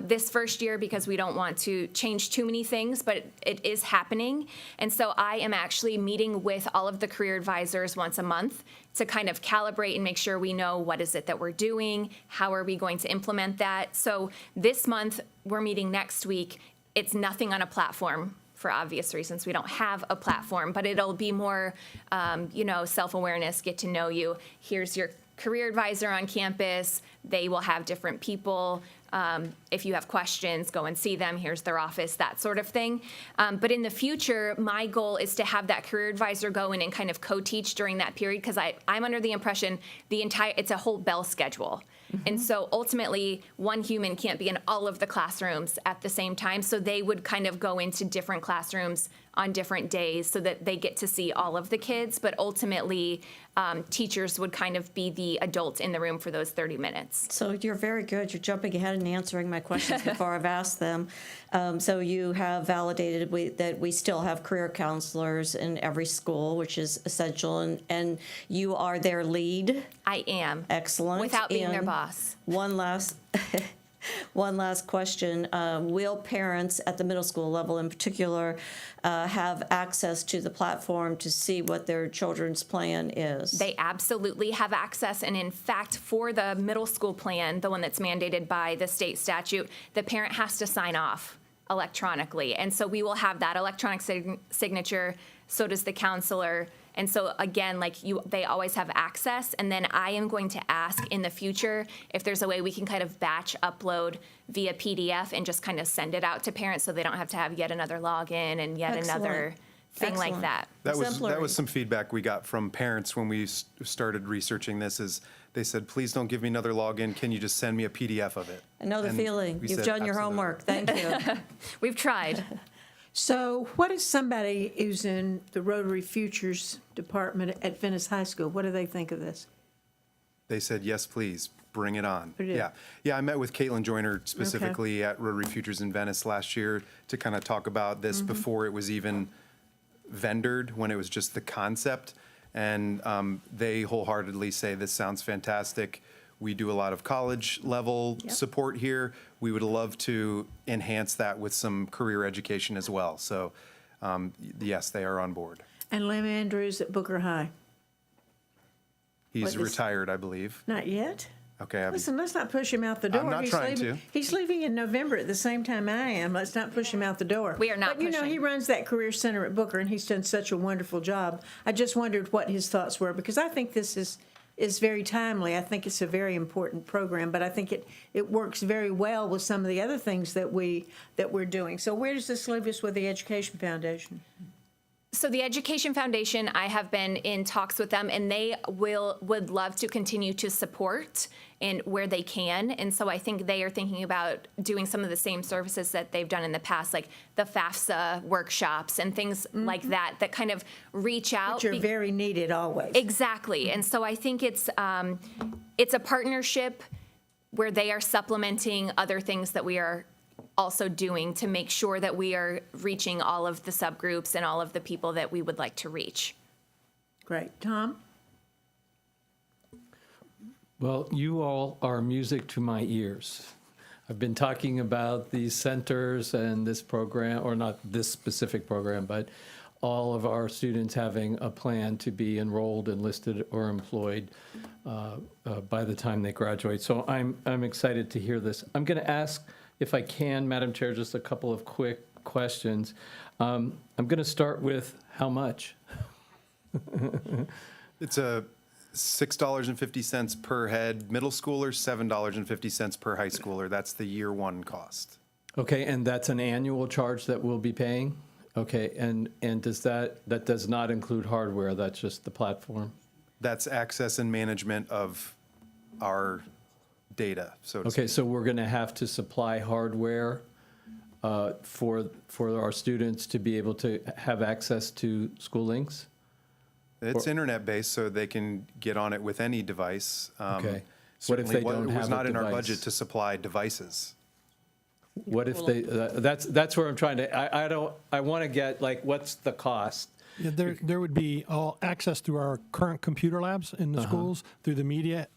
this first year, because we don't want to change too many things, but it is happening. And so I am actually meeting with all of the career advisors once a month to kind of calibrate and make sure we know what is it that we're doing, how are we going to implement that. So this month, we're meeting next week. It's nothing on a platform for obvious reasons. We don't have a platform, but it'll be more, self-awareness, get to know you. Here's your career advisor on campus. They will have different people. If you have questions, go and see them. Here's their office, that sort of thing. But in the future, my goal is to have that career advisor go in and kind of co-teach during that period, because I'm under the impression it's a whole bell schedule. And so ultimately, one human can't be in all of the classrooms at the same time. So they would kind of go into different classrooms on different days so that they get to see all of the kids. But ultimately, teachers would kind of be the adult in the room for those 30 minutes. So you're very good. You're jumping ahead and answering my questions before I've asked them. So you have validated that we still have career counselors in every school, which is essential, and you are their lead. I am. Excellent. Without being their And boss. One last question. Will parents at the middle school level in particular have access to the platform to see what their children's plan is? They absolutely have access. And in fact, for the middle school plan, the one that's mandated by the state statute, the parent has to sign off electronically. And so we will have that electronic signature. So does the counselor. And so again, they always have access. And then I am going to ask in the future if there's a way we can kind of batch upload via PDF and just kind of send it out to parents so they don't have to have yet another login and yet another thing like that. That was some feedback we got from parents when we started researching this. Is they said, please don't give me another login. Can you just send me a PDF of it? I know the feeling. we You've said, done your "Absolutely." homework. Thank you. We've tried. So what is somebody who's in the Rotary Futures Department at Venice High School, what do they think of this? They said, yes, please, bring it on. They did. Yeah, I met with Caitlin Joyner specifically at Rotary Futures in Venice last year to kind of talk about this before it was even vendored, when it was just the concept. And they wholeheartedly say, this sounds fantastic. We do a lot of college level support here. We would love to enhance that with some career education as well. So yes, they are on board. And Lim Andrews at Booker High. He's What is- retired, I believe. Not yet. Okay. Listen, let's not push him out the door. I'm not trying to. He's leaving in November at the same time I am. Let's not push him out the door. We are not But, you know, pushing. he runs that career center at Booker, and he's done such a wonderful job. I just wondered what his thoughts were, because I think this is very timely. I think it's a very important program, but I think it works very well with some of the other things that we're doing. So where does this leave us with the Education Foundation? So the Education Foundation, I have been in talks with them, and they would love to continue to support in where they can. And so I think they are thinking about doing some of the same services that they've done in the past, like the FAFSA workshops and things like that kind of reach out. Which are very needed always. Exactly. And so I think it's a partnership where they are supplementing other things that we are also doing to make sure that we are reaching all of the subgroups and all of the people that we would like to reach. Great. Tom? Well, you all are music to my ears. I've been talking about these centers and this program, or not this specific program, but all of our students having a plan to be enrolled, enlisted, or employed by the time they graduate. So I'm excited to hear this. I'm going to ask, if I can, Madam Chair, just a couple of quick questions. I'm going to start with how much? It's a $6.50 per head middle schooler, $7.50 per high schooler. That's the year one cost. Okay, and that's an annual charge that we'll be paying? Okay, and does that does not include hardware, that's just the platform? That's access and management of our data, so to Okay, speak. so we're going to have to supply hardware for our students to be able to have access to school links? It's internet-based, so they can get on it with any device. Okay. What if Certainly, they don't it have was a not in our device? budget to supply devices. What if they, that's where I'm trying to, I want to get, like, what's the cost? Yeah, there would be all access through our current computer labs in the schools, through the media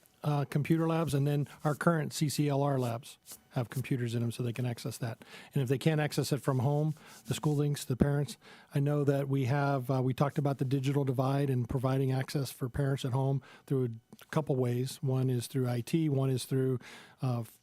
computer labs, and then our current CCLR labs have computers in them so they can access that. And if they can't access it from home, the school links, the parents, I know that we have, we talked about the digital divide and providing access for parents at home through a couple ways. One is through IT, one is through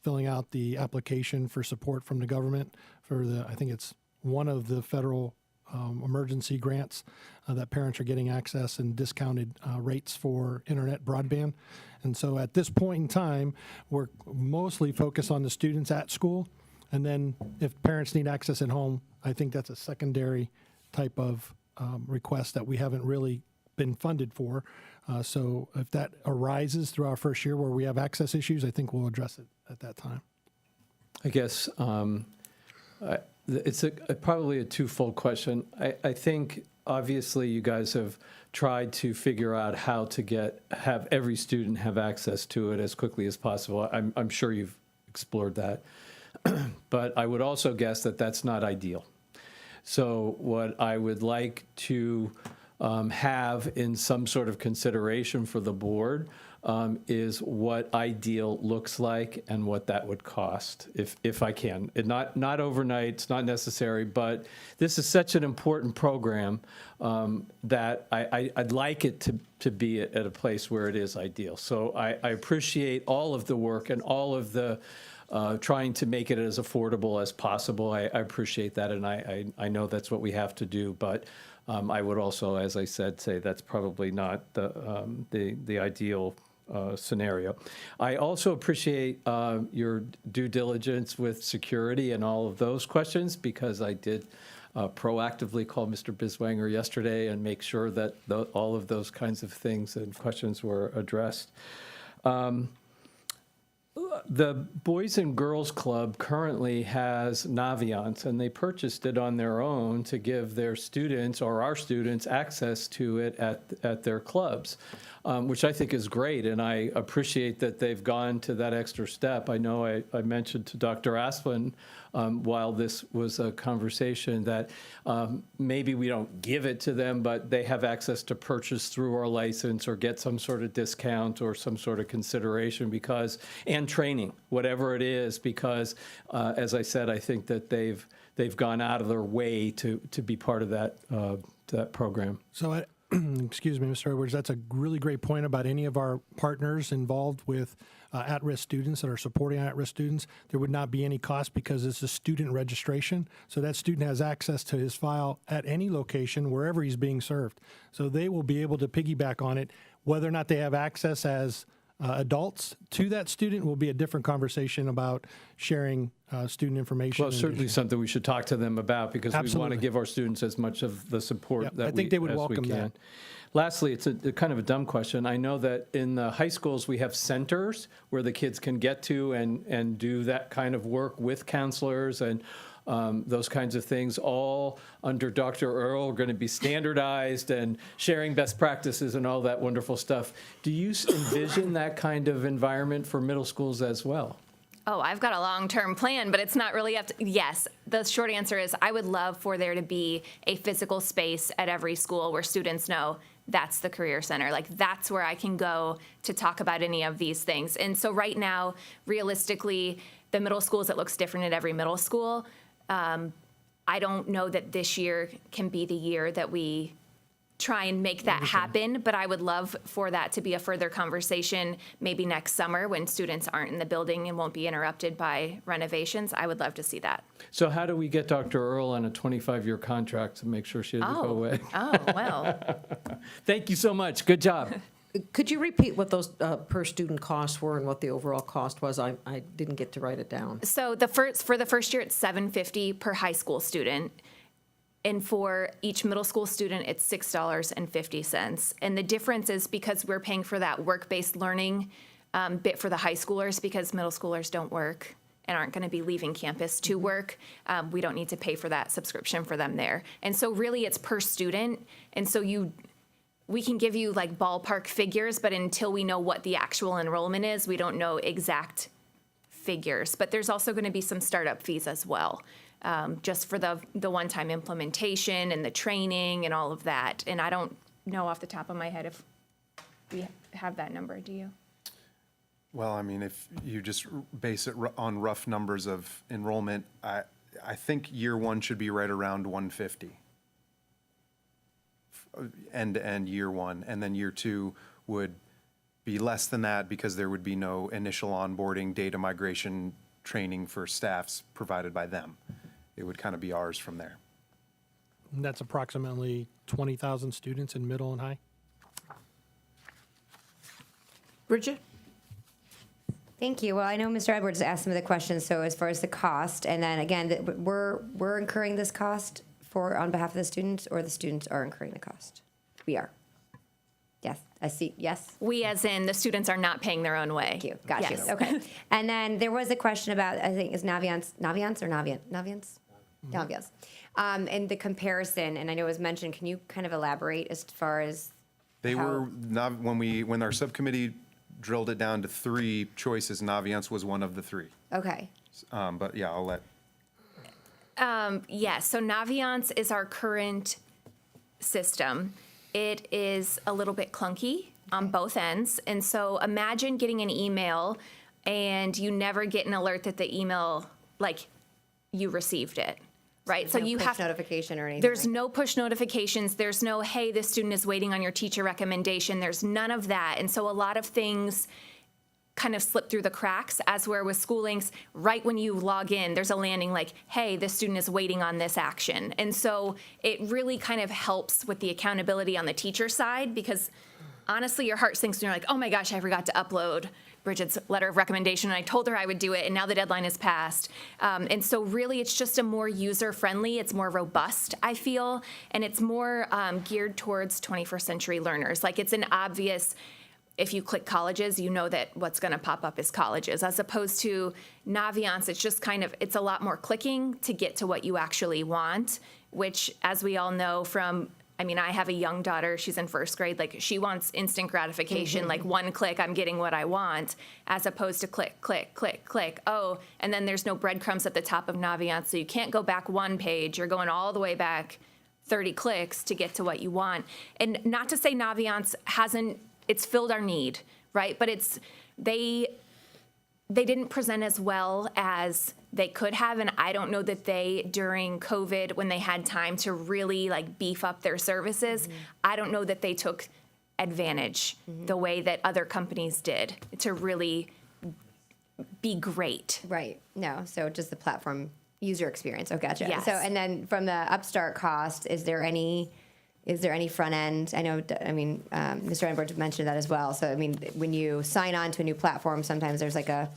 filling out the application for support from the government for the, I think it's one of the federal emergency grants that parents are getting access and discounted rates for internet broadband. And so at this point in time, we're mostly focused on the students at school. And then if parents need access at home, I think that's a secondary type of request that we haven't really been funded for. So if that arises through our first year where we have access issues, I think we'll address it at that time. I guess it's probably a twofold question. I think obviously you guys have tried to figure out how to have every student have access to it as quickly as possible. I'm sure you've explored that. But I would also guess that that's not ideal. So what I would like to have in some sort of consideration for the board is what ideal looks like and what that would cost, if I can. Not overnight, it's not necessary, but this is such an important program that I'd like it to be at a place where it is ideal. So I appreciate all of the work and all of the trying to make it as affordable as possible. I appreciate that, and I know that's what we have to do, but I would also, as I said, say that's probably not the ideal scenario. I also appreciate your due diligence with security and all of those questions, because I did proactively call Mr. Biswanger yesterday and make sure that all of those kinds of things and questions were addressed. The Boys and Girls Club currently has Naviance, and they purchased it on their own to give their students or our students access to it at their clubs, which I think is great, and I appreciate that they've gone to that extra step. I know I mentioned to Dr. Asplin while this was a conversation, that maybe we don't give it to them, but they have access to purchase through our license or get some sort of discount or some sort of consideration and training, whatever it is, because as I said, I think that they've gone out of their way to be part of that program. So, excuse me, Mr. Edwards, that's a really great point about any of our partners involved with at-risk students that are supporting at-risk students. There would not be any cost because it's a student registration. So that student has access to his file at any location, wherever he's being served. So they will be able to piggyback on it. Whether or not they have access as adults to that student will be a different conversation about sharing student information. Well, certainly something we should talk to them about, because we want to Absolutely. give our students as much of the support Yep, that I think they would as welcome we can. that. Lastly, it's a kind of a dumb question. I know that in the high schools we have centers where the kids can get to and do that kind of work with counselors and those kinds of things, all under Dr. Earl, are going to be standardized and sharing best practices and all that wonderful stuff. Do you envision that kind of environment for middle schools as well? Oh, I've got a long-term plan, but it's not really up to, yes, the short answer is I would love for there to be a physical space at every school where students know that's the Career Center. Like, that's where I can go to talk about any of these things. And so right now, realistically, the middle schools, it looks different at every middle school. I don't know that this year can be the year that we try and make that happen, but I would love for that to be a further conversation maybe next summer when students aren't in the building and won't be interrupted by renovations. I would love to see that. So how do we get Dr. Earl on a 25-year contract to make sure she doesn't go away? Oh, well. Thank you so much. Good job. Could you repeat what those per student costs were and what the overall cost was? I didn't get to write it down. So for the first year, it's $750 per high school student. And for each middle school student, it's $6.50. And the difference is because we're paying for that work-based learning bit for the high schoolers, because middle schoolers don't work and aren't going to be leaving campus to work. We don't need to pay for that subscription for them there. And so really it's per student. And so we can give you like ballpark figures, but until we know what the actual enrollment is, we don't know exact figures. But there's also going to be some startup fees as well. Just for the one-time implementation and the training and all of that. And I don't know off the top of my head if we have that number. Do you? Well, I mean, if you just base it on rough numbers of enrollment, I think year one should be right around 150. And year one, and then year two would be less than that because there would be no initial onboarding, data migration training for staffs provided by them. It would kind of be ours from there. And that's approximately 20,000 students in middle and high. Bridget? Thank you. Well, I know Mr. Edwards asked some of the questions. So as far as the cost, and then again, we're incurring this cost on behalf of the students, or the students are incurring the cost? We are. Yes, I see. Yes. We, as in the students, are not paying their own way. Thank you. Got Yes. you. Okay. And then there was a question about, I think, is Naviance or Navient? Naviance? Naviance. And the comparison, and I know it was mentioned, can you kind of elaborate as far as They were, when our subcommittee drilled it down to three choices, Naviance was one of the three. Okay. But yeah, I'll let. Yes, so Naviance is our current system. It is a little bit clunky on both ends. And so imagine getting an email and you never get an alert that the email, like, you received it, right? There's so no you push have notification or anything. There's no push notifications. There's no, hey, this student is waiting on your teacher recommendation. There's none of that. And so a lot of things kind of slip through the cracks, as where with Schoollinks, right when you log in, there's a landing like, hey, this student is waiting on this action. And so it really kind of helps with the accountability on the teacher side, because honestly, your heart sinks and you're like, oh my gosh, I forgot to upload Bridget's letter of recommendation, and I told her I would do it, and now the deadline is passed. And so really, it's just a more user-friendly, it's more robust, I feel, and it's more geared towards 21st century learners. Like, it's an obvious, if you click colleges, you know that what's going to pop up is colleges, as opposed to Naviance. It's just kind of, it's a lot more clicking to get to what you actually want, which, as we all know from I mean, I have a young daughter, she's in first grade, like she wants instant gratification, like one click, I'm getting what I want, as opposed to click, click, click, click. Oh, and then there's no breadcrumbs at the top of Navient, so you can't go back one page, you're going all the way back 30 clicks to get to what you want. And not to say Naviance it's filled our need, right? But they didn't present as well as they could have, and I don't know that during COVID, when they had time to really like beef up their services, I don't know that they took advantage the way that other companies did to really be great. Right. No, so just the platform user experience. Oh, gotcha. Yes. So, and then from the upstart cost, is there any front end? I know, Mr. Edwards mentioned that as well. So, I mean, when you sign on to a new platform, sometimes there's like a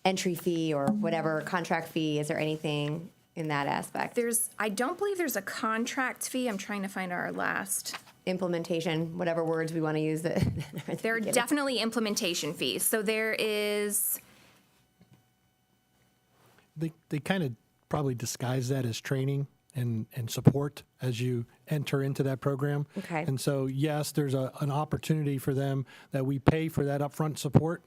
entry fee or whatever contract fee. Is there anything in that aspect? I don't believe there's a contract fee. I'm trying to find our last implementation, whatever words we want to use. There are definitely implementation fees. So there is. They kind of probably disguise that as training and support as you enter into that program. Okay. And so, yes, there's an opportunity for them that we pay for that upfront support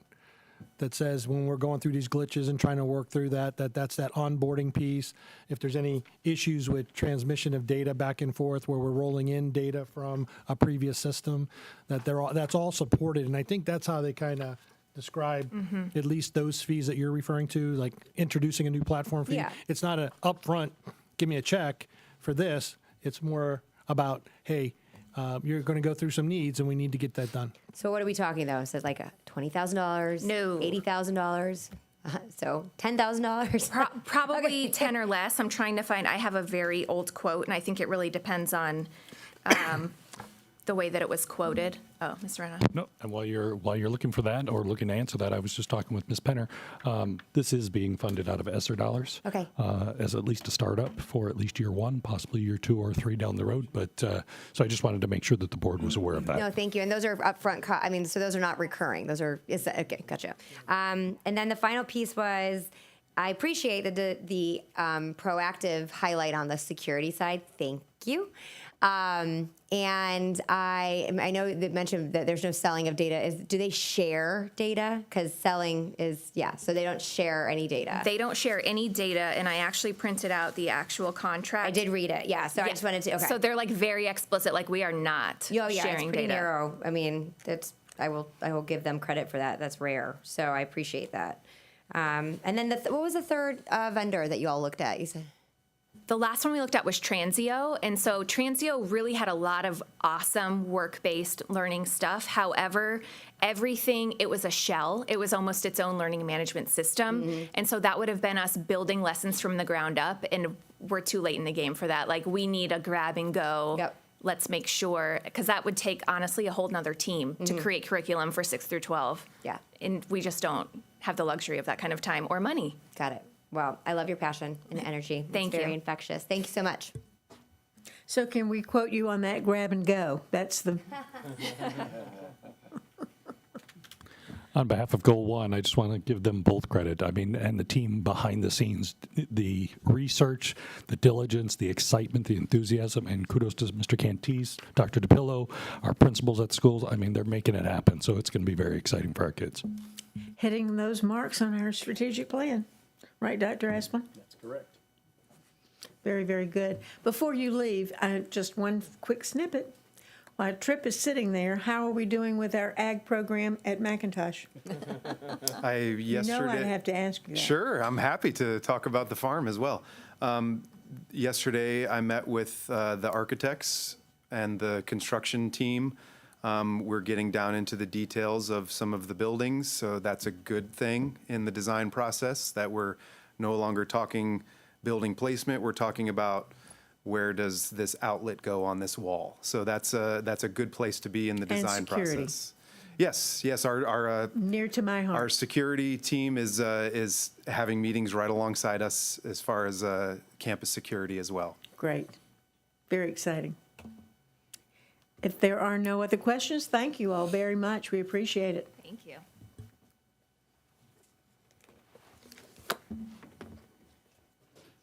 that says when we're going through these glitches and trying to work through that's that onboarding piece. If there's any issues with transmission of data back and forth where we're rolling in data from a previous system, that's all supported. And I think that's how they kind of describe at least those fees that you're referring to, like introducing a new platform fee. Yeah. It's not an upfront, give me a check for this. It's more about, hey, you're going to go through some needs and we need to get that done. So what are we talking though? It says like $20,000? No. $80,000? So $10,000? Probably 10 or less. I'm trying to find, I have a very old quote, and I think it really depends on the way that it was quoted. Oh, Mr. Rena. No, and while you're looking for that or looking to answer that, I was just talking with Ms. Penner. This is being funded out of ESSER dollars. Okay. As at least a startup for at least year one, possibly year 2 or 3 down the road. But so I just wanted to make sure that the board was aware of that. No, thank you. And those are upfront so those are not recurring. Okay, gotcha. And then the final piece was, I appreciate the proactive highlight on the security side. Thank you. And I know that mentioned that there's no selling of data. Do they share data? Because selling is, so they don't share any data. They don't share any data, and I actually printed out the actual contract. I did read it, so I just wanted to, okay. So they're like very explicit, like we are not sharing it's pretty data. narrow. I mean, I will give them credit for that. That's rare, so I appreciate that. And then what was the third vendor that you all looked at? You said. The last one we looked at was Transio, and so Transio really had a lot of awesome work-based learning stuff. However, it was a shell. It was almost its own learning management system, and so that would have been us building lessons from the ground up, and we're too late in the game for that. Like, we need a grab and go. Yep. Let's make sure, because that would take, honestly, a whole nother team to create curriculum for 6 through 12. Yeah. And we just don't have the luxury of that kind of time or money. Got it. Well, I love your passion and energy. Thank It's very you. infectious. Thank you so much. So can we quote you on that grab and go? That's the. On behalf of Goal 1, I just want to give them both credit. I mean, and the team behind the scenes, the research, the diligence, the excitement, the enthusiasm, and kudos to Mr. Cantis, Dr. DePillo, our principals at schools. I mean, they're making it happen, so it's going to be very exciting for our kids. Hitting those marks on our strategic plan. Right, Dr. Asplin? That's correct. Very, very good. Before you leave, just one quick snippet. While Tripp is sitting there, how are we doing with our ag program at McIntosh? You know I have to ask you that. Sure, I'm happy to talk about the farm as well. Yesterday, I met with the architects and the construction team. We're getting down into the details of some of the buildings, so that's a good thing in the design process, that we're no longer talking building placement, we're talking about where does this outlet go on this wall. So that's a good place to be in the design process. Yes, our near to my heart. Our security team is having meetings right alongside us as far as campus security as well. Great. Very exciting. If there are no other questions, thank you all very much. We appreciate it. Thank you.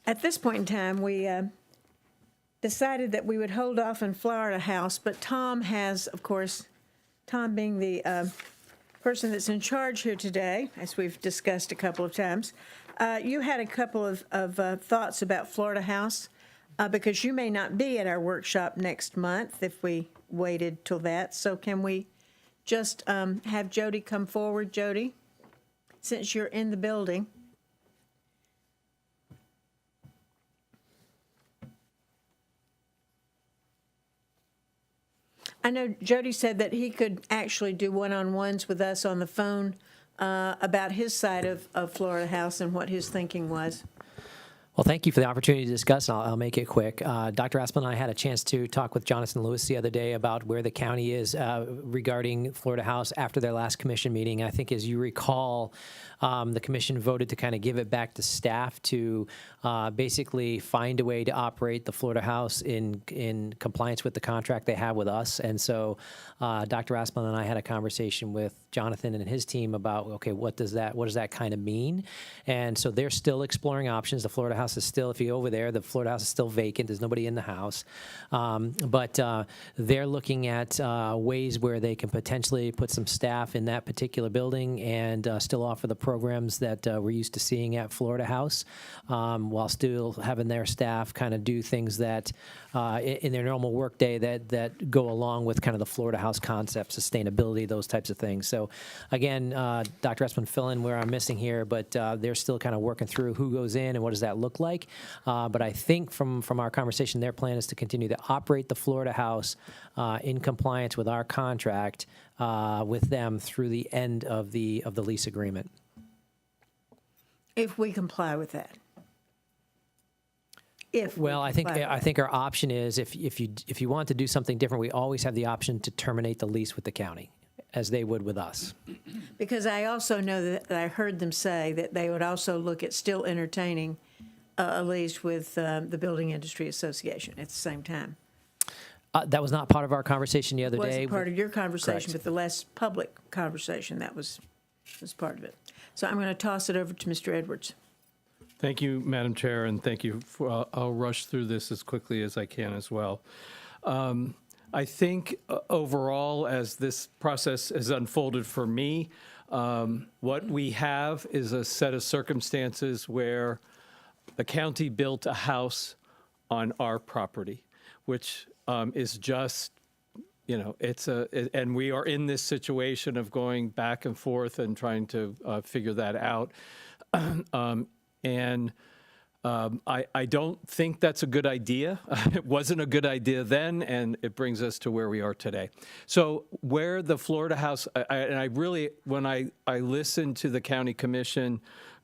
At this point in time, we decided that we would hold off on Florida House, but Tom has, of course, Tom being the person that's in charge here today, as we've discussed a couple of times, you had a couple of thoughts about Florida House, because you may not be at our workshop next month if we waited till that. So can we just have Jody come forward, Jody, since you're in the building? I know Jody said that he could actually do one-on-ones with us on the phone about his side of Florida House and what his thinking was. Well, thank you for the opportunity to discuss, and I'll make it quick. Dr. Aspel and I had a chance to talk with Jonathan Lewis the other day about where the county is regarding Florida House after their last commission meeting. I think, as you recall, the commission voted to kind of give it back to staff to basically find a way to operate the Florida House in compliance with the contract they have with us. And so Dr. Aspel and I had a conversation with Jonathan and his team about, okay, what does that kind of mean? And so they're still exploring options. The Florida House is still, if you go over there, the Florida House is still vacant. There's nobody in the house. But they're looking at ways where they can potentially put some staff in that particular building and still offer the programs that we're used to seeing at Florida House, while still having their staff kind of do things that in their normal workday that go along with kind of the Florida House concept, sustainability, those types of things. So again, Dr. Espin, fill in where I'm missing here, but they're still kind of working through who goes in and what does that look like. But I think from our conversation, their plan is to continue to operate the Florida House in compliance with our contract with them through the end of the lease agreement. If we comply with that. I think our option is if you want to do something different, we always have the option to terminate the lease with the county, as they would with us. Because I also know that I heard them say that they would also look at still entertaining a lease with the Building Industry Association at the same time. That was not part of our conversation the other day. Wasn't part of your conversation, Correct. but the less public conversation, that was part of it. So I'm going to toss it over to Mr. Edwards. Thank you, Madam Chair, and thank you. I'll rush through this as quickly as I can as well. I think overall, as this process has unfolded for me, what we have is a set of circumstances where the county built a house on our property, which is just, and we are in this situation of going back and forth and trying to figure that out. I don't think that's a good idea. It wasn't a good idea then, and it brings us to where we are today. So where the Florida House, when I listened to the county commission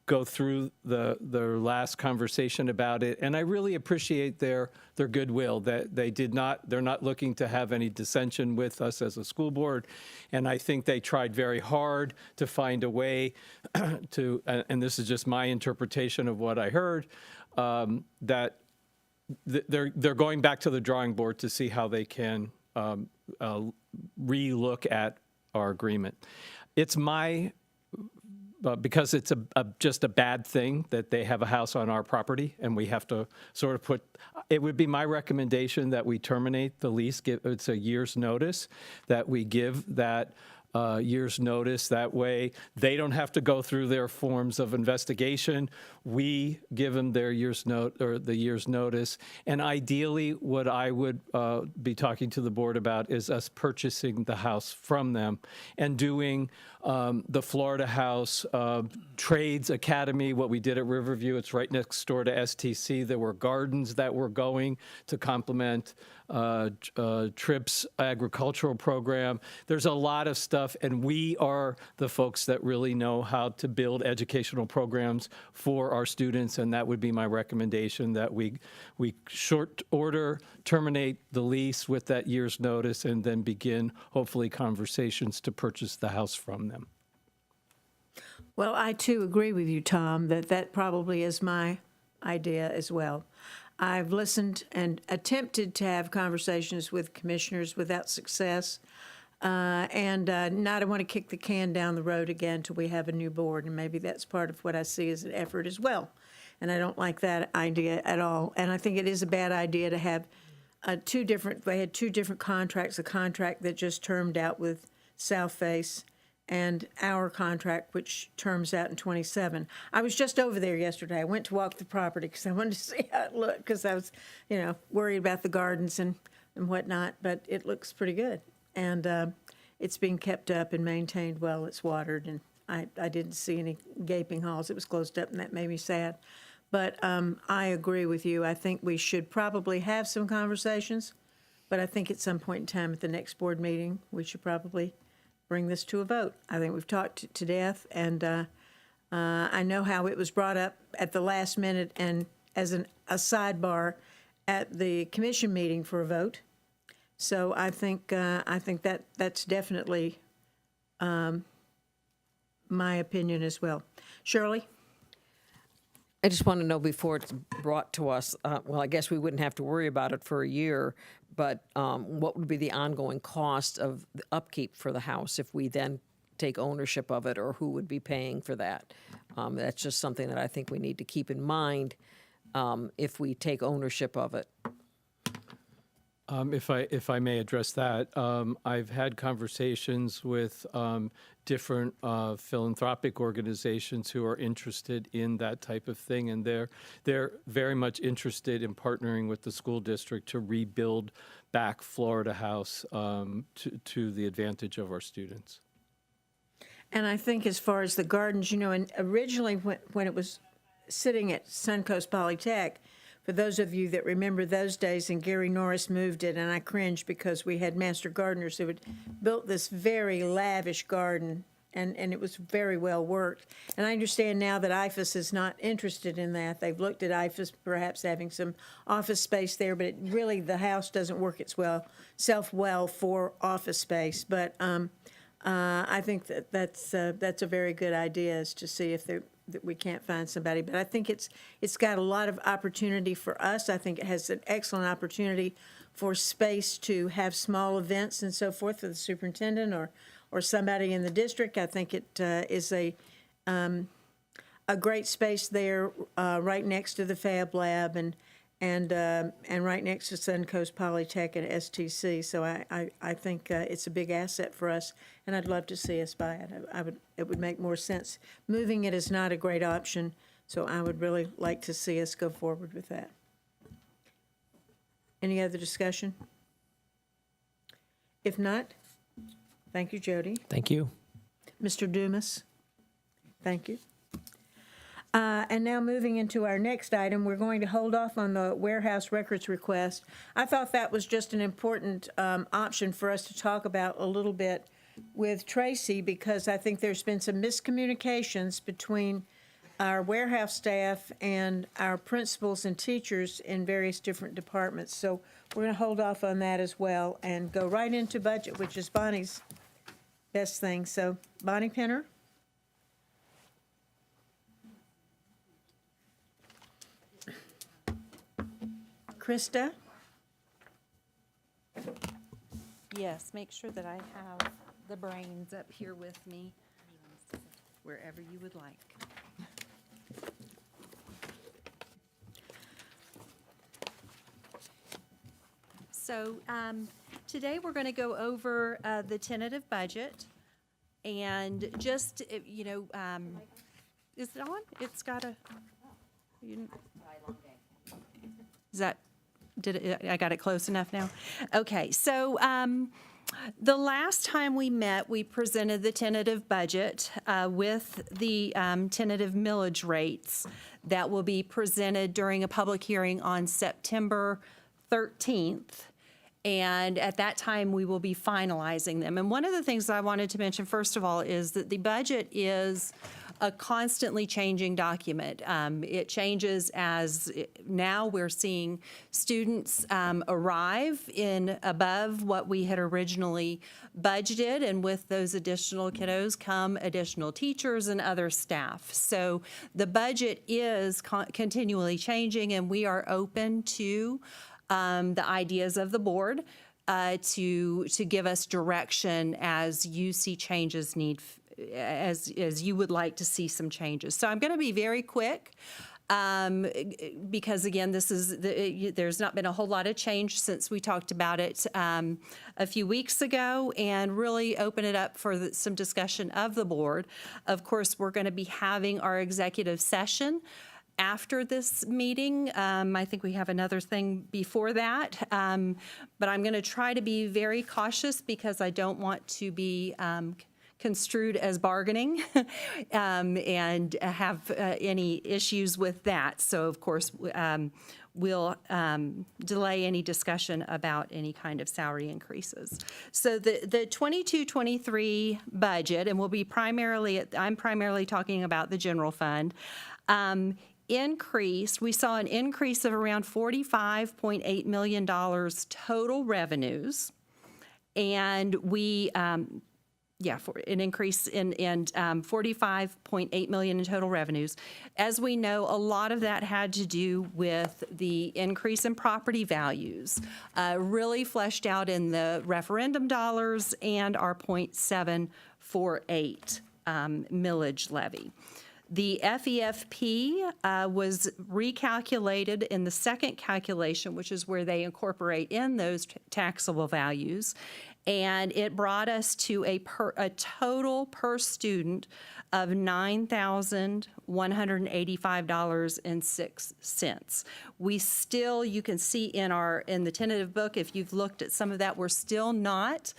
go through their last conversation about it, and I really appreciate their goodwill, that they're not looking to have any dissension with us as a school board, and I think they tried very hard to find a way to, and this is just my interpretation of what I heard, that they're going back to the drawing board to see how they can re-look at our agreement. It's because it's just a bad thing that they have a house on our property, and we have to sort of it would be my recommendation that we terminate the lease. It's a year's notice, that we give that year's notice. That way they don't have to go through their forms of investigation. We give them their the year's notice. And ideally, what I would be talking to the board about is us purchasing the house from them and doing the Florida House Trades Academy, what we did at Riverview. It's right next door to STC. There were gardens that were going to complement TRIP's agricultural program. There's a lot of stuff, and we are the folks that really know how to build educational programs for our students, and that would be my recommendation, that we short order terminate the lease with that year's notice and then begin, hopefully, conversations to purchase the house from them. Well, I too agree with you, Tom, that probably is my idea as well. I've listened and attempted to have conversations with commissioners without success, and not want to kick the can down the road again until we have a new board, and maybe that's part of what I see as an effort as well. And I don't like that idea at all. And I think it is a bad idea to have they had two different contracts, a contract that just termed out with South Face and our contract, which terms out in 27. I was just over there yesterday. I went to walk the property because I wanted to see how it looked because I was, worried about the gardens and whatnot, but it looks pretty good. And it's being kept up and maintained well. It's watered, and I didn't see any gaping holes. It was closed up, and that made me sad. But I agree with you. I think we should probably have some conversations, but I think at some point in time at the next board meeting, we should probably bring this to a vote. I think we've talked to death, and I know how it was brought up at the last minute and as a sidebar at the commission meeting for a vote. So I think that's definitely my opinion as well. Shirley? I just want to know before it's brought to us, well, I guess we wouldn't have to worry about it for a year, but what would be the ongoing cost of the upkeep for the house if we then take ownership of it, or who would be paying for that? That's just something that I think we need to keep in mind if we take ownership of it. If I may address that, I've had conversations with different philanthropic organizations who are interested in that type of thing, and they're very much interested in partnering with the school district to rebuild back Florida House to the advantage of our students. And I think as far as the gardens, and originally when it was sitting at Suncoast Polytech, for those of you that remember those days, and Gary Norris moved it, and I cringed because we had master gardeners who had built this very lavish garden, and it was very well worked. And I understand now that IFAS is not interested in that. They've looked at IFAS perhaps having some office space there, but the house doesn't work itself well for office space. But I think that's a very good idea, is to see if that we can't find somebody. But I think it's got a lot of opportunity for us. I think it has an excellent opportunity for space to have small events and so forth for the superintendent or somebody in the district. I think it is a great space there, right next to the Fab Lab and right next to Suncoast Polytech and STC. So I think it's a big asset for us, and I'd love to see us buy it. It would make more sense. Moving it is not a great option, so I would really like to see us go forward with that. Any other discussion? If not, thank you, Jody. Thank you. Mr. Dumas, thank you. And now moving into our next item, we're going to hold off on the warehouse records request. I thought that was just an important option for us to talk about a little bit with Tracy, because I think there's been some miscommunications between our warehouse staff and our principals and teachers in various different departments. So we're going to hold off on that as well and go right into budget, which is Bonnie's best thing. So Bonnie Penner. Krista? Yes, make sure that I have the brains up here with me, wherever you would like. So today we're going to go over the tentative budget, and just, is it on? It's got a, is that, I got it close enough now? Okay, so the last time we met, we presented the tentative budget with the tentative millage rates that will be presented during a public hearing on September 13th. And at that time, we will be finalizing them. And one of the things I wanted to mention, first of all, is that the budget is a constantly changing document. It changes as now we're seeing students arrive in above what we had originally budgeted, and with those additional kiddos come additional teachers and other staff. So the budget is continually changing, and we are open to the ideas of the board to give us direction as you see changes as you would like to see some changes. So I'm going to be very quick. because again, there's not been a whole lot of change since we talked about it a few weeks ago, and really open it up for some discussion of the board. Of course, we're going to be having our executive session after this meeting. I think we have another thing before that, but I'm going to try to be very cautious because I don't want to be construed as bargaining and have any issues with that. So, of course, we'll delay any discussion about any kind of salary increases. So the 22-23 budget, and I'm primarily talking about the general fund, we saw an increase of around $45.8 million total revenues, and for an increase in $45.8 million in total revenues. As we know, a lot of that had to do with the increase in property values, really fleshed out in the referendum dollars and our 0.748 millage levy. The FEFP was recalculated in the second calculation, which is where they incorporate in those taxable values, and it brought us to a total per student of $9,185.06. We still, you can see in the tentative book, if you've looked at some of that, we're still not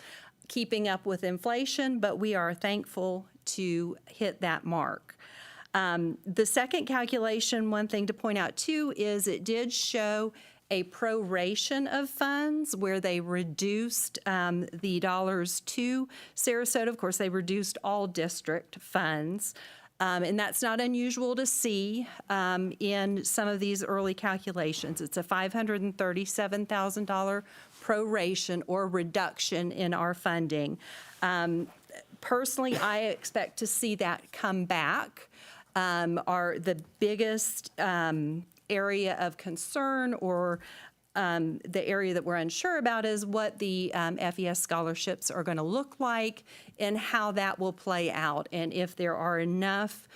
keeping up with inflation, but we are thankful to hit that mark. The second calculation, one thing to point out too, is it did show a proration of funds where they reduced the dollars to Sarasota. Of course, they reduced all district funds. And that's not unusual to see in some of these early calculations. It's a $537,000 proration or reduction in our funding. Personally, I expect to see that come back. The biggest area of concern or the area that we're unsure about is what the FES scholarships are going to look like and how that will play out, and if there are enough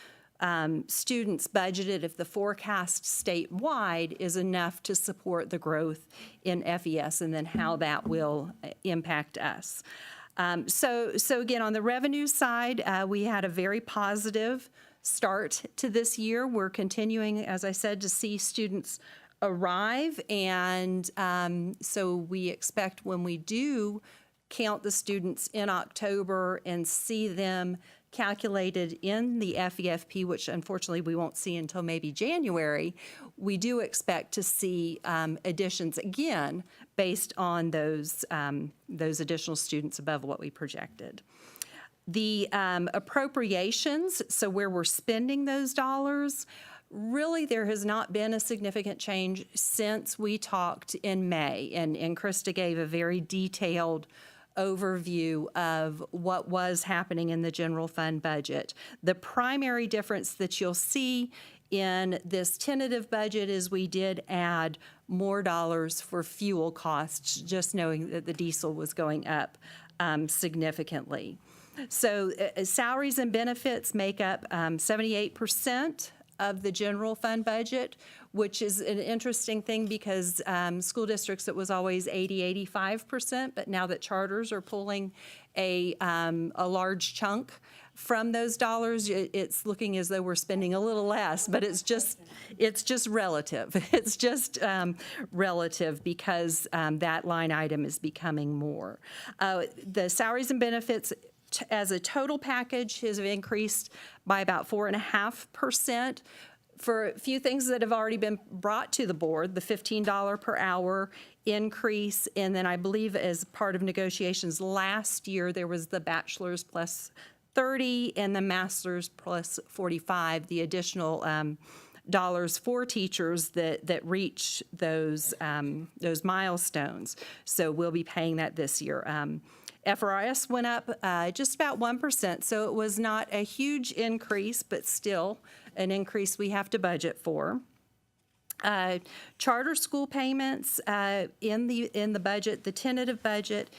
students budgeted, if the forecast statewide is enough to support the growth in FES, and then how that will impact us. So again, on the revenue side, we had a very positive start to this year. We're continuing, as I said, to see students arrive, and so we expect when we do count the students in October and see them calculated in the FEFP, which unfortunately we won't see until maybe January, we do expect to see additions again based on those additional students above what we projected. The appropriations, so where we're spending those dollars, really there has not been a significant change since we talked in May, and Krista gave a very detailed overview of what was happening in the general fund budget. The primary difference that you'll see in this tentative budget is we did add more dollars for fuel costs, just knowing that the diesel was going up significantly. So salaries and benefits make up 78% of the general fund budget, which is an interesting thing because school districts, it was always 80-85%, but now that charters are pulling a large chunk from those dollars, it's looking as though we're spending a little less, but it's just relative. It's just relative because that line item is becoming more. The salaries and benefits as a total package has increased by about 4.5% for a few things that have already been brought to the board, the $15 per hour increase, and then I believe as part of negotiations last year, there was the bachelor's plus 30 and the master's plus 45, the additional dollars for teachers that reach those milestones. So we'll be paying that this year. FRIS went up just about 1%, so it was not a huge increase, but still an increase we have to budget for. Charter school payments in the budget, the tentative budget,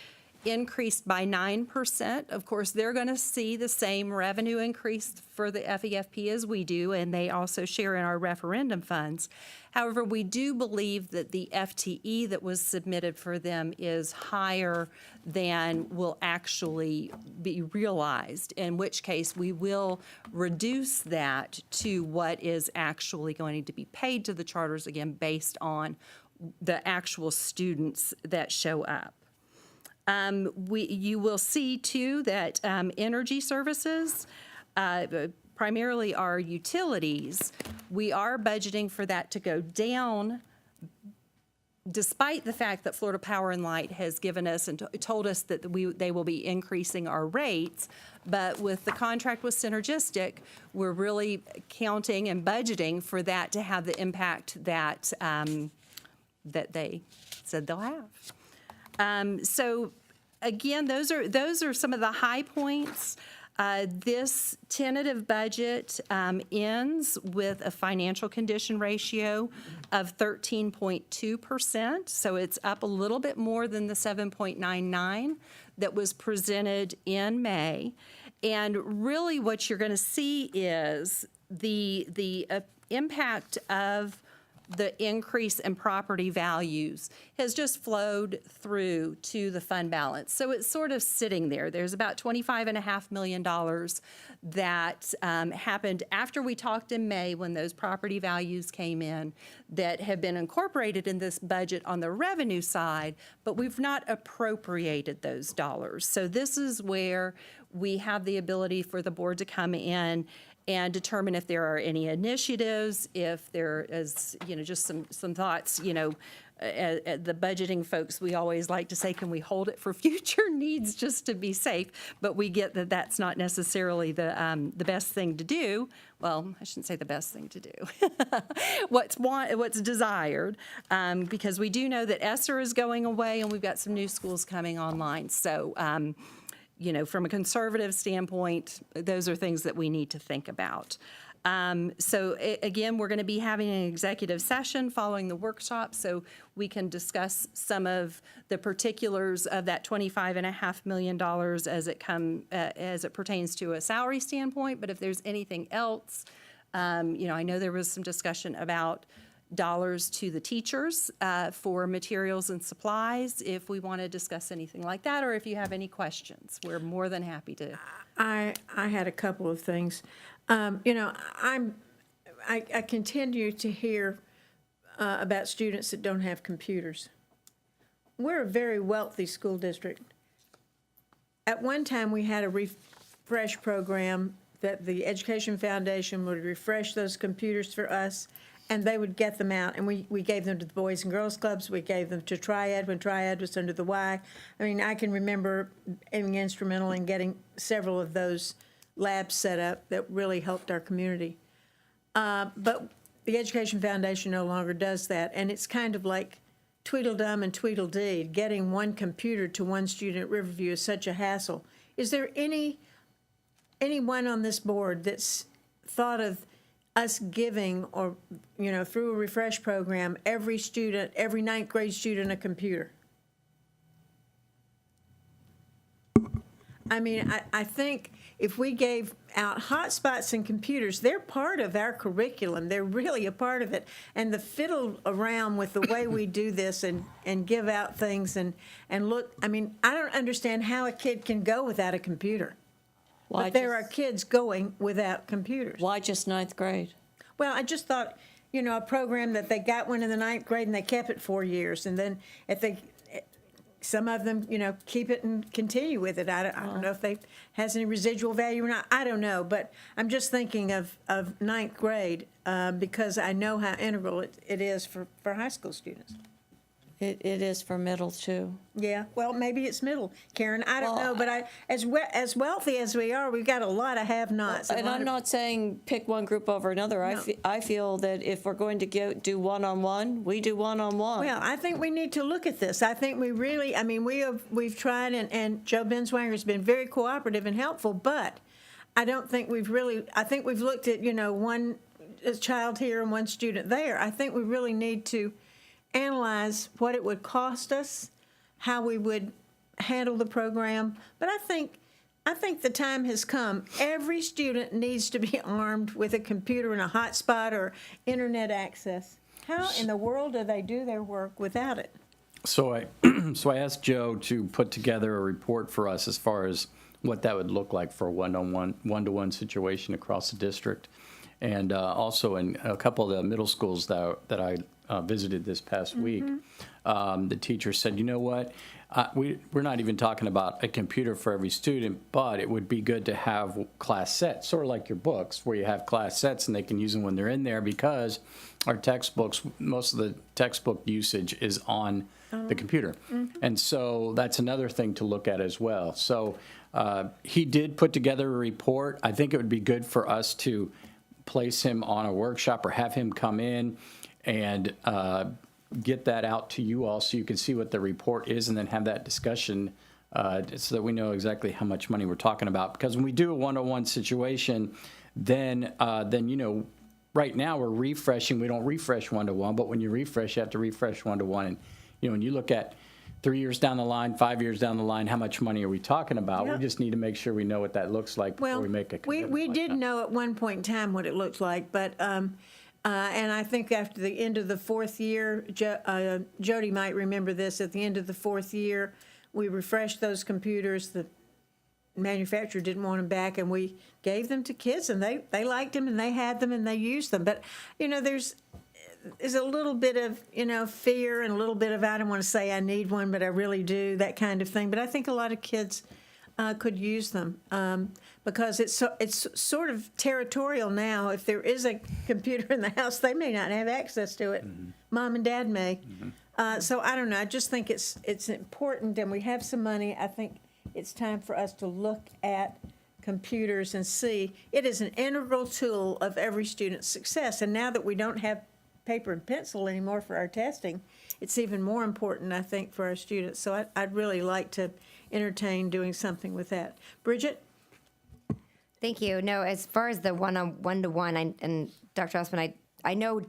increased by 9%. Of course, they're going to see the same revenue increase for the FEFP as we do, and they also share in our referendum funds. However, we do believe that the FTE that was submitted for them is higher than will actually be realized, in which case we will reduce that to what is actually going to be paid to the charters, again, based on the actual students that show up. You will see, too, that energy services, primarily our utilities, we are budgeting for that to go down, despite the fact that Florida Power and Light has given us and told us that they will be increasing our rates. But with the contract with Synergistic, we're really counting and budgeting for that to have the impact that that they said they'll have. So again, those are some of the high points. This tentative budget ends with a financial condition ratio of 13.2%. So it's up a little bit more than the 7.99 that was presented in May. And really what you're going to see is the impact of the increase in property values has just flowed through to the fund balance. So it's sort of sitting there. There's about $25.5 million that happened after we talked in May when those property values came in that have been incorporated in this budget on the revenue side, but we've not appropriated those dollars. So this is where we have the ability for the board to come in and determine if there are any initiatives, if there is, just some thoughts, the budgeting folks, we always like to say, can we hold it for future needs just to be safe? But we get that that's not necessarily the best thing to do. Well, I shouldn't say the best thing to do. What's desired, because we do know that ESSER is going away and we've got some new schools coming online. So, from a conservative standpoint, those are things that we need to think about. Again, we're going to be having an executive session following the workshop so we can discuss some of the particulars of that $25.5 million as it pertains to a salary standpoint. But if there's anything else, I know there was some discussion about dollars to the teachers for materials and supplies. If we want to discuss anything like that, or if you have any questions, we're more than happy to. I had a couple of things. I continue to hear about students that don't have computers. We're a very wealthy school district. At one time, we had a refresh program that the Education Foundation would refresh those computers for us, and they would get them out, and we gave them to the Boys and Girls Clubs. We gave them to Triad when Triad was under the Y. I mean, I can remember being instrumental in getting several of those labs set up that really helped our community. But the Education Foundation no longer does that, and it's kind of like Tweedledum and Tweedledee. Getting one computer to one student at Riverview is such a hassle. Is there anyone on this board that's thought of us giving, or, through a refresh program, every ninth grade student a computer? I mean, I think if we gave out hotspots and computers, they're part of our curriculum. They're really a part of it. And the fiddle around with the way we do this and give out things and look, I mean, I don't understand how a kid can go without a computer. But there are kids going without computers. Why just ninth grade? Well, I just thought, a program that they got one in the ninth grade and they kept it 4 years. And then some of them, keep it and continue with it. I don't know if it has any residual value or not. I don't know. But I'm just thinking of ninth grade because I know how integral it is for high school students. It is for middle, too. Yeah, well, maybe it's middle, Karen. I don't know, but as wealthy as we are, we've got a lot of have-nots. And I'm not saying pick one group over another. No. I feel that if we're going to do one-on-one, we do one-on-one. Well, I think we need to look at this. I think we really, we've tried, and Joe Benswanger's been very cooperative and helpful, but I don't think I think we've looked at, one child here and one student there. I think we really need to analyze what it would cost us, how we would handle the program, but I think the time has come. Every student needs to be armed with a computer and a hotspot or internet access. How in the world do they do their work without it? So I asked Joe to put together a report for us as far as what that would look like for a one-to-one situation across the district. And also in a couple of the middle schools that I visited this past week, the teacher said, you know what, we're not even talking about a computer for every student, but it would be good to have class sets, sort of like your books, where you have class sets and they can use them when they're in there, because our textbooks, most of the textbook usage is on the computer. And so that's another thing to look at as well. So he did put together a report. I think it would be good for us to place him on a workshop or have him come in and get that out to you all so you can see what the report is, and then have that discussion so that we know exactly how much money we're talking about. Because when we do a one-on-one situation, then you know, right now we're refreshing. We don't refresh one-to-one, but when you refresh, you have to refresh one-to-one. And you know, when you look at 3 years down the line, 5 years down the line, how much money are we talking about? Yep. We just need to make sure we know what that looks like before we make a commitment. We did know at one point in time what it looked like, but and I think after the end of the fourth year, Jody might remember this, at the end of the fourth year, we refreshed those computers. The manufacturer didn't want them back, and we gave them to kids, and they liked them, and they had them, and they used them. But, you know, there's a little bit of, you know, fear and a little bit of, I don't want to say I need one, but I really do, that kind of thing. But I think a lot of kids could use them because it's sort of territorial now. If there is a computer in the house, they may not have access to it. Mom and Dad may. So I don't know. I just think it's important, and we have some money. I think it's time for us to look at computers and see. It is an integral tool of every student's success. And now that we don't have paper and pencil anymore for our testing, it's even more important, I think, for our students. So I'd really like to entertain doing something with that. Bridget? Thank you. No, as far as the one-to-one, and Dr. Osman, I know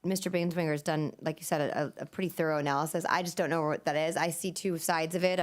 Mr. Binswanger has done, like you said, a pretty thorough analysis. I just don't know what that is. I see two sides of it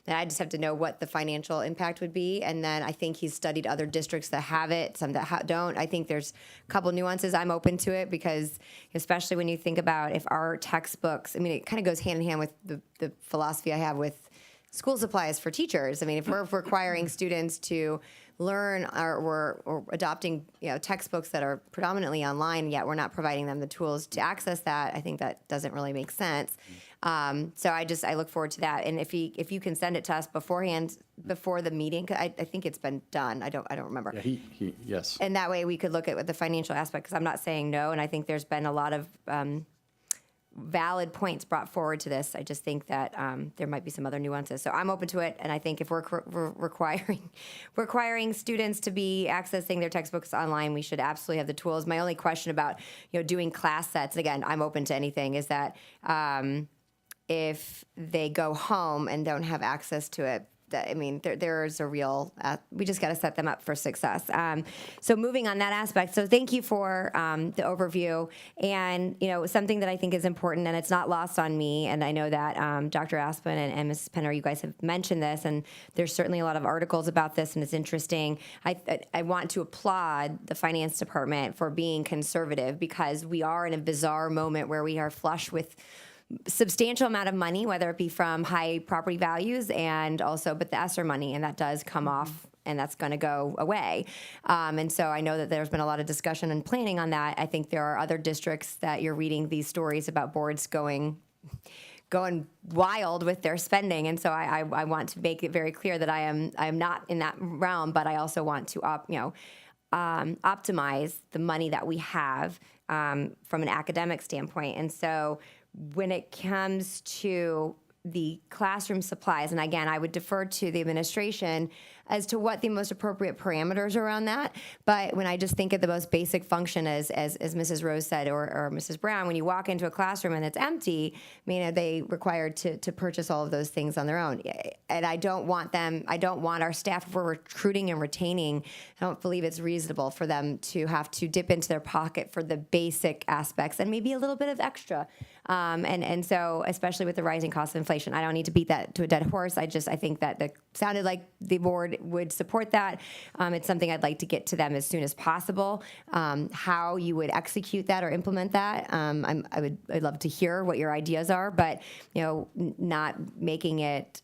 that I just have to know what the financial impact would be. And then I think he's studied other districts that have it, some that don't. I think there's a couple nuances. I'm open to it because especially when you think about if our textbooks, I mean, it kind of goes hand in hand with the philosophy I have with school supplies for teachers. I mean, if we're requiring students to learn or we're adopting, you know, textbooks that are predominantly online, yet we're not providing them the tools to access that, I think that doesn't really make sense. So I look forward to that. And if you can send it to us beforehand, before the meeting, 'cause I think it's been done. I don't remember. Yeah, yes. And that way we could look at the financial aspect, because I'm not saying no, and I think there's been a lot of valid points brought forward to this. I just think that there might be some other nuances. So I'm open to it, and I think if we're requiring students to be accessing their textbooks online, we should absolutely have the tools. My only question about, you know, doing class sets, again, I'm open to anything, is that if they go home and don't have access to it, I mean, there's a real, we just got to set them up for success. So moving on that aspect. So thank you for the overview. And, you know, something that I think is important, and it's not lost on me, and I know that Dr. Aspen and Mrs. Penner, you guys have mentioned this, and there's certainly a lot of articles about this, and it's interesting. I want to applaud the finance department for being conservative, because we are in a bizarre moment where we are flush with substantial amount of money, whether it be from high property values and also, but the ESSER money, and that does come off, and that's going to go away. And so I know that there's been a lot of discussion and planning on that. I think there are other districts that you're reading these stories about boards going wild with their spending. And so I want to make it very clear that I am not in that realm, but I also want to optimize the money that we have from an academic standpoint. And so when it comes to the classroom supplies, and again, I would defer to the administration as to what the most appropriate parameters are around that. But when I just think of the most basic function, as Mrs. Rose said, or Mrs. Brown, when you walk into a classroom and it's empty, I mean, are they required to purchase all of those things on their own? And I don't want our staff, if we're recruiting and retaining, I don't believe it's reasonable for them to have to dip into their pocket for the basic aspects and maybe a little bit of extra. And so, especially with the rising cost of inflation, I don't need to beat that to a dead horse. I think that it sounded like the board would support that. It's something I'd like to get to them as soon as possible. How you would execute that or implement that, I'd love to hear what your ideas are, but not making it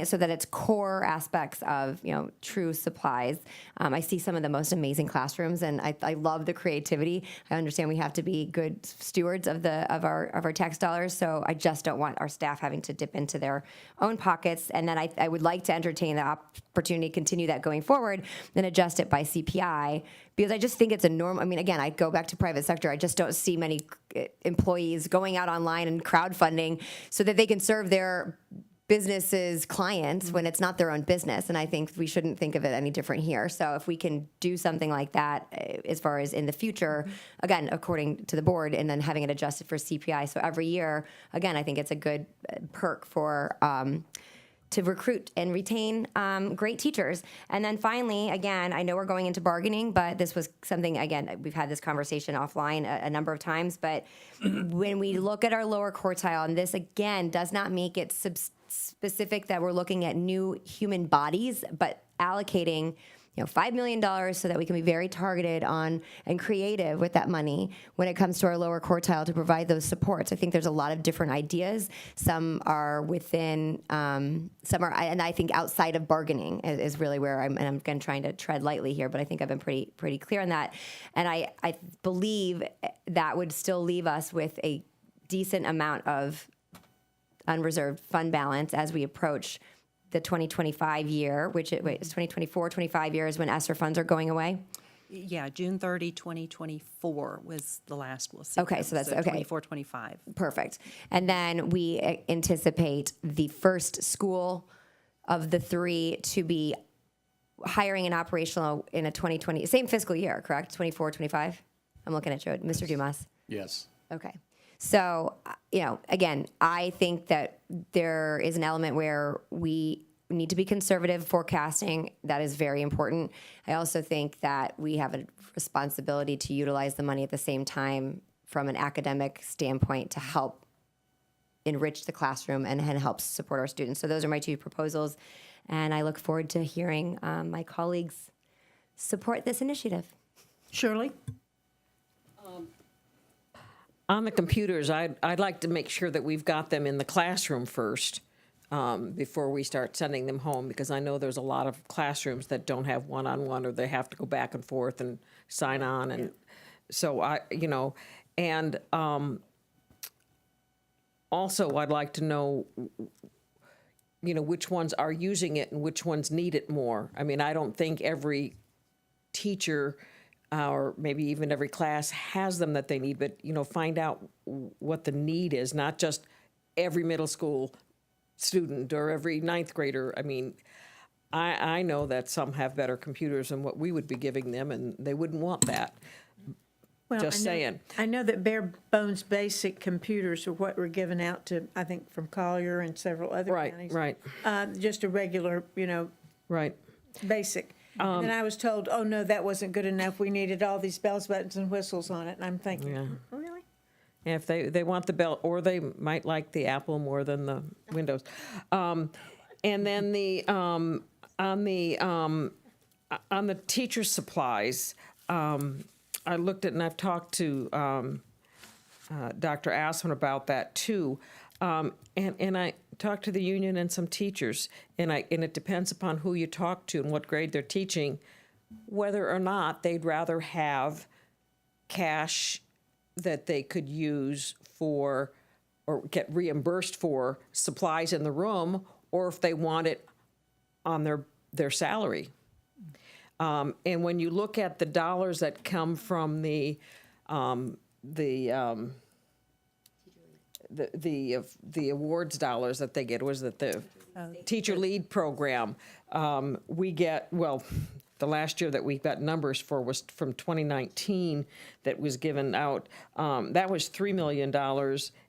so that it's core aspects of true supplies. I see some of the most amazing classrooms, and I love the creativity. I understand we have to be good stewards of our tax dollars, so I just don't want our staff having to dip into their own pockets. And then I would like to entertain the opportunity to continue that going forward, then adjust it by CPI, because I just think it's a norm. I mean, again, I go back to private sector. I just don't see many employees going out online and crowdfunding so that they can serve their businesses' clients when it's not their own business. And I think we shouldn't think of it any different here. So if we can do something like that as far as in the future, again, according to the board, and then having it adjusted for CPI. So every year, again, I think it's a good perk for to recruit and retain great teachers. And then finally, again, I know we're going into bargaining, but this was something, again, we've had this conversation offline a number of times, but when we look at our lower quartile, and this again does not make it specific that we're looking at new human bodies, but allocating $5 million so that we can be very targeted on and creative with that money when it comes to our lower quartile to provide those supports. I think there's a lot of different ideas. Some are within, some are, and I think outside of bargaining is really where I'm again trying to tread lightly here, but I think I've been pretty clear on that. And I believe that would still leave us with a decent amount of unreserved fund balance as we approach the 2025 year, which it's 2024, 25 years when ESSER funds are going away? Yeah, June 30, 2024 was the last we'll see. Okay, so that's okay. 24, 25. Perfect. And then we anticipate the first school of the three to be hiring an operational in a 2020, same fiscal year, correct? 24, 25? I'm looking at you, Mr. Dumas. Yes. Okay. So, again, I think that there is an element where we need to be conservative forecasting. That is very important. I also think that we have a responsibility to utilize the money at the same time from an academic standpoint to help enrich the classroom and help support our students. So those are my two proposals, and I look forward to hearing my colleagues support this initiative. Shirley? On the computers, I'd like to make sure that we've got them in the classroom first before we start sending them home, because I know there's a lot of classrooms that don't have one-on-one, or they have to go back and forth and sign on. And so and also I'd like to know, which ones are using it and which ones need it more. I mean, I don't think every teacher or maybe even every class has them that they need, but, find out what the need is, not just every middle school student or every ninth grader. I mean, I know that some have better computers than what we would be giving them, and they wouldn't want that. Well, Just saying. I know that bare bones basic computers are what were given out to, I think, from Collier and several other counties. Right. Just a regular, Right. basic. And I was told, oh, no, that wasn't good enough. We needed all these bells, buttons, and whistles on it. And I'm thinking, really? If they want the bell, or they might like the Apple more than the Windows. And then on the teacher supplies, I looked at, and I've talked to Dr. Assman about that too. And I talked to the union and some teachers, and it depends upon who you talk to and what grade they're teaching, whether or not they'd rather have cash that they could use for or get reimbursed for supplies in the room, or if they want it on their salary. And when you look at the dollars that come from the awards dollars that they get, was that the teacher lead program, we get, the last year that we got numbers for was from 2019 that was given out. That was $3 million,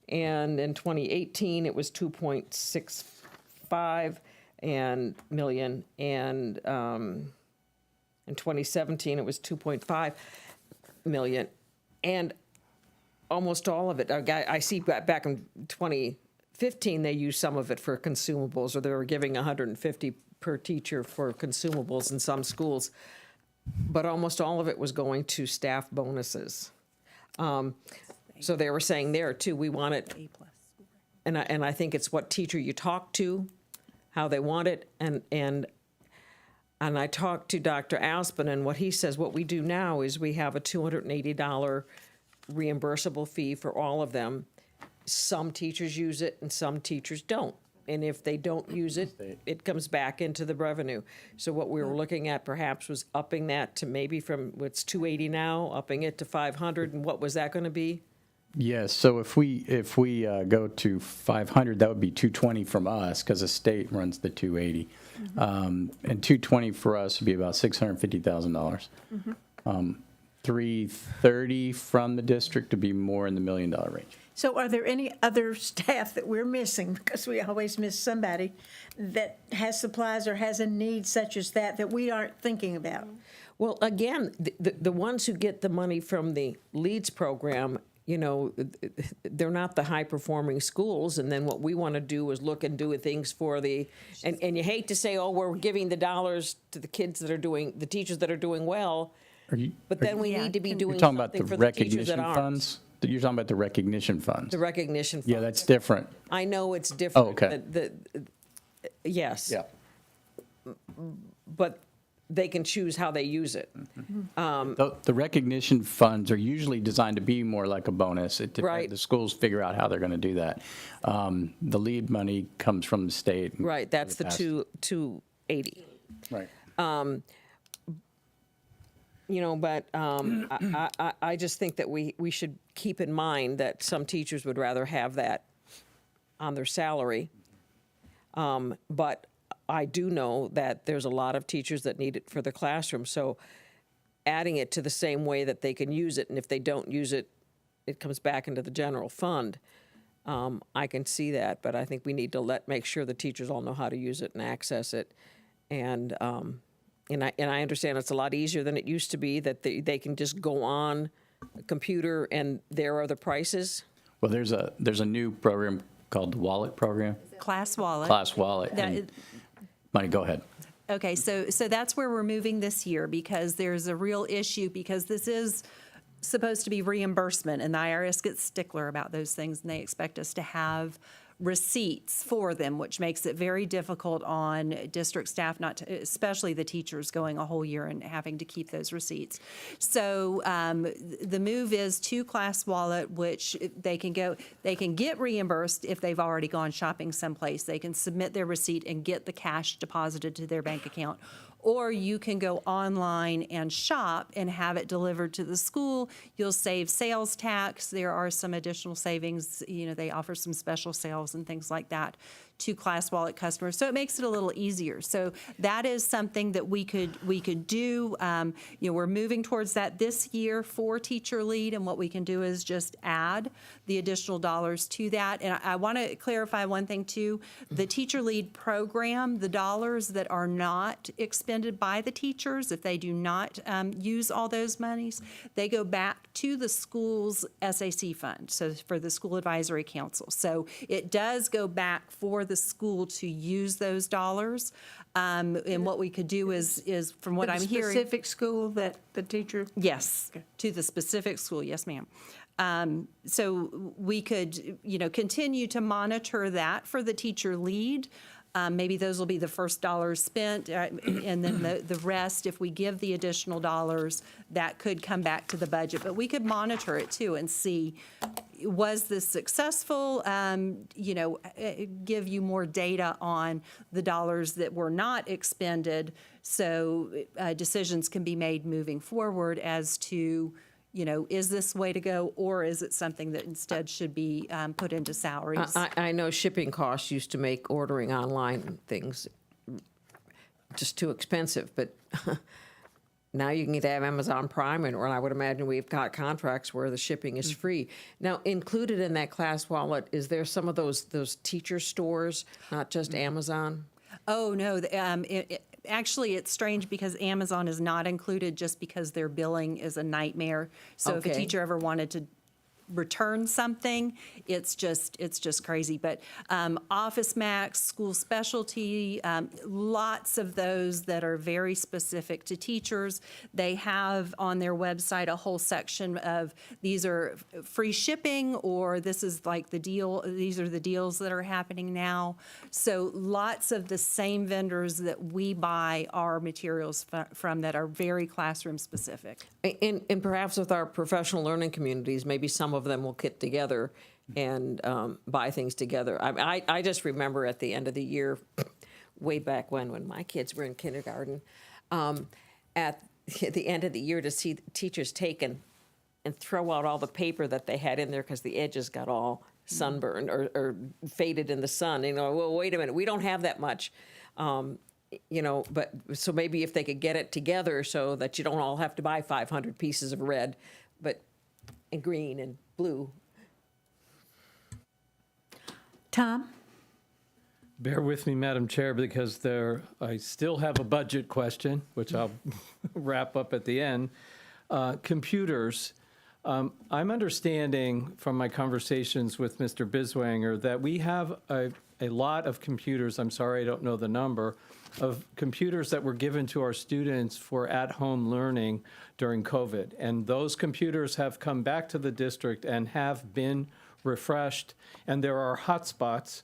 and in 2018 it was 2.65 million, and in 2017 it was 2.5 million. And almost all of it. I see back in 2015, they used some of it for consumables, or they were giving $150 per teacher for consumables in some schools. But almost all of it was going to staff bonuses. So they were saying there too, we want it, and I think it's what teacher you talk to, how they want it, and I talked to Dr. Aspin, and what he says, what we do now is we have a $280 reimbursable fee for all of them. Some teachers use it and some teachers don't. And if they don't use it, it comes back into the revenue. So what we were looking at perhaps was upping that to maybe from what's $280 now, upping it to $500. And what was that going to be? Yes, so if we go to 500, that would be 220 from us, because the state runs the 280. And 220 for us would be about $650,000. 330 from the district to be more in the $1 million range. So are there any other staff that we're missing, because we always miss somebody, that has supplies or has a need such as that we aren't thinking about? Well, again, the ones who get the money from the LEADS program, you know, they're not the high-performing schools, and then what we want to do is look and do things for the, and you hate to say, oh, we're giving the dollars to the kids that are doing, the teachers that are doing well, but then we need to be doing something for the teachers that aren't. Funds? You're talking about the recognition funds? The recognition funds. Yeah, that's different. I know it's different. Oh, okay. Yes. Yeah. But they can choose how they use it. The recognition funds are usually designed to be more like a bonus. Right. The schools figure out how they're going to do that. The LEAD money comes from the state. Right, that's the 280. Right. You know, but I just think that we should keep in mind that some teachers would rather have that on their salary. But I do know that there's a lot of teachers that need it for the classroom. So adding it to the same way that they can use it, and if they don't use it, it comes back into the general fund. I can see that, but I think we need to make sure the teachers all know how to use it and access it. And I understand it's a lot easier than it used to be, that they can just go on a computer and there are the prices. Well, there's a new program called the Wallet program. Class Wallet. Class Wallet. Money, go ahead. Okay, so that's where we're moving this year, because there's a real issue, because this is supposed to be reimbursement, and the IRS gets stickler about those things, and they expect us to have receipts for them, which makes it very difficult on district staff, especially the teachers, going a whole year and having to keep those receipts. So the move is to Class Wallet, which they can get reimbursed if they've already gone shopping someplace. They can submit their receipt and get the cash deposited to their bank account. Or you can go online and shop and have it delivered to the school. You'll save sales tax. There are some additional savings. You know, they offer some special sales and things like that to Class Wallet customers. So it makes it a little easier. So that is something that we could do. You know, we're moving towards that this year for Teacher Lead, and what we can do is just add the additional dollars to that. And I want to clarify one thing too. The Teacher Lead program, the dollars that are not expended by the teachers, if they do not use all those monies, they go back to the school's SAC fund, so for the School Advisory Council. So it does go back for the school to use those dollars. And what we could do is from what I'm hearing. The specific school that the teacher? Yes, to the specific school, yes, ma'am. So we could, you know, continue to monitor that for the Teacher Lead. Maybe those will be the first dollars spent, and then the rest, if we give the additional dollars, that could come back to the budget. But we could monitor it too and see, was this successful? You know, give you more data on the dollars that were not expended, so decisions can be made moving forward as to, you know, is this way to go, or is it something that instead should be put into salaries? I know shipping costs used to make ordering online things just too expensive, but now you can either have Amazon Prime, or I would imagine we've got contracts where the shipping is free. Now, included in that Class Wallet, is there some of those teacher stores, not just Amazon? Oh, no. Actually, it's strange because Amazon is not included just because their billing is a nightmare. So if a Okay. teacher ever wanted to return something, it's just crazy. But Office Max, school specialty, lots of those that are very specific to teachers. They have on their website a whole section of these are free shipping, or this is like the deal, these are the deals that are happening now. So lots of the same vendors that we buy our materials from that are very classroom specific. And perhaps with our professional learning communities, maybe some of them will get together and buy things together. I just remember at the end of the year, way back when my kids were in kindergarten, at the end of the year to see the teachers take and throw out all the paper that they had in there because the edges got all sunburned or faded in the sun. Well, wait a minute, we don't have that much. But so maybe if they could get it together so that you don't all have to buy 500 pieces of red, but and green and blue. Tom? Bear with me, Madam Chair, because I still have a budget question, which I'll wrap up at the end. Computers. I'm understanding from my conversations with Mr. Biswanger that we have a lot of computers, I'm sorry I don't know the number, of computers that were given to our students for at-home learning during COVID. And those computers have come back to the district and have been refreshed, and there are hotspots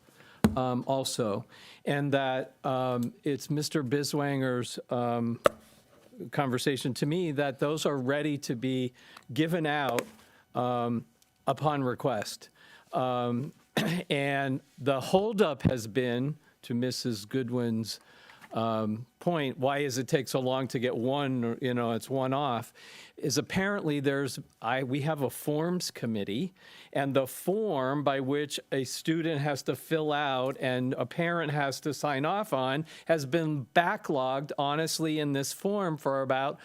also. And that it's Mr. Biswanger's conversation to me that those are ready to be given out upon request. And the holdup has been, to Mrs. Goodwin's point, why does it take so long to get one, it's one off, is apparently we have a forms committee, and the form by which a student has to fill out and a parent has to sign off on has been backlogged, honestly, in this form for about,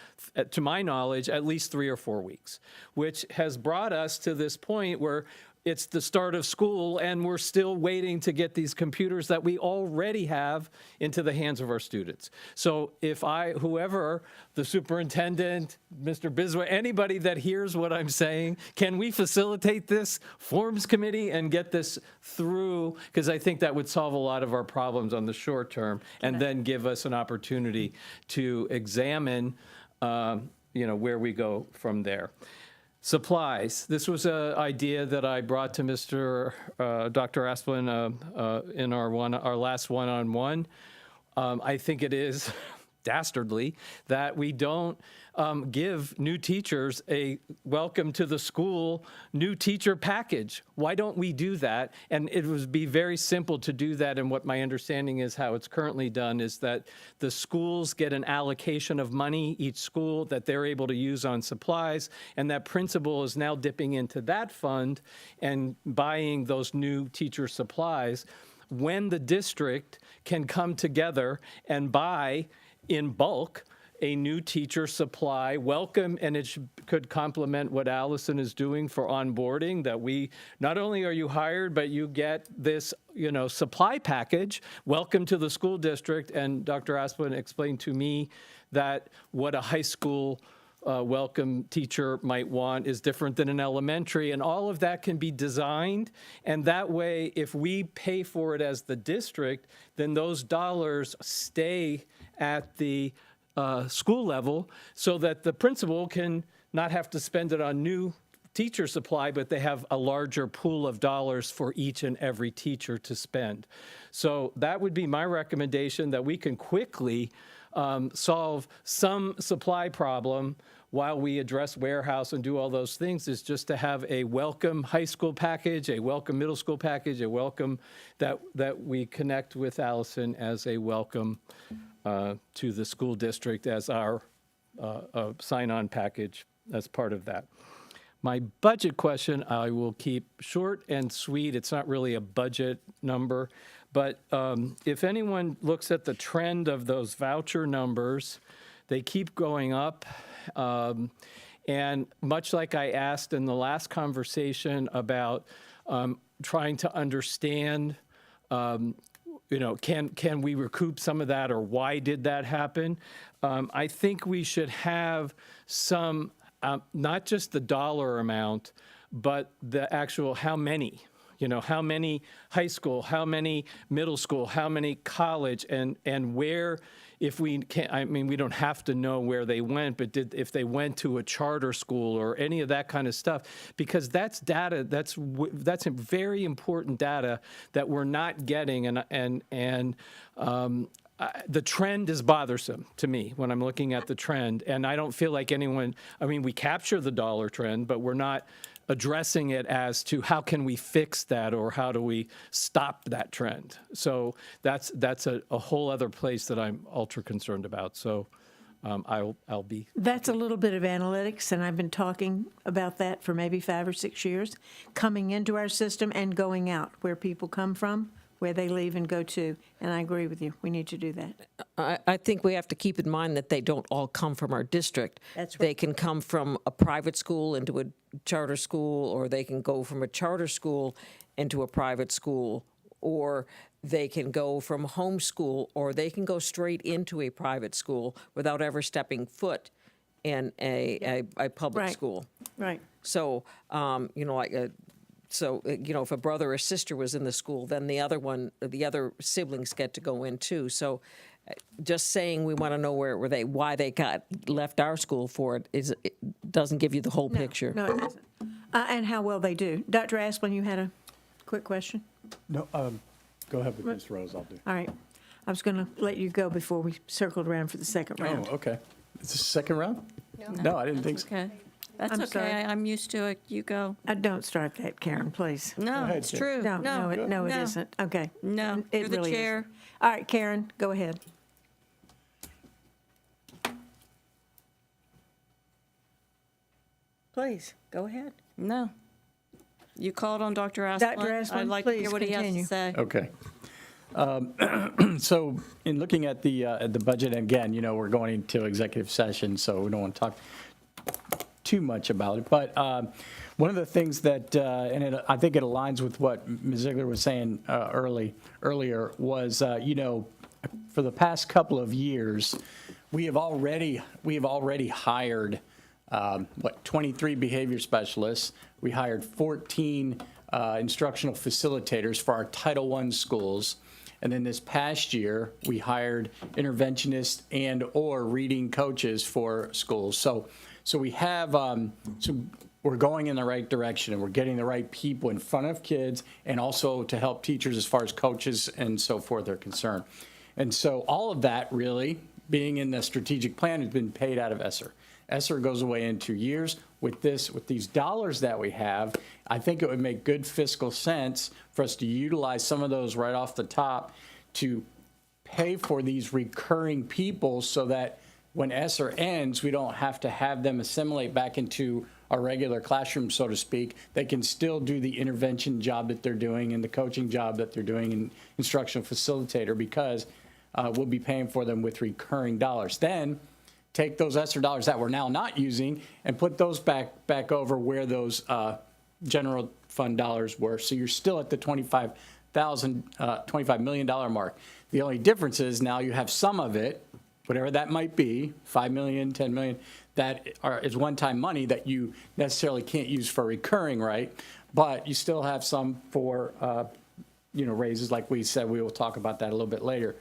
to my knowledge, at least 3 or 4 weeks, which has brought us to this point where it's the start of school, and we're still waiting to get these computers that we already have into the hands of our students. So if whoever, the superintendent, Mr. Biswa, anybody that hears what I'm saying, can we facilitate this forms committee and get this through? Because I think that would solve a lot of our problems on the short term, and then give us an opportunity to examine, where we go from there. Supplies. This was an idea that I brought to Dr. Asplin in our last one-on-one. I think it is dastardly that we don't give new teachers a welcome to the school new teacher package. Why don't we do that? And it would be very simple to do that. And what my understanding is how it's currently done is that the schools get an allocation of money, each school, that they're able to use on supplies. And that principal is now dipping into that fund and buying those new teacher supplies, when the district can come together and buy in bulk a new teacher supply welcome, and it could complement what Allison is doing for onboarding, that we, not only are you hired, but you get this, supply package, welcome to the school district. And Dr. Asplin explained to me that what a high school welcome teacher might want is different than an elementary, and all of that can be designed. And that way, if we pay for it as the district, then those dollars stay at the school level, so that the principal can not have to spend it on new teacher supply, but they have a larger pool of dollars for each and every teacher to spend. So that would be my recommendation, that we can quickly solve some supply problem while we address warehouse and do all those things, is just to have a welcome high school package, a welcome middle school package, a welcome that we connect with Allison as a welcome to the school district as our sign-on package as part of that. My budget question, I will keep short and sweet. It's not really a budget number, but if anyone looks at the trend of those voucher numbers, they keep going up. And much like I asked in the last conversation about trying to understand, can we recoup some of that, or why did that happen? I think we should have some, not just the dollar amount, but the actual how many. How many high school, how many middle school, how many college, and where, if we can't, I mean, we don't have to know where they went, but if they went to a charter school or any of that kind of stuff, because that's data, that's a very important data that we're not getting, and the trend is bothersome to me when I'm looking at the trend, and I don't feel like anyone, I mean, we capture the dollar trend, but we're not addressing it as to how can we fix that or how do we stop that trend. So that's a whole other place that I'm ultra concerned about. So I'll be. That's a little bit of analytics, and I've been talking about that for maybe 5 or 6 years, coming into our system and going out, where people come from, where they leave and go to. And I agree with you. We need to do that. I think we have to keep in mind that they don't all come from our district. That's right. They can come from a private school into a charter school, or they can go from a charter school into a private school, or they can go from homeschool, or they can go straight into a private school without ever stepping foot in a public Right. school. Right. So, if a brother or sister was in the school, then the other siblings get to go in too. So just saying we want to know why they got left our school for it doesn't give you the whole picture. No, it doesn't. And how well they do. Dr. Asplin, you had a quick question? No, go ahead with Ms. Rose, I'll do. All right. I was going to let you go before we circled around for the second round. Oh, okay. Is this the second round? No, I didn't think so. Okay. That's I'm okay. sorry. I'm used to it. You go. Don't start that, Karen, please. No, ahead, it's Karen. true. No, it isn't. Okay. No, It you're the really chair. isn't. All right, Karen, go ahead. Please, go ahead. No. You called on Dr. Asplin. Dr. Asplin, I'd like to hear please what he has continue. to say. Okay. So in looking at the budget, again, we're going into executive session, so we don't want to talk too much about it. But one of the things that, I think it aligns with what Ms. Ziegler was saying earlier, was, for the past couple of years, we have already hired 23 behavior specialists. We hired 14 instructional facilitators for our Title I schools. And then this past year, we hired interventionists and/or reading coaches for schools. So we have, we're going in the right direction, and we're getting the right people in front of kids, and also to help teachers as far as coaches and so forth are concerned. And so all of that really, being in the strategic plan, has been paid out of ESSER. ESSER goes away in 2 years. With these dollars that we have, I think it would make good fiscal sense for us to utilize some of those right off the top to pay for these recurring people, so that when ESSER ends, we don't have to have them assimilate back into our regular classroom, so to speak. They can still do the intervention job that they're doing and the coaching job that they're doing in instructional facilitator, because we'll be paying for them with recurring dollars. Then take those ESSER dollars that we're now not using and put those back over where those general fund dollars were. So you're still at the $25 million mark. The only difference is now you have some of it, whatever that might be, 5 million, 10 million, that is one-time money that you necessarily can't use for recurring, right? But you still have some for raises, like we said. We will talk about that a little bit later.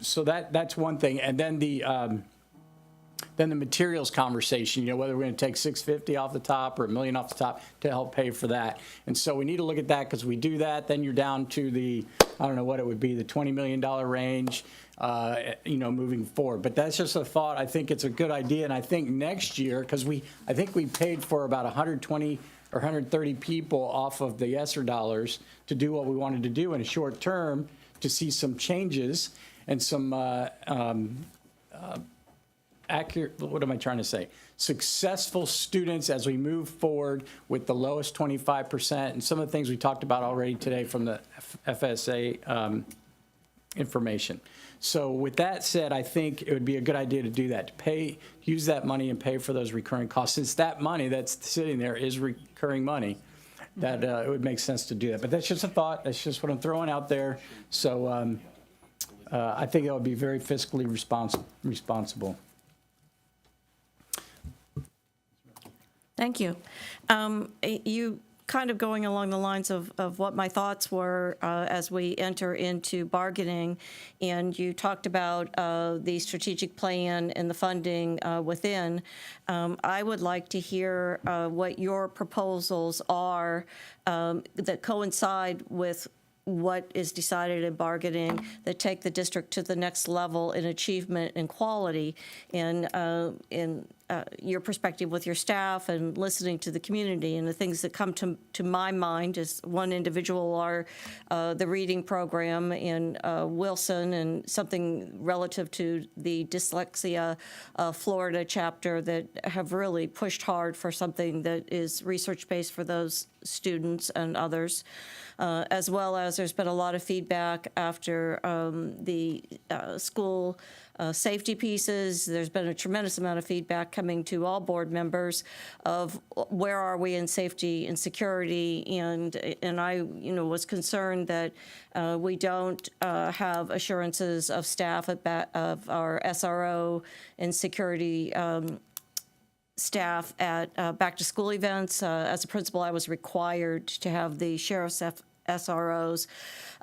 So that's one thing. And then the materials conversation, whether we're going to take $650 off the top or $1 million off the top to help pay for that. And so we need to look at that, because we do that, then you're down to the, I don't know what it would be, the $20 million range, moving forward. But that's just a thought. I think it's a good idea. And I think next year, because I think we paid for about 120 or 130 people off of the ESSER dollars to do what we wanted to do in a short term, to see some changes and some successful students as we move forward with the lowest 25%, and some of the things we talked about already today from the FSA information. So with that said, I think it would be a good idea to do that, to use that money and pay for those recurring costs. Since that money that's sitting there is recurring money, that it would make sense to do that. But that's just a thought. That's just what I'm throwing out there. So I think it would be very fiscally responsible. Thank you. You kind of going along the lines of what my thoughts were as we enter into bargaining, and you talked about the strategic plan and the funding within. I would like to hear what your proposals are that coincide with what is decided in bargaining that take the district to the next level in achievement and quality, and in your perspective with your staff and listening to the community. And the things that come to my mind as one individual are the reading program in Wilson, and something relative to the dyslexia Florida chapter that have really pushed hard for something that is research-based for those students and others. As well as there's been a lot of feedback after the school safety pieces. There's been a tremendous amount of feedback coming to all board members of where are we in safety and security, and I was concerned that we don't have assurances of staff of our SRO and security staff at back-to-school events. As a principal, I was required to have the sheriff's SROs,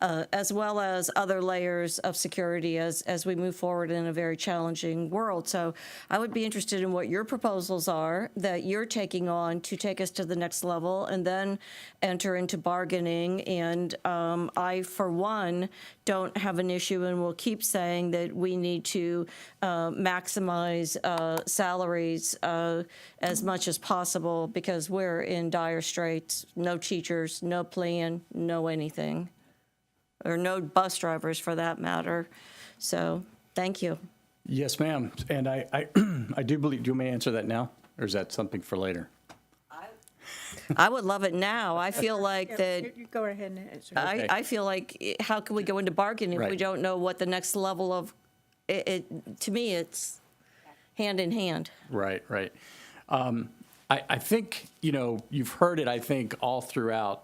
as well as other layers of security as we move forward in a very challenging world. So I would be interested in what your proposals are that you're taking on to take us to the next level and then enter into bargaining. And I, for one, don't have an issue and will keep saying that we need to maximize salaries as much as possible, because we're in dire straits. No teachers, no plan, no anything, or no bus drivers for that matter. So thank you. Yes, ma'am. And I do believe, do you want me to answer that now, or is that something for later? I would love it now. I feel like that. You go ahead and answer. I feel like, how can we go into bargaining if we Right. don't know what the next level of it? To me, it's hand in hand. Right, right. I think, you've heard it, I think, all throughout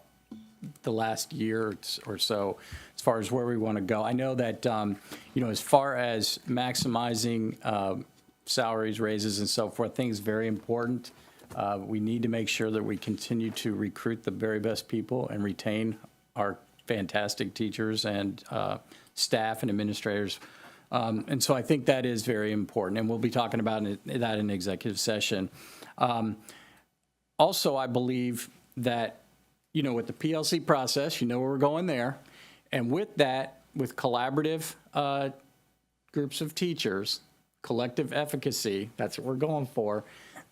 the last year or so, as far as where we want to go. I know that, as far as maximizing salaries, raises, and so forth, I think is very important. We need to make sure that we continue to recruit the very best people and retain our fantastic teachers and staff and administrators. And so I think that is very important, and we'll be talking about that in executive session. Also, I believe that, with the PLC process, where we're going there, and with that, with collaborative groups of teachers, collective efficacy, that's what we're going for.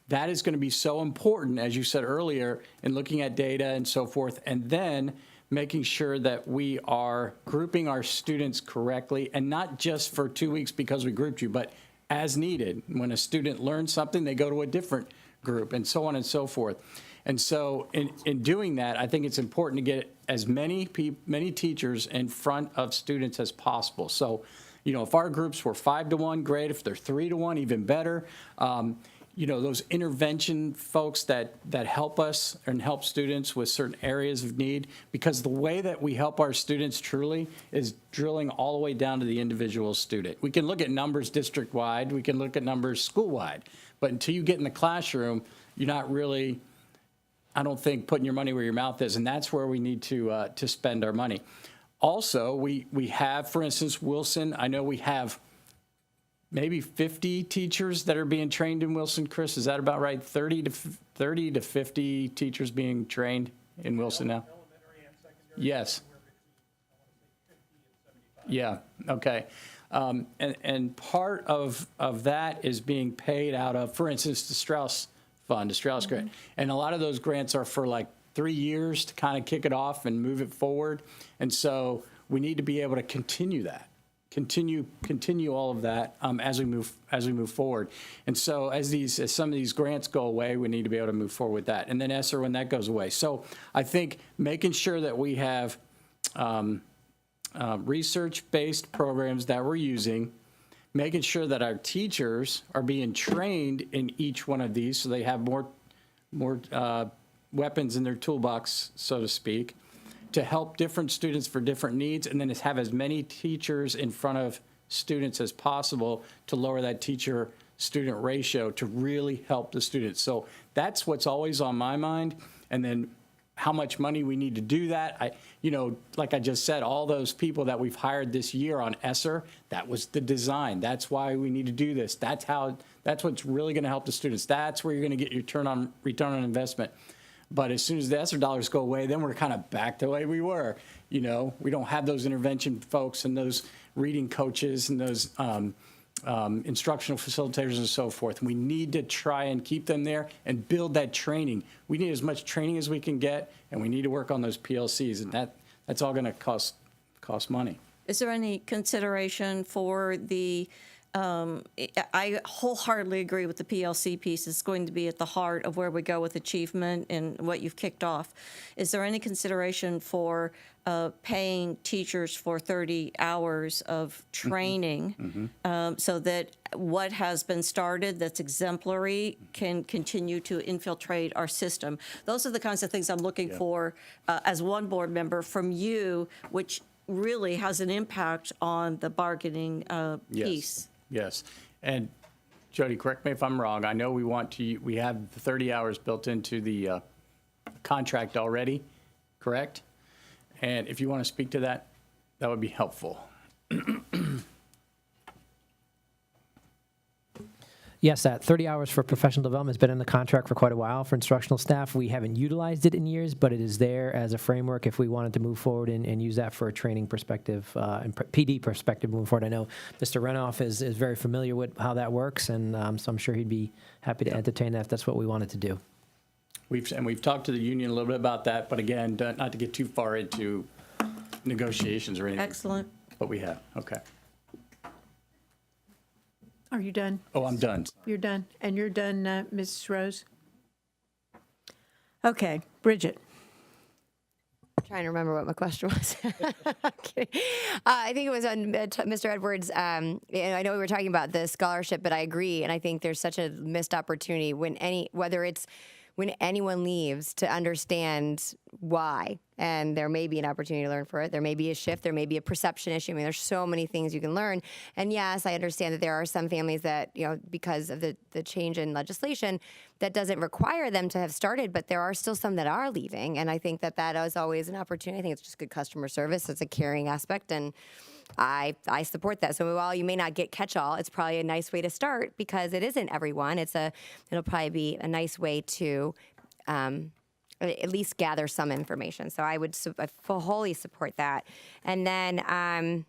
That is going to be so important, as you said earlier, in looking at data and so forth, and then making sure that we are grouping our students correctly, and not just for 2 weeks because we grouped you, but as needed. When a student learns something, they go to a different group, and so on and so forth. And so in doing that, I think it's important to get as many teachers in front of students as possible. So, if our groups were 5-to-1, great. If they're 3-to-1, even better. Those intervention folks that help us and help students with certain areas of need, because the way that we help our students truly is drilling all the way down to the individual student. We can look at numbers district-wide, we can look at numbers school-wide, but until you get in the classroom, you're not really, I don't think, putting your money where your mouth is, and that's where we need to spend our money. Also, we have, for instance, Wilson, I know we have maybe 50 teachers that are being trained in Wilson. Chris, is that about right? 30 to 50 teachers being trained in Wilson now? Yes. Yeah, okay. And part of that is being paid out of, for instance, the Strauss Fund, the Strauss grant. And a lot of those grants are for like 3 years to kind of kick it off and move it forward. And so we need to be able to continue that. Continue all of that as we move forward. And so as some of these grants go away, we need to be able to move forward with that. And then ESSER when that goes away. So I think making sure that we have research-based programs that we're using, making sure that our teachers are being trained in each one of these so they have more weapons in their toolbox, so to speak, to help different students for different needs, and then have as many teachers in front of students as possible to lower that teacher student ratio to really help the students. So that's what's always on my mind. And then how much money we need to do that. Like I just said, all those people that we've hired this year on ESSER, that was the design. That's why we need to do this. That's what's really going to help the students. That's where you're going to get your return on investment. But as soon as the ESSER dollars go away, then we're kind of back to the way we were. We don't have those intervention folks and those reading coaches and those instructional facilitators and so forth. We need to try and keep them there and build that training. We need as much training as we can get, and we need to work on those PLCs, and that's all going to cost money. Is there any consideration for the, I wholeheartedly agree with the PLC piece. It's going to be at the heart of where we go with achievement and what you've kicked off. Is there any consideration for paying teachers for 30 hours of training so that what has been started that's exemplary can continue to infiltrate our system? Those are the kinds of things I'm looking for as one board member from you, which really has an impact on the bargaining piece. Yes. And Jody, correct me if I'm wrong. I know we have the 30 hours built into the contract already, correct? And if you want to speak to that, that would be helpful. Yes, that 30 hours for professional development has been in the contract for quite a while for instructional staff. We haven't utilized it in years, but it is there as a framework if we wanted to move forward and use that for a training perspective and PD perspective moving forward. I know Mr. Renoff is very familiar with how that works, and so I'm sure he'd be happy to entertain that if that's what we wanted to do. We've talked to the union a little bit about that, but again, not to get too far into negotiations or anything. Excellent. But we have, okay. Are you done? Oh, I'm done. You're done. And you're done, Mrs. Rose? Okay, Bridget. I'm trying to remember what my question was. Okay. I think it was on Mr. Edwards. I know we were talking about the scholarship, but I agree. And I think there's such a missed opportunity when anyone leaves to understand why. And there may be an opportunity to learn for it. There may be a shift. There may be a perception issue. I mean, there's so many things you can learn. And yes, I understand that there are some families that, because of the change in legislation, that doesn't require them to have started, but there are still some that are leaving. And I think that is always an opportunity. I think it's just good customer service. It's a caring aspect. And I support that. So while you may not get catch-all, it's probably a nice way to start because it isn't everyone. It'll probably be a nice way to at least gather some information. So I wholly support that. And then I'm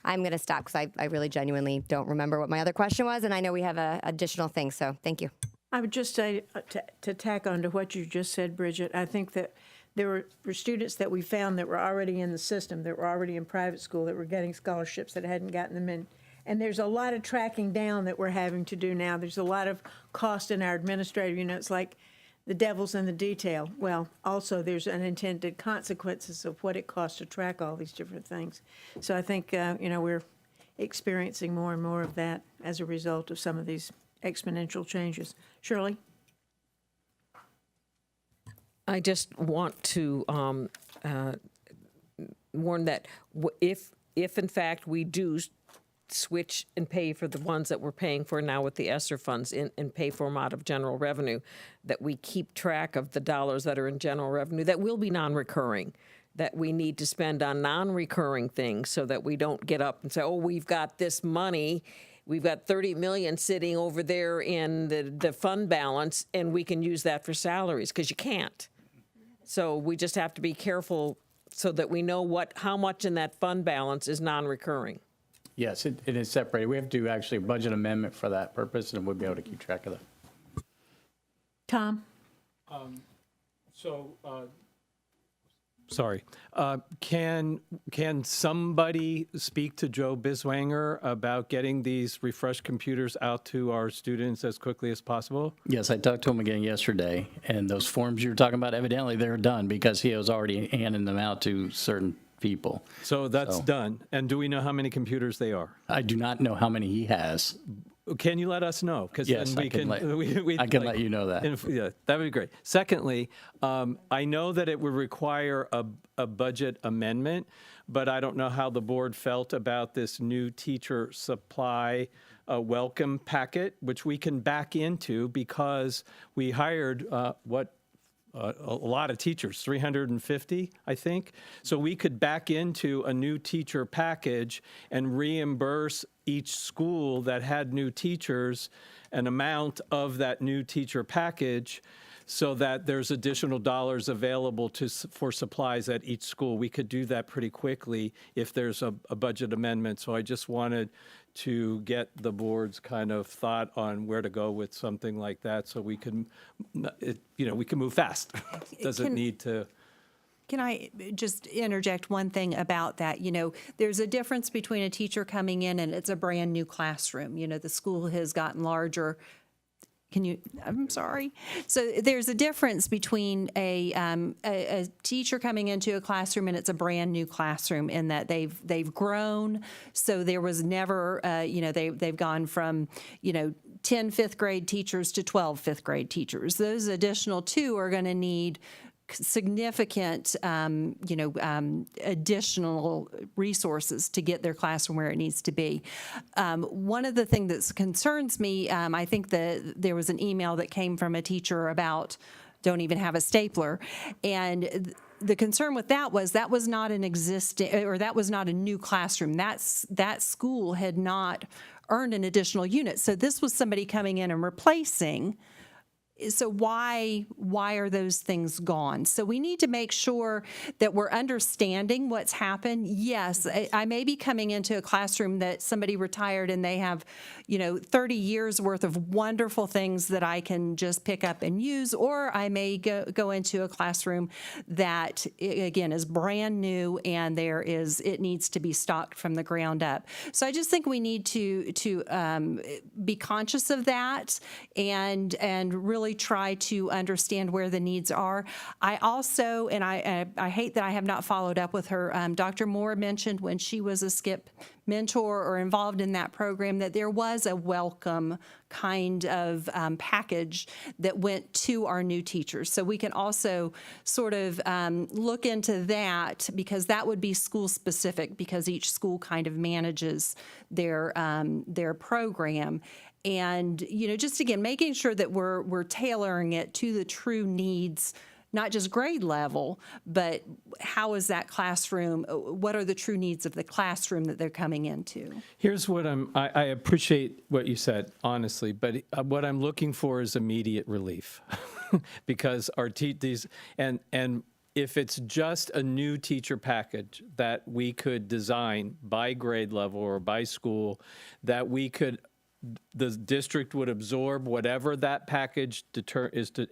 going to stop because I really genuinely don't remember what my other question was, and I know we have additional things. So thank you. I would just say to tack on to what you just said, Bridget, I think that there were students that we found that were already in the system, that were already in private school, that were getting scholarships that hadn't gotten them in. And there's a lot of tracking down that we're having to do now. There's a lot of cost in our administrative, it's like the devil's in the detail. Well, also there's unintended consequences of what it costs to track all these different things. So I think, we're experiencing more and more of that as a result of some of these exponential changes. Shirley? I just want to warn that if in fact we do switch and pay for the ones that we're paying for now with the ESSER funds and pay for them out of general revenue, that we keep track of the dollars that are in general revenue that will be non-recurring, that we need to spend on non-recurring things so that we don't get up and say, oh, we've got this money, we've got 30 million sitting over there in the fund balance and we can use that for salaries, because you can't. So we just have to be careful so that we know how much in that fund balance is non-recurring. Yes, it is separated. We have to do actually a budget amendment for that purpose, and we'll be able to keep track of that. Tom? Sorry. Can somebody speak to Joe Biswanger about getting these refreshed computers out to our students as quickly as possible? Yes, I talked to him again yesterday, and those forms you were talking about, evidently they're done because he was already handing them out to certain people. So that's done. And do we know how many computers they are? I do not know how many he has. Can you let us know? Because yes, then I can let you know that. Yeah, that would be great. Secondly, I know that it would require a budget amendment, but I don't know how the board felt about this new teacher supply a welcome packet, which we can back into because we hired a lot of teachers, 350, I think. So we could back into a new teacher package and reimburse each school that had new teachers an amount of that new teacher package so that there's additional dollars available for supplies at each school. We could do that pretty quickly if there's a budget amendment. So I just wanted to get the board's kind of thought on where to go with something like that so we can, we can move fast. Doesn't need to. Can I just interject one thing about that? There's a difference between a teacher coming in and it's a brand new classroom. The school has gotten larger. I'm sorry. So there's a difference between a teacher coming into a classroom and it's a brand new classroom in that they've grown. So there was never, they've gone from, 10 fifth grade teachers to 12 fifth grade teachers. Those additional 2 are going to need significant, additional resources to get their classroom where it needs to be. One of the things that concerns me, I think that there was an email that came from a teacher about don't even have a stapler, and the concern with that was not an existing, or that was not a new classroom. That school had not earned an additional unit. So this was somebody coming in and replacing. So why are those things gone? So we need to make sure that we're understanding what's happened. Yes, I may be coming into a classroom that somebody retired and they have, 30 years worth of wonderful things that I can just pick up and use, or I may go into a classroom that, again, is brand new and it needs to be stocked from the ground up. So I just think we need to be conscious of that and really try to understand where the needs are. I also, and I hate that I have not followed up with her, Dr. Moore mentioned when she was a SCIP mentor or involved in that program that there was a welcome kind of package that went to our new teachers. So we can also sort of look into that because that would be school specific because each school kind of manages their program. And, just again, making sure that we're tailoring it to the true needs, not just grade level, but how is that classroom, what are the true needs of the classroom that they're coming into? Here's what I appreciate what you said, honestly, but what I'm looking for is immediate relief because our and if it's just a new teacher package that we could design by grade level or by school, that the district would absorb whatever that package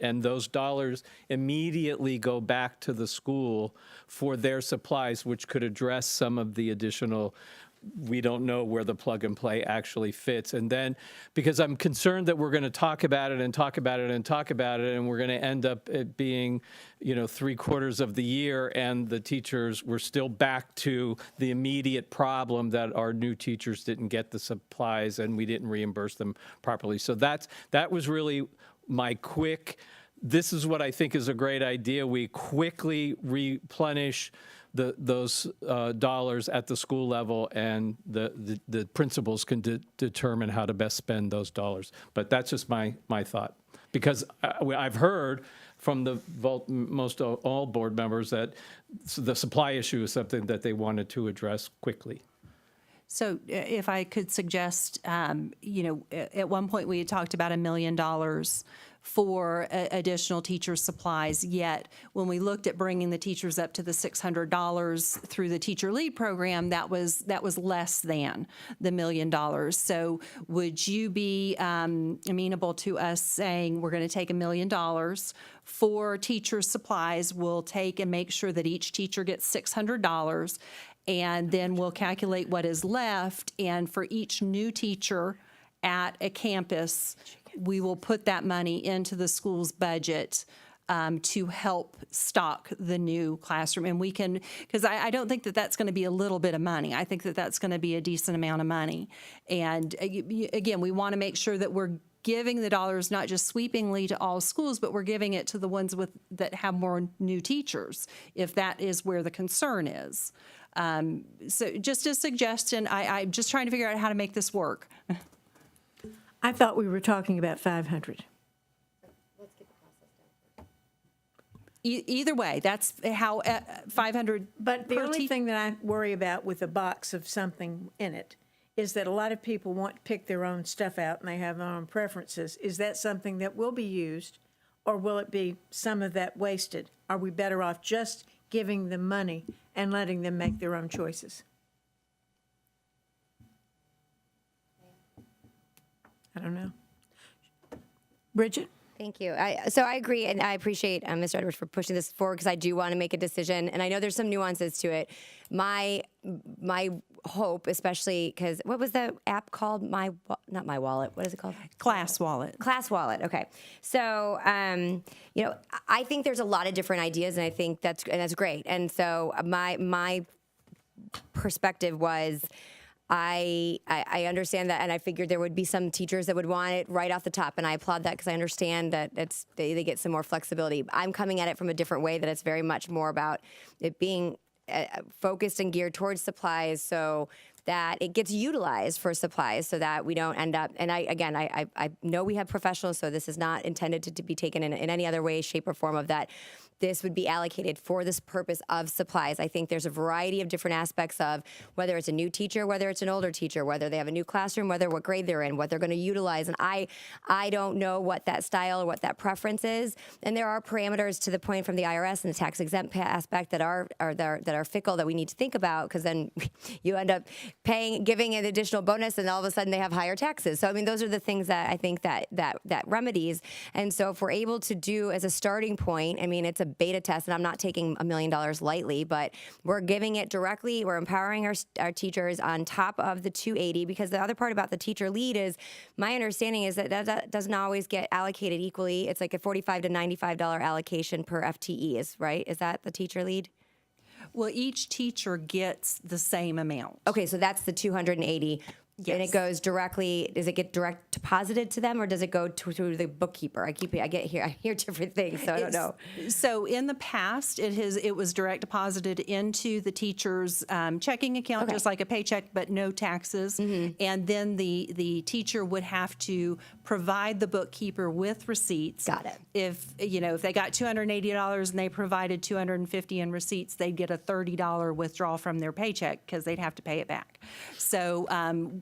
and those dollars immediately go back to the school for their supplies, which could address some of the additional. We don't know where the plug and play actually fits. And then, because I'm concerned that we're going to talk about it and talk about it and talk about it, and we're going to end up it being, 3/4 of the year, and the teachers were still back to the immediate problem that our new teachers didn't get the supplies and we didn't reimburse them properly. So that was really my quick, this is what I think is a great idea. We quickly replenish those dollars at the school level, and the principals can determine how to best spend those dollars. But that's just my thought, because I've heard from most all board members that the supply issue is something that they wanted to address quickly. So if I could suggest, at one point we had talked about $1 million for additional teacher supplies, yet when we looked at bringing the teachers up to the $600 through the teacher lead program, that was less than the $1 million. So would you be amenable to us saying we're going to take $1 million for teacher supplies, we'll take and make sure that each teacher gets $600, and then we'll calculate what is left, and for each new teacher at a campus, we will put that money into the school's budget to help stock the new classroom. And we can, because I don't think that that's going to be a little bit of money. I think that that's going to be a decent amount of money. And again, we want to make sure that we're giving the dollars not just sweepingly to all schools, but we're giving it to the ones that have more new teachers, if that is where the concern is. So just a suggestion, I'm just trying to figure out how to make this work. I thought we were talking about 500. Either way, that's how 500 But the per only teacher. thing that I worry about with a box of something in it is that a lot of people want to pick their own stuff out and they have their own preferences. Is that something that will be used, or will it be some of that wasted? Are we better off just giving them money and letting them make their own choices? I don't know. Bridget? Thank you. So I agree, and I appreciate Mr. Edwards for pushing this forward because I do want to make a decision, and I know there's some nuances to it. My hope, especially because what was the app called? Not My Wallet. What is it called? Class Wallet. Class Wallet. Okay. So I think there's a lot of different ideas, and I think that's great. And so my perspective was, I understand that, and I figured there would be some teachers that would want it right off the top, and I applaud that because I understand that they get some more flexibility. I'm coming at it from a different way, that it's very much more about it being focused and geared towards supplies, so that it gets utilized for supplies, so that we don't end up, and I know we have professionals, so this is not intended to be taken in any other way, shape, or form of that. This would be allocated for this purpose of supplies. I think there's a variety of different aspects of whether it's a new teacher, whether it's an older teacher, whether they have a new classroom, what grade they're in, what they're going to utilize. And I don't know what that style or what that preference is. And there are parameters to the point from the IRS and the tax exempt aspect that are fickle that we need to think about, because then you end up giving an additional bonus, and all of a sudden they have higher taxes. So I mean, those are the things that I think that remedies. And so if we're able to do as a starting point, I mean, it's a beta test, and I'm not taking $1 million lightly, but we're giving it directly. We're empowering our teachers on top of the 280, because the other part about the teacher lead is, my understanding is that doesn't always get allocated equally. It's like a $45 to $95 allocation per FTE, is that the teacher lead? Well, each teacher gets the same amount. Okay, so that's the 280. Yes. And it goes directly, does it get direct deposited to them, or does it go to the bookkeeper? I hear different things, so I don't know. So in the past, it was direct deposited into the teacher's checking account, just like a paycheck, but no taxes. And then the teacher would have to provide the bookkeeper with receipts. Got it. If they got $280 and they provided $250 in receipts, they'd get a $30 withdrawal from their paycheck because they'd have to pay it back. So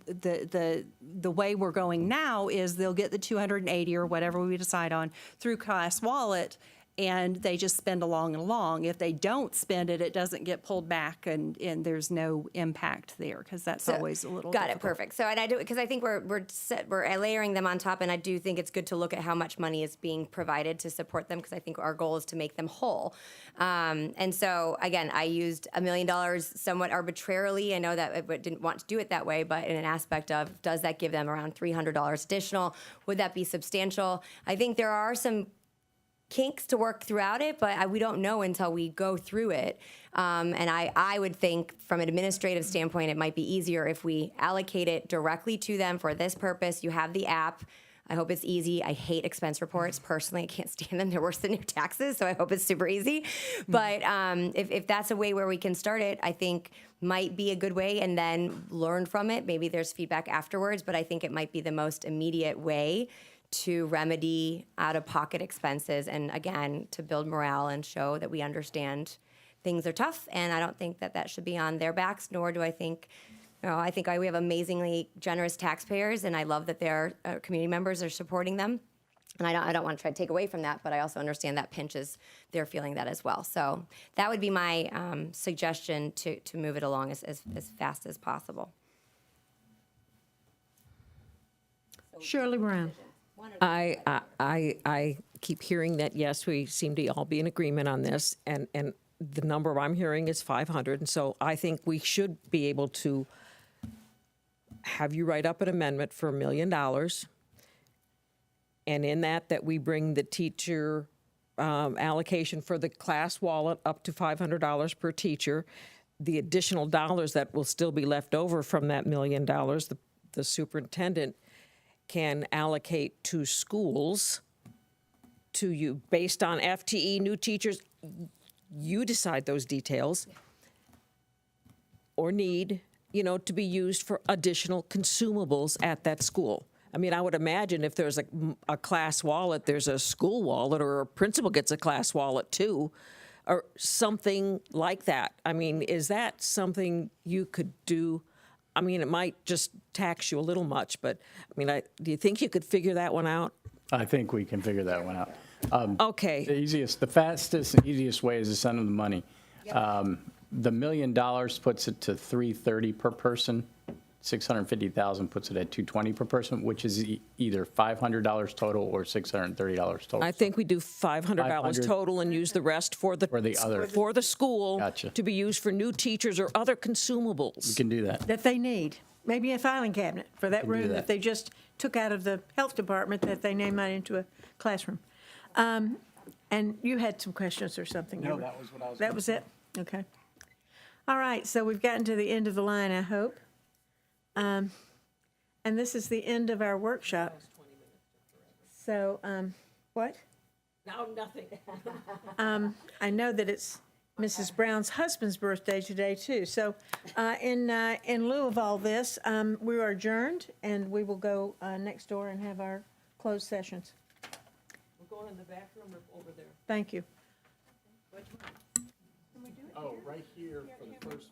the way we're going now is they'll get the 280 or whatever we decide on through Class Wallet, and they just spend along. If they don't spend it, it doesn't get pulled back, and there's no impact there, because that's always a little Got difficult. it, perfect. So, and I do, because I think we're layering them on top, and I do think it's good to look at how much money is being provided to support them, because I think our goal is to make them whole. And so, again, I used $1 million somewhat arbitrarily. I know that I didn't want to do it that way, but in an aspect of, does that give them around $300 additional? Would that be substantial? I think there are some kinks to work throughout it, but we don't know until we go through it. And I would think from an administrative standpoint, it might be easier if we allocate it directly to them for this purpose. You have the app. I hope it's easy. I hate expense reports. Personally, I can't stand them. They're worse than your taxes, so I hope it's super easy. But if that's a way where we can start it, I think might be a good way, and then learn from it. Maybe there's feedback afterwards, but I think it might be the most immediate way to remedy out-of-pocket expenses, and again, to build morale and show that we understand things are tough, and I don't think that should be on their backs, nor do I think, I think we have amazingly generous taxpayers, and I love that their community members are supporting them, and I don't want to try to take away from that, but I also understand that pinches, they're feeling that as well. So that would be my suggestion to move it along as fast as possible. Shirley Brown. I keep hearing that, yes, we seem to all be in agreement on this, and the number I'm hearing is 500, and so I think we should be able to have you write up an amendment for $1 million, and in that we bring the teacher allocation for the Class Wallet up to $500 per teacher. The additional dollars that will still be left over from that $1 million, the superintendent can allocate to schools to you based on FTE, new teachers. You decide those details, or need, to be used for additional consumables at that school. I mean, I would imagine if there's a class wallet, there's a school wallet, or a principal gets a class wallet too, or something like that. I mean, is that something you could do? I mean, it might just tax you a little much, but I mean, do you think you could figure that one out? I think we can figure that one out. Okay. The fastest and easiest way is to send them the money. The $1 million puts it to $330 per person. 650,000 puts it at $220 per person, which is either $500 total or $630 total. I think we do $500 total and use the rest for the school Gotcha. to be used for new teachers or other consumables. We can do that. That they need. Maybe a filing cabinet for that Can do room that. that they just took out of the health department that they named that into a classroom. And you had some questions or something. No, that was what I was. That was it? Okay. All right, so we've gotten to the end of the line, I hope. And this is the end of our workshop. So, what? No, nothing. I know that it's Mrs. Brown's husband's birthday today, too. So in lieu of all this, we are adjourned, and we will go next door and have our closed sessions. We're going in the back room or over there? Thank you. Oh, right here for the first.